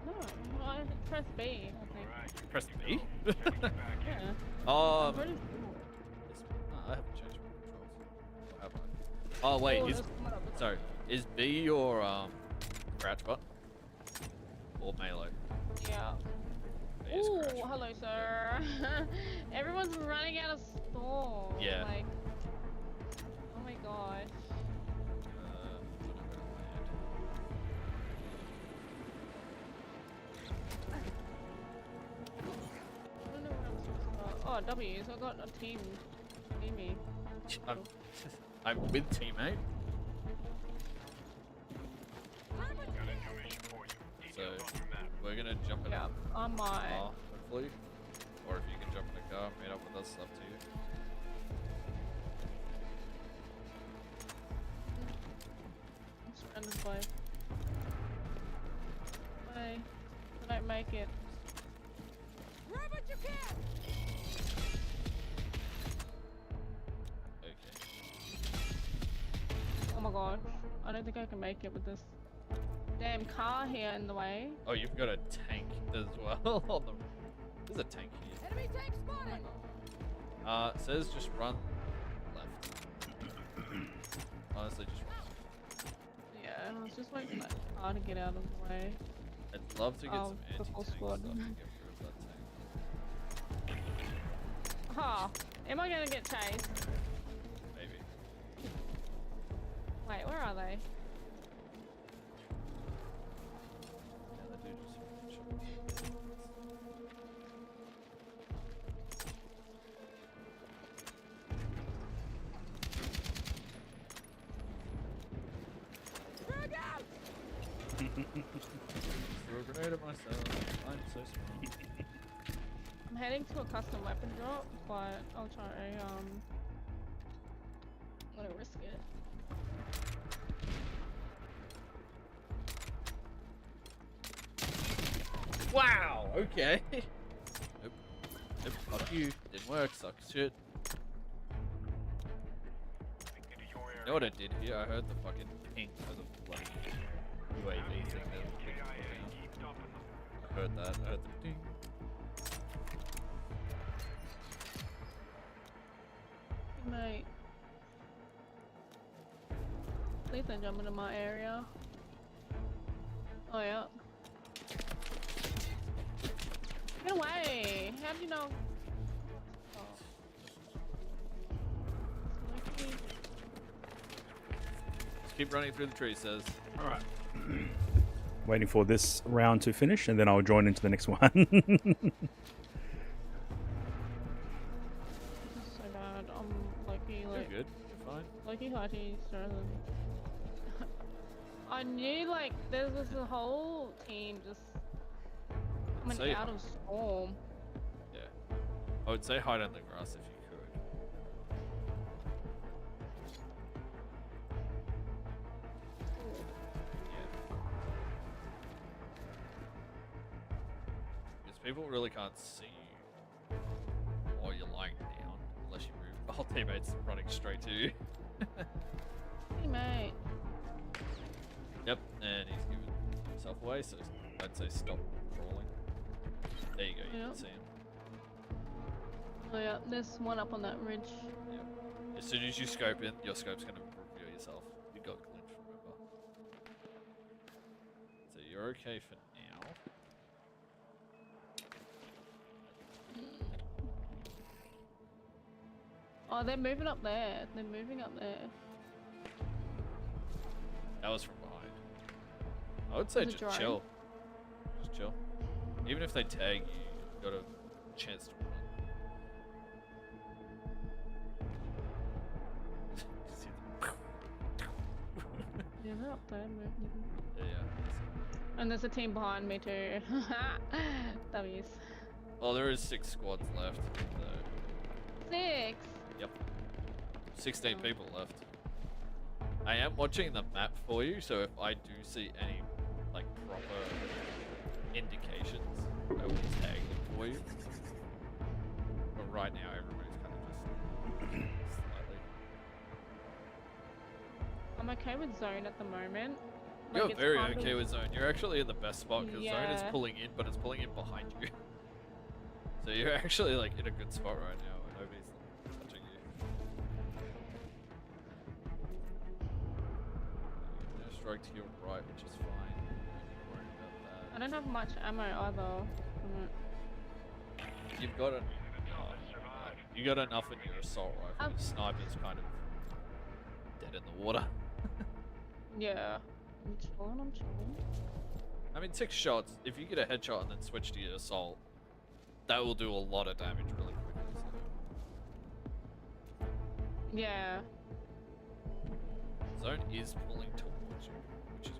No, I pressed B, I think. Press B? Yeah. Oh, I'm pretty sure. I haven't changed my controls. Or have I? Oh wait, Oh, is there's someone up there. sorry, is B your crouch button or melee? Yeah. B is Ooh, crouch. hello, sir. Everyone's running out of stall. Yeah. Like, oh my gosh. I don't know where I'm supposed to go. Oh, W, so I got a team. Teamy. I'm with teammate. So we're gonna jump in. Yeah, on my. Car, hopefully, or if you can jump in a car, meet up with us. Up to you. I'm surrounded by. I don't make it. Grab what you can! Oh my gosh, I don't think I can make it with this damn car here in the way. Oh, you've got a tank as well. On the... There's a tank here. Enemy tank spotted! It says just run left. Honestly, just run. Yeah, I was just waiting for that car to get out of the way. I'd love to get some the anti-tank full stuff squad. and get rid of that tank. Oh, am I gonna get chased? Maybe. Wait, where are they? Yeah, they do just shoot. Frag out! Throw a grenade at myself. I'm so smart. I'm heading to a custom weapon drop, but I'll try. I'm gonna risk it. Wow. Okay. Nope. Nope. Fuck you. Didn't work. Sucks shit. You know what I did here? I heard the fucking ping of the bloody UAV thing. I heard that. I heard the ding. Mate. Please don't jump into my area. Oh yeah. Get away! How'd you know? Oh. Just keep running through the tree, says. Alright. Waiting for this round to finish and then I'll join into the next one. This is so bad. I'm lucky, like. You're good. You're fine. Lucky Hachi Sterling. I knew like there was a whole team just coming Say out of storm. Yeah. I would say hide in the grass if you could. Yeah. Because people really can't see you while you're lying down unless you move. The whole teammate's running straight to you. Hey mate. Yep, and he's giving himself away, so I'd say stop crawling. There you go, you Yep. can see him. Oh yeah, there's one up on that ridge. Yep. As soon as you scope in, your scope's going to reveal yourself. You got glitch, remember. So you're okay for now. Oh, they're moving up there. They're moving up there. That was from behind. I would say Was it just drone? chill. Just chill. Even if they tag you, you've got a chance to run. See them? Yeah, they're up there moving. Yeah. And there's a team behind me too. W's. Well, there is 6 squads left. So. 6. Yep. 16 people left. I am watching the map for you, so if I do see any like proper indications, I will tag them for you. But right now, everybody's kind of just slightly. I'm okay with zone at the moment. You're it's very kind okay of- with zone. You're actually in the best spot because zone is Yeah. pulling in, but it's pulling in behind you. So you're actually like in a good spot right now where nobody's touching you. You're strike to your right, which is fine. Don't worry about that. I don't have much ammo either. You've got you got enough in your assault rifle. Your sniper's kind of dead in the water. Yeah. I'm chilling. I mean, 6 shots. If you get a headshot and then switch to your assault, that will do a lot of damage really quickly. So. Yeah. Zone is pulling towards you, which is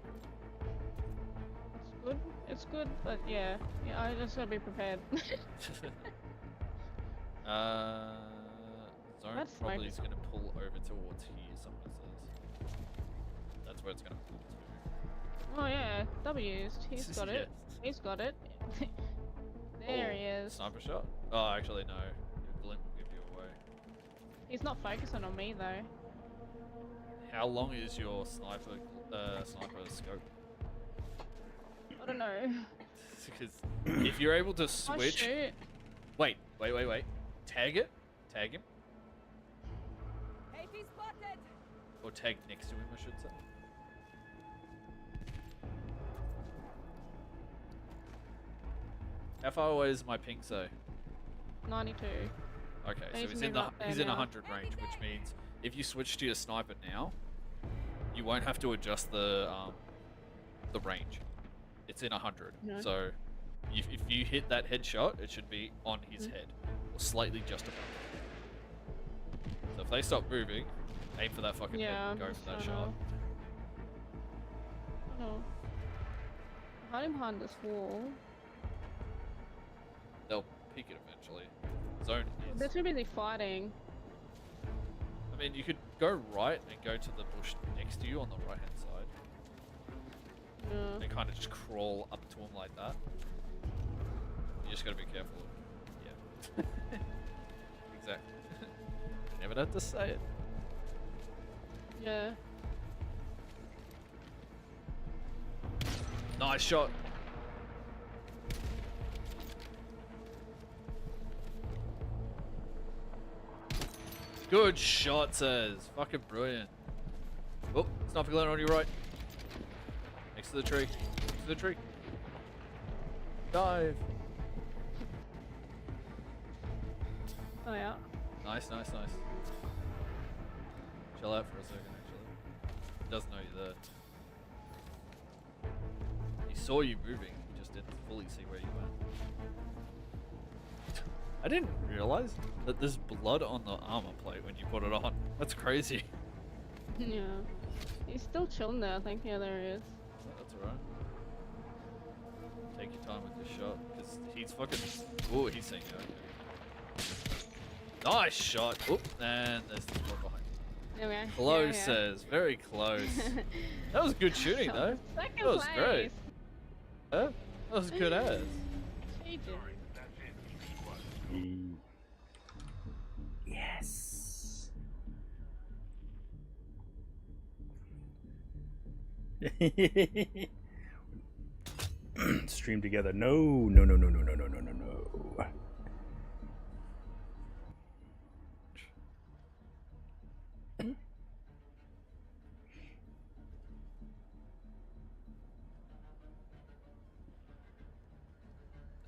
good. It's good, but yeah. Yeah, I just gotta be prepared. Zone That's probably my- is going to pull over towards here, someone says. That's where it's going to pull to. Oh yeah, W's. He's got it. Yes. He's got it. There he is. Sniper shot? Oh, actually, no. Your glint will give you away. He's not focusing on me though. How long is your sniper scope? I don't know. Because if you're able to Oh, switch... shoot. Wait. Tag it. Tag him. AP spotted. Or tag next to him, I should say. How far away is my ping say? 92. Okay, so He's he's in moving the up there he's in now. 100 range, which means if you switch to your sniper now, you won't have to adjust the range. It's in 100. No. So if you hit that headshot, it should be on his head or slightly just above. So if they stop moving, aim for that fucking head Yeah, and go I'm for that just shot. No. Hiding behind this wall. They'll peek it eventually. Zone is. They're too busy fighting. I mean, you could go right and go to the bush next to you on the right hand side. Yeah. And kind of just crawl up to him like that. You just gotta be careful. Yeah. Exactly. Never have to say it. Yeah. Nice shot. Good shot, says. Fucking brilliant. Oh, sniper gun on your right. Next to the tree. Next to the tree. Dive. Oh yeah. Nice. Chill out for a second, actually. He doesn't know you're there. He saw you moving, he just didn't fully see where you went. I didn't realize that there's blood on the armor plate when you put it on. That's crazy. Yeah. He's still chilling there, I think. Yeah, there he is. That's alright. Take your time with this shot, because he's fucking... Oh, he's seeing you. Nice shot! Oop, and there's the blood behind you. Okay. Close, yeah. says. Very close. That was good shooting, though. Second That was place. great. Huh? That was good as. Yes. Stream together. No.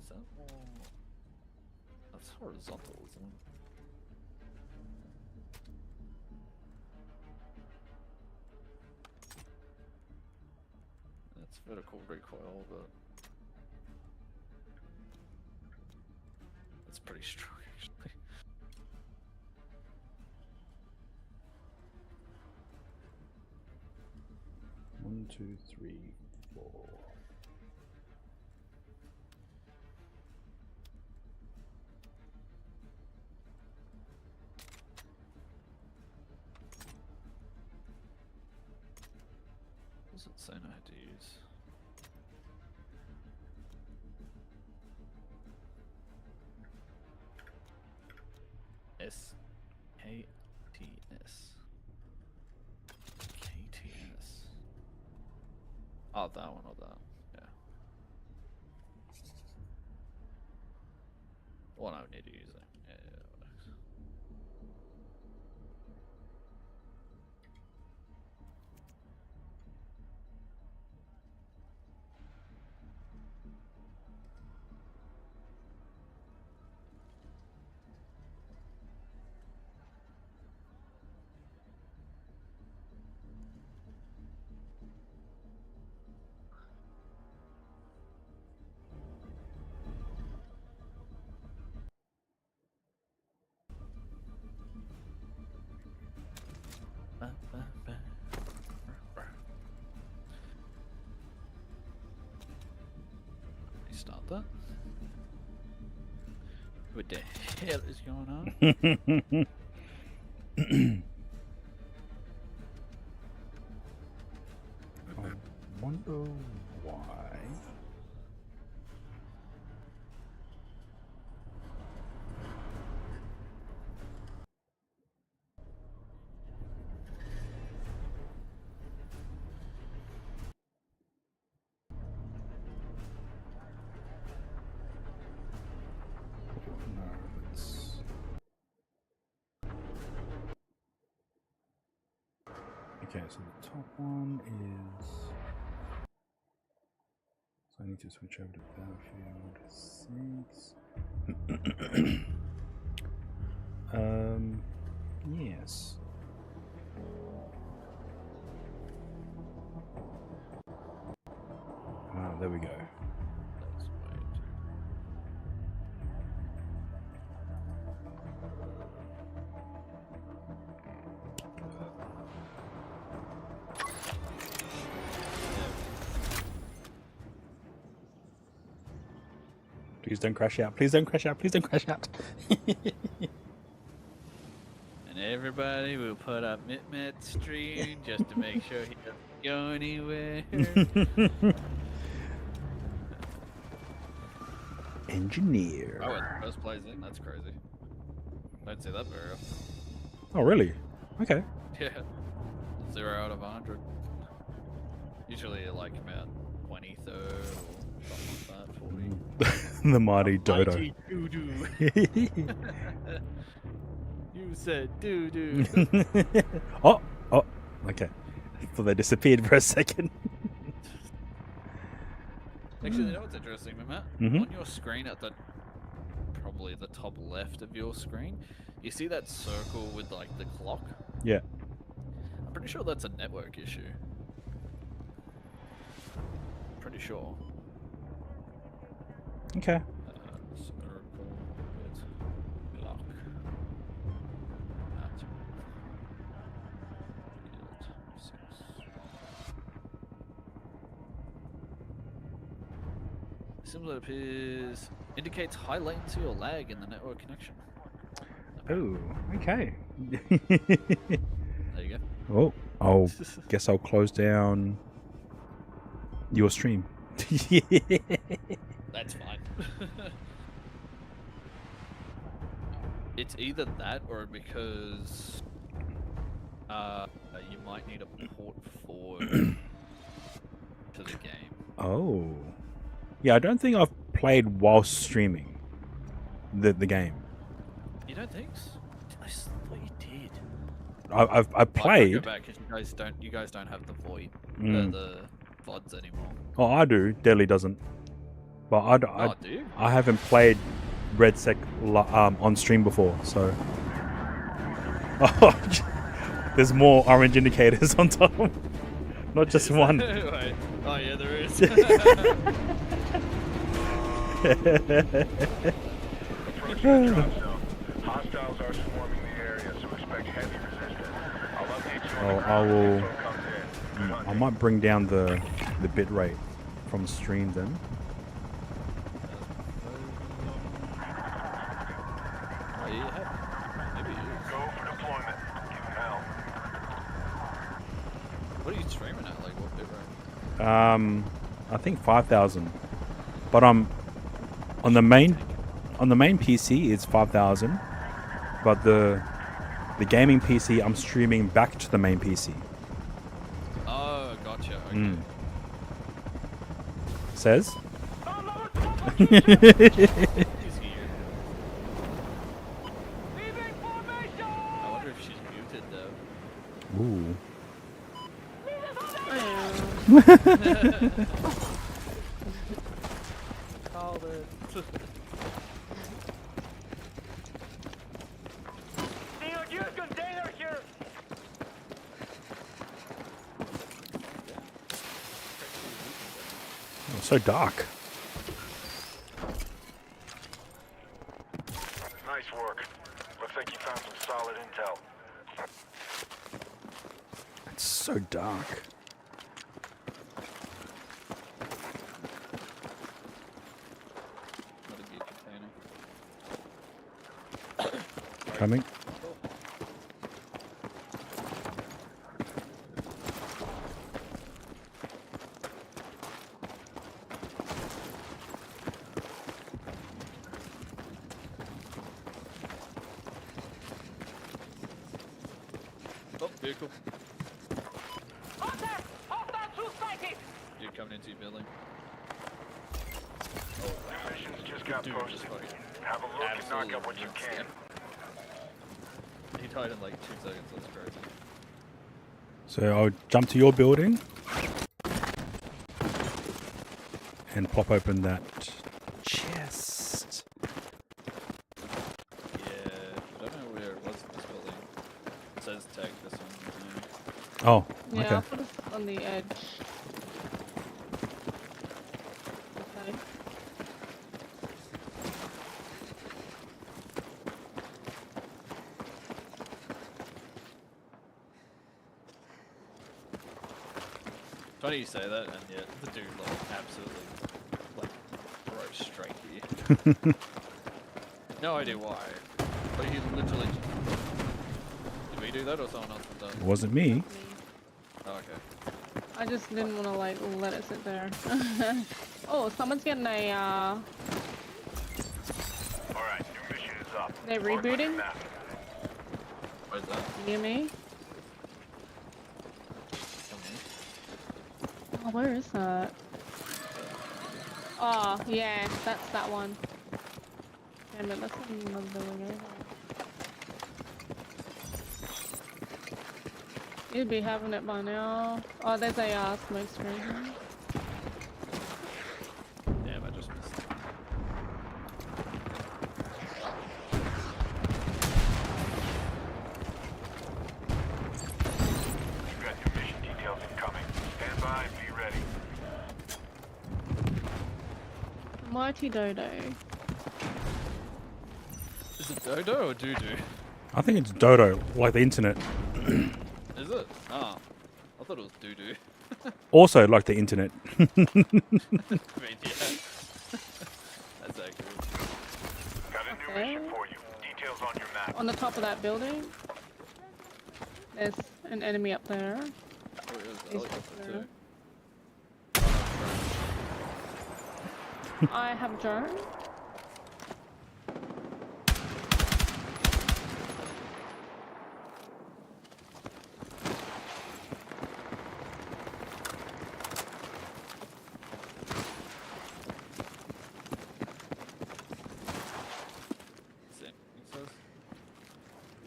Is that more... That's horizontal, isn't it? That's vertical recoil, but... That's pretty strong, actually. One, two, three, four. Does it say no to use? S K T S. KTS. Oh, that one or that. Yeah. Well, I don't need to use it. Yeah, it works. Restart that. What the hell is going on? I wonder why. Okay, so the top one is. So I need to switch over to Battlefield 6. Yes. Ah, there we go. Please don't crash out. Please don't crash out. Please don't crash out. And everybody will put up Mitmet's stream just to make sure he doesn't go anywhere. Engineer. Oh, first place in. That's crazy. Don't see that very often. Oh, really? Okay. Yeah. 0 out of 100. Usually like about 23rd or something like that, 40. The mighty dodo. Mighty doo-doo. You said doo-doo. Oh, okay. I thought they disappeared for a second. Actually, you know what's interesting, Matt? Mhm. On your screen at the probably the top left of your screen, you see that circle with like the clock? Yeah. I'm pretty sure that's a network issue. Pretty sure. Okay. Circle with clock. At field 6. Similar appears indicates high latency or lag in the network connection. Oh, okay. There you go. Oh, guess I'll close down your stream. That's fine. It's either that or because you might need a port forward to the game. Oh. Yeah, I don't think I've played whilst streaming the game. You don't think so? I thought you did. I played. Go back 'cause you guys don't have the void, the VODs anymore. Oh, I do. Deadly doesn't. But do you? I haven't played Red Sec on stream before, so. Oh, there's more orange indicators on top. Not just one. Wait. Oh yeah, there is. Approaching the drop zone. Hostiles are swarming the area, so expect heavy resistance. I'll update you Oh, I will. I might bring down the bit rate from stream then. Oh, yeah. Maybe it is. Go for deployment. Give him hell. What are you streaming at? Like what bit rate? I think 5,000, but on the main PC it's 5,000, but the gaming PC I'm streaming back to the main PC. Oh, gotcha. Okay. says. He's here. I wonder if she's muted though. Ooh. Called it. CO2 container here. Oh, so dark. Nice work. Looks like you found some solid intel. It's so dark. Coming. Oh, vehicle. Contact! Hostile suspected! You're coming into your building. New missions just got Dude, posted. just fucking Have a look and knock out what you absolutely can. He died in like 2 seconds, that's crazy. So I'll jump to your building and pop open that chest. Yeah, I don't know where it was in this building. It says tag this one. Oh, Yeah, okay. I'll put it on the edge. Okay. Funny you say that, and yet the dude like absolutely like broke straight here. No idea why, but he literally. Did we do that or someone else did that? It wasn't me. Oh, okay. I just didn't want to like let it sit there. Oh, someone's getting a Alright, new mission is up. they're rebooting Where's that? near me. Oh, where is that? Oh, yeah, that's that one. Damn it, that's another building over. You'd be having it by now. Oh, there's a smoke screen here. Damn, I just missed. You've got new mission details incoming. Stand by and be ready. Mighty Dodo. Is it Dodo or Doo-Doo? I think it's Dodo, like the internet. Is it? Ah, I thought it was Doo-Doo. Also like the internet. I mean, yeah. That's accurate. Got a new mission for you. Details on your map. On the top of that building, there's an enemy up there. Where is the He's helicopter there. too? I have a drone.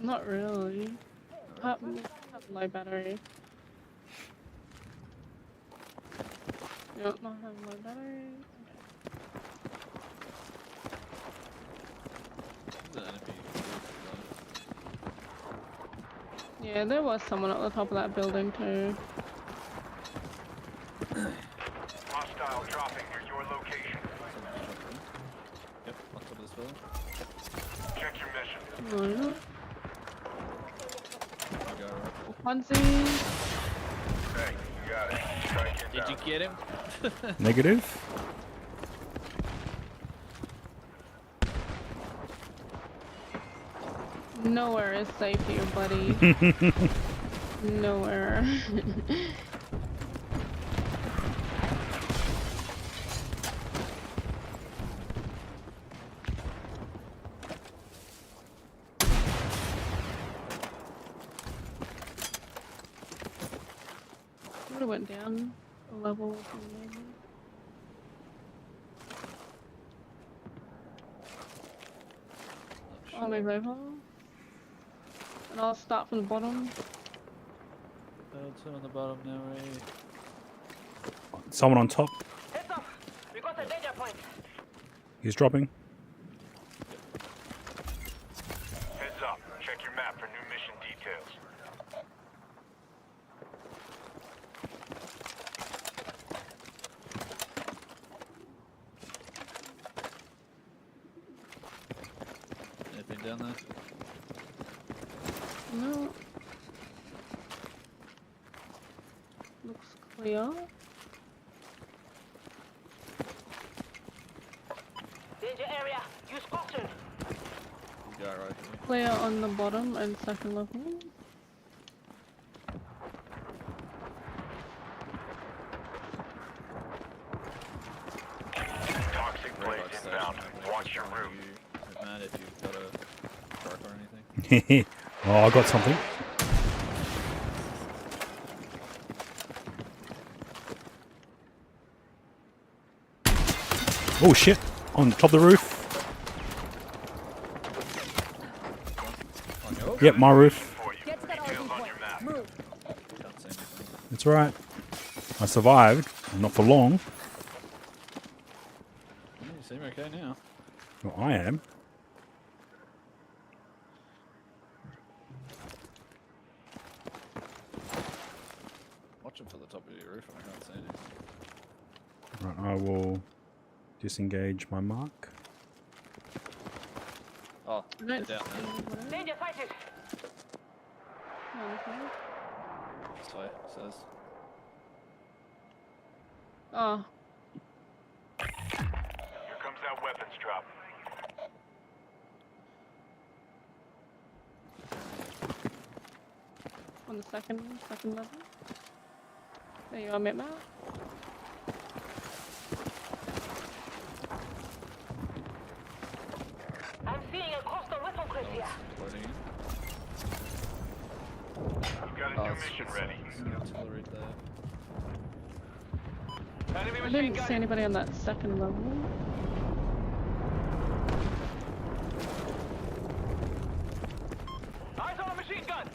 Not really. I have low battery. Yep, not having low battery. Yeah, there was someone at the top of that building too. Hostile dropping near your location. Yep, on top of this building. Check your mission. No. You go, right? Onesie. Hey, you got it. Strike Did you get him? Negative. Nowhere is safe here, buddy. Nowhere. Would have went down a level. Maybe. I'll move over. And I'll start from the bottom. Turn on the bottom now, Ray. Someone on top. Heads up! We got a danger point. He's dropping. Heads up. Check your map for new mission details. Anything down there? No. Looks clear. Danger area. Use caution. You go right here. Clear on the bottom and second level. Toxic blades inbound. Watch your route. Man, if you've got a truck or anything. Oh, I got something. Oh shit! On top of the roof. Yep, my roof. It's alright. I survived. Not for long. You seem okay now. Well, I am. Watching for the top of your roof and I can't see anything. Right, I will disengage my mark. Oh, they're down there. Danger sighted. This way, it says. Oh. Here comes that weapons drop. On the second level. There you are, map. I'm seeing a coastal weapon crate here. Loading in. We've got a new mission ready. Artillery there. Enemy I machine didn't gun. see anybody on that second level. Eyes on a machine gun.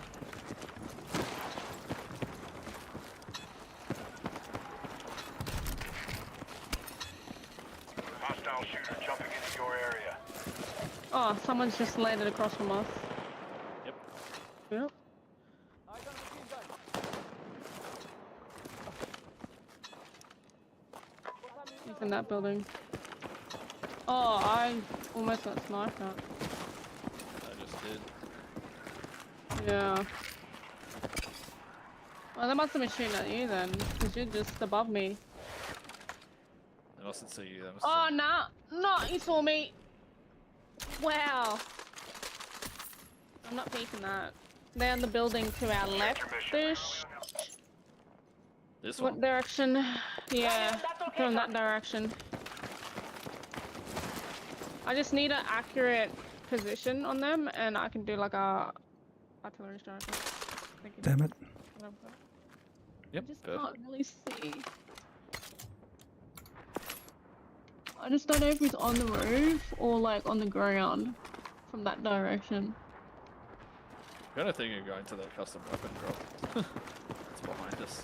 Hostile shooter jumping into your area. Oh, someone's just landed across from us. Yep. Yep. Eyes on a machine gun. He's in that building. Oh, I almost got sniped at. I just did. Yeah. Well, they must have been shooting at you then, because you're just above me. They mustn't see you. They must Oh, nah. No, he saw me. Wow. I'm not peeking that. They're in the building to our left-ish. This What one? direction? Yeah, from that direction. I just need an accurate position on them, and I can do like a artillery strike. Thank you. Damn it. Yep. I just can't really see. I just don't know if he's on the roof or like on the ground from that direction. I'm gonna think you're going to the custom weapon drop. It's behind us.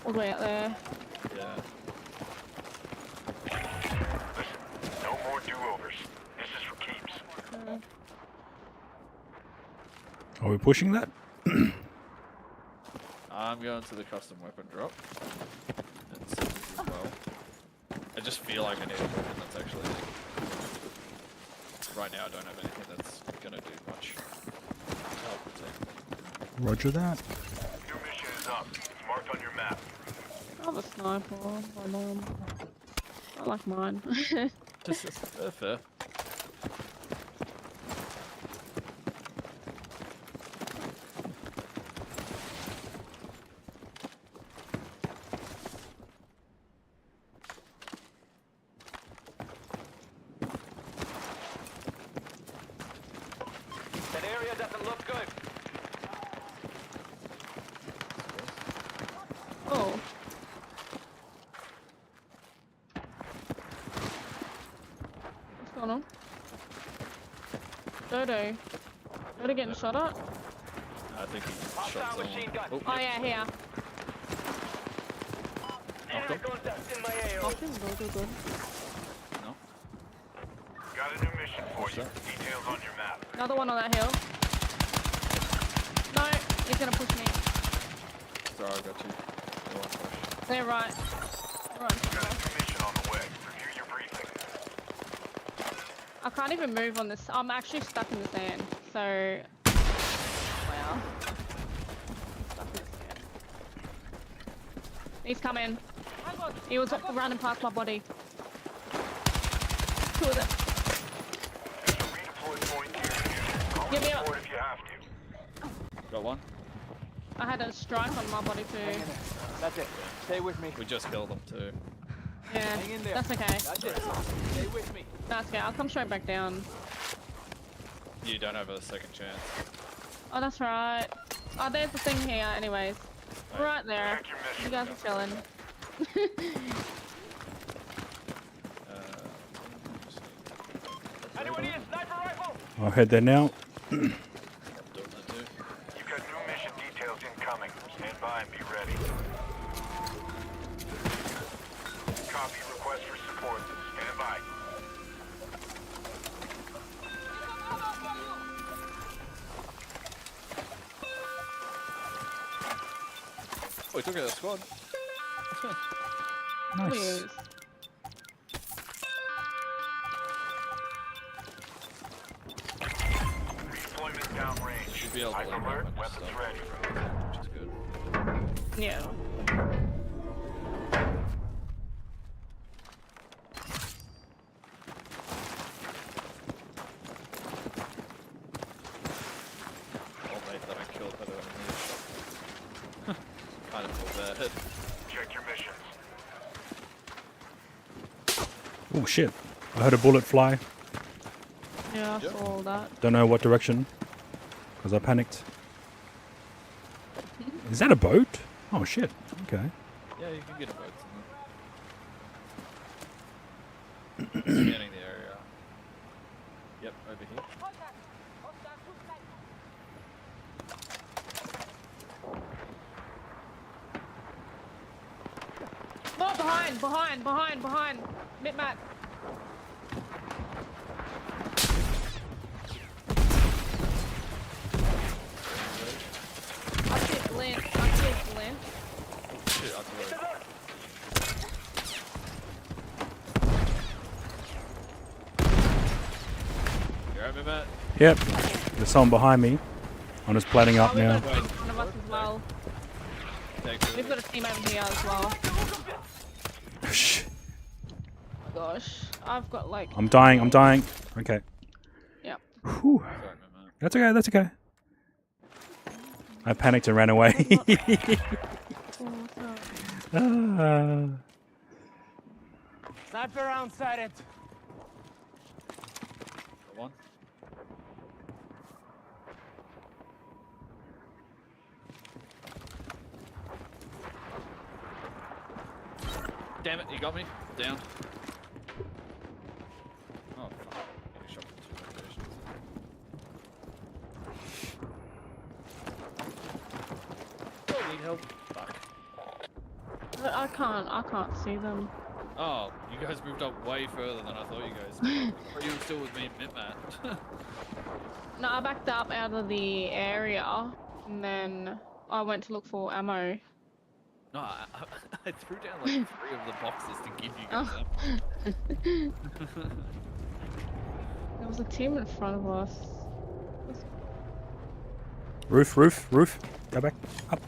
All the way out there. Yeah. No more do-overs. This is for keeps. Are we pushing that? I'm going to the custom weapon drop. And Sims as well. I just feel like I need a weapon that's actually... Right now I don't have anything that's gonna do much. Help the team. Roger that. New mission is up. It's marked on your map. I have a sniper. My mom. I like mine. Fair. That area doesn't look good. Oh. What's going on? Go Dodo? Dodo getting shot at? I think he shot someone. Oh yeah, here. Knocked him. Good. No. Got a new mission for you. Details on your map. Another one on that hill. No, he's gonna push me. Sorry, I got you. They're right. Run. Got a new mission on the way. Review your briefing. I can't even move on this. I'm actually stuck in the sand. So, wow. Stuck in the sand. He's coming. He was running past my body. Two of them. Give me up. If you have to. Got one. I had a strike on my body too. That's it. Stay with me. We just killed them too. Yeah, Hang in there. that's okay. That's it. Stay with me. That's okay. I'll come straight back down. You don't have a second chance. Oh, that's right. Oh, there's the thing here anyways. Right there. You guys are chilling. Anyone here? Sniper rifle? I'll head there now. You've got new mission details incoming. Stand by and be ready. Copy request for support. Stand by. Oh, we took out a squad. Nice. Redeployment downrange. Should be able to Eyes learn alert, weapons weapons stuff, ready. which is good. Yeah. Old mate that I killed had a kind of feel bad. Check your missions. Oh shit! I heard a bullet fly. Yeah, I saw all that. Don't know what direction, because I panicked. Is that a boat? Oh shit! Okay. Yeah, you can get a boat. Scanning the area. Yep, over here. Oh, behind! Mid-mat. I see a glint. Shit, artillery. You alright, Matt? Yep. There's someone behind me. I'm just planning up We've now. got a team in front of us as well. We've got a team over here as well. Shh. Oh my gosh. I've got like... I'm dying. Okay. Yep. Whew. That's okay. I panicked and ran away. Ah. Sniper outside it. Got one. Damn it, you got me. Down. Oh, fuck. Getting shot from two locations. Oh, need help. Fuck. I can't see them. Oh, you guys moved up way further than I thought you guys. Or you were still with me in Mid-Mat. No, I backed up out of the area and then I went to look for ammo. No, I threw down like 3 of the boxes to give you guys ammo. There was a team in front of us. Roof. Go back. Up.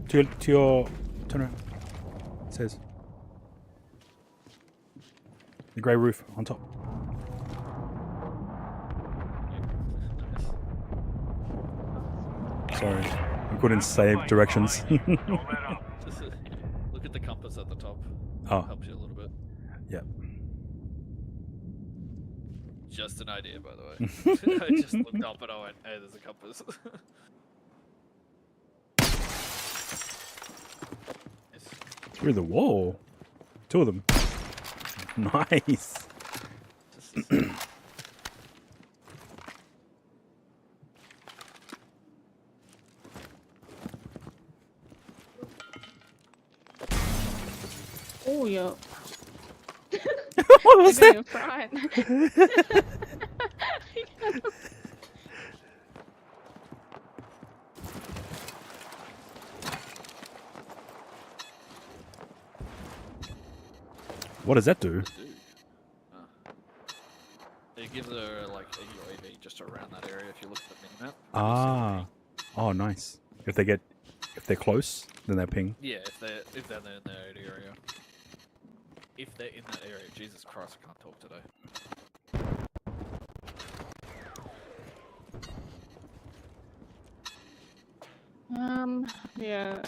To your... Turn around. It says. The grey roof on top. Sorry. I couldn't save directions. Just look at the compass at the top. Oh. Helps you a little bit. Yep. Just an idea, by the way. I just looked up and I went, hey, there's a compass. Through the wall. 2 of them. Nice. Oh, yeah. What was They're that? fried. What does that do? It gives her like a UAV just around that area if you look at the minimap. Ah. Oh, nice. If they're close, then they ping. Yeah, if they're in that area. If they're in that area, Jesus Christ, I can't talk today. Yeah.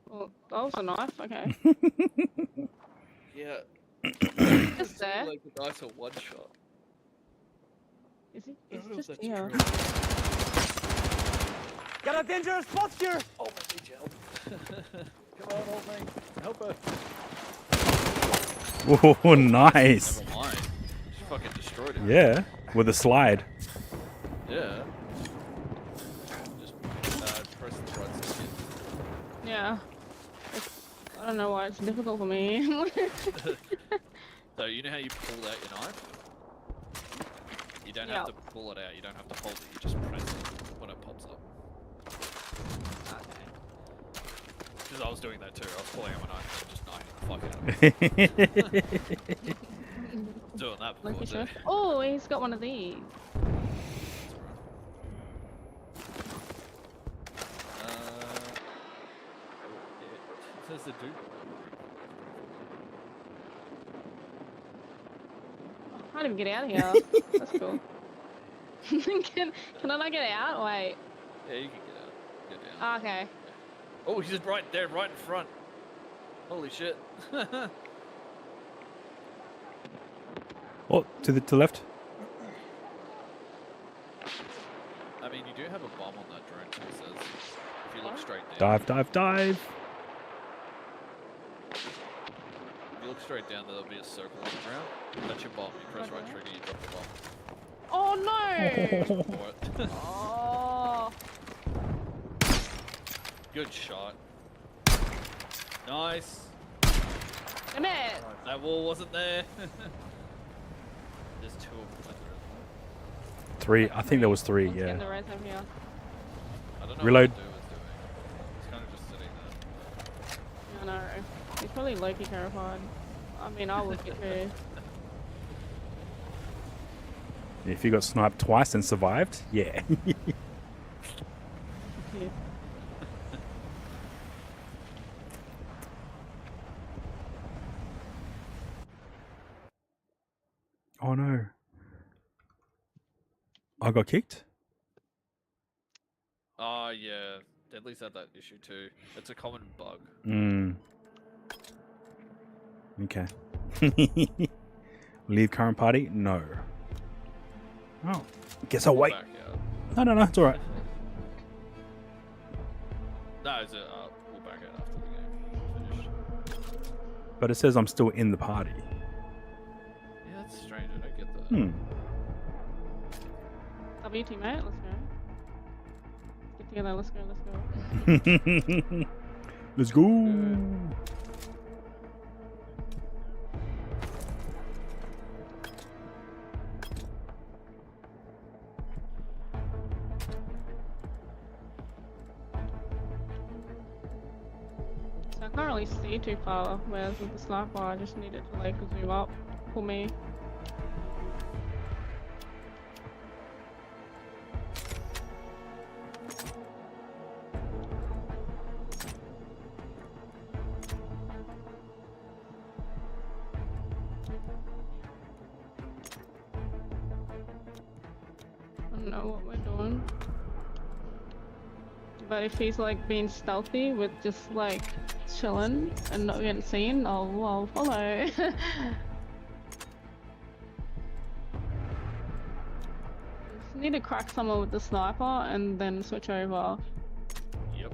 Well, that was a knife, okay. Yeah. Just there. Like the dice are one shot. Is he? I don't know It's if just that's here. true. Got a dangerous posture! Oh my gel. Come on, old mate. Help her. Oh, nice. Never mind. She fucking destroyed it. Yeah, with a slide. Yeah. Just press the right stick. Yeah. I don't know why it's difficult for me. So you know how you pull out your knife? You don't have to pull it out, you don't have to hold it, you just press it when it pops up. Because I was doing that too, I was pulling out my knife and just knifing the fuck out of it. Doing that before Lucky too. shot. Oh, he's got one of these. It says the dude. I can't even get out of here. That's cool. can I not get out? Wait. Yeah, you can get out. Get down. Ah, okay. Oh, he's just right there, right in front. Holy shit. Oh, to the left. I mean, you do have a bomb on that drone too, it says. If you look straight down. Dive, dive, dive. If you look straight down, there'll be a circle on the ground. That's your bomb. You press right trigger, you drop the bomb. Oh no! What? Oh. Good shot. Nice. Damn it! That wall wasn't there. There's two of them. Three. I think there was three. Let's get Yeah. the res over here. I don't know Reload. what the dude was doing. He's kind of just sitting there. I know. He's probably Loki terrified. I mean, I would get too. If you got sniped twice and survived, yeah. Yeah. Oh no. I got kicked? Oh yeah, Deadly's had that issue too. It's a common bug. Hmm. Okay. Leave current party? No. Oh. Guess I'll wait. Back out. No, no, no. It's alright. No, it's we'll back out after the game finished. But it says I'm still in the party. Yeah, that's strange. I don't get that. W teammate, let's go. Get together, let's go, Let's go. So I can't really see too far, whereas with the sniper I just need it to like zoom up for me. I don't know what we're doing. But if he's like being stealthy with just like chilling and not getting seen, I'll follow. Just need to crack someone with the sniper and then switch over. Yep.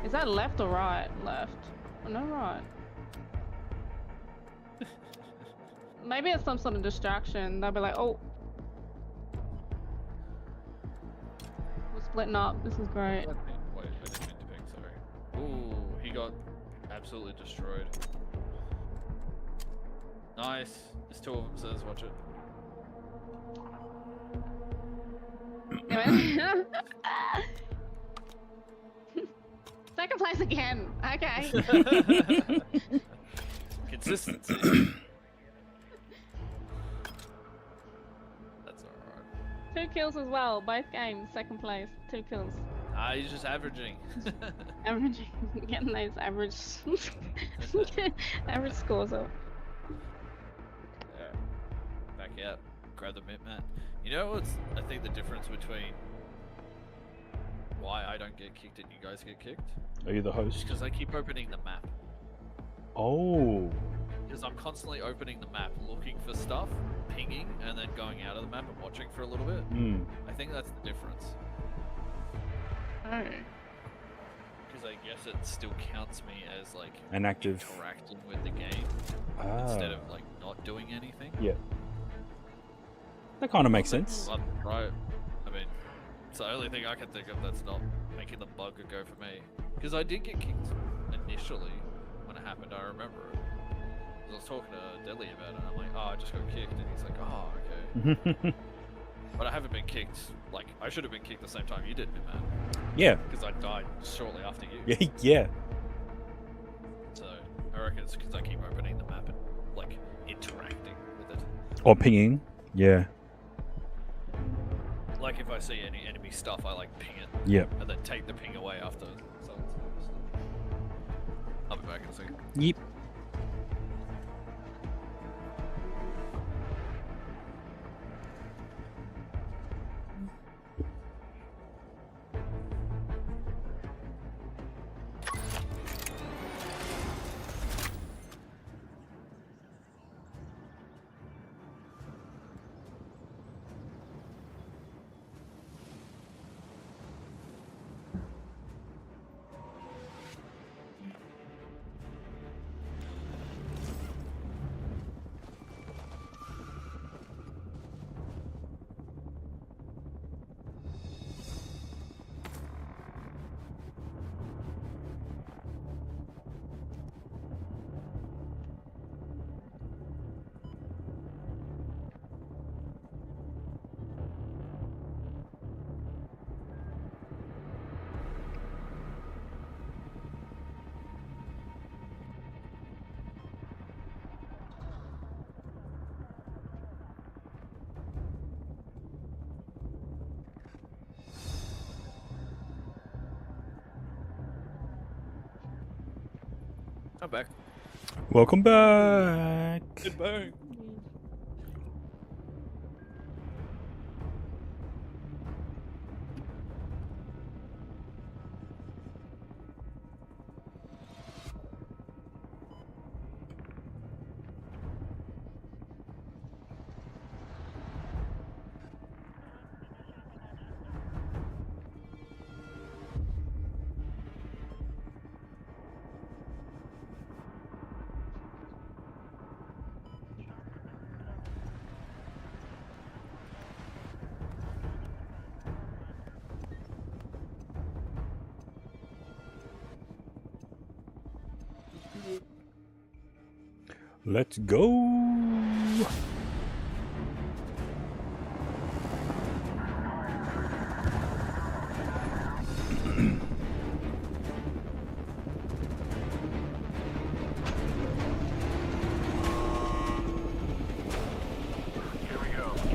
Is that left or right? Left. Oh, no, right. Maybe it's some sort of distraction. They'll be like, oh. We're splitting up. This is great. Wait, I didn't mean to ping, sorry. Ooh, he got absolutely destroyed. Nice. There's two of them, so let's watch it. Second place again. Okay. Consistency. That's alright. 2 kills as well. Both games. Second place. 2 kills. Ah, he's just averaging. Averaging. Getting those average average scores up. Yeah. Back out. Grab the mint mat. You know what's I think the difference between why I don't get kicked and you guys get kicked? Are you the host? Because I keep opening the map. Oh. Because I'm constantly opening the map, looking for stuff, pinging, and then going out of the map and watching for a little bit. Mm. I think that's the difference. Oh. Because I guess it still counts me as like An active interacting with the game instead of like not doing anything. Yeah. That kind of makes sense. Right. I mean, it's the only thing I can think of that's not making the bug a go for me. Because I did get kicked initially when it happened, I remember it. I was talking to Deadly about it, and I'm like, oh, I just got kicked, and he's like, oh, okay. But I haven't been kicked, like, I should have been kicked the same time you did, man. Yeah. Because I died shortly after you. Yeah. So, I reckon it's because I keep opening the map and, like, interacting with it. Or pinging. Yeah. Like, if I see any enemy stuff, I, like, ping it. Yep. And then take the ping away after. I'll be back in a second. Yep. I'm back. Welcome back. Goodbye. Let's go.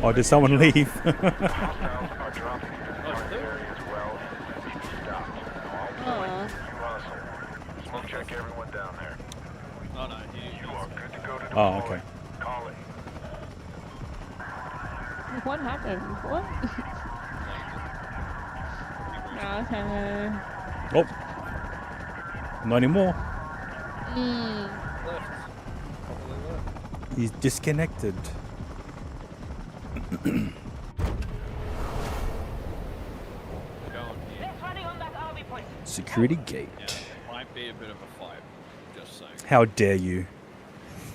Oh, did someone leave? Check everyone down there. Oh no, you are good to go to Oh, okay. Call it. What happened? What? Okay. Oh. Not anymore. He's disconnected. Security gate. Yeah, might be a bit of a fight. Just saying. How dare you?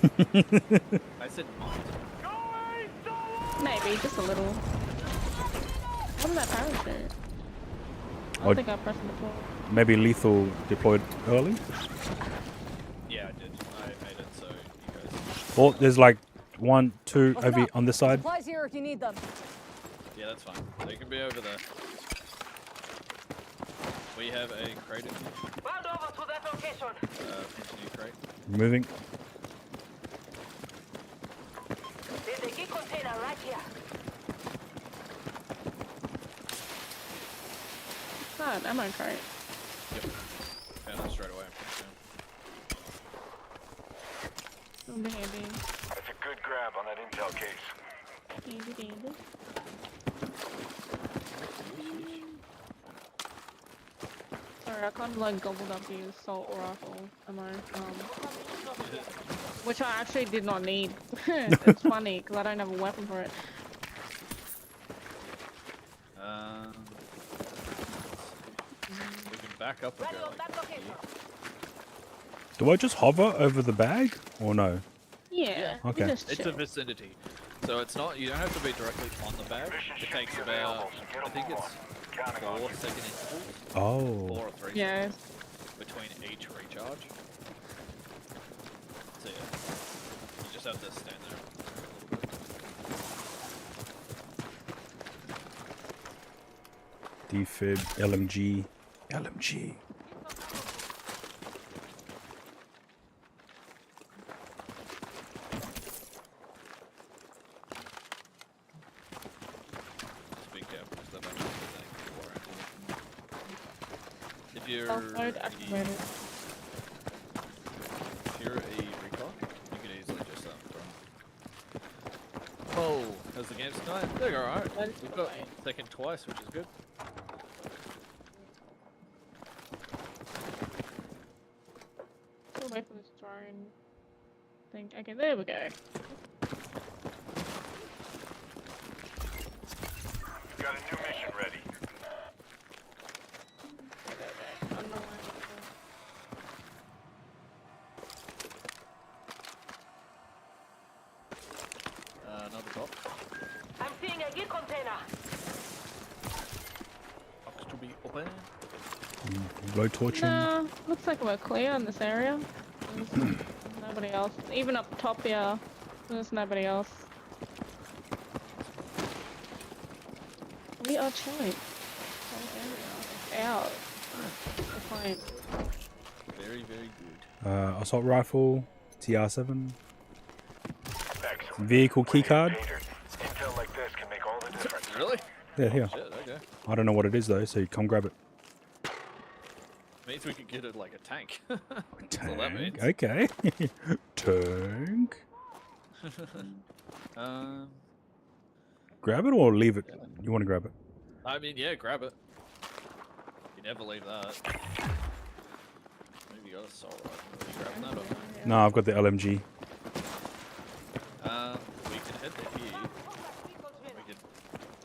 I said might. Maybe, just a little. What is that parachute? I Oh, don't think I pressed it before. maybe lethal deployed early? Yeah, I did. I made it so you guys. Well, there's like 1, 2 over on this side. Supplies here if you need them. Yeah, that's fine. They can be over there. We have a crate in here. Round over to that location. Continue crate. Moving. There's a key container right here. What's that? Ammo crate. Yep. Found it straight away. Handy, handy. That's a good grab on that intel case. Handy, dandy. Sorry, I kind of like gobbled up the assault rifle ammo, which I actually did not need. It's funny because I don't have a weapon for it. We can back up and go like here. Do I just hover over the bag or no? Yeah. Okay. It's a vicinity. So it's not, you don't have to be directly on the bag. It takes about, I think it's 4-second intervals. Oh. 4 or 3 Yeah. seconds between each recharge. So yeah, you just have to stand there. Defib, LMG, LMG. Just be careful, because they're about to do that before. If you're Mode activated. If you're a recon, you could easily just throw. Oh, has the game tonight? They're alright. We've got second twice, which is good. We'll wait for this drone thing. Okay, there we go. We've got a new mission ready. Another top. I'm seeing a gear container. Box to be open. Low torching. No, looks like we're clear in this area. There's nobody else. Even up top here, there's nobody else. We are chilling. Whole area is out. We're fine. Very, very good. Assault rifle, TR7. Excellent. Vehicle keycard. Intel like this can make all the difference. Really? Yeah, here. Shit, okay. I don't know what it is though, so you come grab it. Means we could get it like a tank. That's all that means. Okay. Tank. Grab it or leave it? You want to grab it? I mean, yeah, grab it. You never leave that. Maybe you got a assault rifle. Are you grabbing that or No, I've got the LMG. we can head to here. We can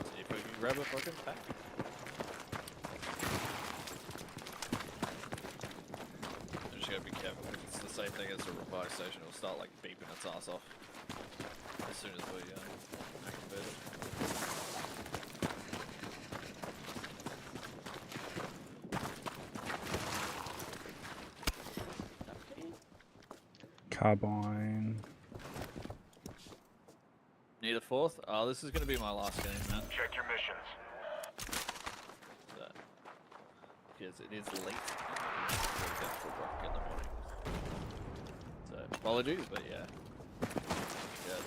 see if we can grab a fucking pack. You just gotta be careful. If it's the same thing as a revive station, it'll start like beeping its ass off as soon as we activate it. Carbine. Need a fourth? Oh, this is gonna be my last game, man. Check your missions. Because it is late. Wake up for work in the morning. So, apologies, but yeah. Yeah,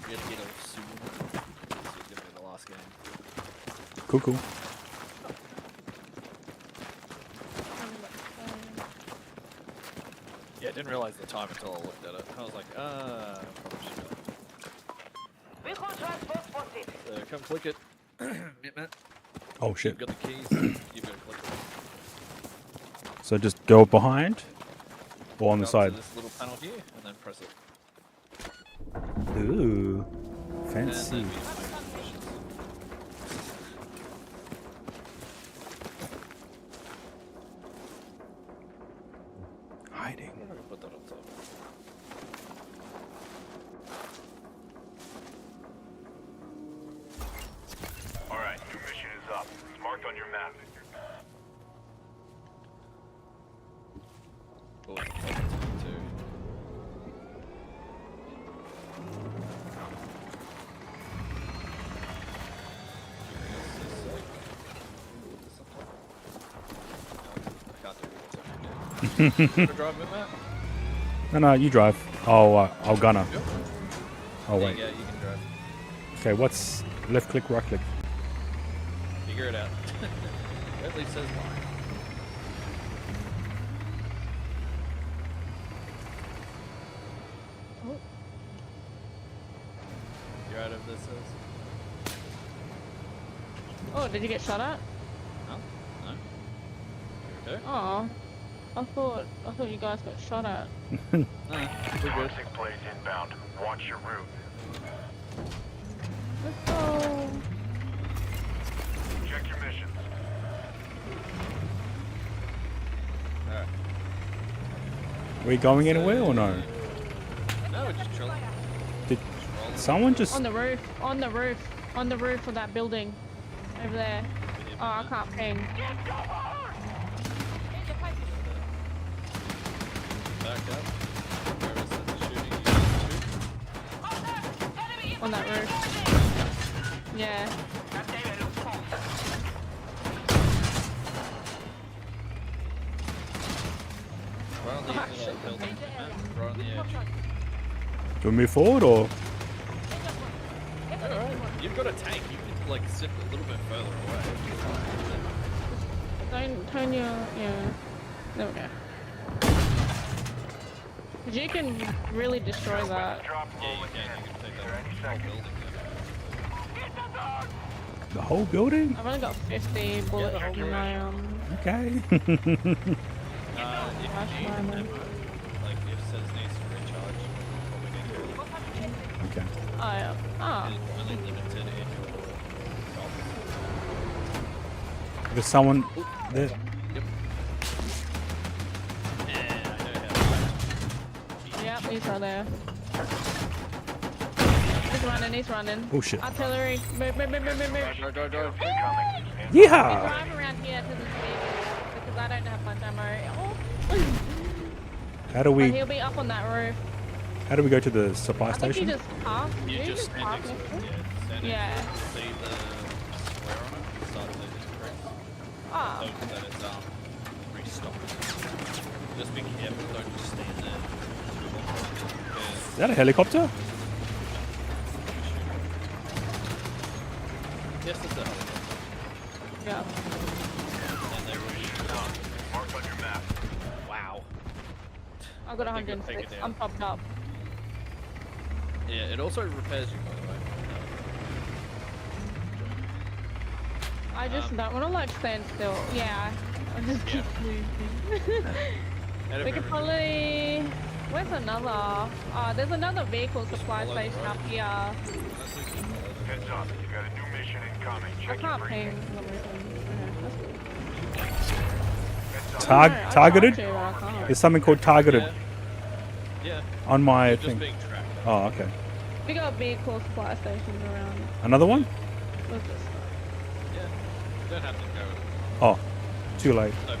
we have to get off soon. This is gonna be the last game. Cool, cool. Yeah, I didn't realize the time until I looked at it. I was like, probably should go. Vehicle transport spotted. Come click it. Mint. Oh shit. You've got the keys. You've got to click it. So just go behind or on the Go up side. to this little panel here, and then press it. Ooh, And fancy. then we just make missions. Marked on your map. Oh, it's a problem too. Drive it, Matt? No, you drive. I'll gunner. Oh wait. Yeah, you can drive. Okay, what's left click, right click? Figure it out. At least says mine. You're out of this. Oh, did you get shot at? No. No. Here we go. Oh, I thought you guys got shot at. No, we're good. Toxic plays inbound. Watch your route. Let's go. Check your missions. Alright. Are we going anywhere or no? No, we're just chilling. Did someone just... On the roof. On the roof. On the roof of that building. Over there. Oh, I can't ping. Back up. Where is it? Shooting. On that roof. Yeah. Right on the edge of that building. Right on the edge. Do we move forward or... Alright. You've got a tank. You can like sit a little bit further away. Don't turn your... Yeah. There we go. 'Cause you can really destroy that. Yeah, you can. You can take that whole building. The whole building? I've only got 50 bullets in my Okay. If you need ammo, like if Sez needs to recharge, probably need to. Okay. Oh yeah. Oh. It's really limited in your There's someone there. Yep. Yep, he's right there. He's running. Oh shit. Artillery. Move. Go. Yeehaw! We drive around here to the vehicle because I don't have much ammo. Oh. How do But we... he'll be up on that roof. How do we go to the supply I think station? he just parked. You Did he just stand park next to next it. to it? Yeah, stand Yeah. next to it. See the square on it? Start to press. Ah. So that it's restocked. Just be careful, don't just stand there. Is that a helicopter? Yes, it's a helicopter. Yeah. And they were Marked on your map. wow. I got I think we'll take 106. it down. I'm popped up. Yeah, it also repairs you, by the way. I just don't want to like stand still. Yeah. I just keep moving. We could probably... Where's another? Oh, there's another vehicle supply station up here. Heads up, you got a new mission incoming. I Check your can't briefing. ping. Targeted? There's something called targeted Yeah. on my You're just thing. being tracked. Oh, okay. We got vehicle supply stations around. Another one? What's this? Yeah. You don't have to go. Oh, too late. No point.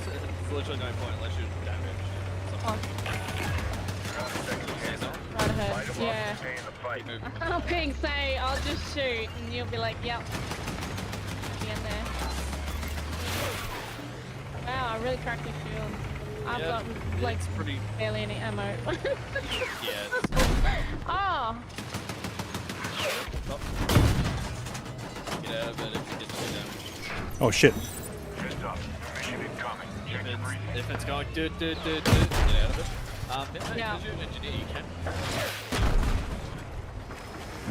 It's literally no point unless you're damaged. Oh. Right ahead. Yeah. I can't ping say I'll just shoot and you'll be like, yep. Be in there. Wow, I really cracked your shield. I've Yeah, got like it's pretty... barely any ammo. Yeah. Oh! Get out of it if you get too damaged. Oh shit. Heads up, mission incoming. Check your briefing. If it's going get out of it. Yeah. Because you're an engineer, you can.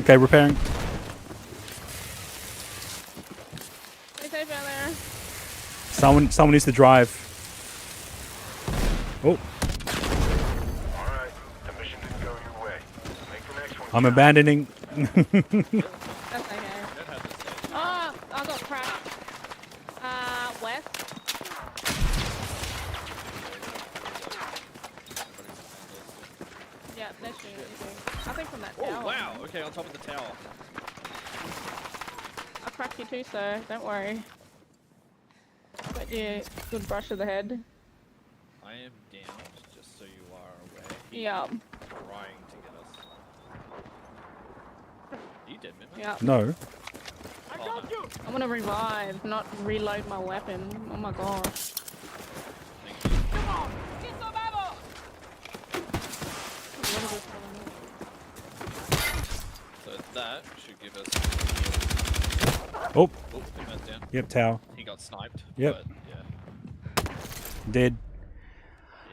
Okay, repairing. Stay safe out there. Someone needs to drive. Oh, Alright, the mission didn't go your way. Make the next one. I'm abandoning. That's okay. Oh, I got cracked. West. Yeah, they're shooting. I think from that tower. Oh, wow. Okay, on top of the tower. I cracked mark you too, sir. Don't worry. Got you good brush of the head. I am down, just so you are aware. Yeah. Trying to get us. Are you dead, Mimma? Yeah. No. Oh, no. I'm gonna revive, not reload my weapon. Oh my gosh. Come on, get some ammo! What is this? So that should give us. Oh. Oh, he went down. Yep, tower. He got sniped. Yep. But, yeah. Dead.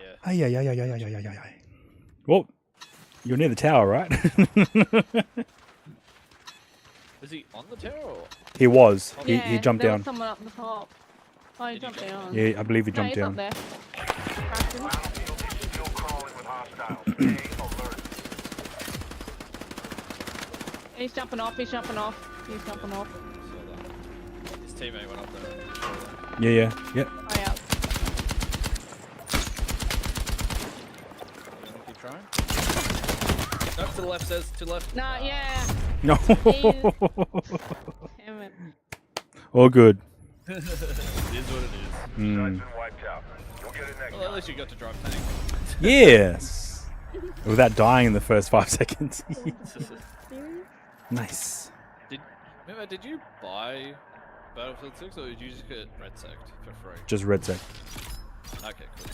Yeah. Ay, ay, ay, ay, ay, ay, ay, ay, ay. Well, you're near the tower, right? Was he on the tower? Or? He was. Oh, He jumped there down. was someone up the top. Oh, he jumped down. Yeah, I believe he No, jumped he's down. up there. Still crawling with hostiles. Stay alert. He's jumping off, he's jumping off. He's jumping off. His teammate went up there. Yeah, yeah, yep. Oh, yeah. Keep trying. No, to the left, says to the left. Nah, yeah. No. Damn it. All good. It is what it is. Mm. Wiped out. We'll get it next Well, at least you got to drive tank. Yes. Without dying in the first 5 seconds. Nice. Did you buy Battlefield 6 or did you just get Red Sect for free? Just red sec. Okay, cool.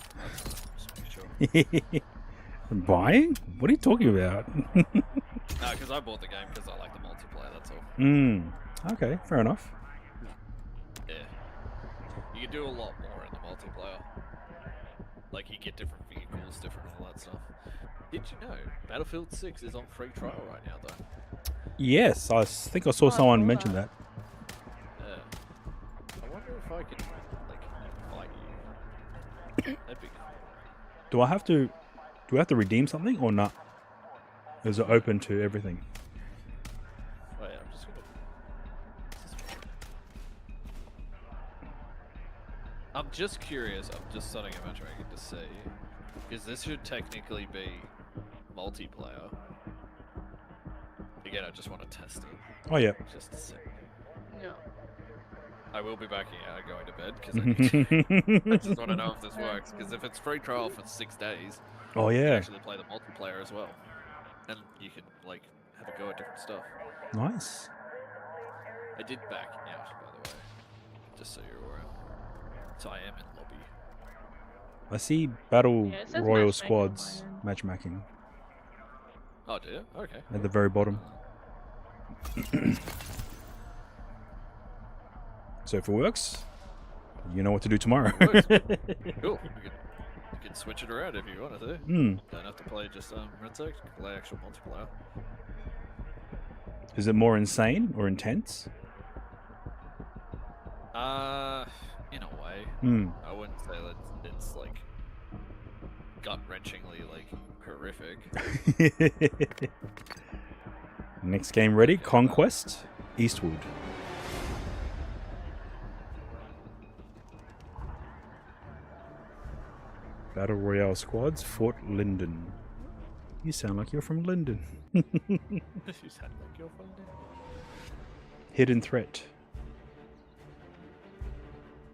Just making sure. Buying? What are you talking about? No, because I bought the game because I like the multiplayer, that's all. Okay, fair enough. Yeah. You can do a lot more in the multiplayer. Like, you get different vehicles, different all that stuff. Did you know Battlefield 6 is on free trial right now, though? Yes, I think I saw someone mention that. Yeah. I wonder if I could, like, fight you. That'd be cool. Do I have to redeem something or not? Is it open to everything? Oh yeah, I'm just gonna... I'm just curious, I'm just starting a matchmaking to see, because this should technically be multiplayer. Again, I just want to test it. Oh yeah. Just to see. Yeah. I will be backing out and going to bed, because I just want to know if this works, because if it's free trial for 6 days, Oh, you can yeah. actually play the multiplayer as well. And you can, like, have a go at different stuff. Nice. I did back out, by the way, just so you're aware. So I am in lobby. I see Battle Yeah, it says Royal matchmaking Squads on matchmaking Oh, do you? Okay. at the very bottom. So if it works, you know what to do tomorrow. Cool. You can switch it around if you wanted to. Hmm. Don't have to play just Red Sect. You can play actual multiplayer. Is it more insane or intense? In a way. Hmm. I wouldn't say that it's like gut-wrenchingly like horrific. Next game ready? Conquest, Eastwood. Battle Royale Squads, Fort Linden. You sound like you're from Linden. You sound like you're from there. Hidden Threat.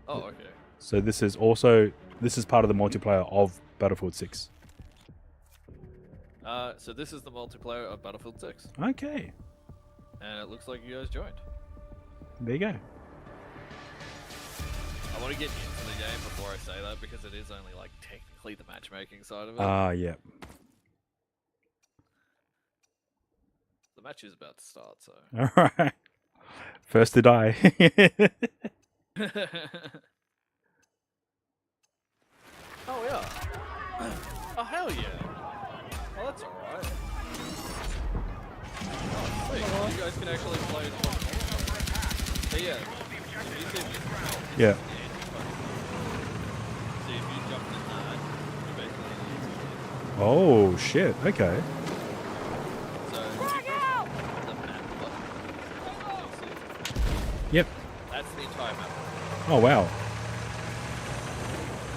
Oh, okay. So this is part of the multiplayer of Battlefield 6. So this is the multiplayer of Battlefield 6. Okay. And it looks like you guys joined. There you go. I want to get into the game before I say that because it is only like technically the matchmaking side of it. Yeah. The match is about to start, so. Alright. First to die. Oh yeah. Oh hell yeah. Oh that's alright. Oh sweet. You guys can actually play it. But yeah. Yeah. See if you jump in that, you basically. Oh shit. Okay. So if you press the map button, you'll see. Yep. That's the entire map. Oh wow.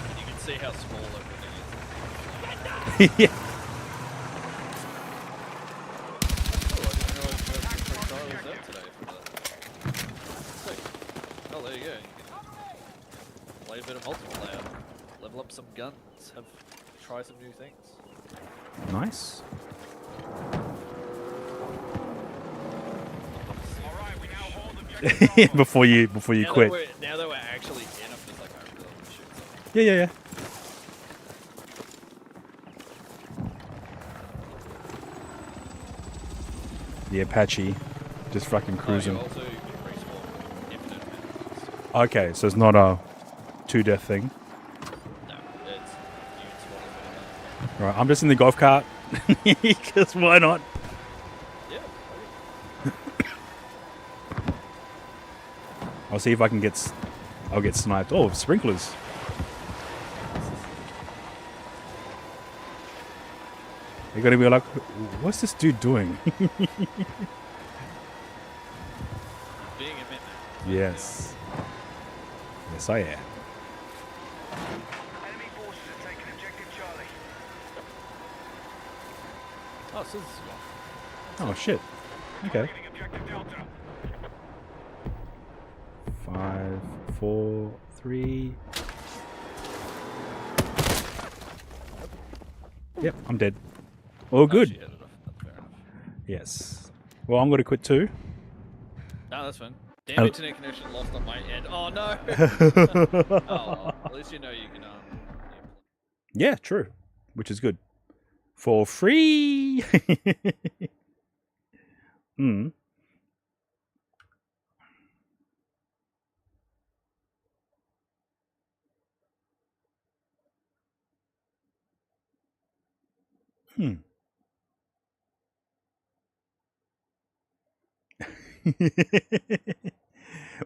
And you can see how small everything Yeah. is. That's cool. I didn't realize you guys could play Darwin today for that. So play a bit of multiplayer, level up some guns, try some new things. Nice. before you quit. Now that we're actually in, I'm just like, I really want to shoot something. Yeah. The Apache, just fucking cruising. Also, you can respawn infinite amount. Okay, so it's not a 2-death thing. No, it's you spawn infinite. Right, I'm just in the golf cart because why not? Yeah. I'll see if I can get. I'll get sniped. Oh, sprinklers. You're gonna be like, what's this dude doing? Being a midnight. Yes. Yes, I am. Enemy forces are taking objective Charlie. Oh, so this is Oh shit. Okay. Targeting objective Delta. 5, 4, 3. Yep, I'm dead. All good. She headed off. That's fair enough. Yes. Well, I'm going to quit too. No, that's fine. Damn, internet connection lost on my end. Oh no! Oh, well, at least you know you can. Yeah, true. Which is good. For free. Hmm.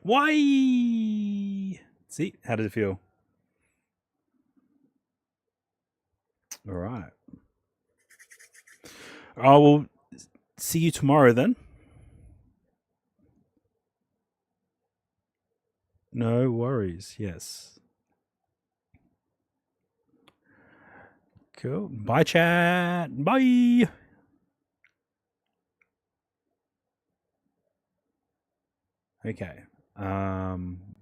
Why? See, how does it feel? All right. I will see you tomorrow then. No worries. Yes. Cool. Bye, chat. Bye. Okay.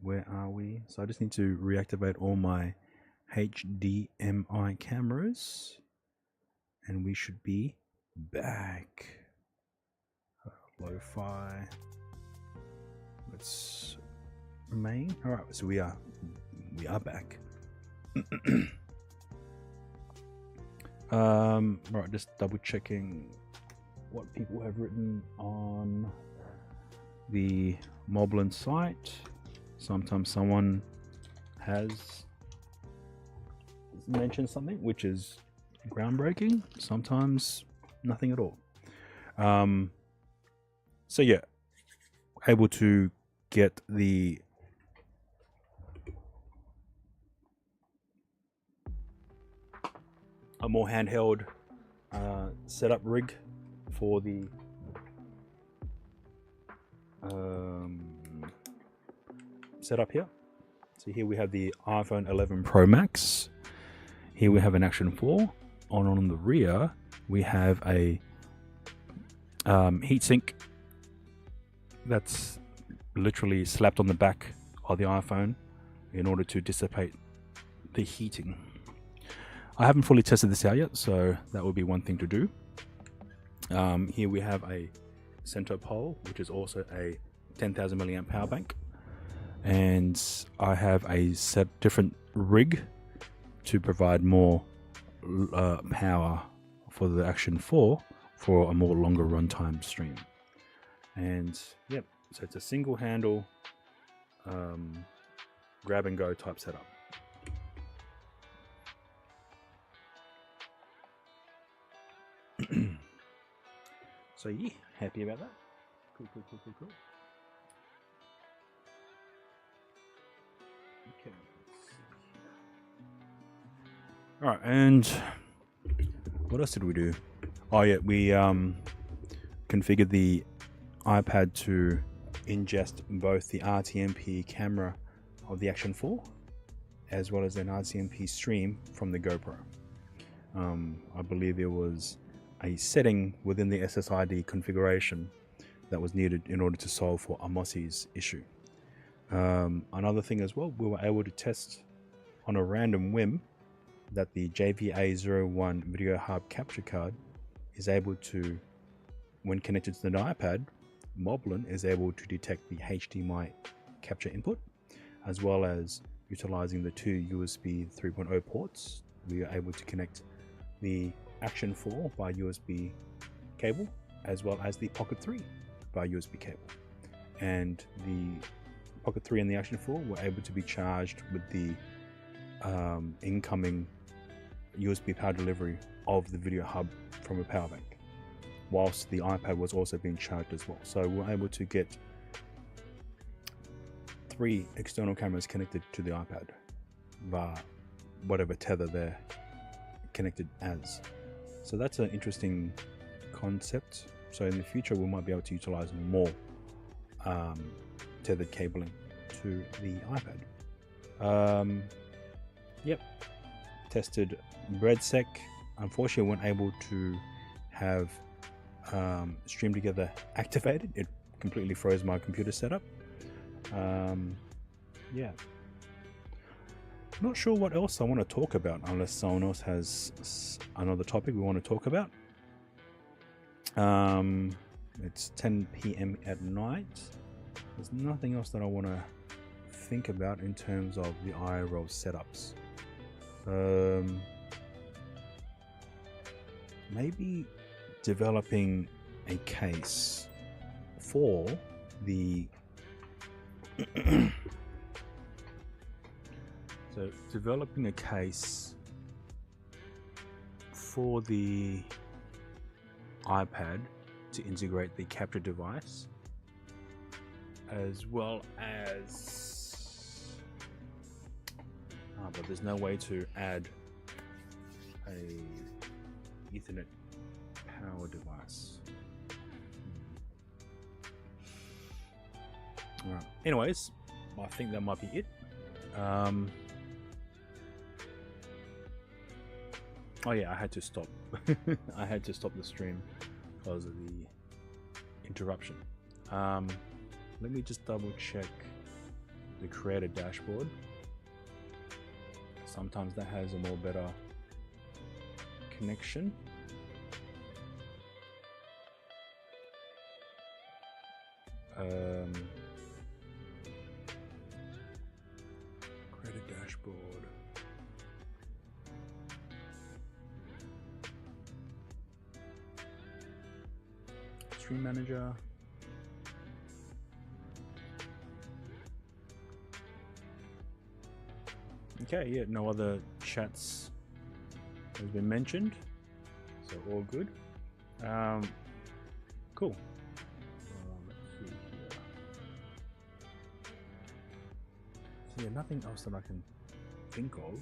Where are we? So I just need to reactivate all my HDMI cameras, and we should be back. Lo-fi. Let's remain. All right. So we are back. Right. Just double checking what people have written on the Moblin site. Sometimes someone has mentioned something which is groundbreaking, sometimes nothing at all. So yeah, able to get a more handheld setup rig for the setup here. So here we have the iPhone 11 Pro Max. Here we have an Action 4. On the rear, we have a heatsink that's literally slapped on the back of the iPhone in order to dissipate the heating. I haven't fully tested this out yet, so that would be one thing to do. Here we have a center pole, which is also a 10,000 milliamp power bank, and I have a different rig to provide more power for the Action 4 for a more longer runtime stream. And yep, so it's a single handle grab and go type setup. So yeah, happy about that. Cool. Okay. All right, and what else did we do? Oh yeah, we configured the iPad to ingest both the RTMP camera of the Action 4 as well as an RTMP stream from the GoPro. I believe there was a setting within the SSID configuration that was needed in order to solve for Amosi's issue. Another thing as well, we were able to test on a random whim that the JVA01 video hub capture card is able to, when connected to the iPad, Moblin is able to detect the HDMI capture input, as well as utilizing the two USB 3.0 ports. We are able to connect the Action 4 by USB cable, as well as the Pocket 3 by USB cable. And the Pocket 3 and the Action 4 were able to be charged with the incoming USB power delivery of the video hub from a power bank, whilst the iPad was also being charged as well. So we're able to get 3 external cameras connected to the iPad via whatever tether they're connected as. So that's an interesting concept. So in the future we might be able to utilize more tethered cabling to the iPad. Yep, tested BreadSec. Unfortunately, weren't able to have Stream Together activated. It completely froze my computer setup. Yeah, not sure what else I want to talk about, unless someone else has another topic we want to talk about. It's 10 p.m. at night. There's nothing else that I want to think about in terms of the IRL setups. Maybe developing a case for the so developing a case for the iPad to integrate the capture device, as well as but there's no way to add a Ethernet power device. Alright. Anyways, I think that might be it. Oh yeah, I had to stop. I had to stop the stream because of the interruption. Let me just double check the creator dashboard. Sometimes that has a more better connection. Creator dashboard. Stream manager. Okay, yeah, no other chats has been mentioned, so all good. Cool. Let's see here. So yeah, nothing else that I can think of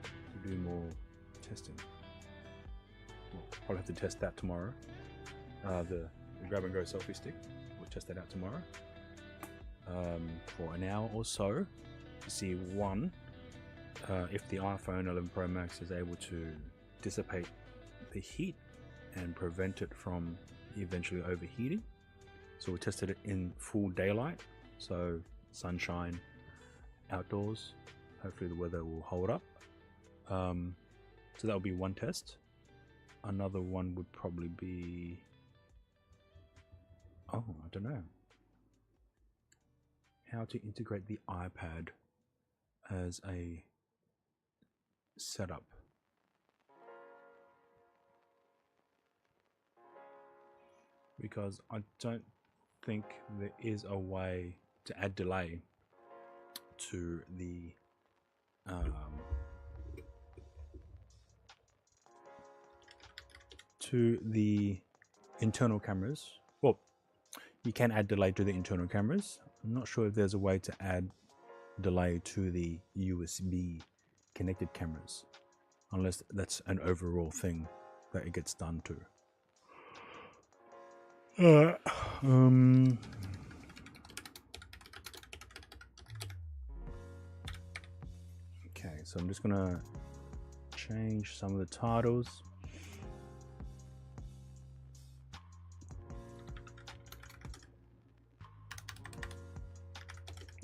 to do more testing. We'll probably have to test that tomorrow. The grab and go selfie stick. We'll test that out tomorrow for an hour or so to see if the iPhone 11 Pro Max is able to dissipate the heat and prevent it from eventually overheating. So we tested it in full daylight, so sunshine, outdoors. Hopefully the weather will hold up. So that will be one test. Another one would probably be, I don't know, how to integrate the iPad as a setup. Because I don't think there is a way to add delay to the internal cameras. Well, you can add delay to the internal cameras. I'm not sure if there's a way to add delay to the USB connected cameras, unless that's an overall thing that it gets done to. Okay, so I'm just gonna change some of the titles.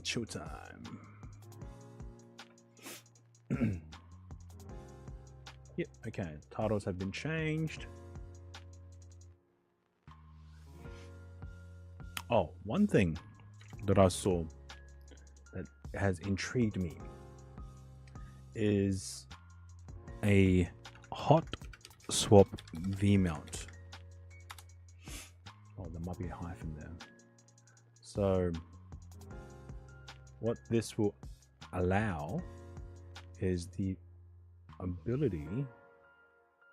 Showtime. Okay, titles have been changed. Oh, one thing that I saw that has intrigued me is a hot swap V mount. Oh, there might be a hyphen there. So what this will allow is the ability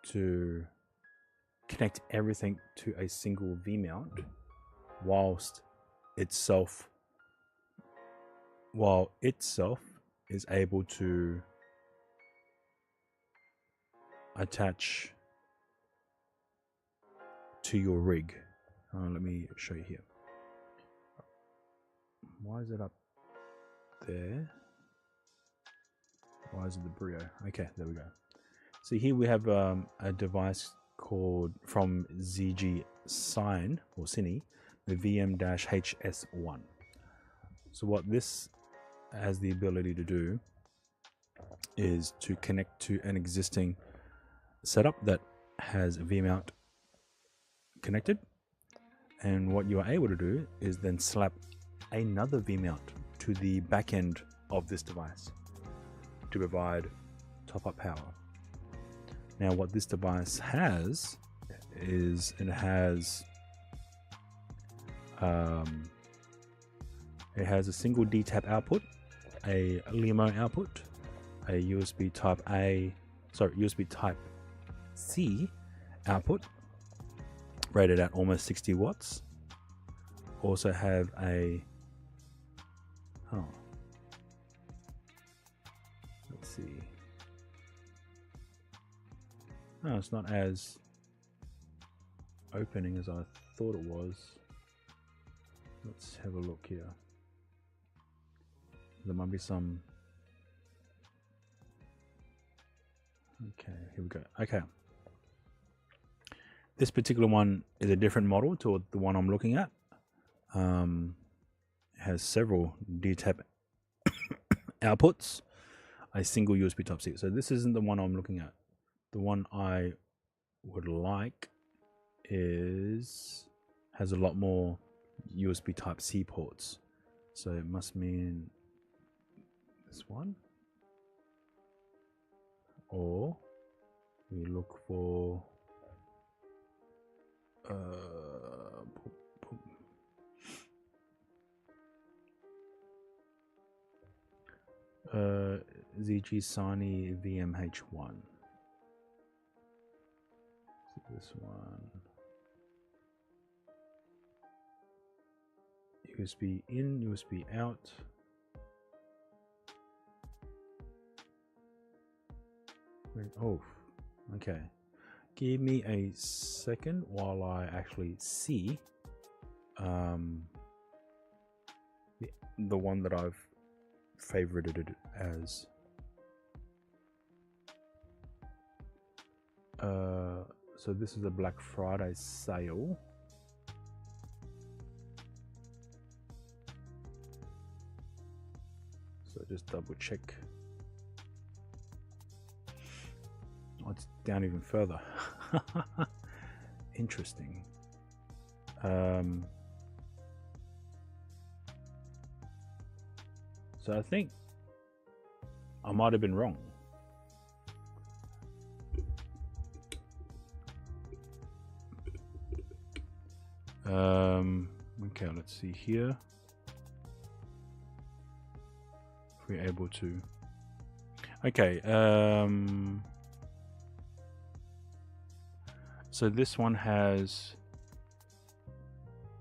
to connect everything to a single V mount while itself is able to attach to your rig. Let me show you here. Why is it up there? Why is it the Brio? Okay, there we go. So here we have a device called from ZG Sign or Cine, the VM-HS1. So what this has the ability to do is to connect to an existing setup that has a V-mount connected, and what you are able to do is then slap another V-mount to the back end of this device to provide top-up power. Now what this device has is it has a single D-tap output, a LEMO output, a USB Type C output rated at almost 60 watts. Also have a let's see. No, it's not as opening as I thought it was. Let's have a look here. There might be some. Okay, here we go. Okay. This particular one is a different model to the one I'm looking at. It has several D-tap outputs, a single USB Type-C. So this isn't the one I'm looking at. The one I would like has a lot more USB Type-C ports. So it must mean this one. Or we look for ZG Sony VMH1. This one. USB in, USB out. Oh, okay. Give me a second while I actually see the one that I've favorited it as. So this is a Black Friday sale. So just double check. Oh, it's down even further. Interesting. So I think I might have been wrong. Okay, let's see here. If we're able to. Okay, so this one has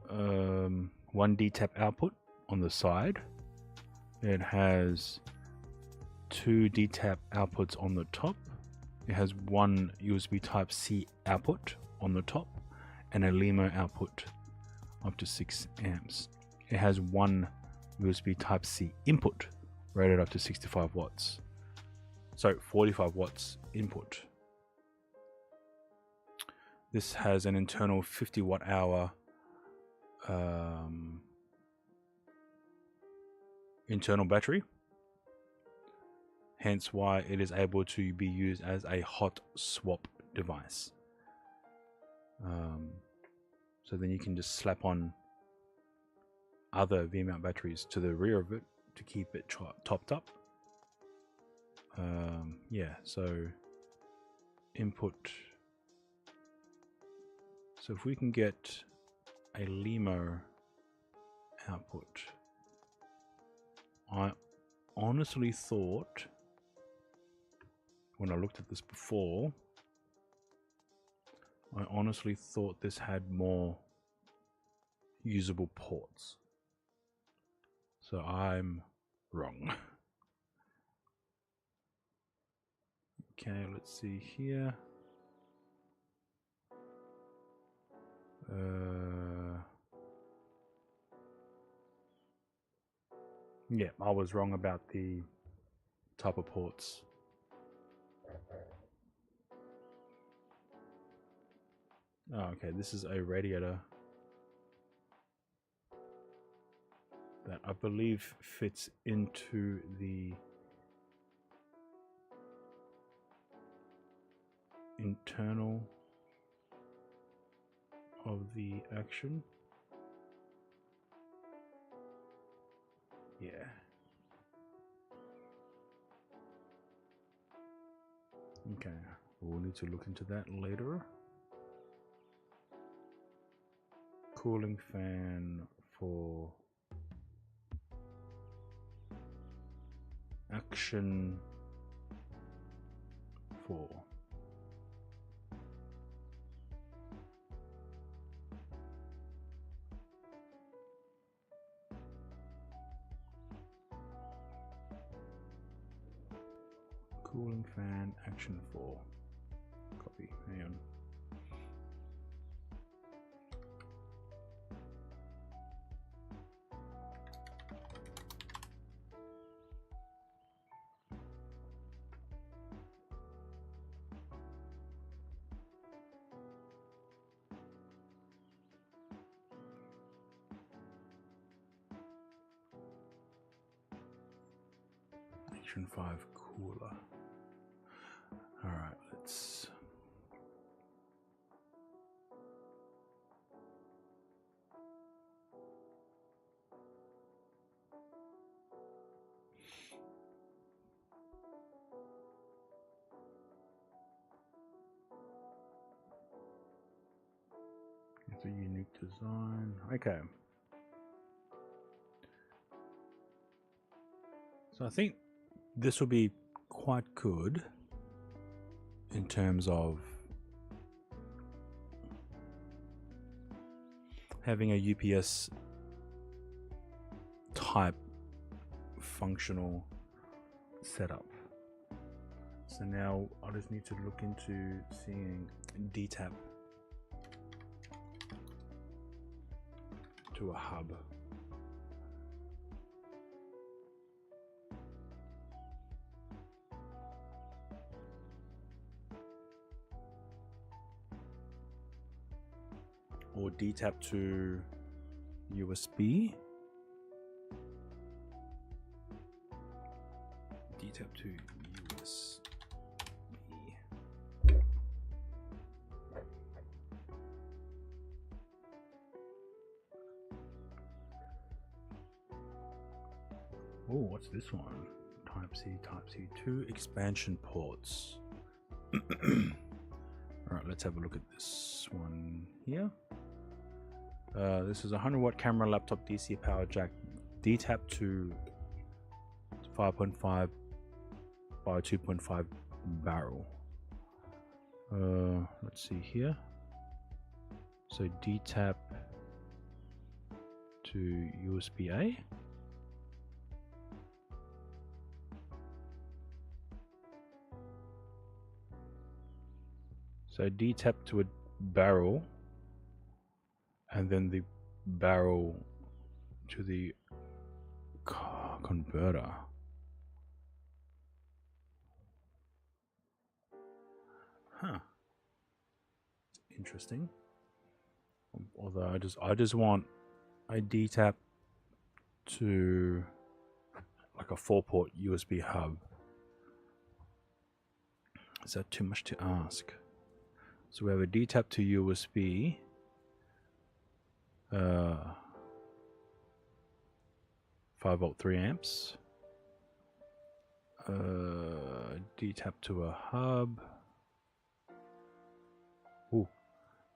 one D-tap output on the side. It has two D-tap outputs on the top. It has one USB Type-C output on the top and a LEMO output up to 6 amps. It has one USB Type-C input rated up to 65 watts. So 45 watts input. This has an internal 50 watt hour internal battery. hence why it is able to be used as a hot swap device. So then you can just slap on other V-mount batteries to the rear of it to keep it topped up. Yeah, so input. So if we can get a LEMO output, I honestly thought, when I looked at this before, I honestly thought this had more usable ports. So I'm wrong. Okay, let's see here. Yeah, I was wrong about the type of ports. Oh, okay, this is a radiator that I believe fits into the internal of the action. Yeah. Okay, we'll need to look into that later. Cooling fan for action 4. Cooling fan action 4. Copy. Hang on. Action 5 cooler. Alright, let's... It's a unique design. Okay. So I think this will be quite good in terms of having a UPS type functional setup. So now I just need to look into seeing DTAP to a hub. Or DTAP to USB. DTAP to USB. Oh, what's this one? Type C, Type C. 2 expansion ports. Alright, let's have a look at this one here. This is a 100 watt camera laptop DC power jack, DTAP to 5.5 by 2.5 barrel. Let's see here. So DTAP to USB A. So DTAP to a barrel, and then the barrel to the converter. Huh. Interesting. Although I just want a DTAP to like a 4-port USB hub Is that too much to ask? So we have a D-tap to USB. 5-volt 3 amps. D-tap to a hub. Ooh,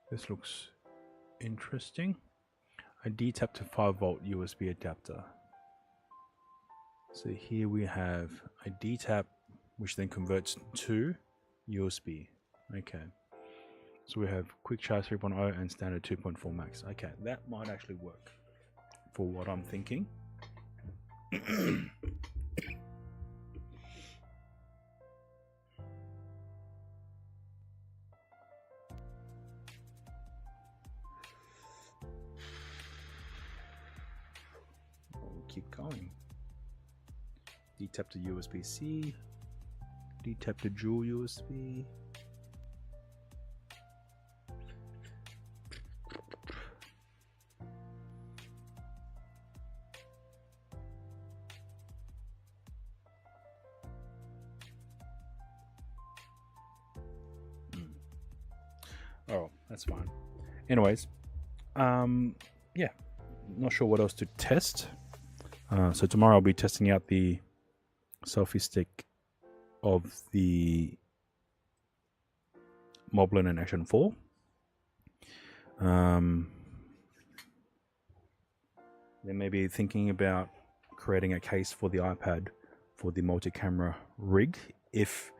this looks interesting. A D-tap to 5-volt USB adapter. So here we have a D-tap, which then converts to USB. Okay. So we have quick charge 3.0 and standard 2.4 max. Okay, that might actually work for what I'm thinking. We'll keep going. D-tap to USB-C. D-tap to dual USB. Oh, that's fine. Anyways, yeah, not sure what else to test. So tomorrow I'll be testing out the selfie stick of the Moblin and Action 4. Then maybe thinking about creating a case for the iPad for the multi-camera rig if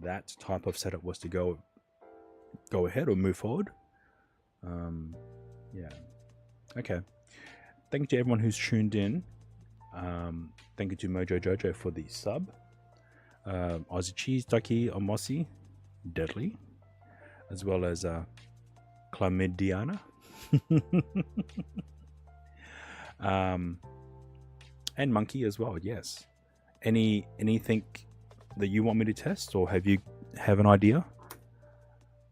that type of setup was to go ahead or move forward. Yeah. Okay. Thank you to everyone who's tuned in. Thank you to Mojo Jojo for the sub. Aussie Cheese, Ducky, Amosi, Deadly, as well as Chlamydiana. And Monkey as well, yes. Anything that you want me to test, or have an idea?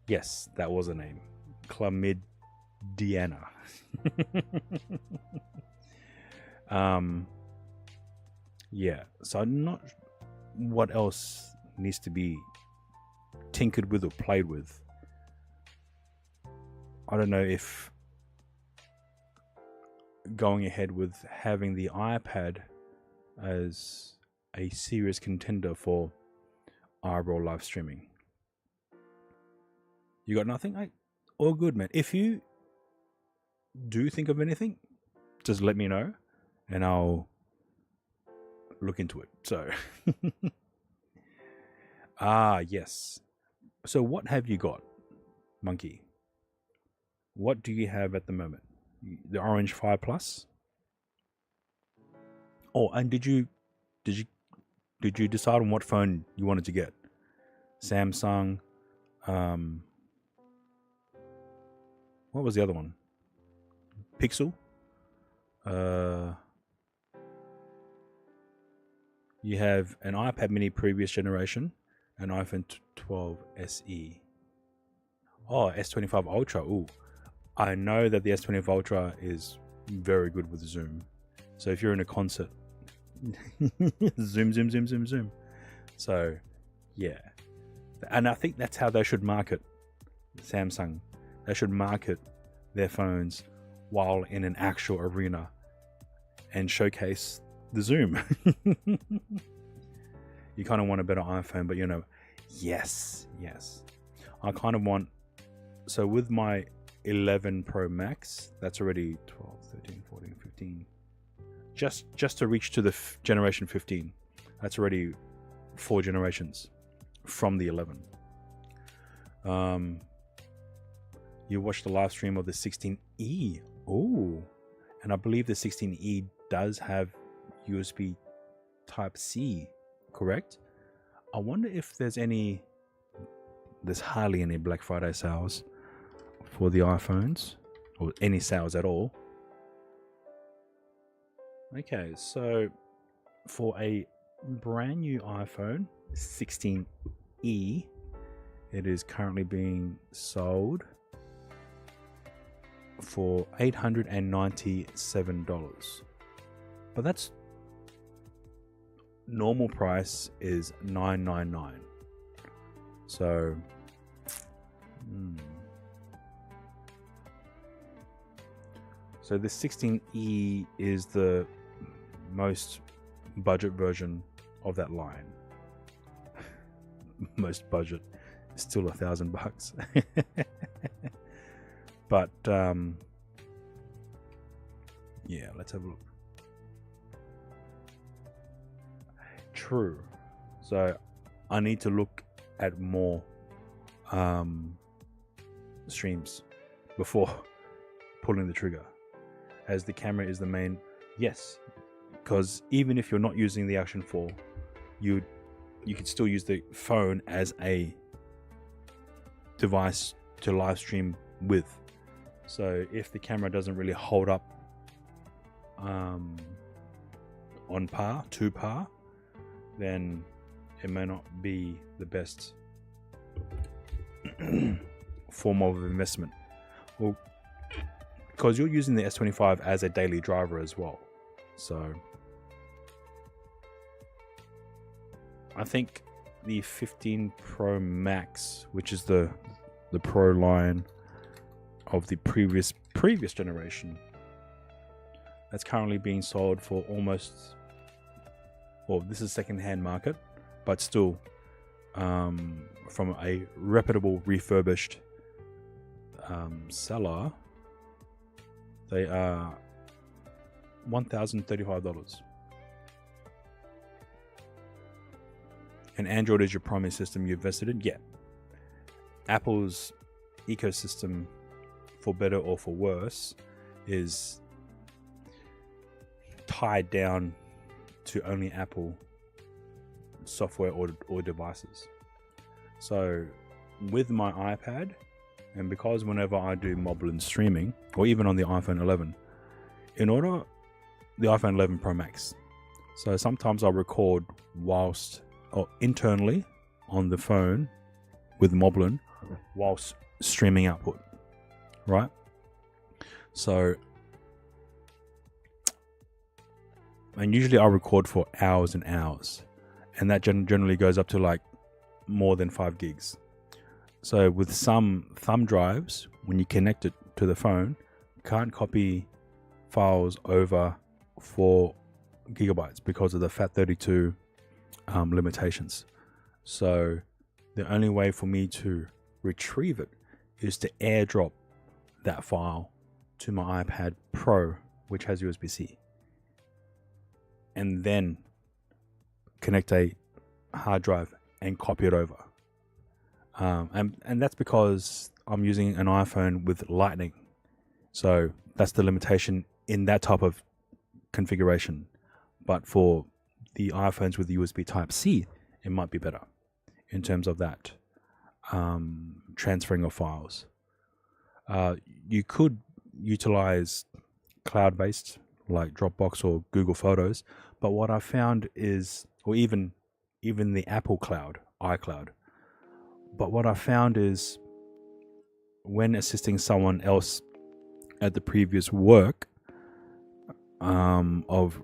Yes, that was a name. Chlamydiana. Yeah, so I'm not what else needs to be tinkered with or played with. I don't know if going ahead with having the iPad as a serious contender for IRL live streaming. You got nothing? All good, man. If you do think of anything, just let me know and I'll look into it. So yes. So what have you got, Monkey? What do you have at the moment? The Orange 5 Plus? Oh, and did you decide on what phone you wanted to get? Samsung, what was the other one? Pixel? You have an iPad mini previous generation, an iPhone 12 SE. Oh, S25 Ultra. Ooh. I know that the S25 Ultra is very good with Zoom. So if you're in a concert, zoom. So, yeah. And I think that's how they should market Samsung. They should market their phones while in an actual arena and showcase the Zoom. You kind of want a better iPhone, but yes. I kind of want, so with my 11 Pro Max, that's already 12, 13, 14, 15. Just to reach to the generation 15, that's already 4 generations from the 11. You watched the live stream of the 16E. Oh, and I believe the 16E does have USB Type-C, correct? I wonder if there's hardly any Black Friday sales for the iPhones, or any sales at all. Okay, so for a brand new iPhone 16E, it is currently being sold for $897. But that's normal price is $999. So so the 16E is the most budget version of that line. Most budget is still $1,000. But yeah, let's have a look. True. So I need to look at more streams before pulling the trigger, as the camera is the main. Yes, because even if you're not using the Action 4, you could still use the phone as a device to live stream with. So if the camera doesn't really hold up on par, to par, then it may not be the best form of investment. Well, because you're using the S25 as a daily driver as well. So I think the 15 Pro Max, which is the Pro line of the previous generation, that's currently being sold for almost, well, this is second-hand market, but still from a reputable refurbished seller, they are $1,035. And Android is your primary system you invested in? Yeah. Apple's ecosystem, for better or for worse, is tied down to only Apple software or devices. So with my iPad, and because whenever I do mobile and streaming, or even on the iPhone 11, the iPhone 11 Pro Max, so sometimes I'll record whilst internally on the phone with Moblin whilst streaming output, right? So, and usually I record for hours and hours, and that generally goes up to like more than 5 gigs. So with some thumb drives, when you connect it to the phone, you can't copy files over 4 gigabytes because of the FAT32 limitations. So the only way for me to retrieve it is to airdrop that file to my iPad Pro, which has USB-C, and then connect a hard drive and copy it over. And that's because I'm using an iPhone with Lightning, so that's the limitation in that type of configuration. But for the iPhones with USB Type-C, it might be better in terms of that transferring of files. You could utilize cloud-based like Dropbox or Google Photos, but what I found is, or even the Apple Cloud, iCloud, but what I found is when assisting someone else at the previous work of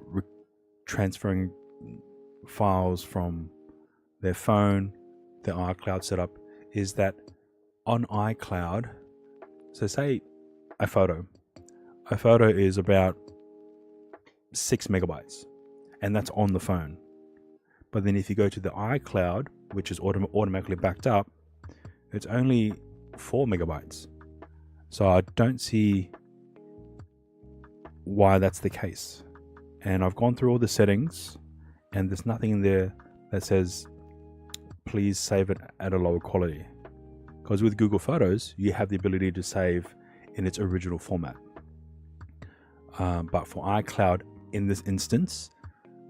transferring files from their phone, their iCloud setup, is that on iCloud, so say a photo is about 6 megabytes, and that's on the phone. But then if you go to the iCloud, which is automatically backed up, it's only 4 megabytes. So I don't see why that's the case. And I've gone through all the settings, and there's nothing in there that says please save it at a lower quality. Because with Google Photos, you have the ability to save in its original format. But for iCloud, in this instance,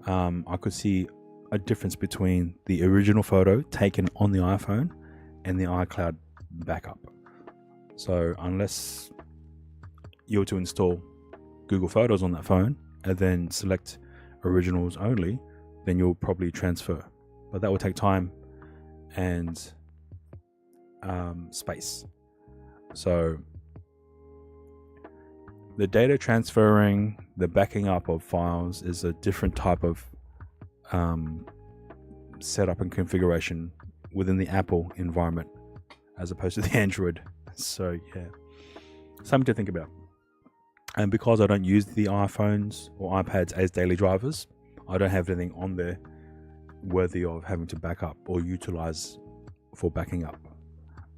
I could see a difference between the original photo taken on the iPhone and the iCloud backup. So unless you were to install Google Photos on that phone and then select originals only, then you'll probably transfer. But that will take time and space. So the data transferring, the backing up of files is a different type of setup and configuration within the Apple environment as opposed to the Android. So yeah, something to think about. And because I don't use the iPhones or iPads as daily drivers, I don't have anything on there worthy of having to back up or utilize for backing up.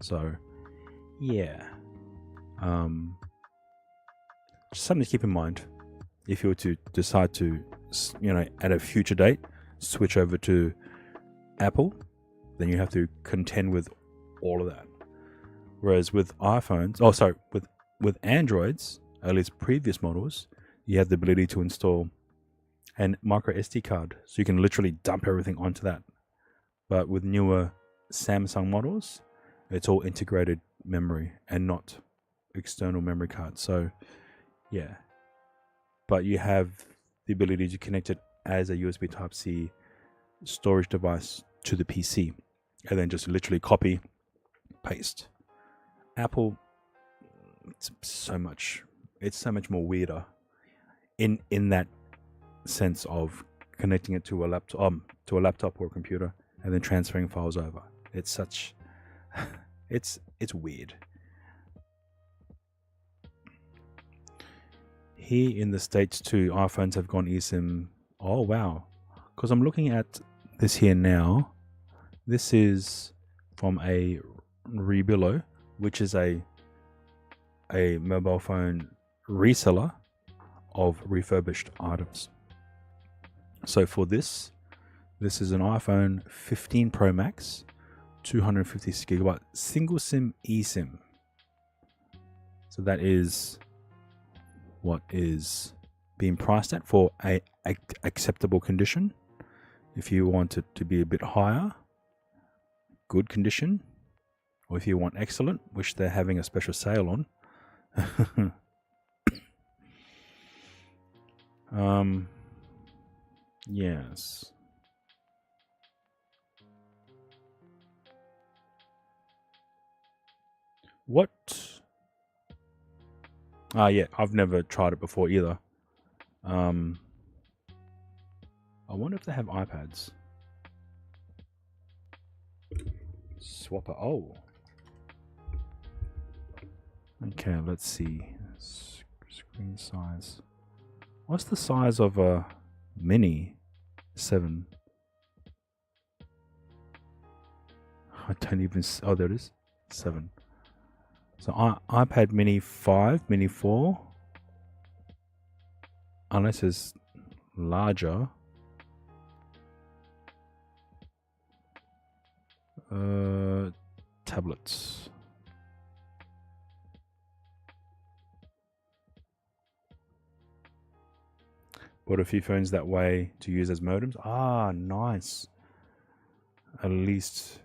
So yeah, just something to keep in mind if you were to decide to, at a future date switch over to Apple, then you have to contend with all of that. Whereas with with Androids, at least previous models, you have the ability to install an micro SD card, so you can literally dump everything onto that. But with newer Samsung models, it's all integrated memory and not external memory cards. So yeah, but you have the ability to connect it as a USB Type-C storage device to the PC, and then just literally copy, paste. Apple, it's so much more weirder in that sense of connecting it to a laptop or a computer and then transferring files over. It's such it's weird. Here in the States too, iPhones have gone eSIM. Oh wow, because I'm looking at this here now. This is from a Rebillo, which is a mobile phone reseller of refurbished items. So for this is an iPhone 15 Pro Max, 256GB single SIM eSIM. So that is what is being priced at for a acceptable condition. If you want it to be a bit higher, good condition, or if you want excellent, which they're having a special sale on. Yes. What? Yeah, I've never tried it before either. I wonder if they have iPads. Swapper. Oh. Okay, let's see. Screen size. What's the size of a Mini 7? I don't even... Oh, there it is. 7. So iPad Mini 5, Mini 4. Unless it's larger. Tablets. Bought a few phones that way to use as modems. Ah, nice. At least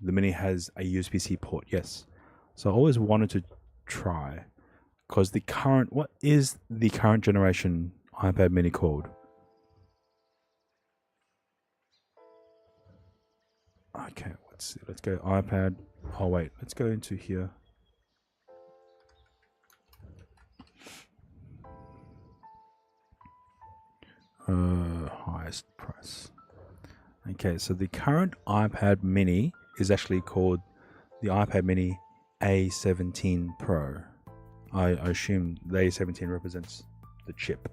the Mini has a USB-C port, yes. So I always wanted to try, because what is the current generation iPad Mini called? Okay, let's see. Let's go iPad. Oh wait, let's go into here. Highest price. Okay, so the current iPad Mini is actually called the iPad Mini A17 Pro. I assume the A17 represents the chip.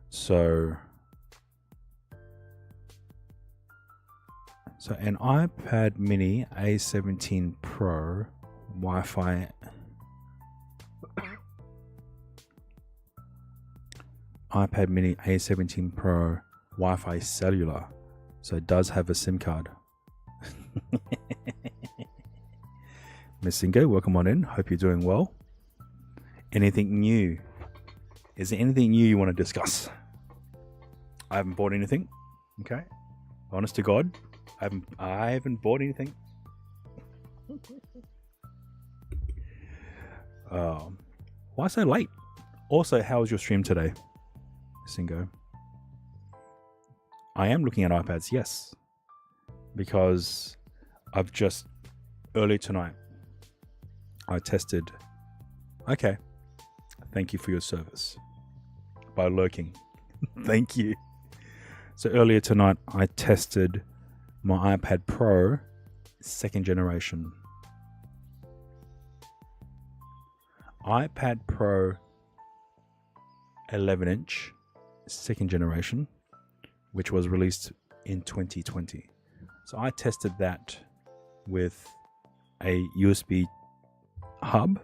So an iPad Mini A17 Pro Wi-Fi iPad Mini A17 Pro Wi-Fi cellular. So it does have a SIM card. Miss Ingo, welcome on in. Hope you're doing well. Anything new? Is there anything new you want to discuss? I haven't bought anything. Okay. Honest to God, I haven't bought anything. Why so late? Also, how was your stream today, Singo? I am looking at iPads, yes, because I've just early tonight I tested. Okay, thank you for your service by lurking. Thank you. So earlier tonight I tested my iPad Pro second generation. iPad Pro 11-inch second generation, which was released in 2020. So I tested that with a USB hub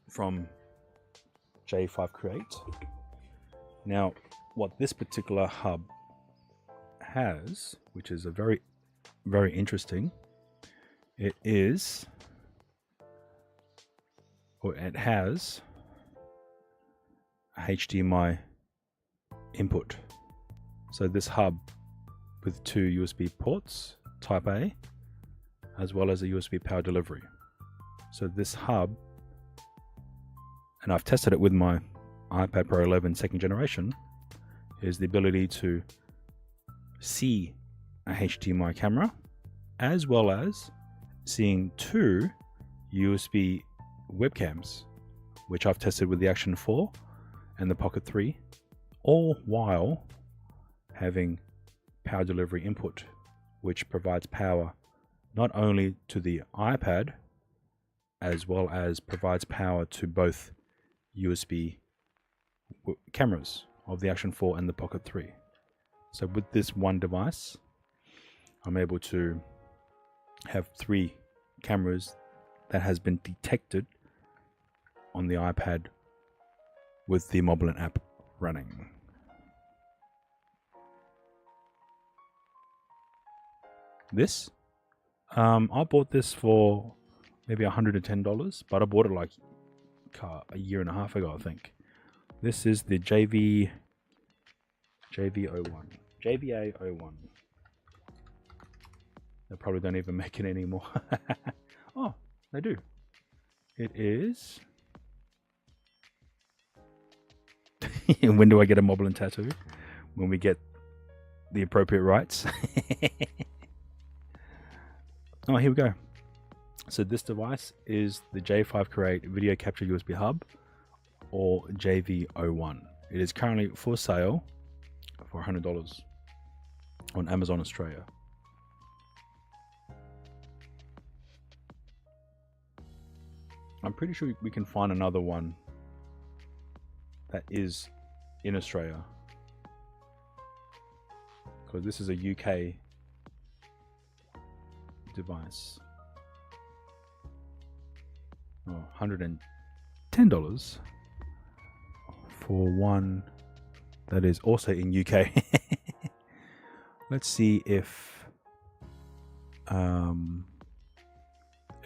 from J5 Create. Now, what this particular hub has, which is a very, very interesting, it has a HDMI input. So this hub with two USB ports, Type A, as well as a USB power delivery. So this hub, and I've tested it with my iPad Pro 11 second generation, is the ability to see a HDMI camera, as well as seeing two USB webcams, which I've tested with the Action 4 and the Pocket 3, all while having power delivery input, which provides power not only to the iPad, as well as provides power to both USB cameras of the Action 4 and the Pocket 3. So with this one device, I'm able to have 3 cameras that has been detected on the iPad with the Moblin app running. This, I bought this for maybe $110, but I bought it like a year and a half ago, I think. This is the JVA01. They probably don't even make it anymore. Oh, they do. It is. When do I get a Moblin tattoo? When we get the appropriate rights. Oh, here we go. So this device is the J5 Create Video Capture USB Hub, or JV01. It is currently for sale for $100 on Amazon Australia. I'm pretty sure we can find another one that is in Australia, because this is a UK device. Oh, $110 for one that is also in UK. Let's see if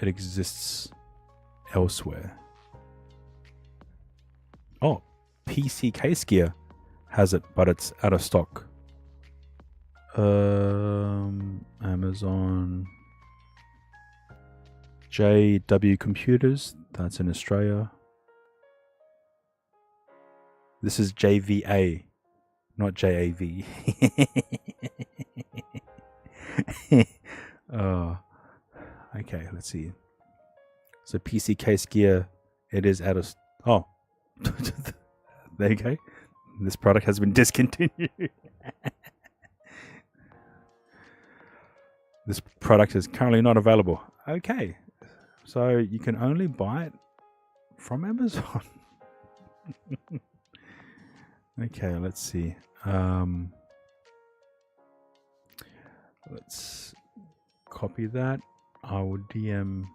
it exists elsewhere. Oh, PC Case Gear has it, but it's out of stock. Amazon, JW Computers, that's in Australia. This is JVA, not JAV. Oh, okay, let's see. So PC Case Gear, it is out of... Oh, there you go. This product has been discontinued. This product is currently not available. Okay, so you can only buy it from Amazon. Okay, let's see. Let's copy that. I will DM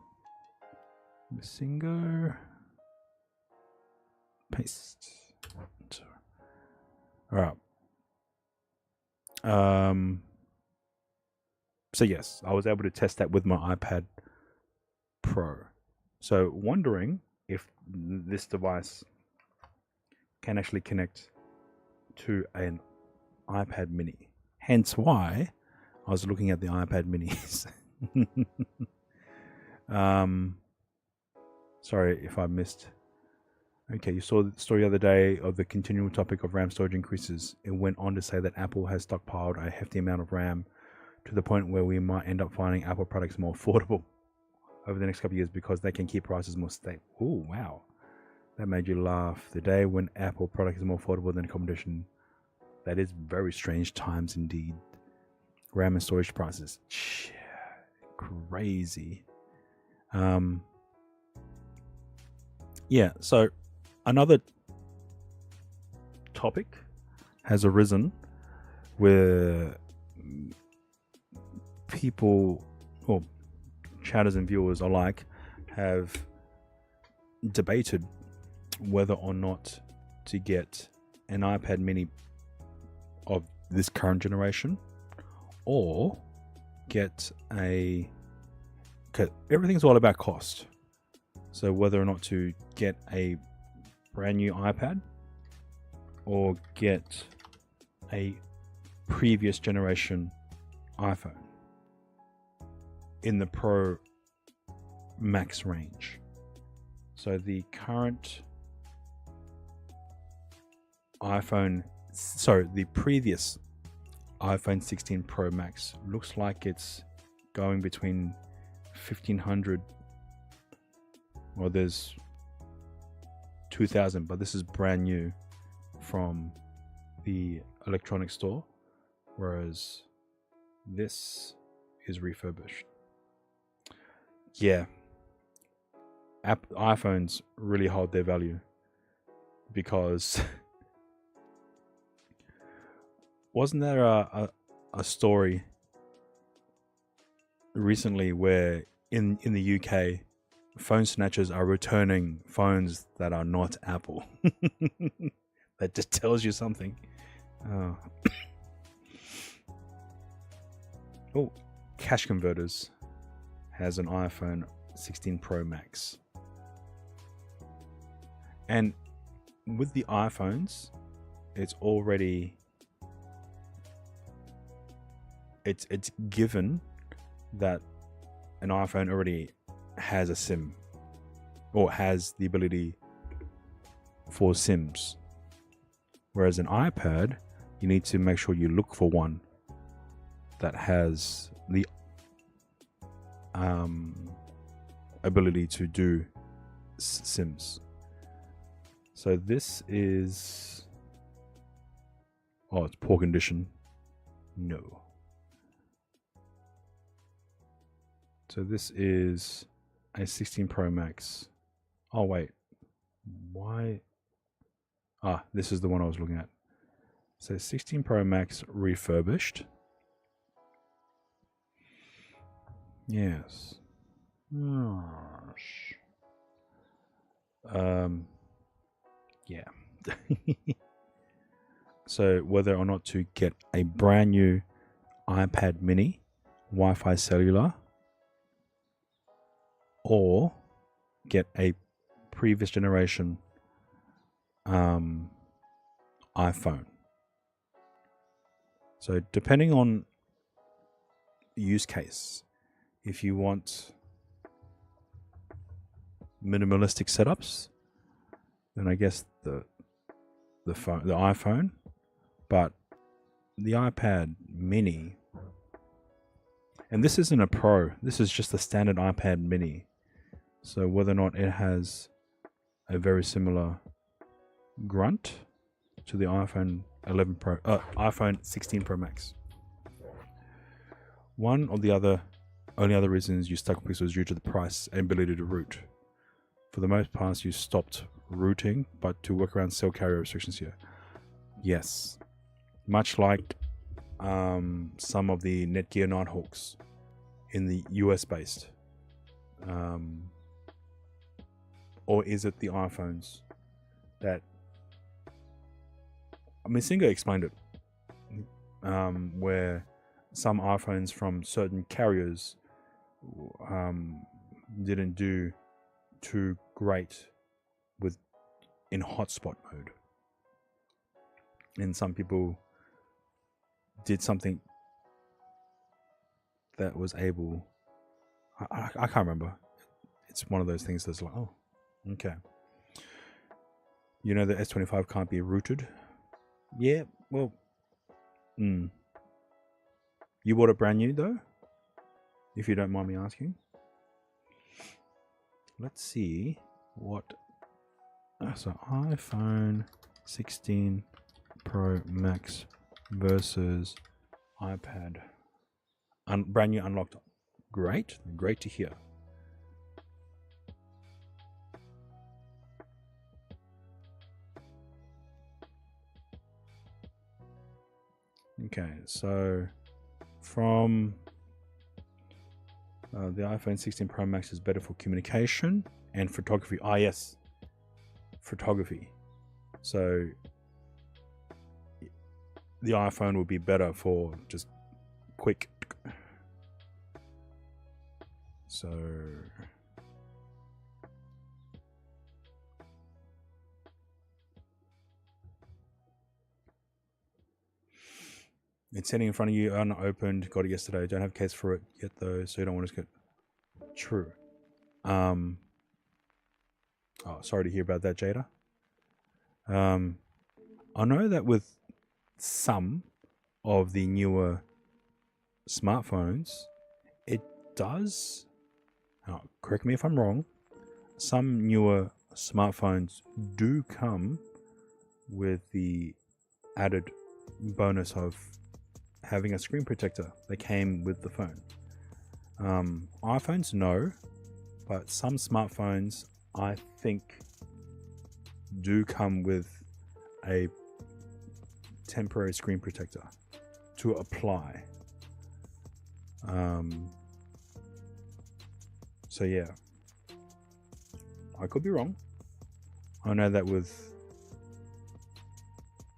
Missingo. Paste. All right. So yes, I was able to test that with my iPad Pro. So wondering if this device can actually connect to an iPad mini. Hence why I was looking at the iPad minis. Sorry if I missed. Okay, you saw the story the other day of the continual topic of RAM storage increases. It went on to say that Apple has stockpiled a hefty amount of RAM to the point where we might end up finding Apple products more affordable over the next couple of years because they can keep prices more stable. Oh, wow. That made you laugh. The day when Apple product is more affordable than competition That is very strange times indeed. RAM and storage prices, crazy. Yeah, so another topic has arisen where people, or chatters and viewers alike, have debated whether or not to get an iPad mini of this current generation or get a... everything's all about cost. So whether or not to get a brand new iPad or get a previous generation iPhone in the Pro Max range. So the current the previous iPhone 16 Pro Max looks like it's going between 1,500, well, there's 2,000, but this is brand new from the electronics store, whereas this is refurbished. Yeah, iPhones really hold their value because wasn't there a story recently where in the UK phone snatchers are returning phones that are not Apple? That just tells you something. Oh, Cash Converters has an iPhone 16 Pro Max. And with the iPhones, it's already... It's given that an iPhone already has a SIM or has the ability for SIMs. Whereas an iPad, you need to make sure you look for one that has the ability to do SIMs. So this is... oh, it's poor condition. No. So this is a 16 Pro Max. Oh, wait. Why? Ah, this is the one I was looking at. So 16 Pro Max refurbished. Yes. Yeah. So whether or not to get a brand new iPad mini, Wi-Fi cellular, or get a previous generation iPhone. So depending on use case, if you want minimalistic setups, then I guess the iPhone, but the iPad mini, and this isn't a Pro, this is just a standard iPad mini. So whether or not it has a very similar grunt to the iPhone 11 Pro, iPhone 16 Pro Max. One or the other, only other reasons you stuck with this was due to the price and ability to root. For the most part, you stopped rooting, but to work around cell carrier restrictions here. Yes. Much like some of the Netgear Nighthawks in the US based. Or is it the iPhones that... I mean, Singo explained it. Where some iPhones from certain carriers didn't do too great in hotspot mode. And some people did something that was able... I can't remember. It's one of those things that's like, oh, okay. You know the S25 can't be rooted? Yeah, well... You bought it brand new though? If you don't mind me asking. Let's see what... so iPhone 16 Pro Max versus iPad. Brand new unlocked. Great to hear. Okay, so from the iPhone 16 Pro Max is better for communication and photography. Ah, yes, photography. So the iPhone will be better for just quick. So it's sitting in front of you unopened. Got it yesterday. Don't have a case for it yet though, so you don't want to get true. Oh, sorry to hear about that, Jada. I know that with some of the newer smartphones, it does, correct me if I'm wrong, some newer smartphones do come with the added bonus of having a screen protector that came with the phone. iPhones, no, but some smartphones, I think, do come with a temporary screen protector to apply. So yeah, I could be wrong. I know that with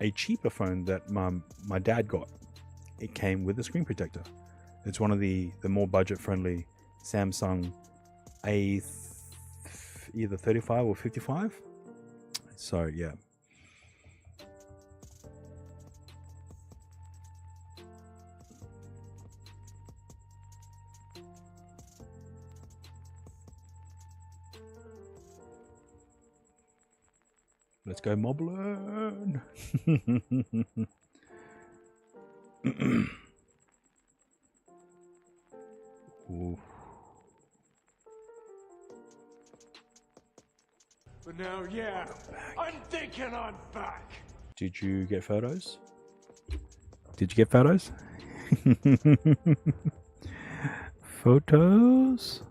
a cheaper phone that my dad got, it came with a screen protector. It's one of the more budget-friendly Samsung either 35 or 55. So yeah. Let's go Moblin. Ooh. But now, yeah, I'm thinking I'm back. Did you get photos? Did you get photos? Photos?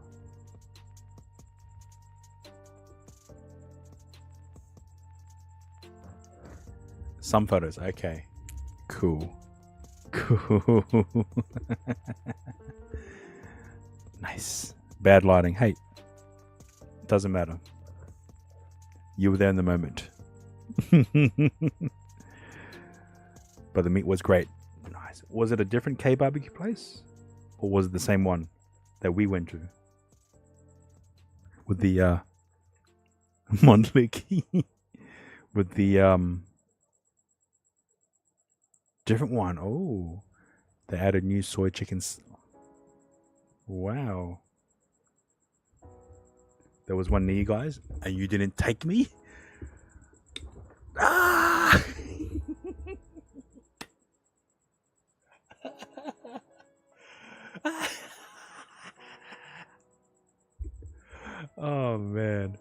Some photos. Okay. Cool. Cool. Nice. Bad lighting. Hey, doesn't matter. You were there in the moment. But the meat was great. Nice. Was it a different K barbecue place? Or was it the same one that we went to? With the Mondlick. With the different one. Oh. They added new soy chickens. Wow. There was one near you guys and you didn't take me? Ah! Oh man.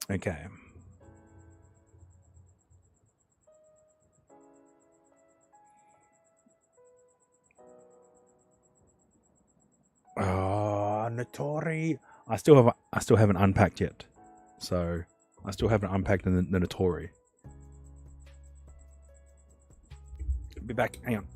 Okay. Notori. I still haven't unpacked yet. So I still haven't unpacked the Notori. Be back. Hang on.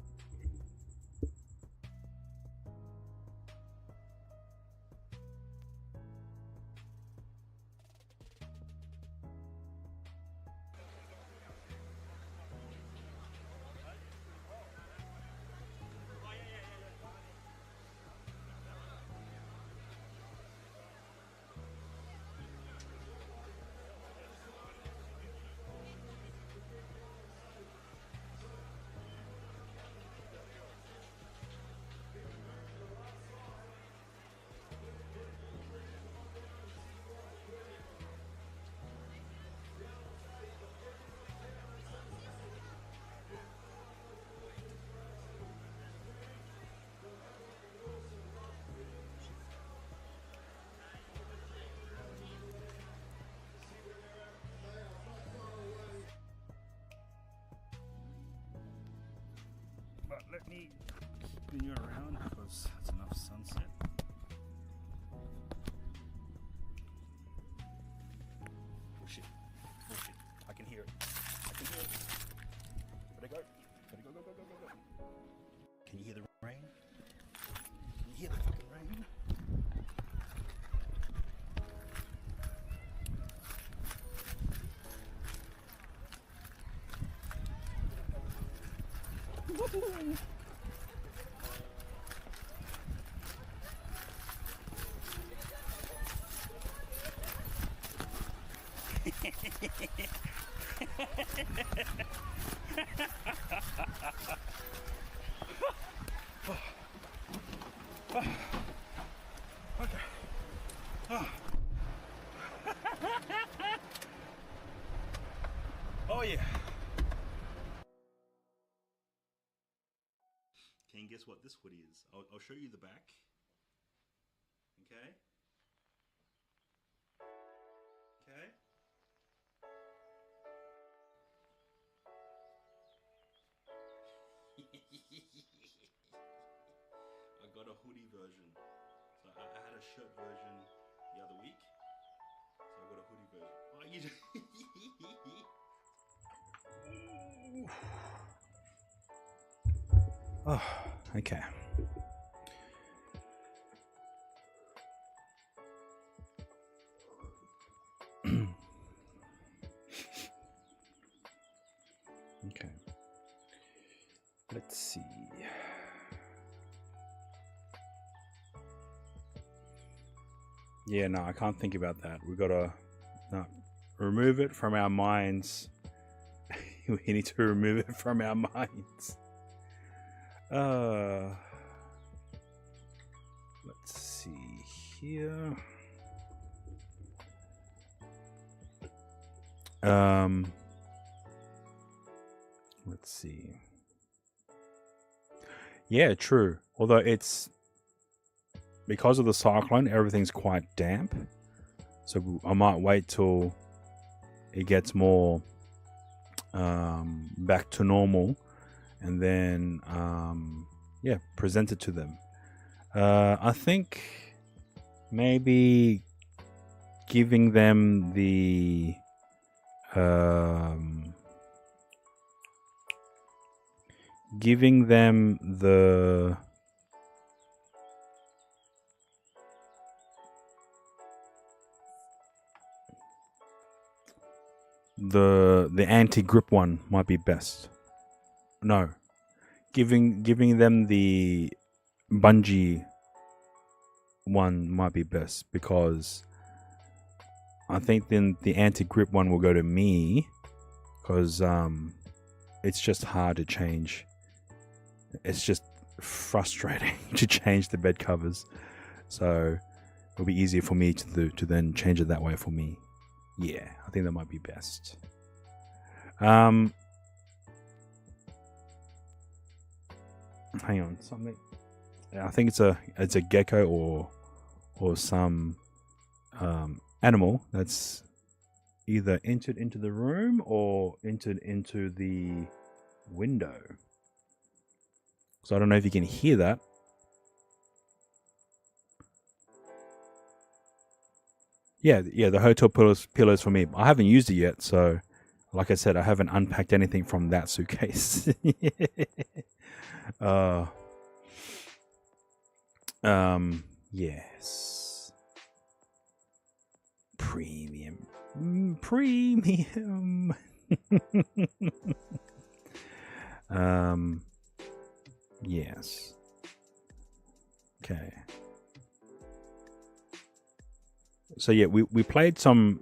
me spin you around because it's enough sunset. Oh shit. Oh shit. I can hear it. I can hear it. Where'd it go? Gotta go, go, go, go, go, go. Can you hear the rain? Can you hear the fucking rain? Okay. Oh yeah. Can you guess what this hoodie is? I'll show you the back. Okay. Okay. I got a hoodie version. So I had a shirt version the other week. So I got a hoodie version. Oh, you just Oh, okay. Okay. Let's see. Yeah, no, I can't think about that. We gotta remove it from our minds. We need to remove it from our minds. Let's see here. Let's see. Yeah, true. Although it's because of the cyclone, everything's quite damp. So I might wait till it gets more back to normal, and then yeah, present it to them. I think maybe giving them the the anti-grip one might be best. No, giving them the bungee one might be best, because I think then the anti-grip one will go to me, because it's just hard to change. It's just frustrating to change the bed covers, so it'll be easier for me to then change it that way for me. Yeah, I think that might be best. Hang on, something. I think it's a gecko or some animal that's either entered into the room or entered into the window. So I don't know if you can hear that. Yeah, the hotel pillows for me. I haven't used it yet, so like I said, I haven't unpacked anything from that suitcase. Yes. Premium. Premium. Yes. Okay. So yeah, we played some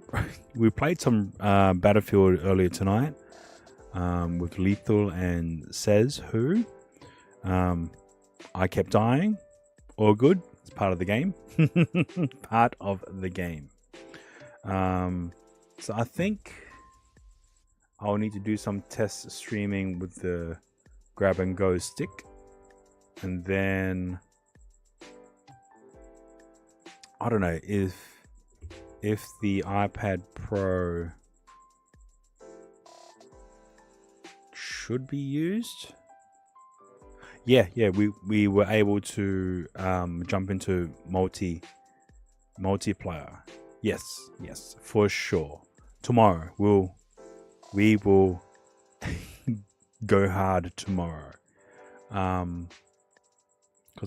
Battlefield earlier tonight with Lethal and Says Who. I kept dying. All good. It's part of the game. Part of the game. So I think I'll need to do some test streaming with the grab and go stick, and then I don't know if the iPad Pro should be used. Yeah, we were able to jump into multiplayer. Yes, for sure. Tomorrow we will go hard tomorrow. Because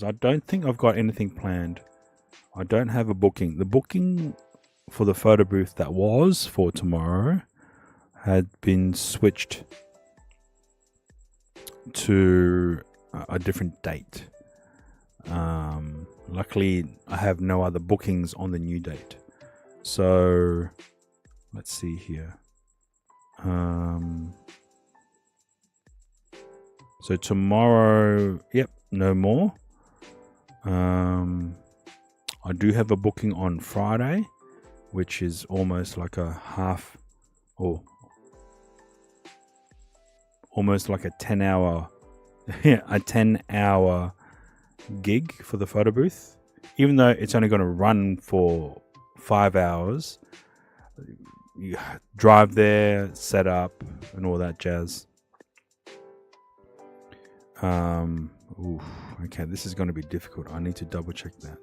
I don't think I've got anything planned. I don't have a booking. The booking for the photo booth that was for tomorrow had been switched to a different date. Luckily, I have no other bookings on the new date. So, let's see here. So tomorrow, yep, no more. I do have a booking on Friday, which is almost like a half, or almost like a 10-hour, a 10-hour gig for the photo booth. Even though it's only going to run for 5 hours, you drive there, set up, and all that jazz. Okay, this is going to be difficult. I need to double check that.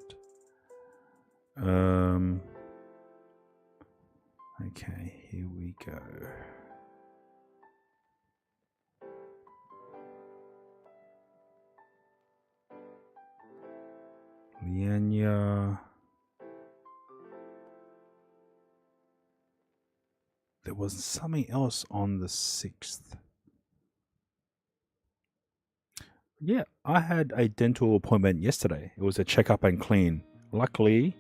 Okay, here we go. Lianya. There was something else on the 6th. Yeah, I had a dental appointment yesterday. It was a checkup and clean. Luckily,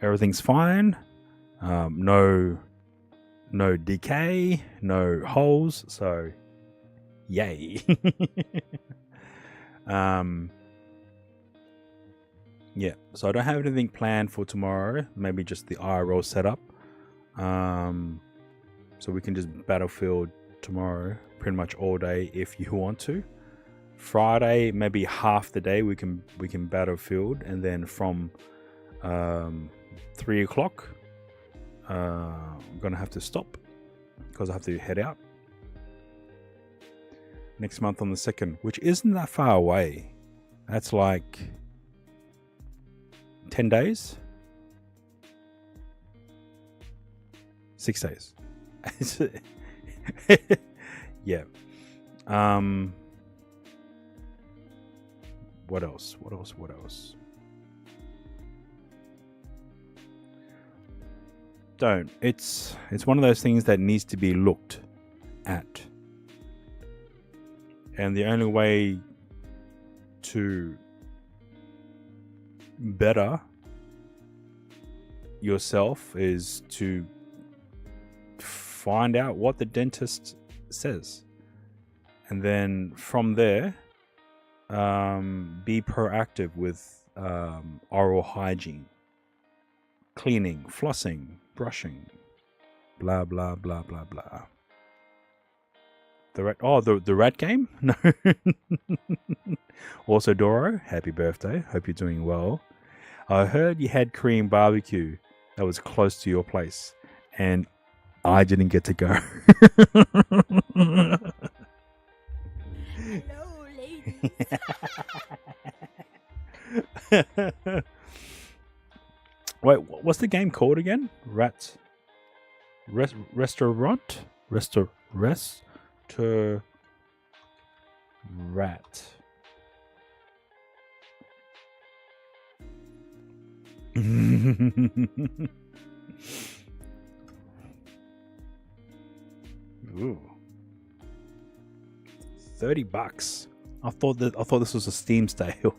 everything's fine. No decay, no holes. So, yay. Yeah, so I don't have anything planned for tomorrow. Maybe just the IRL setup. So we can just battlefield tomorrow pretty much all day if you want to. Friday, maybe half the day we can battlefield, and then from 3 o'clock I'm gonna have to stop because I have to head out next month on the 2nd, which isn't that far away. That's like 10 days, 6 days. Yeah. What else? Don't. It's one of those things that needs to be looked at. And the only way to better yourself is to find out what the dentist says. And then from there, be proactive with oral hygiene, cleaning, flossing, brushing, blah blah blah blah blah. The rat game? No. Also, Doro, happy birthday. Hope you're doing well. I heard you had Korean barbecue that was close to your place, and I didn't get to go. Hello, ladies. Wait, what's the game called again? Restaurant? Rat. Ooh. $30. I thought this was a Steam sale.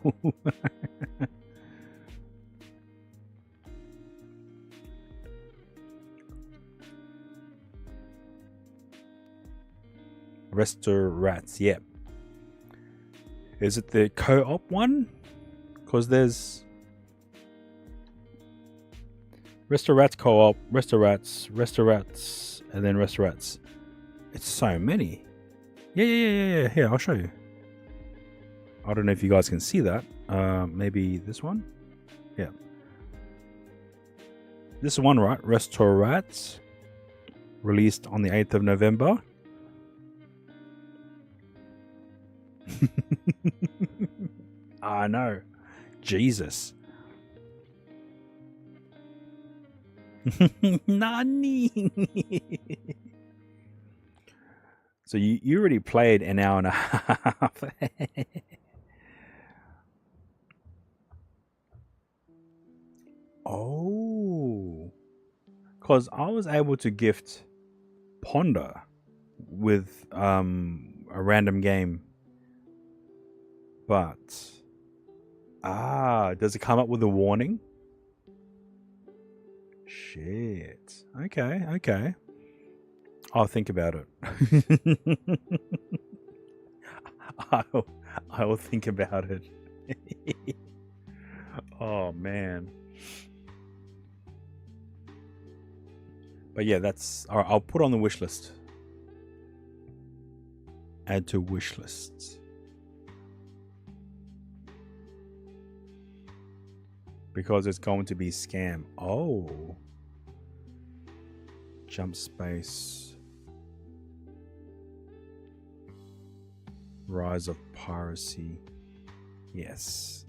Restaurants, yeah. Is it the co-op one? Because there's Restaurants co-op, Restaurants, and then Restaurants. It's so many. Yeah. Here, I'll show you. I don't know if you guys can see that. Maybe this one? Yeah. This one, right? Restaurants. Released on the 8th of November. I know. Jesus. Nani. So you already played an hour and a half. Oh. Because I was able to gift Ponder with a random game. But does it come up with a warning? Shit. Okay. I'll think about it. I'll think about it. Oh man. But yeah, that's all right. I'll put on the wish list. Add to wish lists. Because it's going to be scam. Oh. Jump space. Rise of piracy. Yes.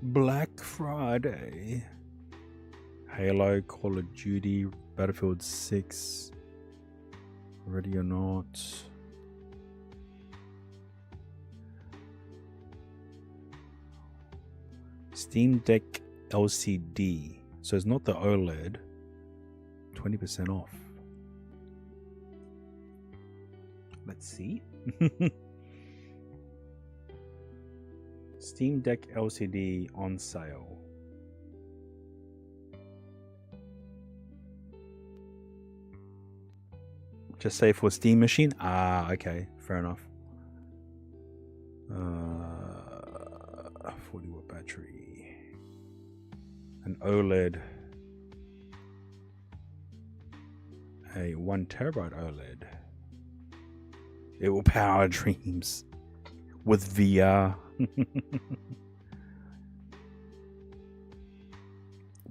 Black Friday. Halo, Call of Duty, Battlefield 6. Ready or not. Steam Deck LCD. So it's not the OLED. 20% off. Let's see. Steam Deck LCD on sale. Just say for Steam machine? Okay. Fair enough. 40 watt battery. An OLED. A 1 terabyte OLED. It will power dreams with VR.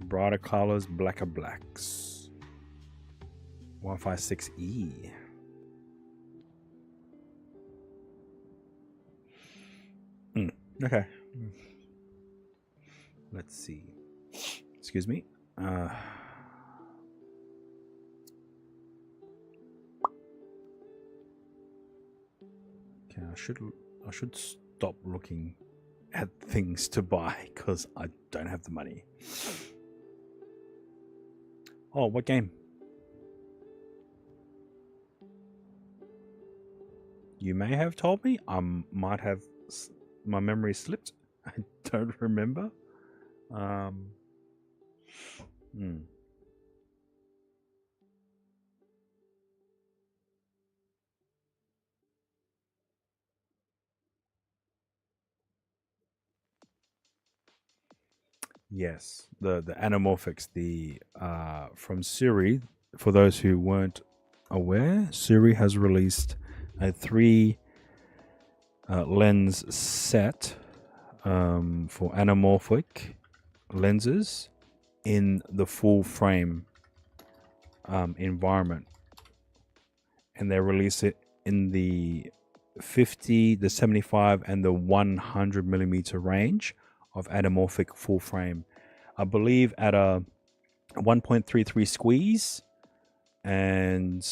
Brighter colors, blacker blacks. Wi-Fi 6E. Okay. Let's see. Excuse me. Okay, I should stop looking at things to buy because I don't have the money. Oh, what game? You may have told me. I might have. My memory slipped. I don't remember. Yes, the anamorphics, the from Siri. For those who weren't aware, Siri has released a 3 lens set for anamorphic lenses in the full frame environment, and they release it in the 50, the 75, and the 100 millimeter range of anamorphic full frame. I believe at a 1.33 squeeze and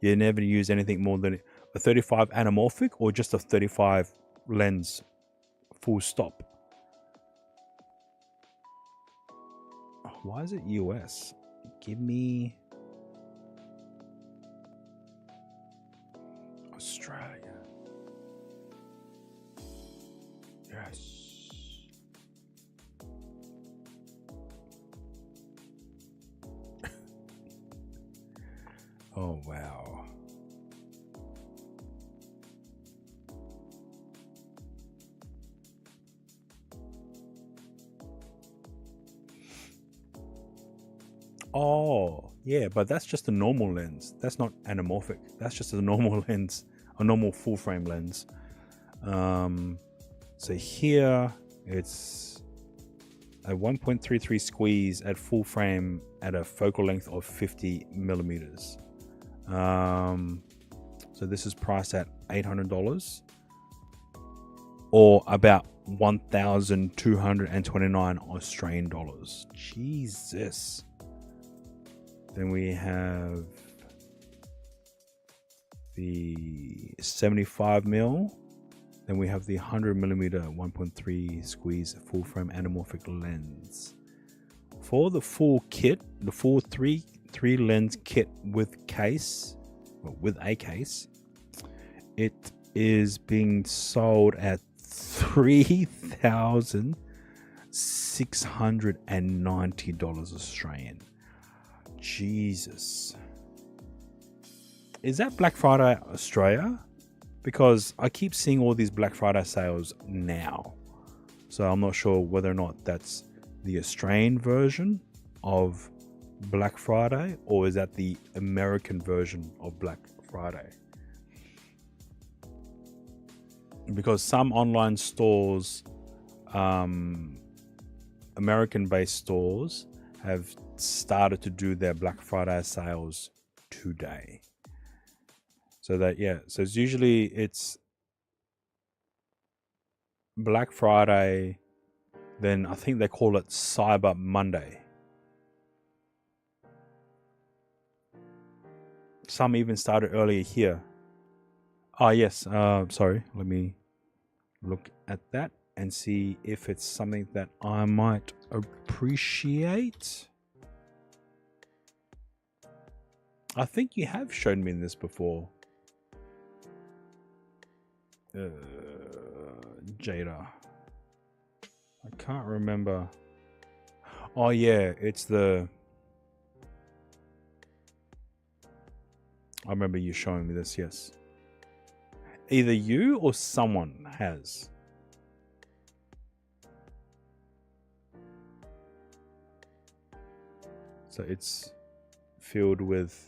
you never use anything more than a 35 anamorphic or just a 35 lens full stop. Why is it US? Give me Australia. Yes. Oh, wow. Oh, yeah, but that's just a normal lens. That's not anamorphic. That's just a normal lens, a normal full frame lens. So here it's a 1.33 squeeze at full frame at a focal length of 50 millimeters. So this is priced at $800 or about 1,229 Australian dollars. Jesus. Then we have the 75mm. Then we have the 100mm 1.3 squeeze full frame anamorphic lens. For the full kit, the full three lens kit with case, well, with a case, it is being sold at $3,690 Australian. Jesus. Is that Black Friday Australia? Because I keep seeing all these Black Friday sales now. So I'm not sure whether or not that's the Australian version of Black Friday or is that the American version of Black Friday. Because some online stores, American-based stores, have started to do their Black Friday sales today. So that, yeah, so it's usually Black Friday, then I think they call it Cyber Monday. Some even started earlier here. Oh yes, sorry, let me look at that and see if it's something that I might appreciate. I think you have shown me this before. Jada. I can't remember. Oh yeah, it's the... I remember you showing me this, yes. Either you or someone has. So it's filled with...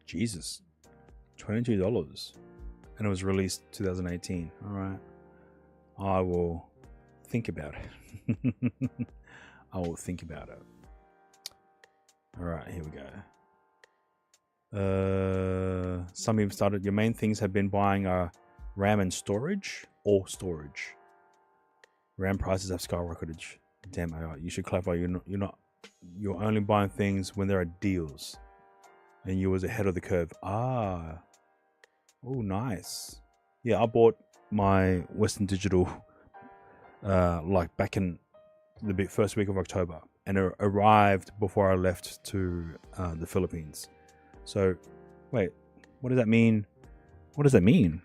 Jesus, $22, and it was released 2018. All right, I will think about it. I will think about it. All right, here we go. Some even started. Your main things have been buying RAM and storage or storage. RAM prices have skyrocketed. Damn, you should clarify. You're only buying things when there are deals. And you was ahead of the curve. Ah. Oh, nice. Yeah, I bought my Western Digital like back in the first week of October. And it arrived before I left to the Philippines. So, wait. What does that mean? What does that mean?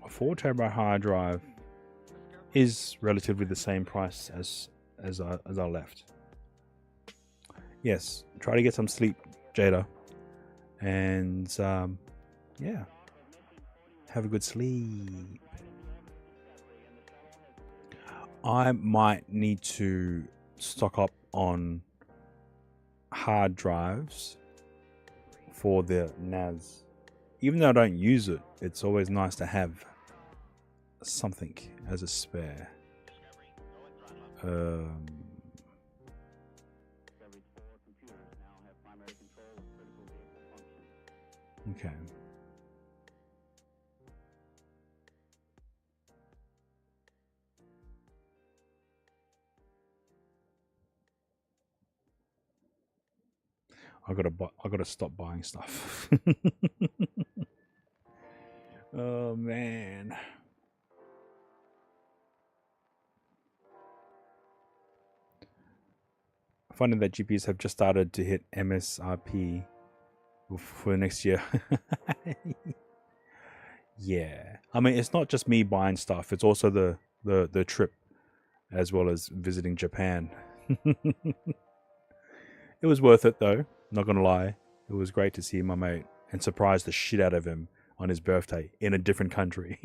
A 4TB hard drive is relatively the same price as I left. Yes, try to get some sleep, Jada. And, yeah. Have a good sleep. I might need to stock up on hard drives for the NAS. Even though I don't use it, it's always nice to have something as a spare. Okay. I gotta stop buying stuff. Oh man. Finding that GPUs have just started to hit MSRP for next year. Yeah, I mean, it's not just me buying stuff, it's also the trip as well as visiting Japan. It was worth it though, not gonna lie. It was great to see my mate and surprise the shit out of him on his birthday in a different country.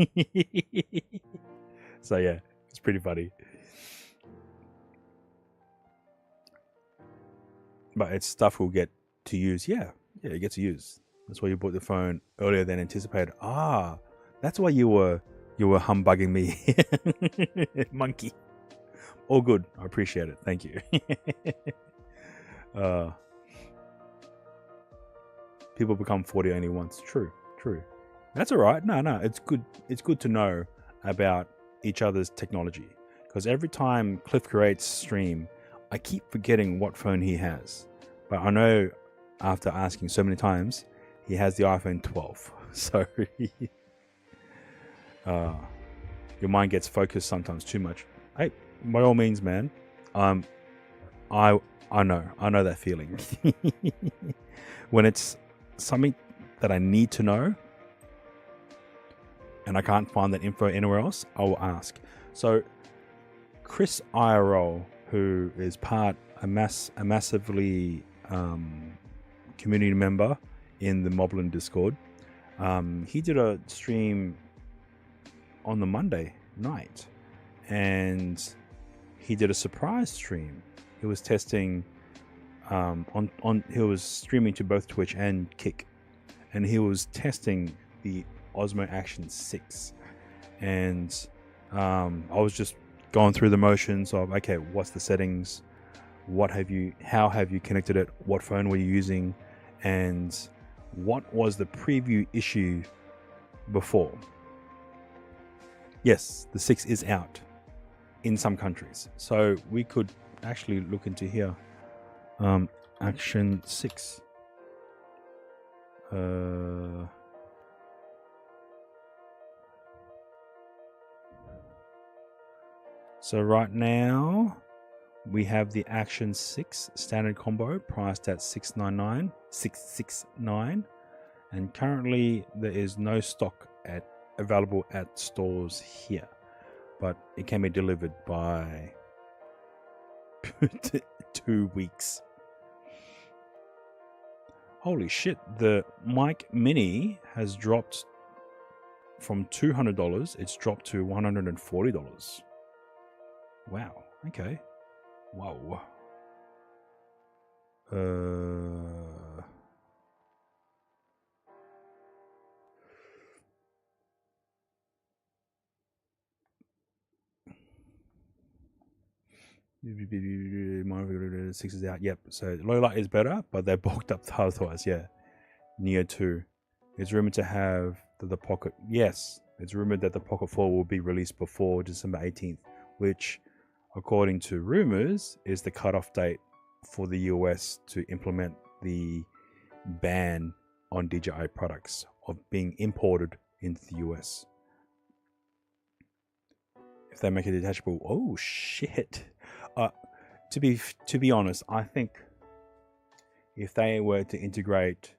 So yeah, it's pretty funny. But it's stuff we'll get to use. Yeah, you get to use. That's why you bought the phone earlier than anticipated. Ah, that's why you were humbugging me, monkey. All good. I appreciate it. Thank you. People become 40 only once. True. That's all right. No, it's good. It's good to know about each other's technology, because every time Cliff creates stream, I keep forgetting what phone he has. But I know after asking so many times, he has the iPhone 12. So your mind gets focused sometimes too much. Hey, by all means, man. I know that feeling. When it's something that I need to know and I can't find that info anywhere else, I will ask. So Chris IRL, who is a massively community member in the Moblin Discord, he did a stream on the Monday night, and he did a surprise stream. He was testing he was streaming to both Twitch and Kick, and he was testing the Osmo Action 6, and I was just going through the motions of, okay, what's the settings, how have you connected it, what phone were you using, and what was the preview issue before. Yes, the 6 is out in some countries, so we could actually look into here. Action 6. So right now we have the Action 6 standard combo priced at $669, and currently there is no stock available at stores here, but it can be delivered by 2 weeks. Holy shit, the Mic Mini has dropped from $200, it's dropped to $140. Wow, okay. Wow. Six is out. Yep. So low light is better, but they bulked up the otherwise. Yeah. Neo 2. It's rumored to have the Pocket. Yes, it's rumored that the Pocket 4 will be released before December 18th, which, according to rumors, is the cutoff date for the US to implement the ban on DJI products of being imported into the US. If they make it detachable, oh shit. To be honest, I think if they were to integrate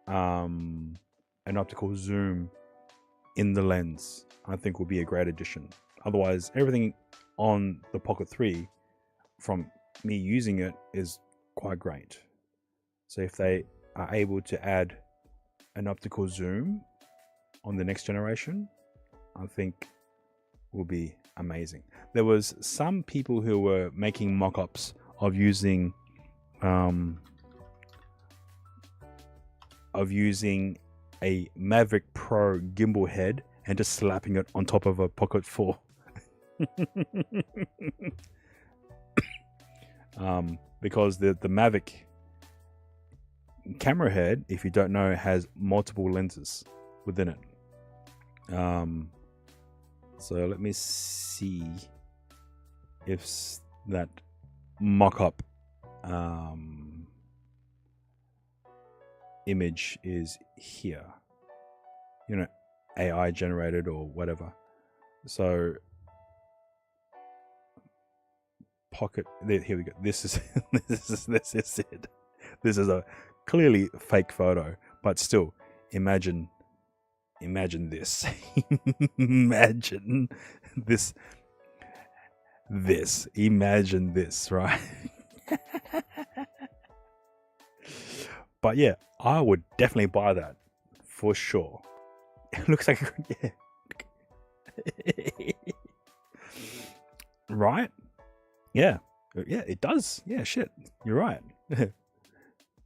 an optical zoom in the lens, I think will be a great addition. Otherwise, everything on the Pocket 3 from me using it is quite great. So if they are able to add an optical zoom on the next generation, I think will be amazing. There was some people who were making mock-ups of using a Mavic Pro gimbal head and just slapping it on top of a Pocket 4. Because the Mavic camera head, if you don't know, has multiple lenses within it. So let me see if that mock-up image is here. You know, AI generated or whatever. So Pocket, here we go. This is this is it. This is a clearly fake photo, but still, imagine this. Imagine this. Imagine this, right? But yeah, I would definitely buy that for sure. It looks like, yeah. Right? Yeah, it does. Yeah, shit, you're right.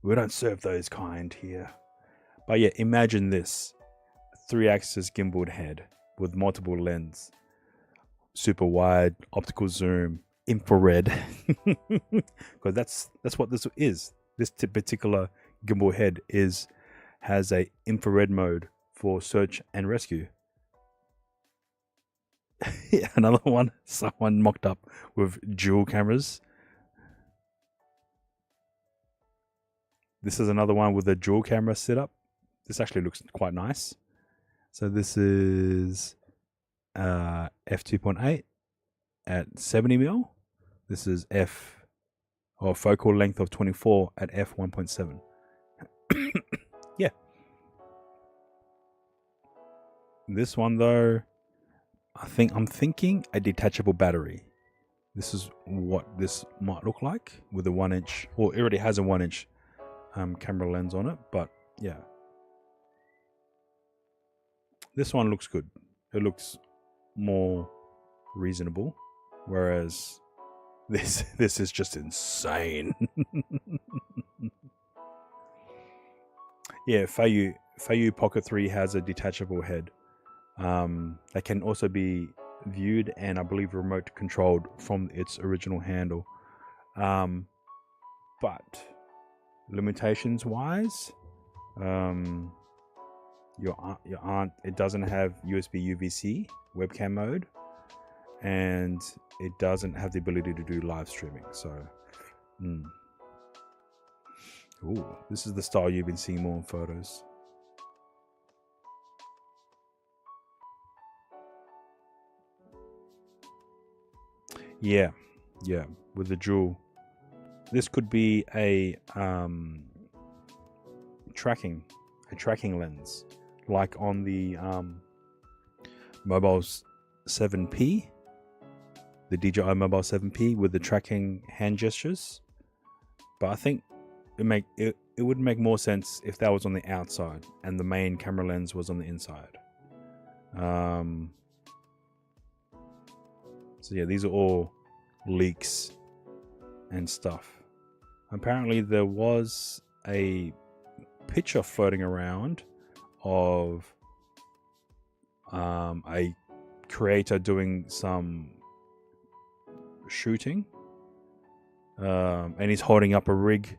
We don't serve those kind here. But yeah, imagine this. 3-axis gimbaled head with multiple lens. Super wide, optical zoom, infrared. Because that's what this is. This particular gimbal head has a infrared mode for search and rescue. Yeah, another one someone mocked up with dual cameras. This is another one with a dual camera setup. This actually looks quite nice. So this is f2.8 at 70mm. This is focal length of 24 at f1.7. Yeah. This one though, I'm thinking a detachable battery. This is what this might look like with a 1-inch, or it already has a 1-inch camera lens on it, but yeah. This one looks good. It looks more reasonable, whereas this is just insane. Yeah, Feiyu Pocket 3 has a detachable head. That can also be viewed and I believe remote controlled from its original handle. But limitations wise, it doesn't have USB UVC webcam mode, and it doesn't have the ability to do live streaming. So, ooh, this is the style you've been seeing more in photos. Yeah, with the dual. This could be a tracking lens, like on the Mobile 7P, the DJI Mobile 7P with the tracking hand gestures. But I think it would make more sense if that was on the outside and the main camera lens was on the inside. So yeah, these are all leaks and stuff. Apparently there was a picture floating around of a creator doing some shooting, and he's holding up a rig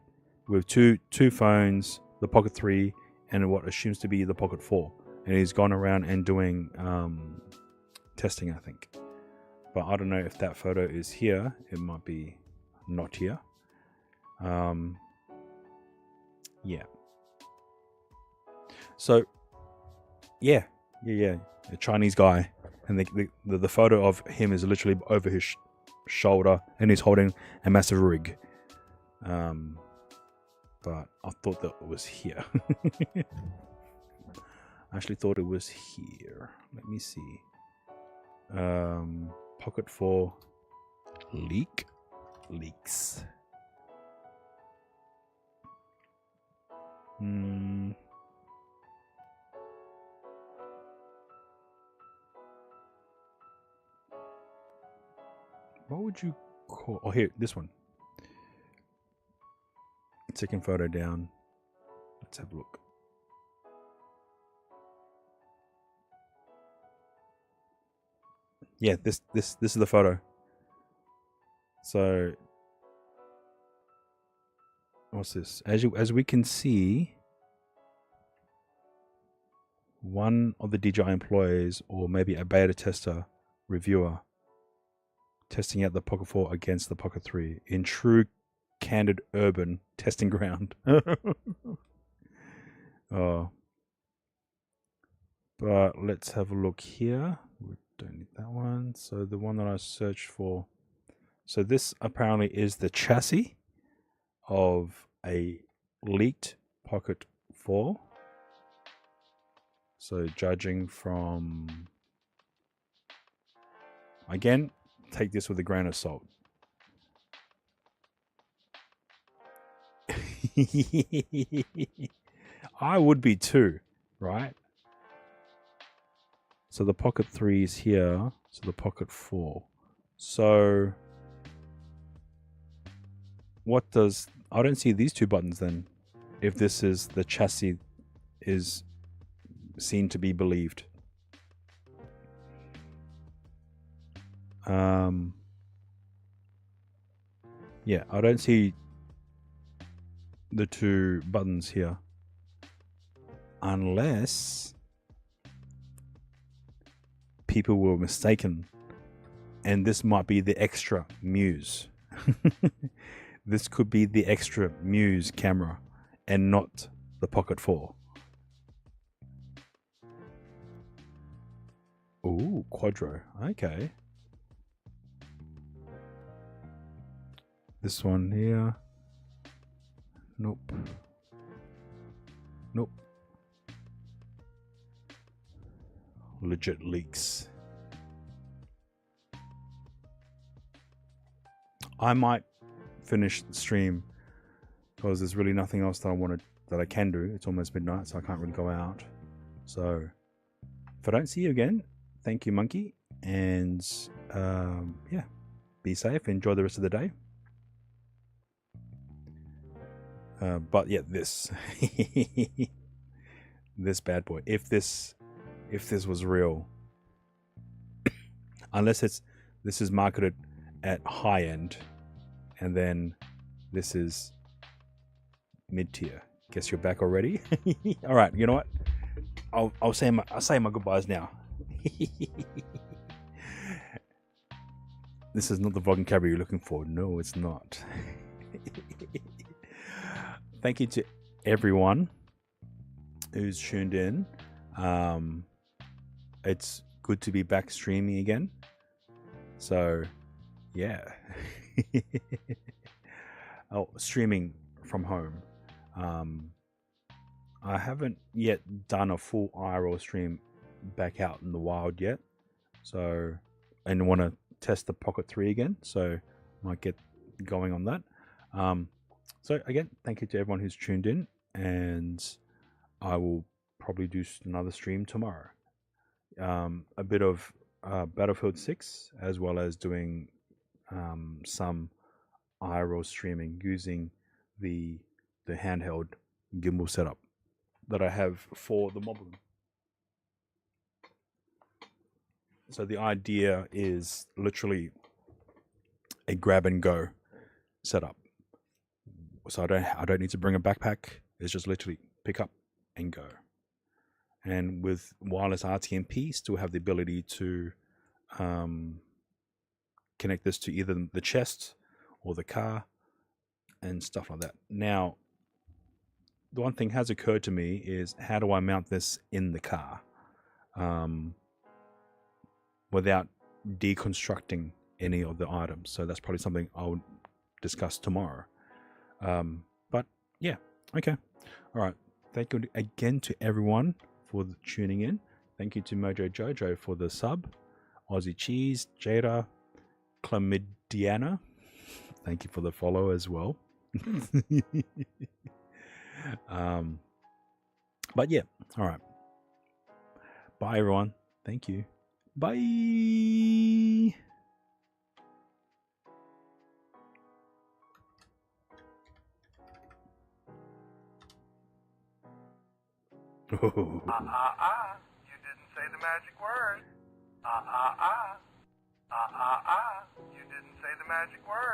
with two phones, the Pocket 3 and what assumes to be the Pocket 4, and he's gone around and doing testing, I think. But I don't know if that photo is here. It might be not here. Yeah. So, yeah, a Chinese guy, and the photo of him is literally over his shoulder, and he's holding a massive rig. But I thought that it was here. I actually thought it was here. Let me see. Pocket 4 leaks. What would you call? Oh, here, this one. Second photo down. Let's have a look. Yeah, this is the photo. So, what's this? As we can see, one of the DJI employees, or maybe a beta tester reviewer, testing out the Pocket 4 against the Pocket 3 in true candid urban testing ground. Oh, but let's have a look here. We don't need that one. So the one that I searched for. So this apparently is the chassis of a leaked Pocket 4. So judging from, again, take this with a grain of salt. I would be too, right? So the Pocket 3 is here. So the Pocket 4. So what does... I don't see these two buttons then. if this is the chassis is seen to be believed. Yeah, I don't see the two buttons here unless people were mistaken and this might be the extra Muse. This could be the extra Muse camera and not the Pocket 4. Ooh, Quadro. Okay. This one here. Nope. Nope. Legit leaks. I might finish the stream because there's really nothing else that I can do. It's almost midnight, so I can't really go out. So if I don't see you again, thank you, Monkey, and yeah, be safe. Enjoy the rest of the day. But yeah, this this bad boy. If this was real, unless this is marketed at high end, and then this is mid tier. Guess you're back already. All right, you know what? I'll say my goodbyes now. This is not the vlogging camera you're looking for. No, it's not. Thank you to everyone who's tuned in. It's good to be back streaming again. So, yeah. Oh, streaming from home. I haven't yet done a full IRL stream back out in the wild yet. So, and want to test the Pocket 3 again. So, might get going on that. So again, thank you to everyone who's tuned in, and I will probably do another stream tomorrow. A bit of Battlefield 6, as well as doing some IRL streaming using the handheld gimbal setup that I have for the mob room. So the idea is literally a grab and go setup. So I don't need to bring a backpack. It's just literally pick up and go. And with wireless RTMP, still have the ability to connect this to either the chest or the car and stuff like that. Now, the one thing has occurred to me is, how do I mount this in the car without deconstructing any of the items? So that's probably something I'll discuss tomorrow. But yeah, okay. All right. Thank you again to everyone for tuning in. Thank you to Mojo Jojo for the sub. Aussie Cheese, Jada, Chlamydiana. Thank you for the follow as well. But yeah, all right. Bye everyone. Thank you. Bye. You didn't say the magic word. You didn't say the magic word.